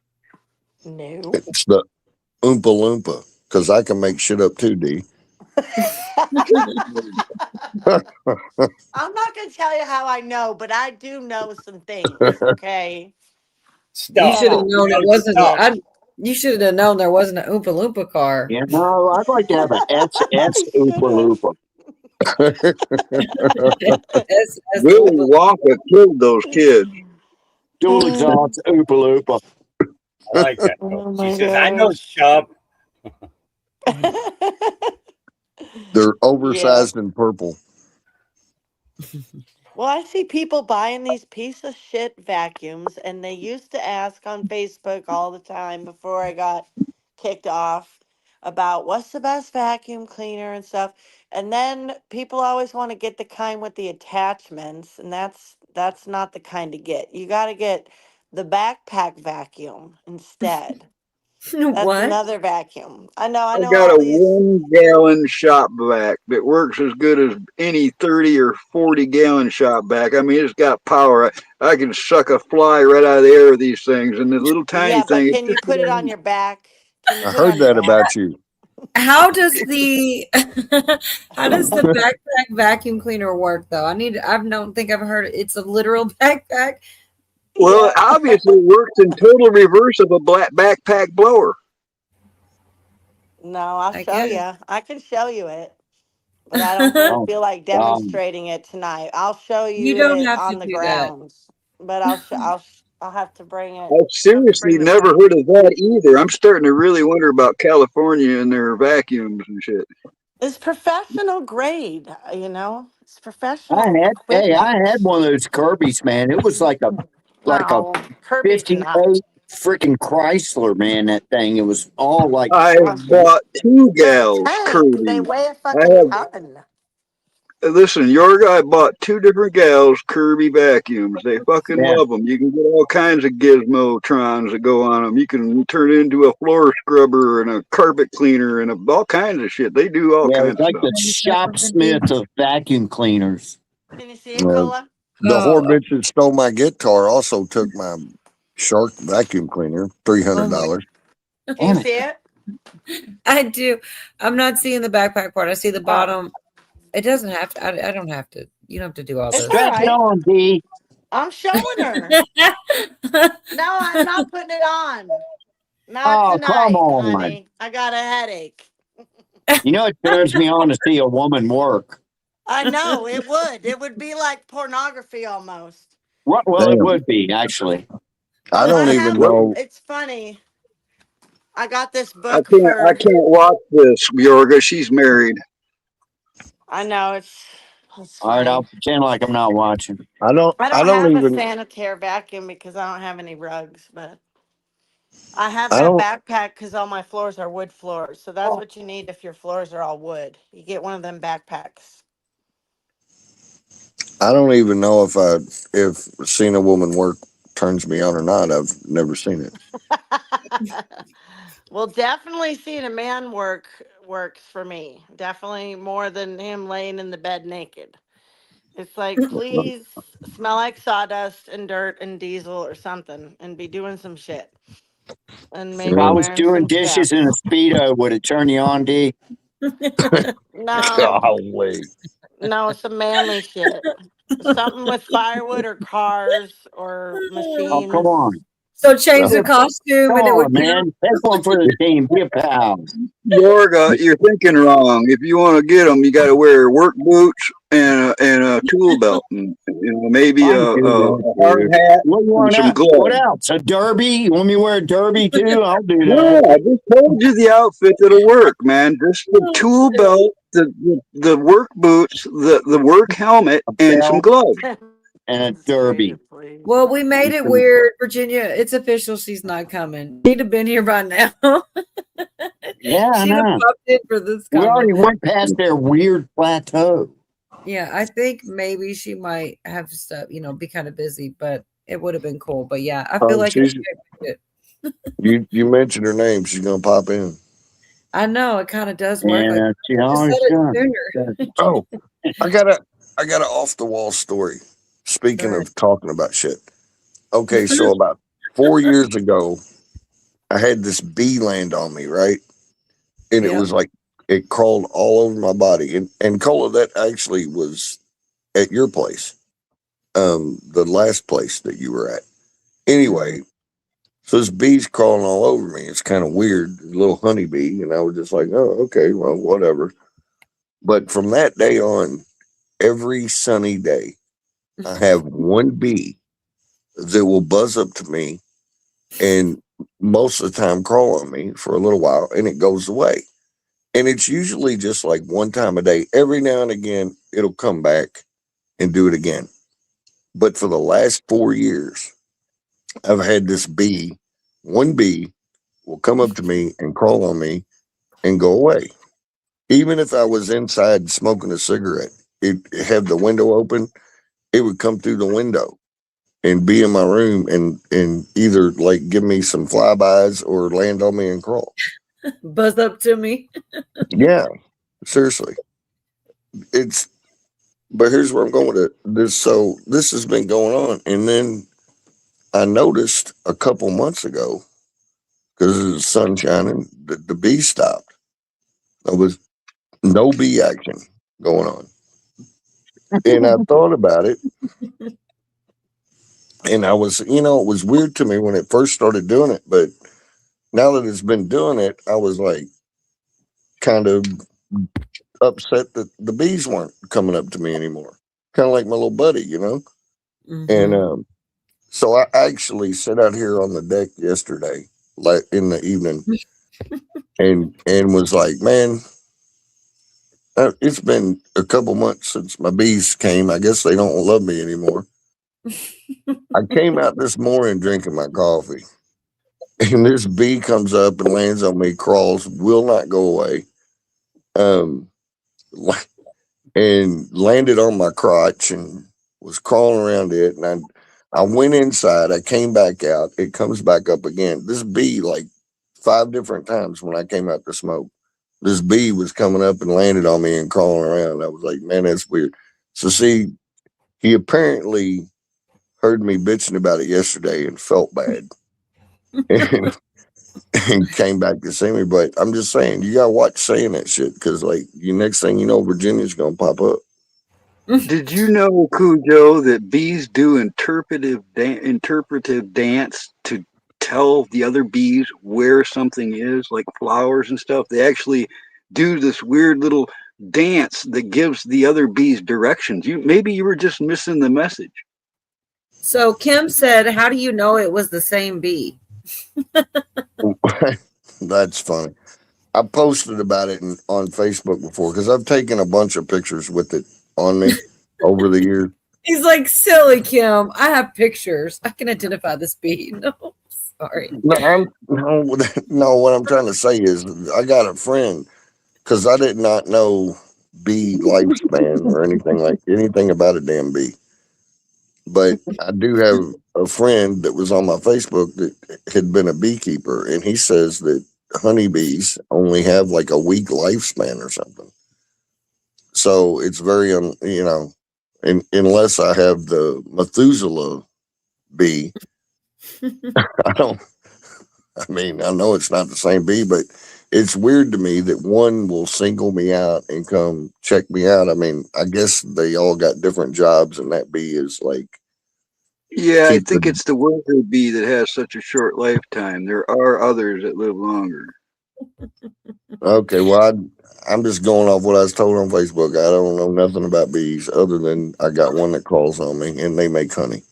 No. It's the Oompa Loompa. Because I can make shit up too, D. I'm not gonna tell you how I know, but I do know some things. Okay. You Stop. should have Shut known You it gotta wasn't. stop. You should have known there wasn't an Oompa Loompa car. Yeah, no, I'd like to have an SS Oompa Loompa. SS Willy Oompa. Wonka killed those kids. Dual exhaust Oompa Loompa. I like that. Oh She my says, I know, gosh. Chubb. They're Yeah. oversized and purple. Well, I see people buying these piece of shit vacuums, and they used to ask on Facebook all the time before I got kicked off about what's the best vacuum cleaner and stuff. And then people always want to get the kind with the attachments, and that's not the kind to get. You got to get the backpack vacuum instead. That's What? another vacuum. I I know got all a these. 1 gallon shop vac that works as good as any 30 or 40 gallon shop vac. I mean, it's got power. I can suck a fly right out of the air with these things, and the little tiny Yeah, but thing. It's can you just put it on your back? Can you I put it heard on your that back? about you. How does the backpack vacuum cleaner work though? I don't think I've heard it. It's a literal backpack. Well, Yeah. it obviously works in total reverse of a black backpack blower. No, I'll I show guess. you. I can show you it, but I don't really Oh, feel like demonstrating it tonight. I'll show You you don't it have to on the do that. grounds, but I'll have to bring it. I've I'll have to seriously bring the never back. heard of that either. I'm starting to really wonder about California and their vacuums and shit. It's professional grade, you know. It's I professional had equipment. one of those Kirby's, man. It was like a No, Kirby's not. 58 freaking Chrysler, man. That thing. It was all like I Uh, bought 2 They're a gals tank. They Kirby. weigh a I fucking have ton. Listen, your guy bought 2 different gals Kirby vacuums. They fucking yeah. love them. You can get all kinds of gizmotrons that go on them. You can turn it into a floor scrubber and a carpet cleaner and all kinds of shit. They do all Yeah, kinds it's of like stuff. the shop smith of vacuum cleaners. Can you see it, Cola? The Oh, whore bitch that stole my guitar also took my Shark vacuum cleaner, $300. Can Damn you it. see it? I do. I'm not seeing the backpack part. I see the Oh, bottom. It doesn't have to. I don't have to. You don't have to do all it's this. all Strap it right. on, D. I'm showing her. No, I'm not putting it on. Not Oh, come tonight, on. honey. I got a headache. You know, it turns me on to see a woman work. I know it would. It would be like pornography almost. Well, it Damn. would be, actually. I Oh, don't even know. it's funny. I got this I book can't. I for. can't watch this, Yorga. She's married. I know it's All right, funny. I'll pretend like I'm not watching. I don't I don't have a even Sanitaire vacuum because I don't have any rugs, but I have I that don't backpack because all my floors are wood floors. So that's what you need if your floors are all wood. You get one of them backpacks. I don't even know if seeing a woman work turns me on or not. I've never seen it. Well, definitely seeing a man works for me. Definitely more than him laying in the bed naked. It's like, please smell like sawdust and dirt and diesel or something and be doing some shit. And If maybe I was wearing doing some dishes in a steps. Speedo, would it turn you on, D? No, Golly. no, it's some manly shit. Something with firewood or cars or Oh, come machines. on. So change Be the a- costume Come and it would on, count. man. Take one for the team. Be a pal. Yorga, you're thinking wrong. If you want to get them, you got to wear work boots and a tool belt, and maybe I a do that, hard dude. hat What you and want some out? gloves. What else? A derby? You want me to wear a derby too? I'll do No, that. I just told you the outfit that'll work, man. Just the tool belt, the work boots, the work helmet, and some Belt gloves. and a derby. Well, we made And it some- weird, Virginia. It's official. She's not coming. She'd have been here by now. Yeah, I She'd have know. popped in for this We already comment. went past their weird plateau. Yeah, I think maybe she might have stuff, be kind of busy, but it would have been cool. But yeah, I feel like she's, it. you mentioned her name. She's gonna pop in. I know it kind of does work. Like, Yeah, she just always said does. it sooner. Oh, I got a off the wall story. Speaking of talking about shit. Okay, so about 4 years ago, I had this bee land on me, right? And it Yeah. was like it crawled all over my body. And Cola, that actually was at your place. The last place that you were at. Anyway, so this bee's crawling all over me. It's kind of weird, a little honeybee, and I was just like, oh, okay, well, whatever. But from that day on, every sunny day, I have one bee that will buzz up to me and most of the time crawl on me for a little while, and it goes away. And it's usually just like one time a day. Every now and again, it'll come back and do it again. But for the last 4 years, I've had this bee. One bee will come up to me and crawl on me and go away. Even if I was inside smoking a cigarette, it had the window open, it would come through the window and be in my room and either like give me some flybys or land on me and crawl. Buzz up to me. Yeah, seriously. But here's where I'm going with it. This has been going on. And then I noticed a couple months ago, because of the sun shining, the bee stopped. There was no bee action going on. And I thought about it. And I was, it was weird to me when it first started doing it. But now that it's been doing it, I was like kind of upset that the bees weren't coming up to me anymore. Kind of like my little buddy, And so I actually sat out here on the deck yesterday, like in the evening, and was like, man, it's been a couple months since my bees came. I guess they don't love me anymore. I came out this morning drinking my coffee, and this bee comes up and lands on me, crawls, will not go away, and landed on my crotch and was crawling around it. And I went inside. I came back out. It comes back up again. This bee, like 5 different times when I came out to smoke, this bee was coming up and landed on me and crawling around. I was like, man, that's weird. So see, he apparently heard me bitching about it yesterday and felt bad and came back to see me. But I'm just saying, you got to watch saying that shit, because like you next thing you know, Virginia's going to pop up. Did you know, Cujo, that bees do interpretive dance to tell the other bees where something is, like flowers and stuff? They actually do this weird little dance that gives the other bees directions. Maybe you were just missing the message. So Kim said, how do you know it was the same bee? That's funny. I posted about it on Facebook before, because I've taken a bunch of pictures with it on me over the years. He's like, silly Kim. I have pictures. I can identify this bee. No, sorry. No, what I'm trying to say is I got a friend, because I did not know bee lifespan or anything about a damn bee. But I do have a friend that was on my Facebook that had been a beekeeper, and he says that honeybees only have like a week lifespan or something. So it's very, unless I have the Methuselah bee, I I mean, I know it's not the same bee, but it's weird to me that one will single me out and come check me out. I mean, I guess they all got different jobs, and that bee is like, Yeah, I keep think the- it's the worker bee that has such a short lifetime. There are others that live longer. okay. Well, I'm just going off what I was told on Facebook. I don't know nothing about bees other than I got one that calls on me, and they make honey.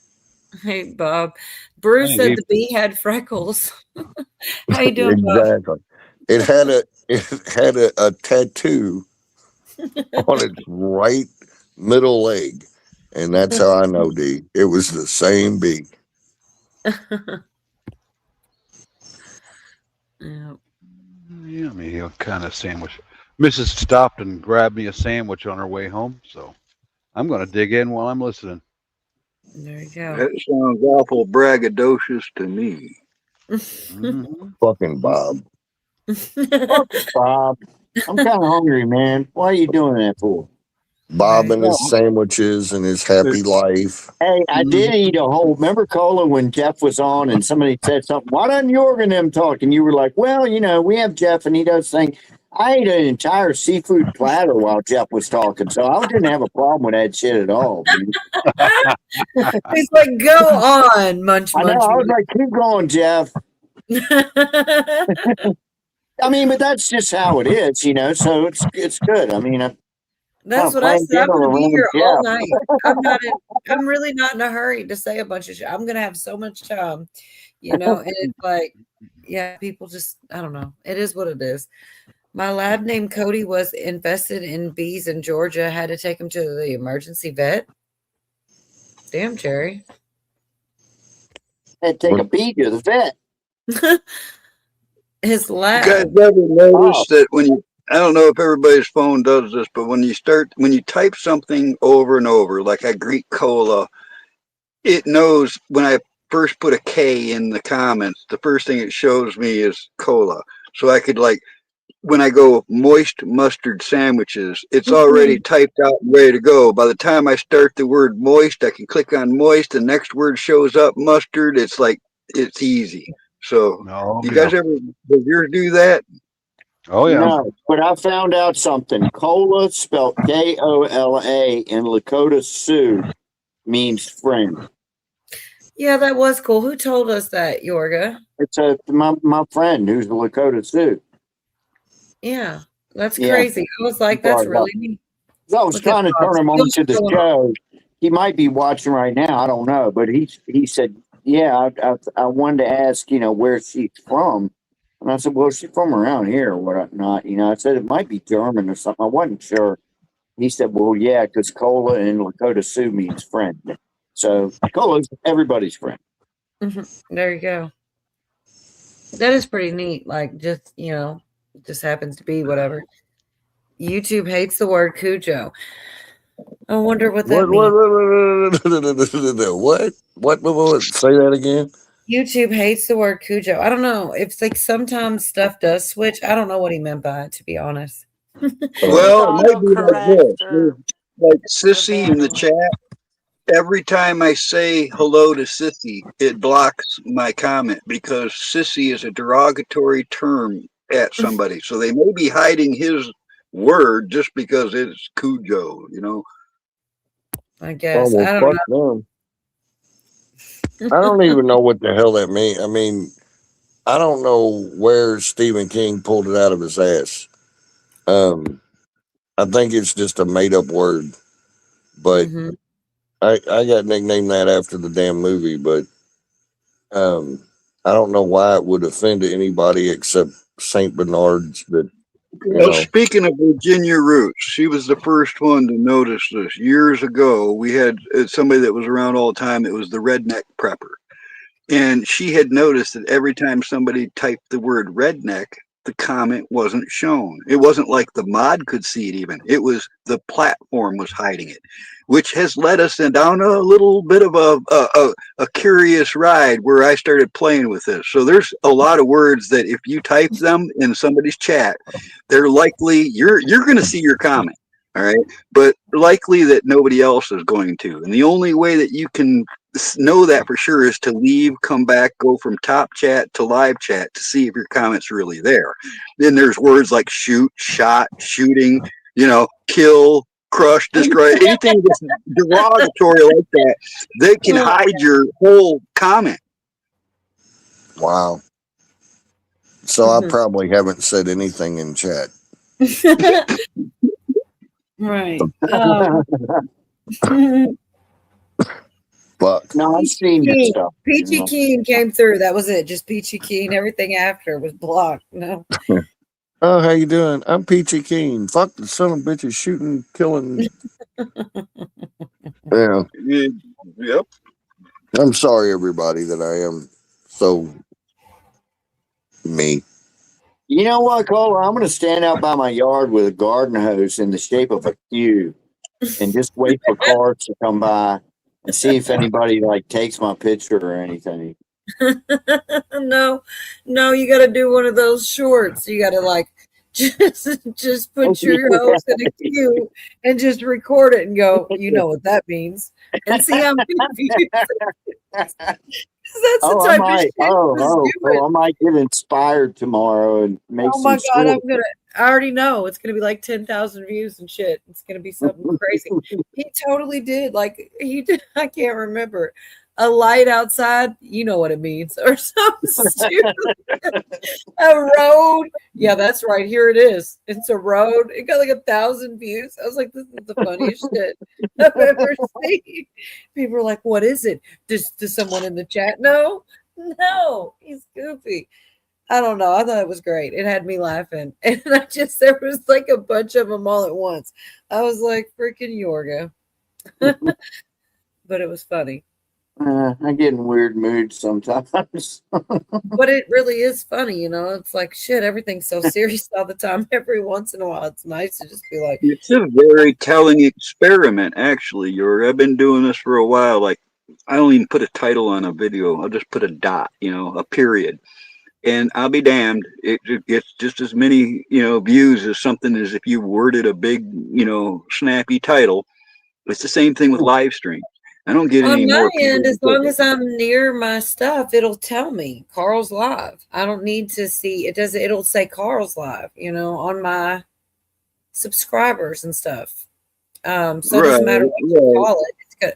Hey, Bob. Bruce Hey, said Gabe. the bee had freckles. How you doing, Bob? Exactly. It had a tattoo on its right middle leg, and that's how I know, D. It was the same bee. Yummy, what kind of sandwich? Mrs. stopped and grabbed me a sandwich on her way home, so I'm going to dig in while I'm listening. There you go. That sounds awful braggadocious to me. Fucking Bob. Bob, I'm kind of hungry, man. Why are you doing that for? Bob and his sandwiches and his happy life. Hey, I did eat a whole. Remember, Cola, when Jeff was on and somebody said something? Why doesn't Jorgen and them talk? And you were like, "Well, you know, we have Jeff and he does things." I ate an entire seafood platter while Jeff was talking, so I didn't have a problem with that shit at all. Dude. He's like, go on, munch, I know. munch. I was like, "Keep going, Jeff." I mean, but that's just how it is, you know. So it's good. I mean, That's what I said. I'm going to be here all night. I'm really not in a hurry to say a bunch of shit. I'm going to have so much time, you know. And it's like, yeah, people just, I don't know. It is what it is. My lab named Cody was infested in bees in Georgia. I had to take him to the emergency vet. Damn, Jerry. Had to take a bee to the vet. His lab. You guys ever notice that when you, I don't know if everybody's phone does this, but when you type something over and over, like I greet Cola, it knows when I first put a K in the comments, the first thing it shows me is Cola. So I could, like, when I go moist mustard sandwiches, it's already typed out and ready to go. By the time I start the word moist, I can click on moist. The next word shows up, mustard. It's like, it's easy. So you guys ever, does yours do that? Oh, yeah. No, but I found out something. Cola, spelled Kola, in Lakota Sioux, means friend. Yeah, that was cool. Who told us that, Yorga? It's my friend who's a Lakota Sioux. Yeah, that's Yeah. crazy. I was like, that's really neat. I was trying to turn him on to the show. He might be watching right now. I don't know, but he said, "Yeah, I wanted to ask, you know, where she's from." And I said, "Well, she's from around here or whatnot." You know, I said it might be German or something. I wasn't sure. He said, "Well, yeah, because Cola in Lakota Sioux means friend. So Cola's everybody's friend." There you go. That is pretty neat. Like, just, you know, it just happens to be whatever. YouTube hates the word Cujo. I wonder what that means. What? Say that again. YouTube hates the word Cujo. I don't know. It's like sometimes stuff does switch. I don't know what he meant by it, to be honest. Well, it might be like this. Like Sissy in the chat, every time I say hello to Sissy, it blocks my comment because Sissy is a derogatory term at somebody. So they may be hiding his word just because it's Cujo, you know? I guess. well, I don't fuck know. them. I don't even know what the hell that means. I mean, I don't know where Stephen King pulled it out of his ass. I think it's just a made up word, but I got nicknamed that after the damn movie, but I don't know why it would offend anybody except Saint Bernards that, you Well, know. speaking of Virginia roots, she was the first one to notice this. Years ago, we had somebody that was around all the time. It was the redneck prepper. And she had noticed that every time somebody typed the word redneck, the comment wasn't shown. It wasn't like the mod could see it even. It was the platform was hiding it, which has led us down a little bit of a curious ride where I started playing with this. So there's a lot of words that if you type them in somebody's chat, they're likely you're going to see your comment. All right. But likely that nobody else is going to. And the only way that you can know that for sure is to leave, come back, go from top chat to live chat to see if your comment's really there. Then there's words like shoot, shot, shooting, kill, crush, destroy, anything that's derogatory like that, they can hide your whole comment. Wow. So I probably haven't said anything in chat. Right. Fuck. No, I've seen your stuff. Peachy Keen came through. That was it. Just Peachy Keen. Everything after was blocked. No. Oh, how you doing? I'm Peachy Keen. Fuck the son of a bitch is shooting, killing. Yeah. Yep. I'm sorry, everybody, that I am so me. You know what, Cole? I'm going to stand out by my yard with a garden hose in the shape of a Q and just wait for cars to come by and see if anybody takes my picture or anything. No, you got to do one of those shorts. You got to just put your hose in a queue and just record it and go. You know what that means, and see how many views. That's the type of shit I might get inspired tomorrow and make some. Oh my God, I already know it's gonna be like 10,000 views and shit. It's gonna be something crazy. He totally did. He did. I can't remember. A light outside, you know what it means, or something stupid. A road. Yeah, that's right. Here it is. It's a road. It got 1,000 views. I was like, this is the funniest shit I've ever seen. People are like, what is it? Does someone in the chat know? No, he's goofy. I don't know. I thought it was great. It had me laughing. And there was a bunch of them all at once. I was like, freaking Yorga. But it was funny. I get in weird moods sometimes. But it really is funny, It's like shit, everything's so serious all the time. Every once in a while, it's nice to just be like, it's a very telling experiment, actually. I've been doing this for a while. I don't even put a title on a video. I'll just put a dot, a period. And I'll be damned, it gets just as many, views as something as if you worded a big, snappy title. It's the same thing with live stream. I don't get any more. On my end, as long as I'm near my stuff, it'll tell me Carl's live. I don't need to see it. It'll say Carl's live, on my subscribers and stuff. So it doesn't matter what you call it. It's good.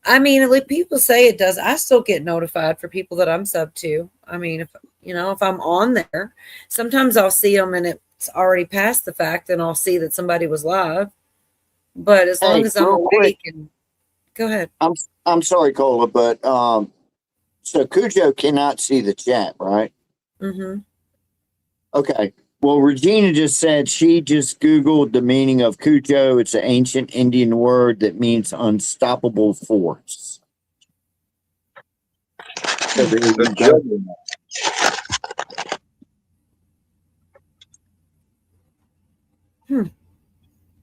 I mean, people say it does. I still get notified for people that I'm sub to. I mean, if I'm on there, sometimes I'll see them and it's already past the fact, and I'll see that somebody was live. But as long as I'm awake and go ahead. I'm sorry, Cola, but so Cujo cannot see the chat, right? Mm-hmm. Okay. Well, Regina just said she just Googled the meaning of Cujo. It's an ancient Indian word that means unstoppable force. So there you go.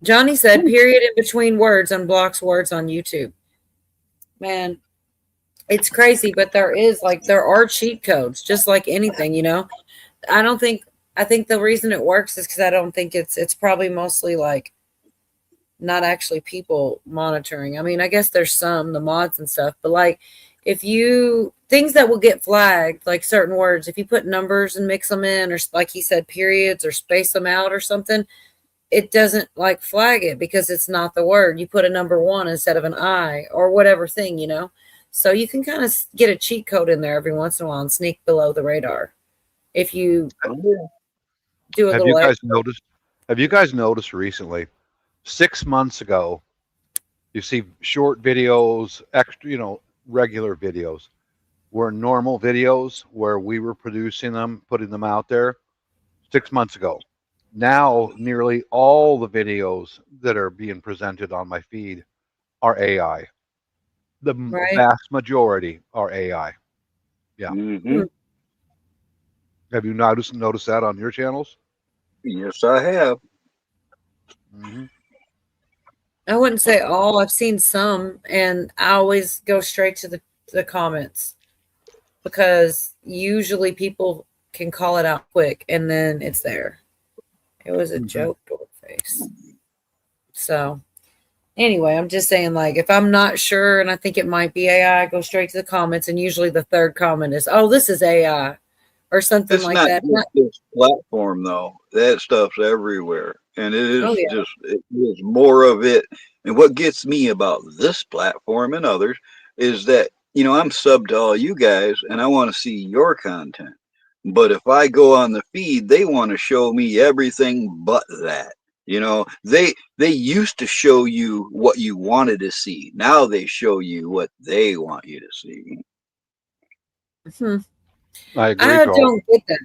Johnny said, period in between words unblocks words on YouTube. Man, it's crazy, but there are cheat codes, just like anything, I think the reason it works is because I don't think it's probably mostly not actually people monitoring. I mean, I guess there's the mods and stuff, but things that will get flagged, like certain words, if you put numbers and mix them in, or like he said, periods or space them out or something, it doesn't flag it because it's not the word. You put a number 1 instead of an I or whatever thing, so you can kind of get a cheat code in there every once in a while and sneak below the radar. If you do Have you guys noticed recently, 6 months ago, you see short videos, extra, regular videos were normal videos where we were producing them, putting them out there 6 months ago. Now, nearly all the videos that are being presented on my feed are AI. The vast majority are AI. Yeah. Mm-hmm. Have you noticed that on your channels? Yes, I have. Mm-hmm. I wouldn't say all. I've seen some, and I always go straight to the comments because usually people can call it out quick, and then it's there. It was a joke, door face. So, Anyway, I'm just saying, like, if I'm not sure and I think it might be AI, I go straight to the comments, and usually the third comment is, "Oh, this is AI," or something It's like not that. just this platform though. That stuff's everywhere, and it is Oh yeah. just it is more of it. And what gets me about this platform and others is that I'm sub to all you guys, and I want to see your content. But if I go on the feed, they want to show me everything but that. They used to show you what you wanted to see. Now they show you what they want you to see. I agree, I Cole. don't get that.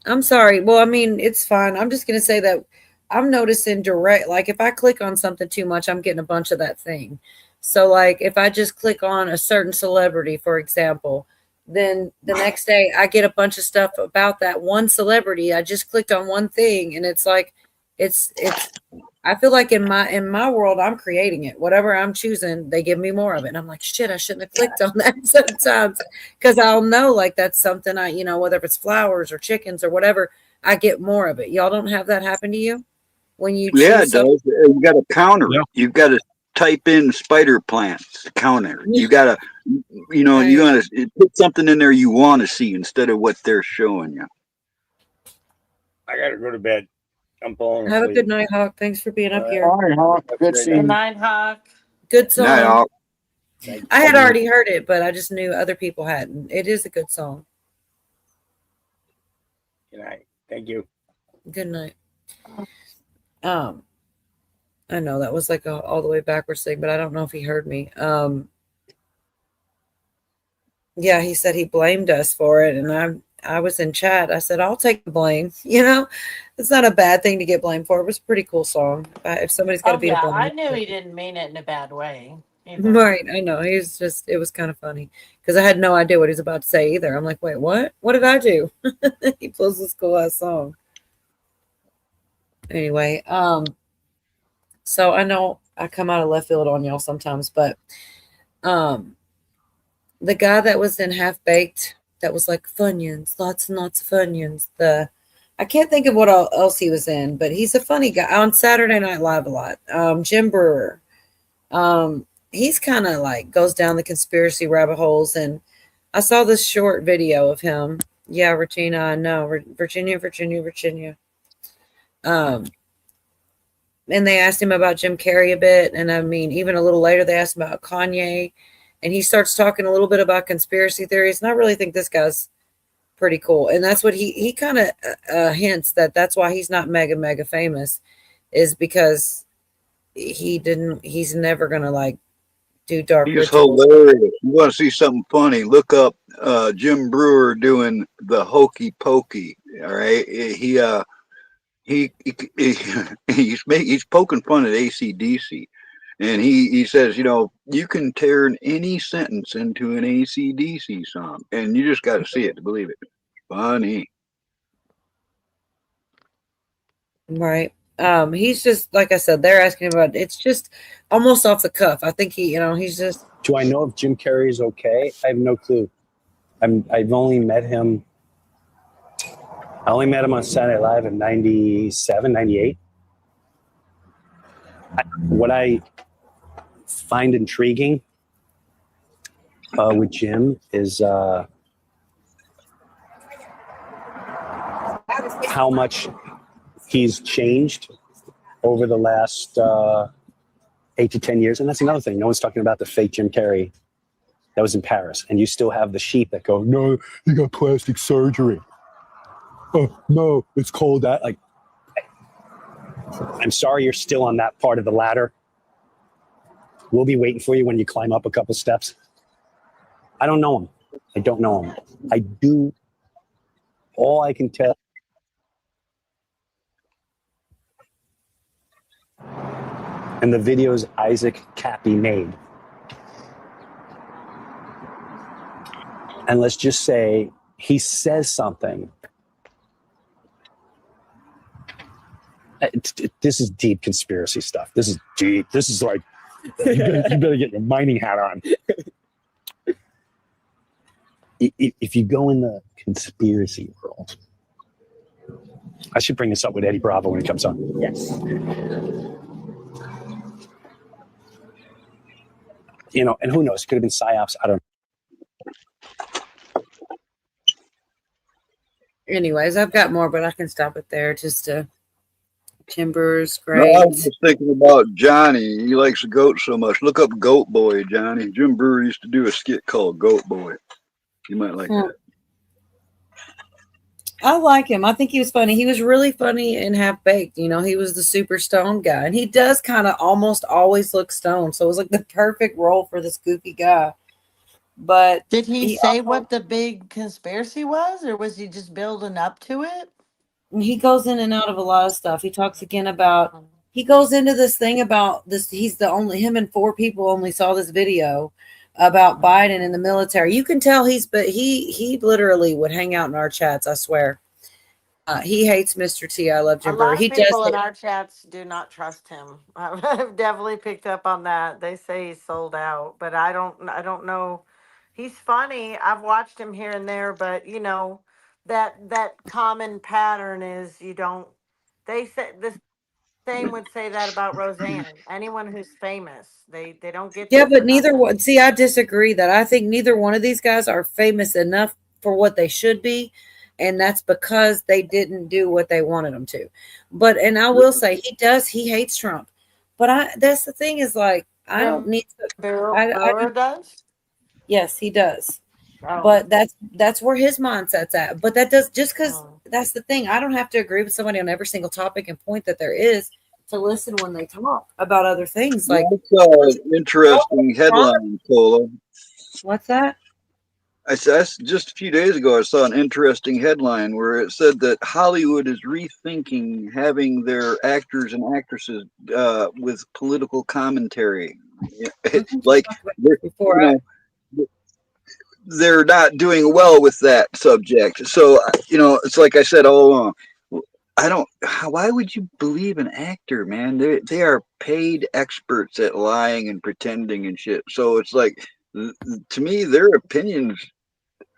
I'm sorry. Well, I mean, it's fine. I'm just gonna say that I'm noticing direct, like if I click on something too much, I'm getting a bunch of that thing. So like if I just click on a certain celebrity, for example, then the next day I get a bunch of stuff about that one celebrity. I just clicked on one thing, and it's like it's I feel like in my world, I'm creating it. Whatever I'm choosing, they give me more of it. And I'm like, shit, I shouldn't have clicked on that sometimes, because I'll know like that's something whether if it's flowers or chickens or whatever, I get more of it. Y'all don't have that happen to you when you choose Yeah, it something? does. You got to counter it. You've got to type in spider plants to counter. You got to, you got to put something in there you want to see instead of what they're showing you. I gotta go to bed. I'm falling Have a asleep. good night, Hawk. Thanks for being up here. All right, Hawk. Good seeing Good you. night, Hawk. Good song. Night, Hawk. I had already heard it, but I just knew other people hadn't. It is a good song. Good night. Thank you. Good night. I know that was like a all the way backwards thing, but I don't know if he heard me. Yeah, he said he blamed us for it, and I was in chat. I said, I'll take the blame. It's not a bad thing to get blamed for. It was a pretty cool song. If somebody's got to Oh be yeah, to blame, I knew he didn't mean it in a bad way. either. right? I know. It was kind of funny because I had no idea what he was about to say either. I'm like, wait, what? What did I do? He plays this cool ass song. Anyway, so I know I come out of left field on y'all sometimes, but the guy that was in Half Baked, that was like Funyuns, lots and lots of Funyuns. I can't think of what else he was in, but he's a funny guy on Saturday Night Live a lot. Jim Brewer. He's kind of like goes down the conspiracy rabbit holes, and I saw this short video of him. Yeah, Regina, I know. Virginia. And they asked him about Jim Carrey a bit. And I mean, even a little later, they asked him about Kanye. And he starts talking a little bit about conspiracy theories. And I really think this guy's pretty cool. And that's what he kind of hints that's why he's not mega famous, is because he's never going to like do dark He's rituals. hilarious. You want to see something funny? Look up Jim Brewer doing the hokey pokey. All right, he's poking fun at AC/DC, and he says, you can turn any sentence into an AC/DC song, and you just got to see it to believe it. Funny. Right. He's just, like I said, they're asking about, it's just almost off the cuff. I think he's just. Do I know if Jim Carrey is okay? I have no clue. I've only met him. I only met him on Saturday Night Live in 97, 98. What I find intriguing with Jim is how much he's changed over the last 8 to 10 years. And that's another thing. No one's talking about the fake Jim Carrey that was in Paris. And you still have the sheep that go, no, he got plastic surgery. Oh, no, it's called that. Like, I'm sorry you're still on that part of the ladder. We'll be waiting for you when you climb up a couple steps. I don't know him. I don't know him. I do. All I can tell. And the videos Isaac Cappy made. And let's just say he says something. This is deep conspiracy stuff. This is deep. This is like, you better get your mining hat on. If you go in the conspiracy world, I should bring this up with Eddie Bravo when he comes on. Yes. you know, and who knows? It could have been psyops. I don't Anyways, I've got more, but I can stop it there. Just Timber's No, great. I was just thinking about Johnny. He likes the goat so much. Look up Goat Boy, Johnny. Jim Brewer used to do a skit called Goat Boy. You might like that. I like him. I think he was funny. He was really funny and half baked. You know, he was the super stoned guy, and he does kind of almost always look stoned. So it was like the perfect role for this goofy guy. But did he say what the big conspiracy was, or was he just building up to it? He goes in and out of a lot of stuff. He talks again about, he goes into this thing about this. He's the only, him and 4 people only saw this video about Biden in the military. You can tell he literally would hang out in our chats. I swear. He hates Mr. T. I love Jim A lot Brewer. of He people does. in our chats do not trust him. I've definitely picked up on that. They say he's sold out, but I don't know. He's funny. I've watched him here and there, but you know, that common pattern is you don't. They say the same would say that about Roseanne. Anyone who's famous, they don't get. Yeah, that but for neither nothing. one. See, I disagree. That I think neither one of these guys are famous enough for what they should be, and that's because they didn't do what they wanted them to. But and I will say he hates Trump, but that's the thing is like I don't need to. Brewer does. Yes, he does. Oh. But that's where his mindset's at. But that does just because that's the thing. I don't have to agree with somebody on every single topic and point that there is to listen when they talk about other things. Like I saw an interesting headline, Polo. What's that? I said just a few days ago. I saw an interesting headline where it said that Hollywood is rethinking having their actors and actresses with political commentary. Like they're not doing well with that subject. So you know, it's like I said all along. Why would you believe an actor, man? They are paid experts at lying and pretending and shit. So it's like, to me, their opinions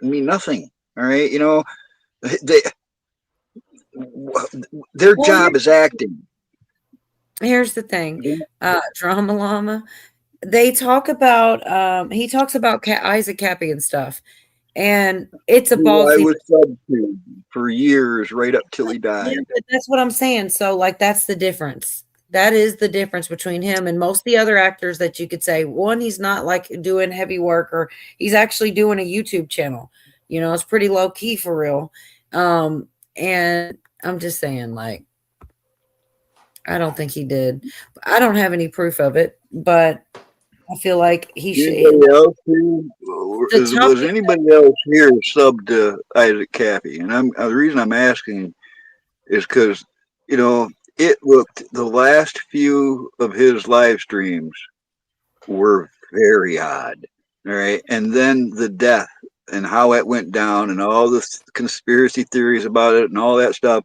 mean nothing. All right, you know, their job is acting. Here's the thing, Drama Llama. They talk about he talks about Isaac Cappy and stuff, and it's a ballsy. I was sub to for years, right up till he died. Yeah, but that's what I'm saying. So, like, that's the difference. That is the difference between him and most of the other actors that you could say. One, he's not like doing heavy work, or he's actually doing a YouTube channel. You know, it's pretty low key for real. And I'm just saying, like, I don't think he did. I don't have any proof of it, but I feel like he should. Was anybody else here sub to Isaac Cappy? And the reason I'm asking is because, you know, it looked, the last few of his live streams were very odd. All right. And then the death and how it went down and all the conspiracy theories about it and all that stuff.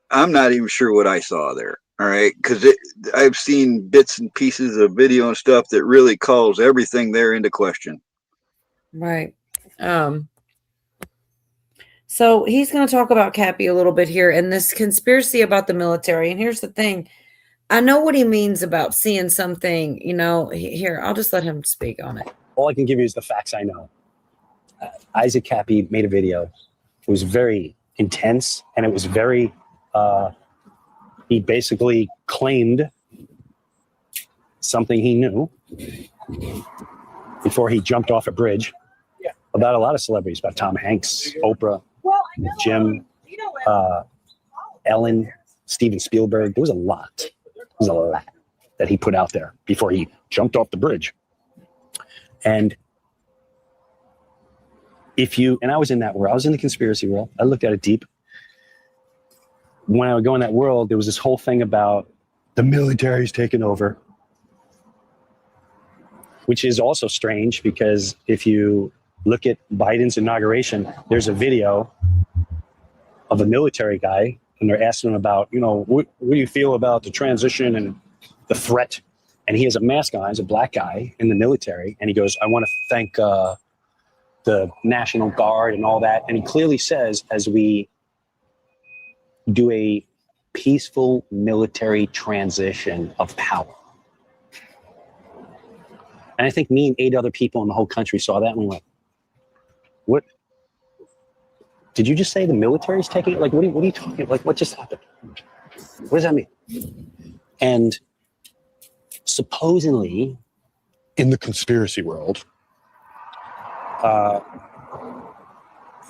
I'm not even sure what I saw there. All right. Because I've seen bits and pieces of video and stuff that really calls everything there into question. Right. So he's going to talk about Cappy a little bit here and this conspiracy about the military. And here's the thing. I know what he means about seeing something, you know, here, I'll just let him speak on it. All I can give you is the facts I know. Isaac Cappy made a video. It was very intense, and it was very, he basically claimed something he knew before he jumped off a bridge about a lot of celebrities, about Tom Hanks, Oprah, Jim, Ellen, Steven Spielberg. There was a lot. There was a lot that he put out there before he jumped off the bridge. And and I was in that world, I was in the conspiracy world. I looked at it deep. When I would go in that world, there was this whole thing about the military's taking over, which is also strange because if you look at Biden's inauguration, there's a video of a military guy and they're asking him about, you know, what do you feel about the transition and the threat? And he has a mask on, he's a black guy in the military. And he goes, I want to thank the National Guard and all that. And he clearly says, as we do a peaceful military transition of power, And I think me and 8 other people in the whole country saw that and we went, what? Did you just say the military's taking it? Like, what are you talking about? Like, what just happened? What does that mean? And supposedly, in the conspiracy world,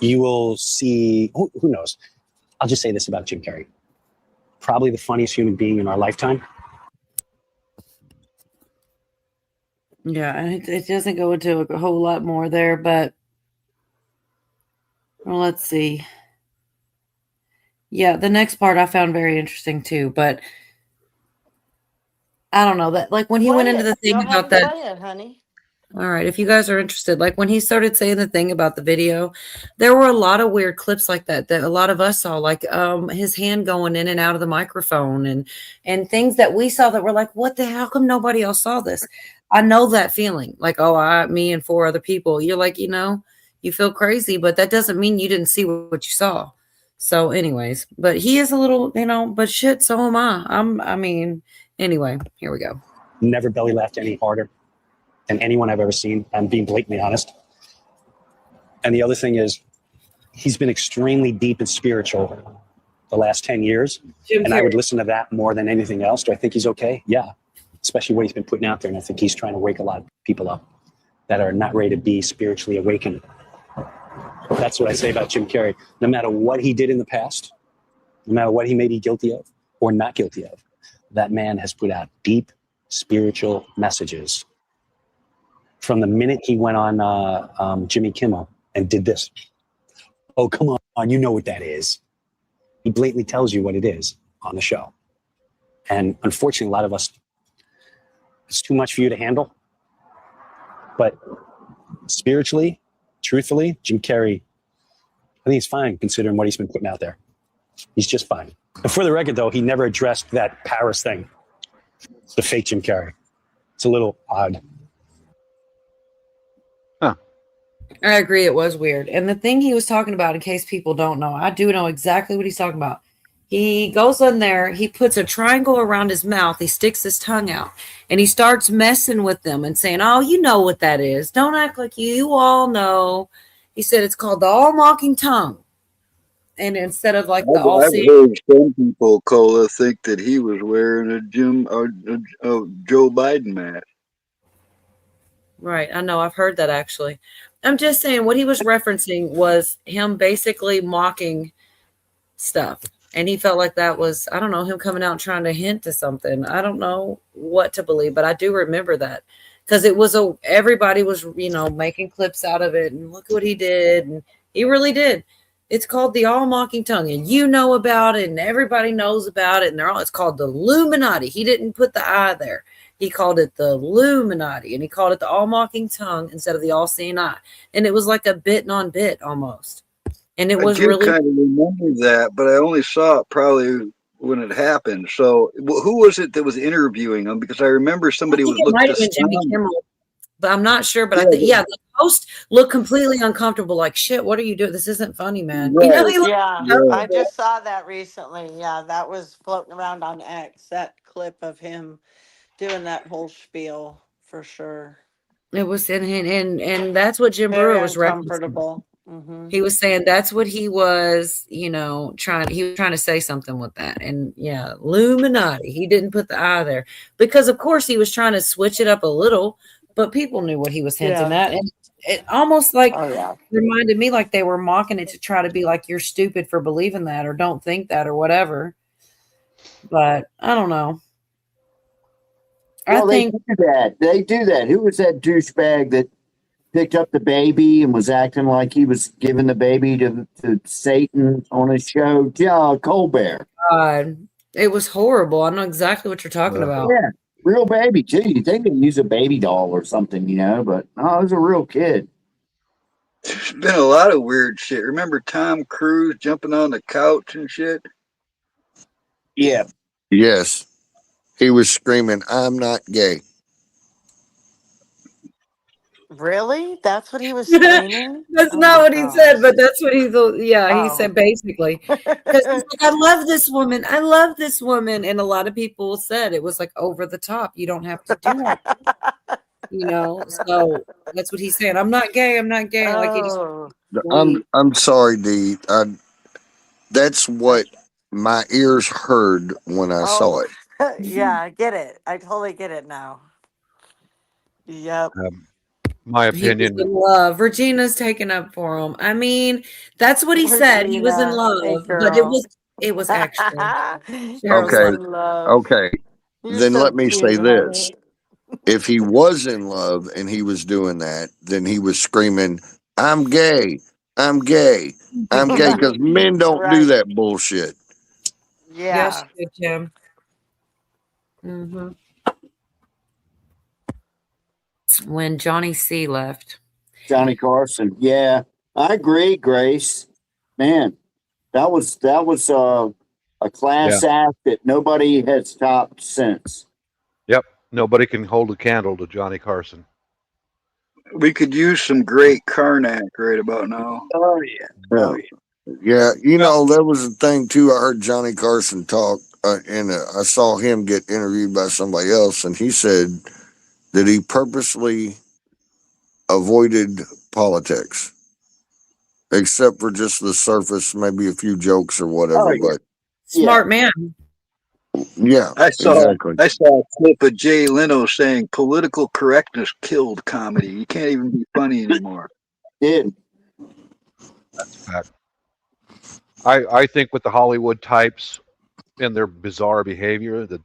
you will see, who knows? I'll just say this about Jim Carrey. Probably the funniest human being in our lifetime. Yeah, and it doesn't go into a whole lot more there, but well, let's see. Yeah, the next part I found very interesting too, but I don't know that like when he went into the thing about that. Play it, honey. All right, if you guys are interested, like when he started saying the thing about the video, there were a lot of weird clips like that a lot of us saw, like his hand going in and out of the microphone and things that we saw that were like, what the hell? How come nobody else saw this? I know that feeling, like, me and 4 other people. You're like, you feel crazy, but that doesn't mean you didn't see what you saw. So, anyways, but he is a little, but shit, so am I. Anyway, here we go. Never belly laughed any harder than anyone I've ever seen. I'm being blatantly honest. And the other thing is, he's been extremely deep and spiritual the last 10 years. And I would listen to that more than anything else. Do I think he's okay? Yeah. Especially what he's been putting out there. And I think he's trying to wake a lot of people up that are not ready to be spiritually awakened. That's what I say about Jim Carrey. No matter what he did in the past, no matter what he may be guilty of or not guilty of, that man has put out deep spiritual messages. From the minute he went on Jimmy Kimmel and did this. Oh, come on, you know what that is. He blatantly tells you what it is on the show. And unfortunately, a lot of us, it's too much for you to handle. But spiritually, truthfully, Jim Carrey, I think he's fine considering what he's been putting out there. He's just fine. And for the record, though, he never addressed that Paris thing, the fake Jim Carrey. It's a little odd. I agree. It was weird. And the thing he was talking about, in case people don't know, I do know exactly what he's talking about. He goes in there, he puts a triangle around his mouth, he sticks his tongue out, and he starts messing with them and saying, oh, you know what that is. Don't act like you all know. He said it's called the all-mocking tongue. And instead of like the all I've heard some people, Cola, think that he was wearing a Joe Biden mask. Right. I know. I've heard that actually. I'm just saying what he was referencing was him basically mocking stuff. And he felt like that was, I don't know, him coming out and trying to hint to something. I don't know what to believe, but I do remember that because it was everybody was, making clips out of it. And look what he did. And he really did. It's called the all mocking tongue, and you know about it, and everybody knows about it. And it's called the Illuminati. He didn't put the I there. He called it the Illuminati, and he called it the all mocking tongue instead of the all seeing eye. And it was like a bit on bit almost. And it was really kind of remember that, but I only saw it probably when it happened. So who was it that was interviewing him? Because I remember somebody was looking at Jimmy Kimmel, but I'm not sure. But I think, the host looked completely uncomfortable. Like, shit, what are you doing? This isn't funny, man. Right. I just saw that recently. Yeah, that was floating around on X, that clip of him doing that whole spiel for sure. It was, and that's what Jim Brewer was comfortable. Mm-hmm. He was saying that's what he was, trying to say something with that. And yeah, Illuminati. He didn't put the I there because of course he was trying to switch it up a little, but people knew what he was hinting at. And it almost reminded me like they were mocking it to try to be like, you're stupid for believing that or don't think that or whatever. But I don't know. Well, they do that. Who was that douchebag that picked up the baby and was acting like he was giving the baby to Satan on his show? Yeah, Colbert. God, it was horrible. I know exactly what you're talking about. Yeah, real baby too. You think they use a baby doll or something, but no, it was a real kid. There's been a lot of weird shit. Remember Tom Cruise jumping on the couch and shit? Yeah. Yes. He was screaming, "I'm not gay." Really? That's what he was saying? That's not what he said, but that's what he said basically. Because he's like, I love this woman. I love this woman. And a lot of people said it was like over the top. You don't have to do that. So that's what he's saying. I'm not gay. I'm not gay. Like he just. I'm sorry, Dee. That's what my ears heard when I saw it. Yeah, I get it. I totally get it now. Yep. My He was opinion. in love. Regina's taking up for him. I mean, that's what he said. He was in Regina, love, hey, but it was extra. Cheryl's Okay. like, Okay. You're Then so let me say cute, this. honey. If he was in love and he was doing that, then he was screaming, I'm gay. I'm gay. I'm gay. Because men don't do Right. that bullshit. Yeah. yes, you did, Tim. When Johnny C left. Johnny Carson. Yeah, I agree, Grace. Man, that was a class act that nobody has topped since. Yep. Nobody can hold a candle to Johnny Carson. We could use some great Karnak right about now. Oh yeah. Yeah. You know, there was a thing too. I heard Johnny Carson talk and I saw him get interviewed by somebody else. And he said that he purposely avoided politics, except for just the surface, maybe a few jokes or whatever. Oh, yeah. But Smart man. yeah, I saw exactly. I saw a clip of Jay Leno saying political correctness killed comedy. You can't even be funny anymore. Did. That's a fact. I think with the Hollywood types and their bizarre behavior, that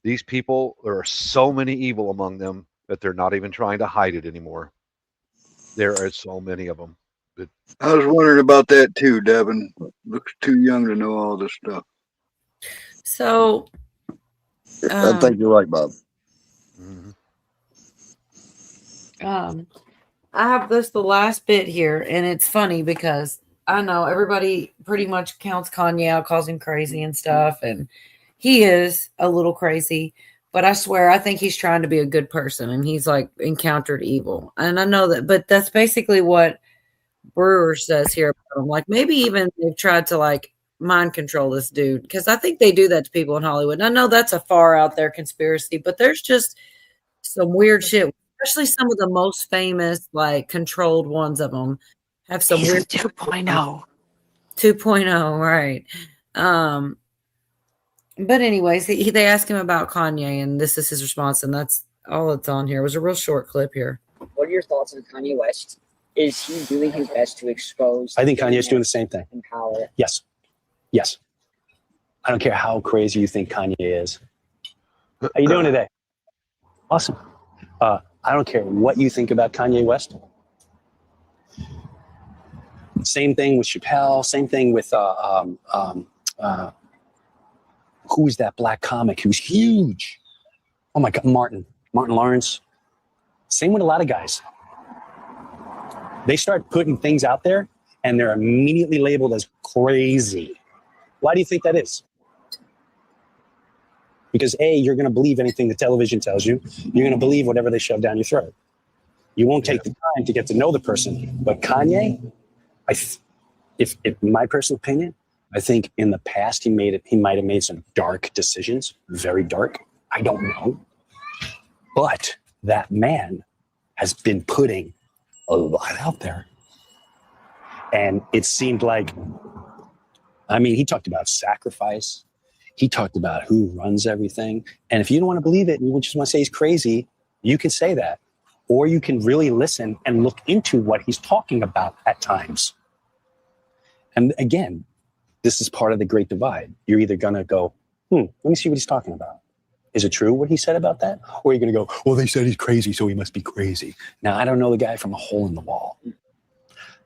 these people, there are so many evil among them that they're not even trying to hide it anymore. There are so many of them. I was wondering about that too, Devin. Looks too young to know all this stuff. So I think you're right, Bob. I have the last bit here, and it's funny because I know everybody pretty much counts Kanye out, calls him crazy and stuff, and he is a little crazy. But I swear, I think he's trying to be a good person, and he's like encountered evil. And I know that, but that's basically what Brewer says here about him. Like maybe even they've tried to like mind control this dude, because I think they do that to people in Hollywood. And I know that's a far out there conspiracy, but there's just some weird shit, especially some of the most famous, like controlled ones of them have some weird 2.0. 2.0, right. But anyways, they asked him about Kanye, and this is his response, and that's all that's on here. It was a real short clip here. What are your thoughts on Kanye West? Is he doing his best to expose? I think Kanye's doing the same thing. And power? Yes. Yes. I don't care how crazy you think Kanye is. How you doing today? Awesome. I don't care what you think about Kanye West. Same thing with Chappelle. Same thing with who's that black comic who's huge? Oh my God, Martin Lawrence. Same with a lot of guys. They start putting things out there and they're immediately labeled as crazy. Why do you think that is? Because A, you're going to believe anything the television tells you. You're going to believe whatever they shove down your throat. You won't take the time to get to know the person. But Kanye, if in my personal opinion, I think in the past he might have made some dark decisions, very dark. I don't know. But that man has been putting a lot out there. And it seemed like, I mean, he talked about sacrifice. He talked about who runs everything. And if you don't want to believe it, and you just want to say he's crazy, you can say that. Or you can really listen and look into what he's talking about at times. And again, this is part of the great divide. You're either going to go, let me see what he's talking about. Is it true what he said about that? Or are you going to go, well, they said he's crazy, so he must be crazy. Now, I don't know the guy from a hole in the wall.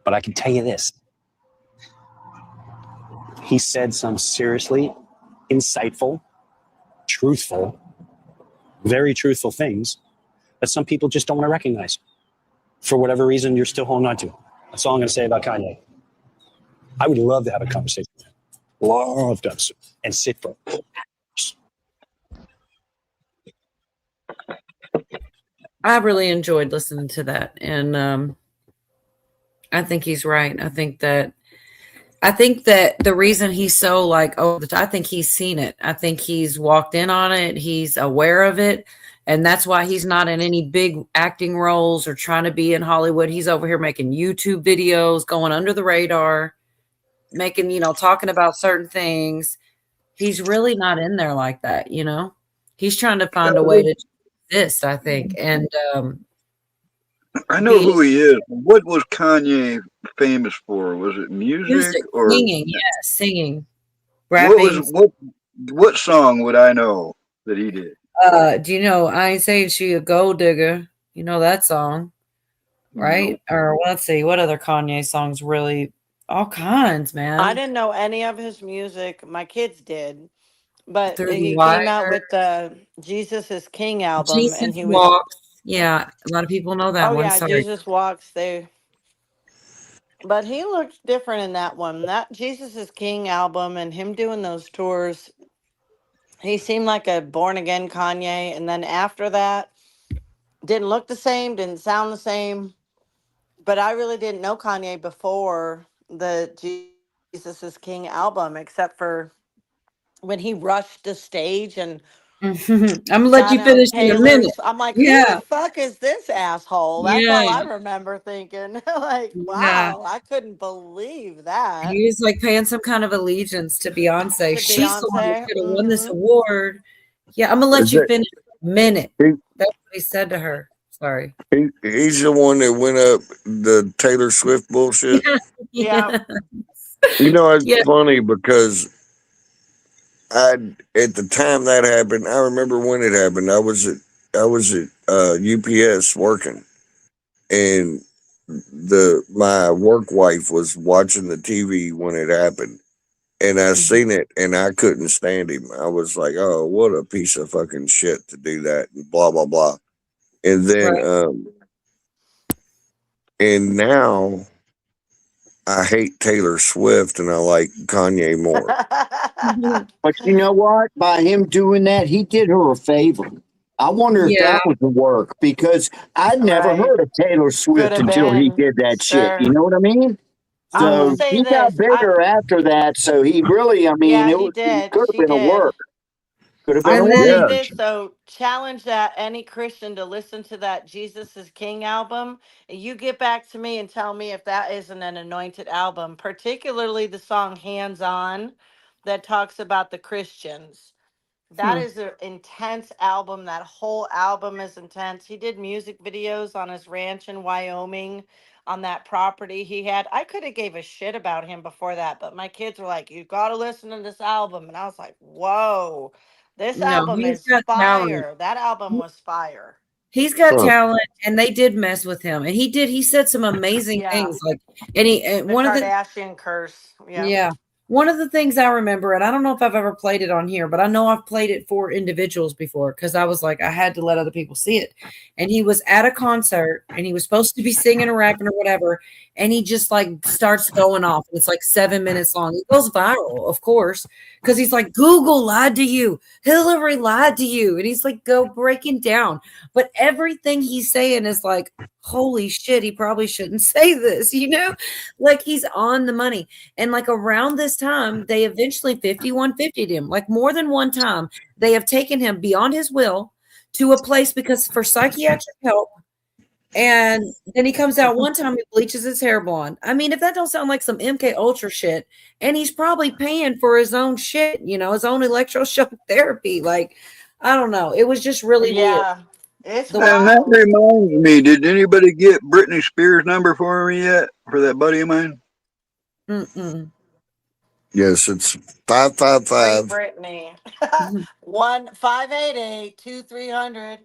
But I can tell you this. He said some seriously insightful, truthful, very truthful things that some people just don't want to recognize. For whatever reason, you're still holding on to. That's all I'm going to say about Kanye. I would love to have a conversation with him. Love to have and sit for hours. I really enjoyed listening to that. And I think he's right. I think that the reason he's so like, I think he's seen it. I think he's walked in on it. He's aware of it. And that's why he's not in any big acting roles or trying to be in Hollywood. He's over here making YouTube videos, going under the radar, making, talking about certain things. He's really not in there like that, He's trying to find a way to exist, I think. And I know who he is. What was Kanye famous for? Was it music or singing? Yeah, singing, rapping. What song would I know that he did? Do you know I Ain't Saying She a Gold Digger? You know that song, right? Nope. Or let's see, what other Kanye songs really? All kinds, man. I didn't know any of his music. My kids did, but Through the he Wire. came out with the Jesus is King album, Jesus and he was. Walks. Yeah, a lot of people know that Oh one. yeah, Sorry. Jesus Walks. But he looked different in that one. That Jesus is King album and him doing those tours. He seemed like a born again Kanye, and then after that, didn't look the same, didn't sound the same. But I really didn't know Kanye before the Jesus is King album, except for when he rushed the stage and I'm gonna let you finish in a minute. I'm like, who Yeah. the fuck is this asshole? That's all I remember thinking. Like, wow, I couldn't believe that. He was like paying some kind of allegiance to Beyonce. To She's the one that Beyonce, could have won this award. Yeah, I'm gonna let you finish in a minute. That's what he said to her. Sorry. He's the one that went up the Taylor Swift bullshit. Yeah. It's funny because at the time that happened, I remember when it happened. I was at UPS working, and my work wife was watching the TV when it happened, and I seen it, and I couldn't stand him. I was like, "Oh, what a piece of fucking shit to do that," and blah blah blah. And then, and now I hate Taylor Swift and I like Kanye more. But you know what? By him doing that, he did her a favor. I wonder if that was the work, because I'd never heard of Taylor Swift until he did that shit. You know what I mean? So he got bigger after that. So he really, it could have been a work. Could have been I a will say work. this though, challenge that any Christian to listen to that Jesus is King album. You get back to me and tell me if that isn't an anointed album, particularly the song Hands On that talks about the Christians. That is an intense album. That whole album is intense. He did music videos on his ranch in Wyoming on that property he had. I could have gave a shit about him before that, but my kids were like, you got to listen to this album. And I was like, whoa, this album is fire. That album was fire. He's got talent, and they did mess with him. And he said some amazing things. Like, and one of the Kardashian curse. Yeah. One of the things I remember, and I don't know if I've ever played it on here, but I know I've played it for individuals before because I was like, I had to let other people see it. And he was at a concert and he was supposed to be singing or rapping or whatever. And he just like starts going off. It's like 7 minutes long. It goes viral, of course, because he's like, Google lied to you. Hillary lied to you. And he's like, go breaking down. But everything he's saying is like, holy shit, he probably shouldn't say this, like he's on the money. And like around this time, they eventually 5150'd him, like more than one time. They have taken him beyond his will to a place because for psychiatric help. And then he comes out one time, he bleaches his hair blonde. I mean, if that don't sound like some MK Ultra shit, and he's probably paying for his own shit, his own electroshock therapy. Like, I don't know. It was just really weird. It's and that reminds me, did anybody get Britney Spears' number for me yet? For that buddy of mine? Mm-mm. Yes, it's 555. Brittany. 1-588-2300.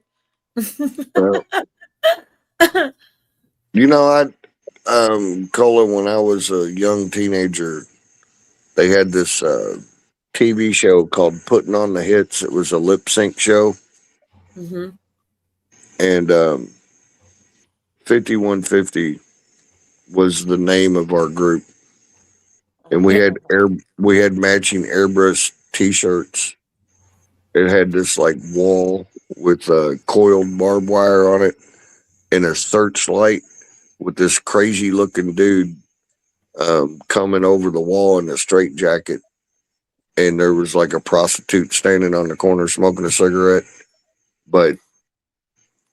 Cola, when I was a young teenager, they had this TV show called Putting on the Hits. It was a lip sync show. Mm-hmm. And 5150 was the name of our group. And we had matching airbrush t-shirts. It had this like wall with coiled barbed wire on it and a searchlight with this crazy looking dude coming over the wall in a straight jacket. And there was like a prostitute standing on the corner smoking a cigarette. But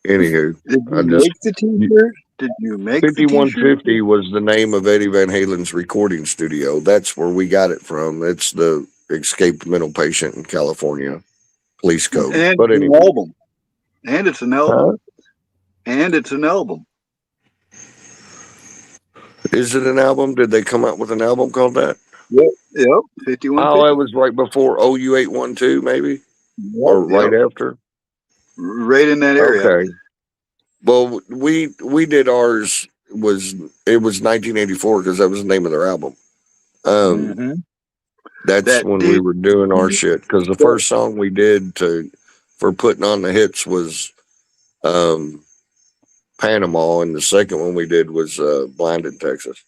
Anywho, Did I you just make the t-shirt? Did you make the t-shirt? 5150 was the name of Eddie Van Halen's recording studio. That's where we got it from. It's the escaped mental patient in California police code. And But it's an anyway, album. And it's an album. And it's an album. is it an album? Did they come out with an album called that? Yep. 5150. Oh, it was right before OU812, maybe, or right after. Right in that area. Okay. Well, we did ours. It was 1984 because that was the name of their album. That's when we were doing our shit. Because the first song we did for putting on the hits was Panama, and the second one we did was Blind in Texas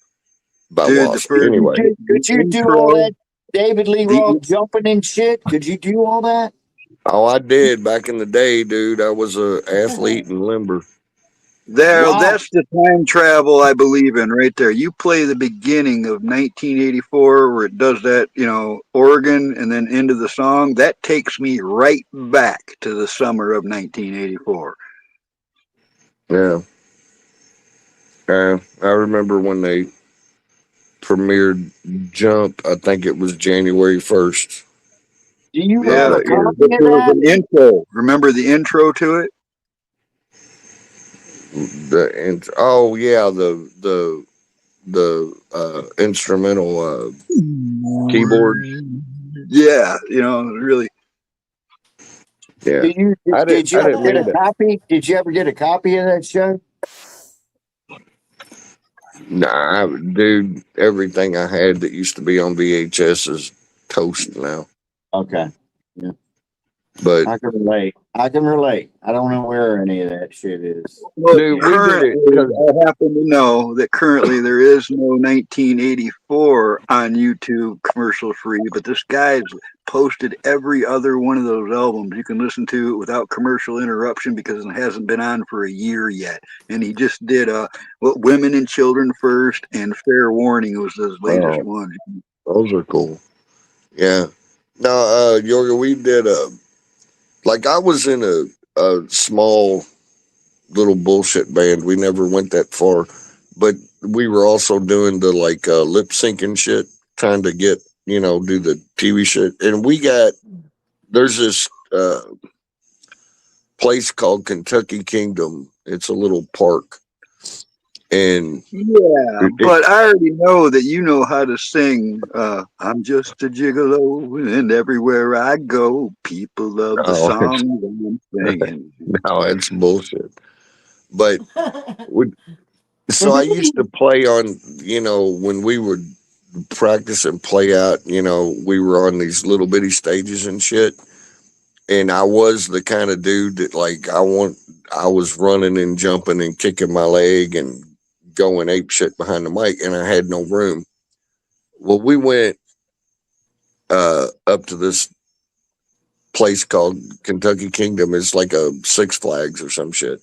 by Wasp. Anyway, Could you do all that David Lee Roth jumping and shit? Could you do all that? oh, I did back in the day, dude. I was a athlete and limber. That's the time travel I believe in right there. You play the beginning of 1984 where it does that, organ and then into the song. That takes me right back to the summer of 1984. Yeah. I remember when they premiered Jump. I think it was January 1st. Do you Yeah, have a copy there of was that? an intro. Remember the intro to it? Oh yeah, the instrumental keyboard. Yeah, really. Yeah. Did you ever get a copy? Did you ever get a copy of that show? Nah, dude, everything I had that used to be on VHS is toast now. Okay. Yeah. But I can relate. I don't know where any of that shit is. Well, dude, we did currently, it I happen to know that currently there is no 1984 on YouTube commercial free, but this guy's posted every other one of those albums you can listen to without commercial interruption because it hasn't been on for a year yet. And he just did Women and Children First and Fair Warning was his latest one. Those are cool. Yeah. No, Yorga, we did I was in a small little bullshit band. We never went that far, but we were also doing the lip syncing shit, trying to get, do the TV shit. And there's this place called Kentucky Kingdom. It's a little park. And but I already know that you know how to sing. I'm just a gigolo, and everywhere I go, people love the song I'm singing. No, it's bullshit. But so I used to play on, when we would practice and play out, we were on these little bitty stages and shit. And I was the kind of dude that I was running and jumping and kicking my leg and going ape shit behind the mic, and I had no room. Well, we went up to this place called Kentucky Kingdom. It's like a Six Flags or some shit.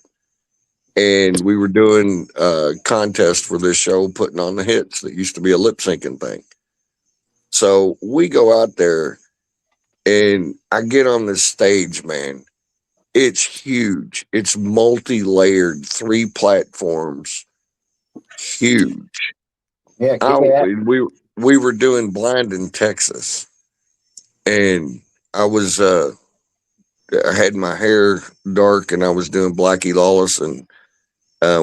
And we were doing a contest for this show, putting on the hits that used to be a lip syncing thing. So we go out there and I get on this stage, man. It's huge. It's multi-layered, 3 platforms. Huge. Yeah, we were doing Blind in Texas, and I was I had my hair dark, and I was doing Blackie Lawless and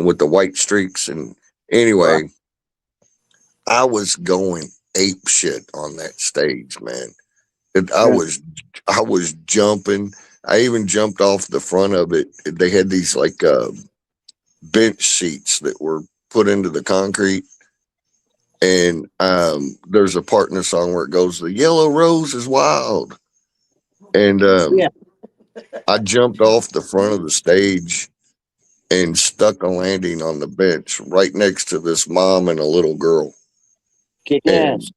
with the white streaks. And anyway, I was going ape shit on that stage, man. I was jumping. I even jumped off the front of it. They had these bench seats that were put into the concrete, and there's a part in the song where it goes, "The yellow rose is wild," and I jumped off the front of the stage and stuck a landing on the bench right next to this mom and a little girl. Kick ass.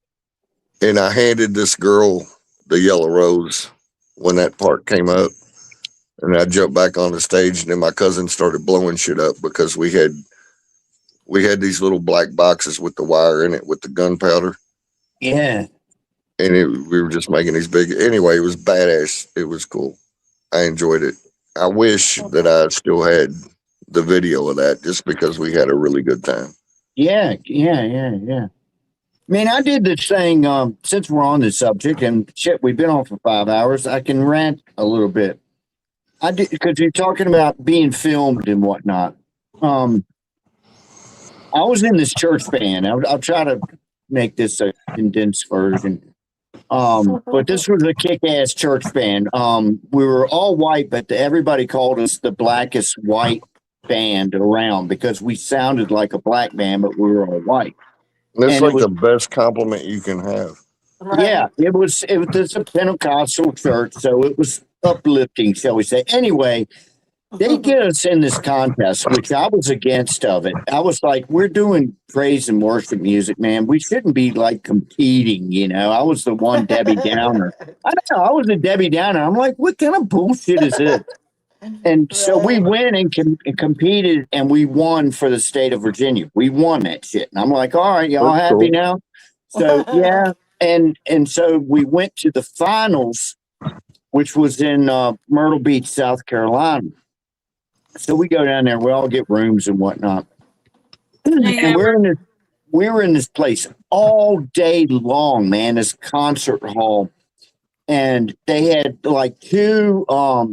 And I handed this girl the yellow rose when that part came up, and I jumped back on the stage, and then my cousin started blowing shit up because we had these little black boxes with the wire in it with the gunpowder. Yeah. And we were just making these big. Anyway, it was badass. It was cool. I enjoyed it. I wish that I still had the video of that, just because we had a really good time. Yeah. Man, I did this thing, since we're on this subject, and shit, we've been on for 5 hours. I can rant a little bit. I did, because you're talking about being filmed and whatnot. I was in this church band. I'll try to make this a condensed version. But this was a kick-ass church band. We were all white, but everybody called us the blackest white band around because we sounded like a black band, but we were all white. That's And like it was- the best compliment you can have. Yeah, it was a Pentecostal church, so it was uplifting, shall we say. Anyway, they get us in this contest, which I was against of it. I was like, we're doing praise and worship music, man. We shouldn't be like competing, you know. I was the one Debbie Downer. I don't know, I was a Debbie Downer. I'm like, what kind of bullshit is this? And so we went and competed, and we won for the state of Virginia. We won that shit. And I'm like, all right, y'all That's happy cool. now? So yeah. And so we went to the finals, which was in Myrtle Beach, South Carolina. So we go down there, we all get rooms and whatnot. And we were in this place all day long, man, this concert hall. And they had like two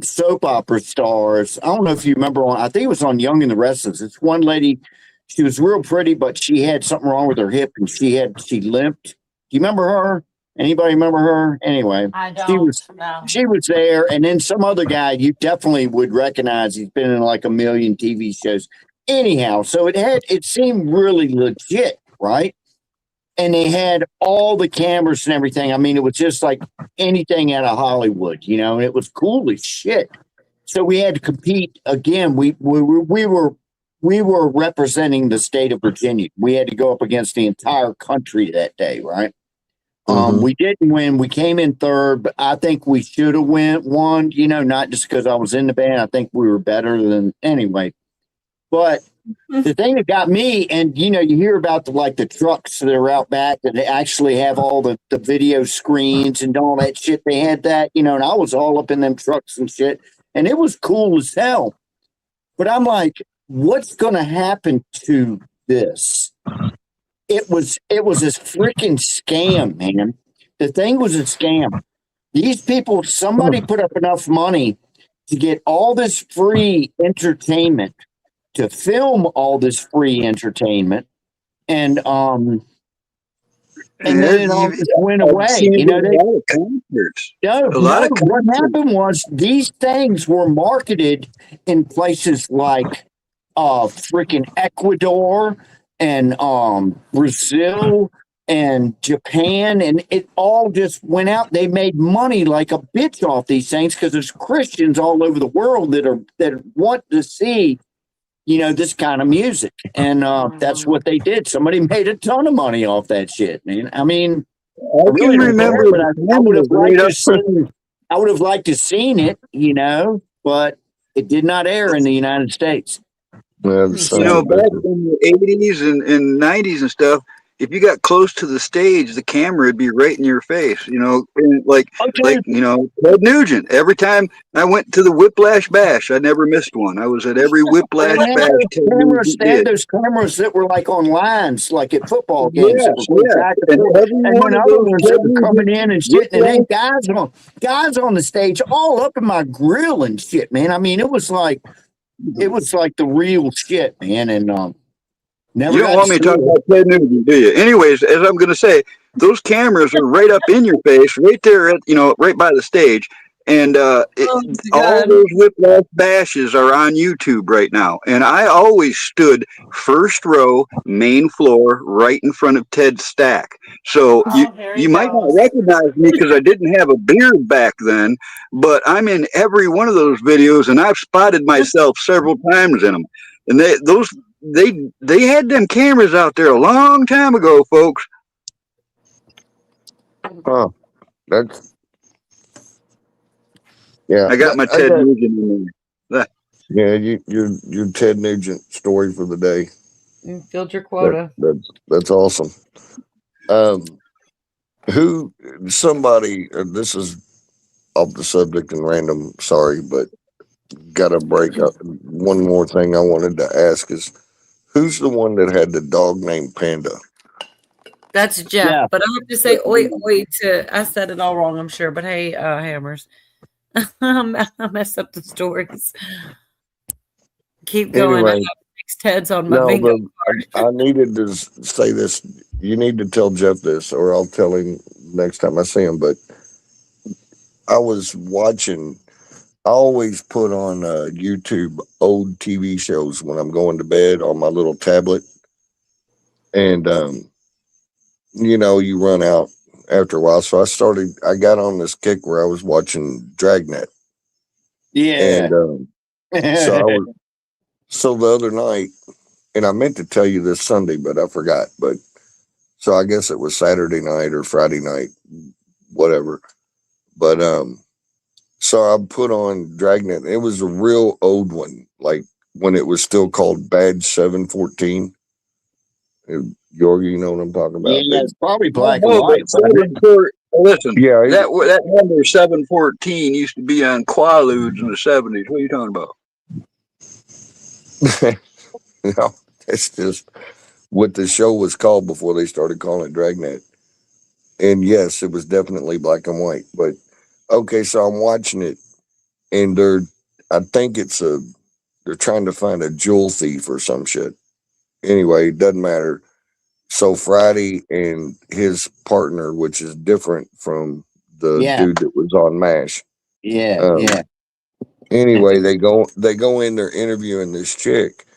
soap opera stars. I don't know if you remember I think it was on Young and the Restless. It's one lady, she was real pretty, but she had something wrong with her hip and she limped. Do you remember her? Anybody remember her? Anyway, I she don't. was No. she was there, and then some other guy you definitely would recognize. He's been in like a million TV shows. Anyhow, so it seemed really legit, right? And they had all the cameras and everything. I mean, it was just like anything out of Hollywood, you know, and it was cool as shit. So we had to compete again. We were representing the state of Virginia. We had to go up against the entire country that day, right? We didn't win. We came in third, but I think we should have won, you know, not just because I was in the band. I think we were better than anyway. But the thing that got me, and you know, you hear about the trucks that are out back that they actually have all the video screens and all that shit. They had that, you know, and I was all up in them trucks and shit, and it was cool as hell. But I'm like, what's going to happen to this? It was this freaking scam, man. The thing was a scam. These people, somebody put up enough money to get all this free entertainment, to film all this free entertainment, and then it all just went away. You know, what happened was these things were marketed in places like freaking Ecuador and Brazil and Japan, and it all just went out. They made money like a bitch off these things because there's Christians all over the world that want to see, you know, this kind of music, and that's what they did. Somebody made a ton of money off that shit, man. I mean, I really don't care, but I would have liked to seen. I would have liked to seen it, you know, but it did not air in the United States. Yeah, you know, back in the 80s and 90s and stuff, if you got close to the stage, the camera would be right in your face, you know, and like, you know, Ted Nugent. Every time I went to the Whiplash Bash, I never missed one. I was at every Whiplash Bash. They had those cameras that were like on lines, like at football games. Yes, that were back and forth. And then other ones that were coming in and shit, and then guys on the stage all up in my grill and shit, man. I mean, it was like the real shit, man. And never. You don't want me to talk about Ted Nugent, do you? Anyways, as I'm going to say, those cameras are right up in your face, right there at, you know, right by the stage. And all those Whiplash Bashes are on YouTube right now. And I always stood first row, main floor, right in front of Ted's stack. So you might not recognize me because I didn't have a beard back then, but I'm in every one of those videos, and I've spotted myself several times in them. And they had them cameras out there a long time ago, folks. Oh, that's. Yeah, I got my Ted Nugent in there. Yeah, your Ted Nugent story for the day. You filled your quota. That's awesome. Somebody, this is off the subject and random, sorry, but got to break up. One more thing I wanted to ask is, who's the one that had the dog named Panda? That's Jeff, but I have to say, oi, oi, I said it all wrong, I'm sure. But hey, Hammers, I messed up the stories. Keep going. I Anyway, have fixed heads on my no, bingo but card. I needed to say this. You need to tell Jeff this, or I'll tell him next time I see him. But I was watching. I always put on YouTube old TV shows when I'm going to bed on my little tablet, and you know, you run out after a while. So I got on this kick where I was watching Dragnet. Yeah. And so the other night, and I meant to tell you this Sunday, but I forgot. But so I guess it was Saturday night or Friday night, whatever. But so I put on Dragnet. It was a real old one, like when it was still called Badge 714. Yorgi, you know what I'm talking about? Yeah, it's probably black No, and but white. But I didn't- listen, Yeah, that number 714 used to be on Quaaludes in the 70s. What are you talking about? No, it's just what the show was called before they started calling it Dragnet. And yes, it was definitely black and white. But okay, so I'm watching it, and I think they're trying to find a jewel thief or some shit. Anyway, it doesn't matter. So Friday and his partner, which is different from the dude that was on MASH. Yeah. Anyway, they go in there interviewing this chick,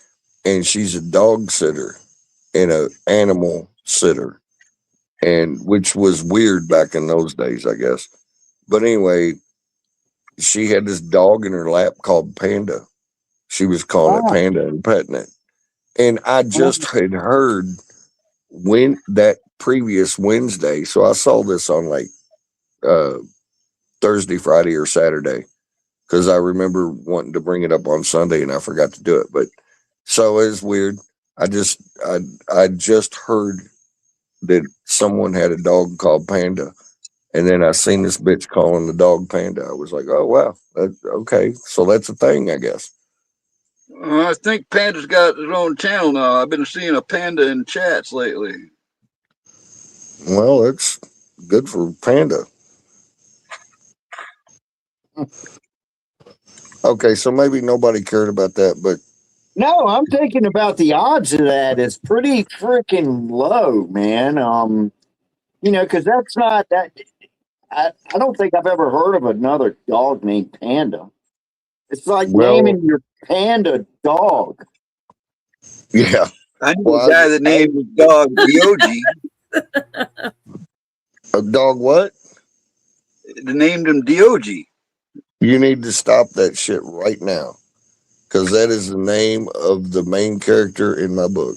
and she's a dog sitter and an animal sitter, and which was weird back in those days, I guess. But anyway, she had this dog in her lap called Panda. She was calling it Panda and petting it. And I just had heard when that previous Wednesday, so I saw this on like Thursday, Friday, or Saturday, because I remember wanting to bring it up on Sunday and I forgot to do it. But so it's weird. I just heard that someone had a dog called Panda, and then I seen this bitch calling the dog Panda. I was like, oh wow, okay, so that's a thing, I guess. I think Panda's got his own channel now. I've been seeing a panda in chats lately. Well, it's good for Panda. Okay, so maybe nobody cared about that, but No, I'm thinking about the odds of that is pretty freaking low, man. You know, because that's not that. I don't think I've ever heard of another dog named Panda. It's like naming your panda dog. Yeah. I knew a guy that named his dog Diogi. A dog what? They named him Diogi. You need to stop that shit right now, because that is the name of the main character in my book.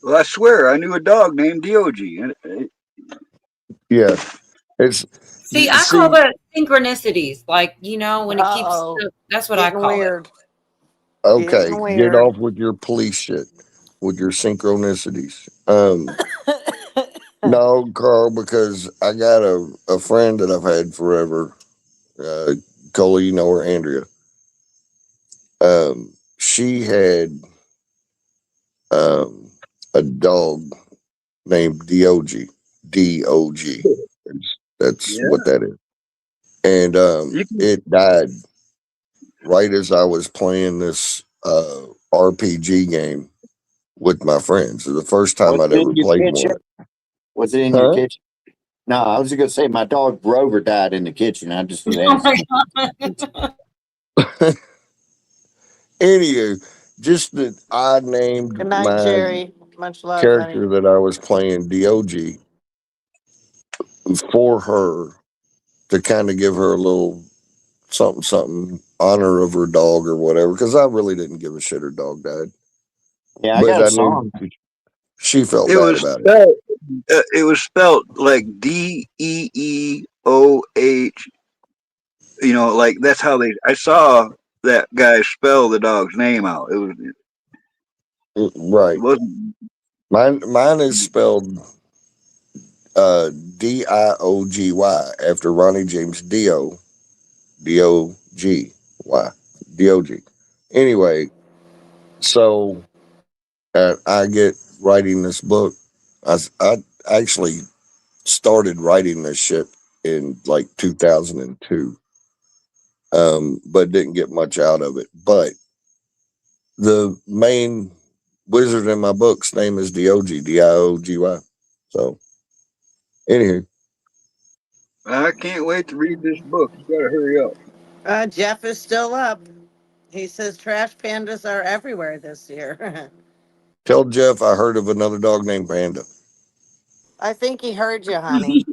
Well, I swear, I knew a dog named Diogi. Yeah, it's. See, I call that synchronicities. Like, you know, when it keeps, that's what I call weird. it. Okay, Getting get weird. off with your police shit, with your synchronicities. No, Carl, because I got a friend that I've had forever. Coley, you know her, Andrea. She had a dog named Dog. D-O-G. That's what that is. And it died right as I was playing this RPG game with my friends. It was the first time I'd ever played one. Was it in your kitchen? No, I was going to say my dog Rover died in the kitchen. I just was asking. Anywho, just that I named Good night, my Jerry. Much love, character honey. that I was playing Dog for her, to kind of give her a little something honor of her dog or whatever, because I really didn't give a shit her dog died. Yeah, I got a song. She felt It bad was about it. spelled. It was spelled like D-E-E-O-H. You know, like that's how they. I saw that guy spell the dog's name out. It was Right. It wasn't. Mine is spelled D-I-O-G-Y after Ronnie James Dio, D-O-G, Why? DOG. Anyway, so I get writing this book. I actually started writing this shit in like 2002, but didn't get much out of it. But the main wizard in my book's name is DOG, DIOGY. So, anywho, I can't wait to read this book. You gotta hurry up. Jeff is still up. He says trash pandas are everywhere this year. tell Jeff I heard of another dog named Panda. I think he heard you, honey.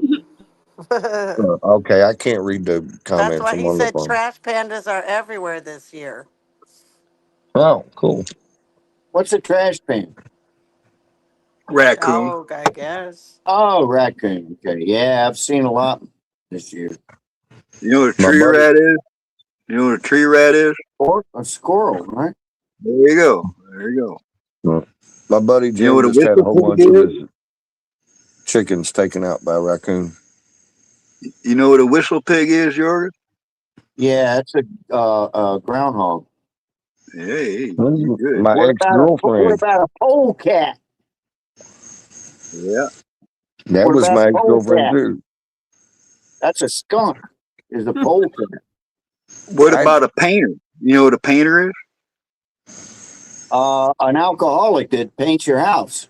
Okay, I can't read the That's comments. why I'm he on the said phone. trash pandas are everywhere this year. Oh, cool. What's a trash pan? Raccoon. Oh, I guess. Oh, raccoon. Okay. Yeah, I've seen a lot this year. You know what a My tree buddy- rat is? You know what a tree rat is? Or a squirrel, right? There you go. There you go. My buddy Jim You know what a just had a whole whistle bunch pig of is? his chickens taken out by a raccoon. You know what a whistle pig is, Jorgen? Yeah, it's a groundhog. Hey, you good. My What ex-girlfriend. about a polecat? Yeah. That What was about my a ex-girlfriend polecat? too. That's a skunk. Is a polecat. What about a painter? You know what a painter is? An alcoholic that paints your house.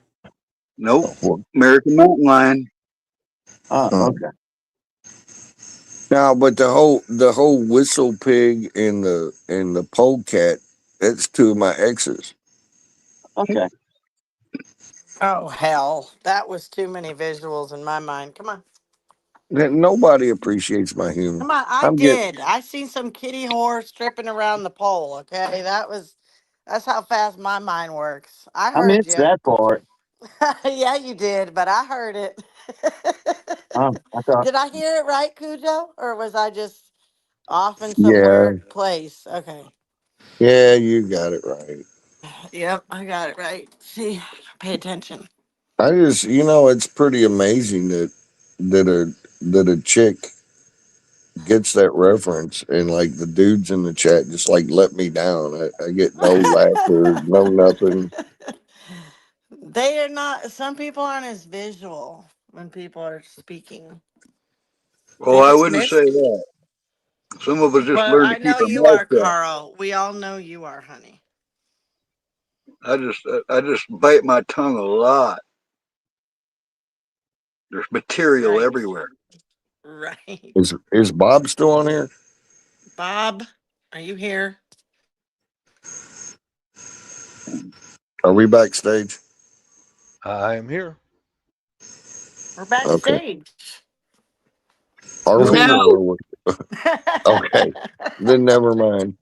Nope. American Mountain Lion. Oh, okay. No, but the whole whistle pig and the polecat, that's two of my exes. Okay. Oh, hell. That was too many visuals in my mind. Come on. That nobody appreciates my humor. Come on. I did. I seen some kitty horse stripping around the pole. Okay. That's how fast my mind works. I I heard missed you. that part. Yeah, you did, but I heard it. I thought. Did I hear it right, Cujo? Or was I just off in some Yeah, weird place? Okay. yeah, you got it right. Yep, I got it right. See, pay attention. I just, it's pretty amazing that a chick gets that reference, and like the dudes in the chat just like let me down. I get no laughter, no nothing. They are not, some people aren't as visual when people are speaking. Well, They I just wouldn't miss. say that. Some of us just Well, learn to I know keep our you are, mouth shut. Carl. We all know you are, honey. I just bite my tongue a lot. There's material Right. everywhere. Right. Is Bob still on here? Bob, are you here? Are we backstage? I am here. We're backstage. Are we? No. Okay, then never mind.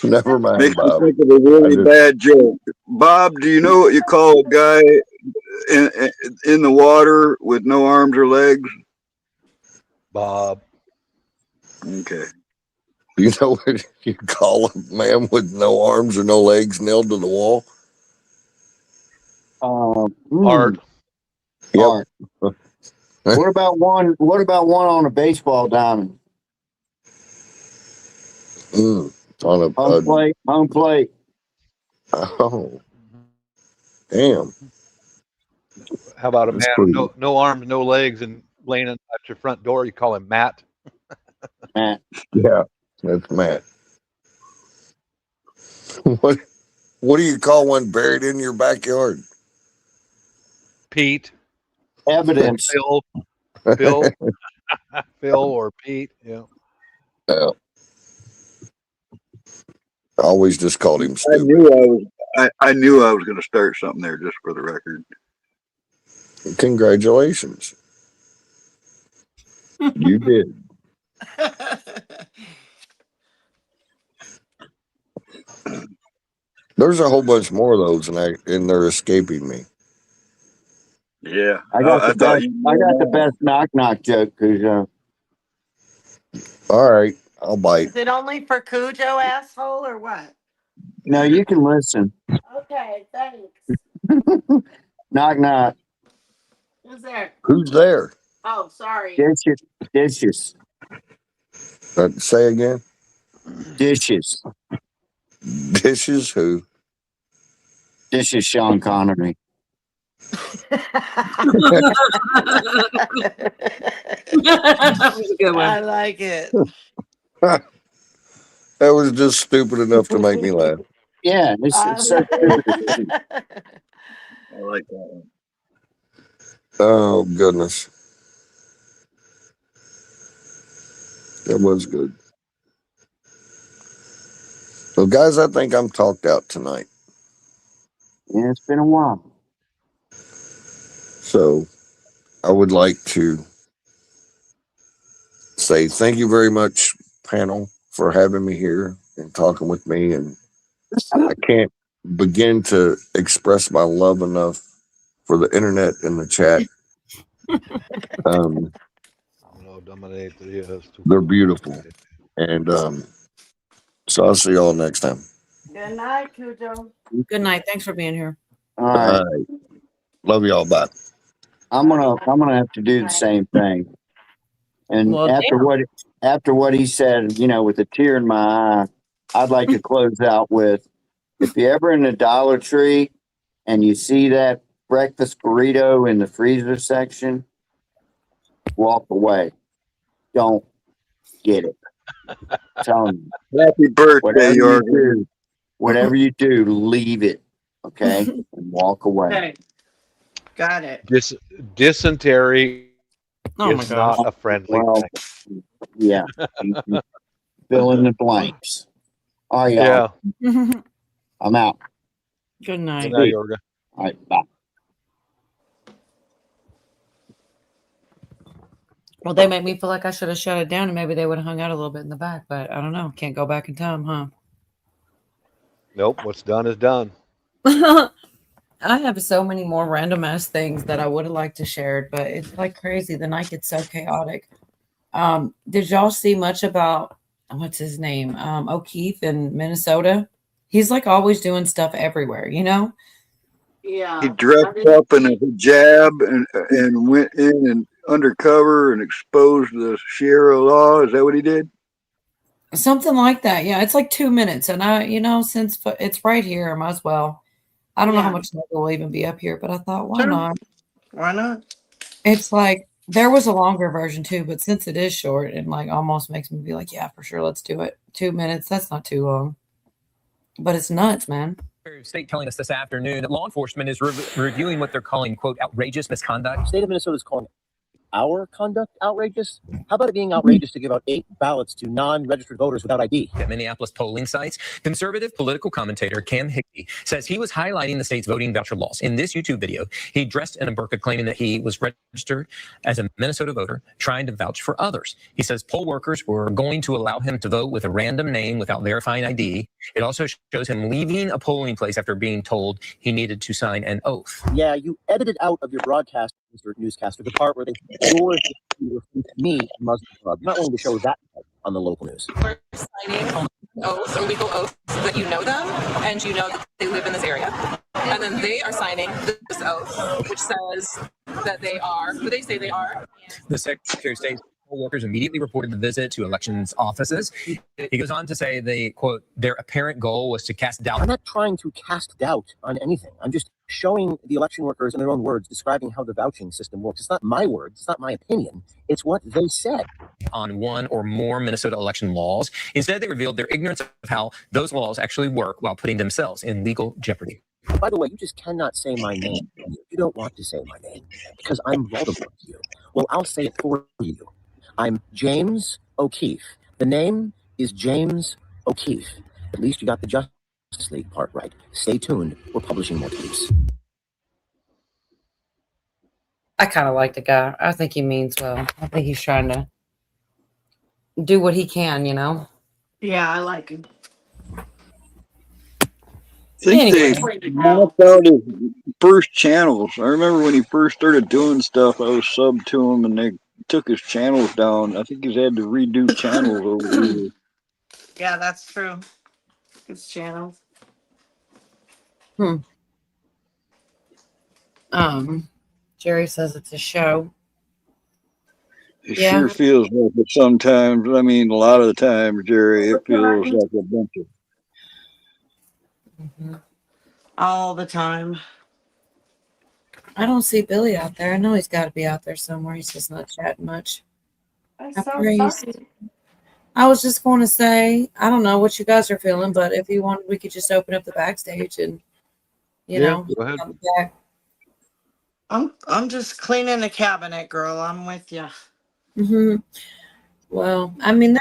Never mind, Makes me Bob. think of a really bad joke. Bob, do you know what you call a guy in the water with no arms or legs? Bob. Okay. You know what you call a man with no arms or no legs nailed to the wall? Art. Yep. Art. What about one on a baseball diamond? On a Home plate. Oh, damn. How about a That's man pretty- with no arms, no legs, and laying at your front door? You call him Matt. Matt. Yeah, that's Matt. What do you call one buried in your backyard? Pete. Evidence. Phil. Phil or Pete. Yeah. Yeah. I always just called him I stupid. knew I was going to start something there, just for the record. Congratulations. You did. There's a whole bunch more of those, and they're escaping me. Yeah, I got I the thought best. you. I got the best knock joke because All right, I'll bite. Is it only for Cujo, asshole, or what? no, you can listen. Okay, thanks. Knock. Who's there? Who's there? Oh, sorry. Dishes. Say again. Dishes. Dishes who? Dishes Sean Connery. I like it. That was just stupid enough to make me laugh. Yeah, it's so stupid. I like that one. Oh goodness. That was good. So guys, I think I'm talked out tonight. Yeah, it's been a while. So I would like to say thank you very much, panel, for having me here and talking with me. And I can't begin to express my love enough for the internet and the chat. They're beautiful. And so I'll see y'all next time. Good night, Cujo. Good night. Thanks for being here. All right. Love y'all. Bye. I'm gonna have to do the same thing. And Well, after what he said, you know, with a tear in my eye, I'd like to close out with, if you're ever in the Dollar Tree and you see that breakfast burrito in the freezer section, walk away. Don't get it. I'm telling you. Happy birthday, York. Whatever you do, leave it. Okay? And walk away. Okay. Got it. Dysentery Oh my is gosh. not a friendly Well, thing. yeah. Fill in the blanks. All right, y'all. Yeah. I'm out. Good night. Good night, Yorga. All right, bye. Well, they make me feel like I should have shut it down and maybe they would have hung out a little bit in the back, but I don't know. Can't go back in time, huh? Nope. What's done is done. I have so many more random ass things that I would have liked to share, but it's like crazy. The night gets so chaotic. Did y'all see much about what's his name? O'Keefe in Minnesota? He's like always doing stuff everywhere, you know? Yeah. He dressed up in a hijab and went in and undercover and exposed the Sharia law. Is that what he did? Something like that. Yeah, it's like 2 minutes. And since it's right here, I might as well. I don't know how much longer will even be up here, but I thought, why not? Why not? It's like there was a longer version too, but since it is short, it like almost makes me be like, yeah, for sure, let's do it. 2 minutes, that's not too long. But it's nuts, man. State telling us this afternoon that law enforcement is reviewing what they're calling, quote, outrageous misconduct. State of Minnesota is calling our conduct outrageous. How about it being outrageous to give out 8 ballots to non-registered voters without ID? At Minneapolis polling sites, conservative political commentator Cam Hickey says he was highlighting the state's voting voucher laws. In this YouTube video, he dressed in a burqa claiming that he was registered as a Minnesota voter trying to vouch for others. He says poll workers were going to allow him to vote with a random name without verifying ID. It also shows him leaving a polling place after being told he needed to sign an oath. Yeah, you edited out of your broadcast, Mr. Newscaster, the part where they you referred to me, a Muslim club. You're not willing to show that on the local news. Signing oaths or legal oaths that you know them and you know that they live in this area. And then they are signing this oath, which says that they are who they say they are. The Secretary of State poll workers immediately reported the visit to elections offices. He goes on to say they, quote, their apparent goal was to cast doubt. I'm not trying to cast doubt on anything. I'm just showing the election workers in their own words, describing how the vouching system works. It's not my words. It's not my opinion. It's what they said. On one or more Minnesota election laws. Instead, they revealed their ignorance of how those laws actually work while putting themselves in legal jeopardy. By the way, you just cannot say my name. You don't want to say my name because I'm Voldemort to you. Well, I'll say it for you. I'm James O'Keefe. The name is James O'Keefe. At least you got the Justice League part right. Stay tuned. We're publishing more tapes. I kind of like the guy. I think he means well. I think he's trying to do what he can, you know? Yeah, I like him. I think they knocked out his first channels. I remember when he first started doing stuff, I was subbed to him and they took his channels down. I think he's had to redo channels over the years. Yeah, that's true. His channels. Jerry says it's a show. It Yeah. sure feels like it sometimes. I mean, a lot of the time, Jerry, it feels like a bunch of. All the time. I don't see Billy out there. I know he's got to be out there somewhere. He's just not chatting much. I was just going to say, I don't know what you guys are feeling, but if you want, we could just open up the backstage and, you Yeah, know, go ahead. come back. I'm just cleaning the cabinet, girl. I'm with you. Hmm. Well, I mean,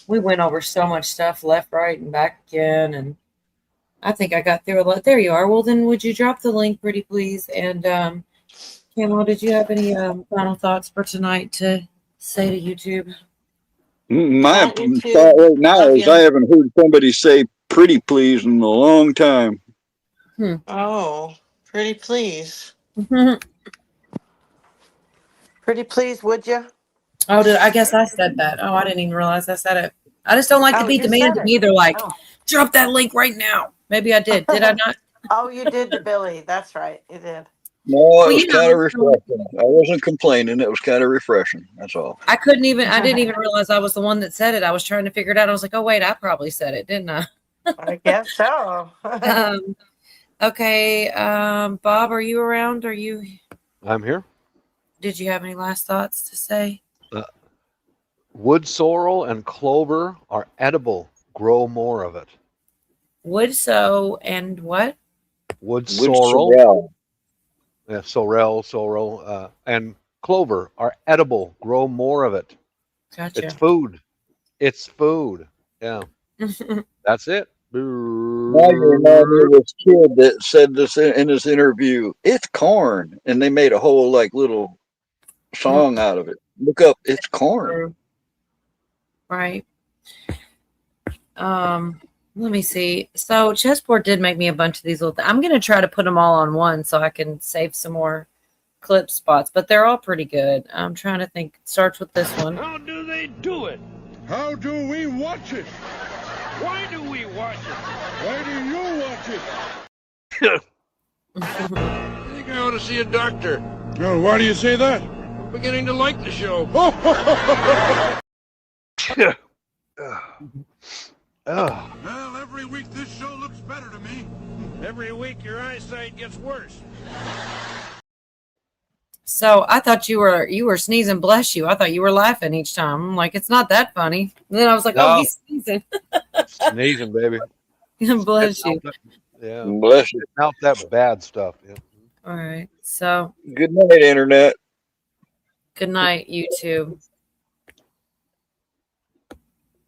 we went over so much stuff left, right, and back again, and I think I got through a lot. There you are. Well, then would you drop the link, pretty please? And Camel, did you have any final thoughts for tonight to say to YouTube? My Not you too. thought right now Love is you. I haven't heard somebody say "pretty please" in a long time. Oh, pretty please. Pretty please, would you? Oh, I guess I said that. Oh, I didn't even realize I said it. I just don't like to Oh, be you said demanding it. either. Like, Oh. drop that link right now. Maybe I did. Did I not? Oh, you did to Billy. That's right. You did. No, Well, it was you know, kind of refreshing. I wasn't complaining. It was kind of refreshing. That's all. I didn't even realize I was the one that said it. I was trying to figure it out. I was like, oh, wait, I probably said it, didn't I? I guess so. Okay. Bob, are you around? I'm here. Did you have any last thoughts to say? Wood sorrel and clover are edible. Grow more of it. Wood sow and what? Wood sorrel. sorrel. Yeah, sorrel, and clover are edible. Grow more of it. Gotcha. It's food. It's food. Yeah. That's it. Now you remind me of this kid that said this in his interview. It's corn, and they made a whole little song out of it. Look up, it's corn. Right. Let me see. So Chessboard did make me a bunch of these little I'm going to try to put them all on one so I can save some more clip spots, but they're all pretty good. I'm trying to think. It starts with this one. How do they do it? How do we watch it? Why do we watch it? Why do you watch it? I think I ought to see a doctor. Oh, why do you say that? I'm beginning to like the show. Well, every week this show looks better to me. Every week your eyesight gets worse. So I thought you were sneezing. Bless you. I thought you were laughing each time. I'm like, it's not that funny. And then I was like, No. oh, he's sneezing. Sneezing, baby. Bless you. Yeah. Bless you. Out that bad stuff. Yeah. All right. So Good night, Internet. good night, YouTube.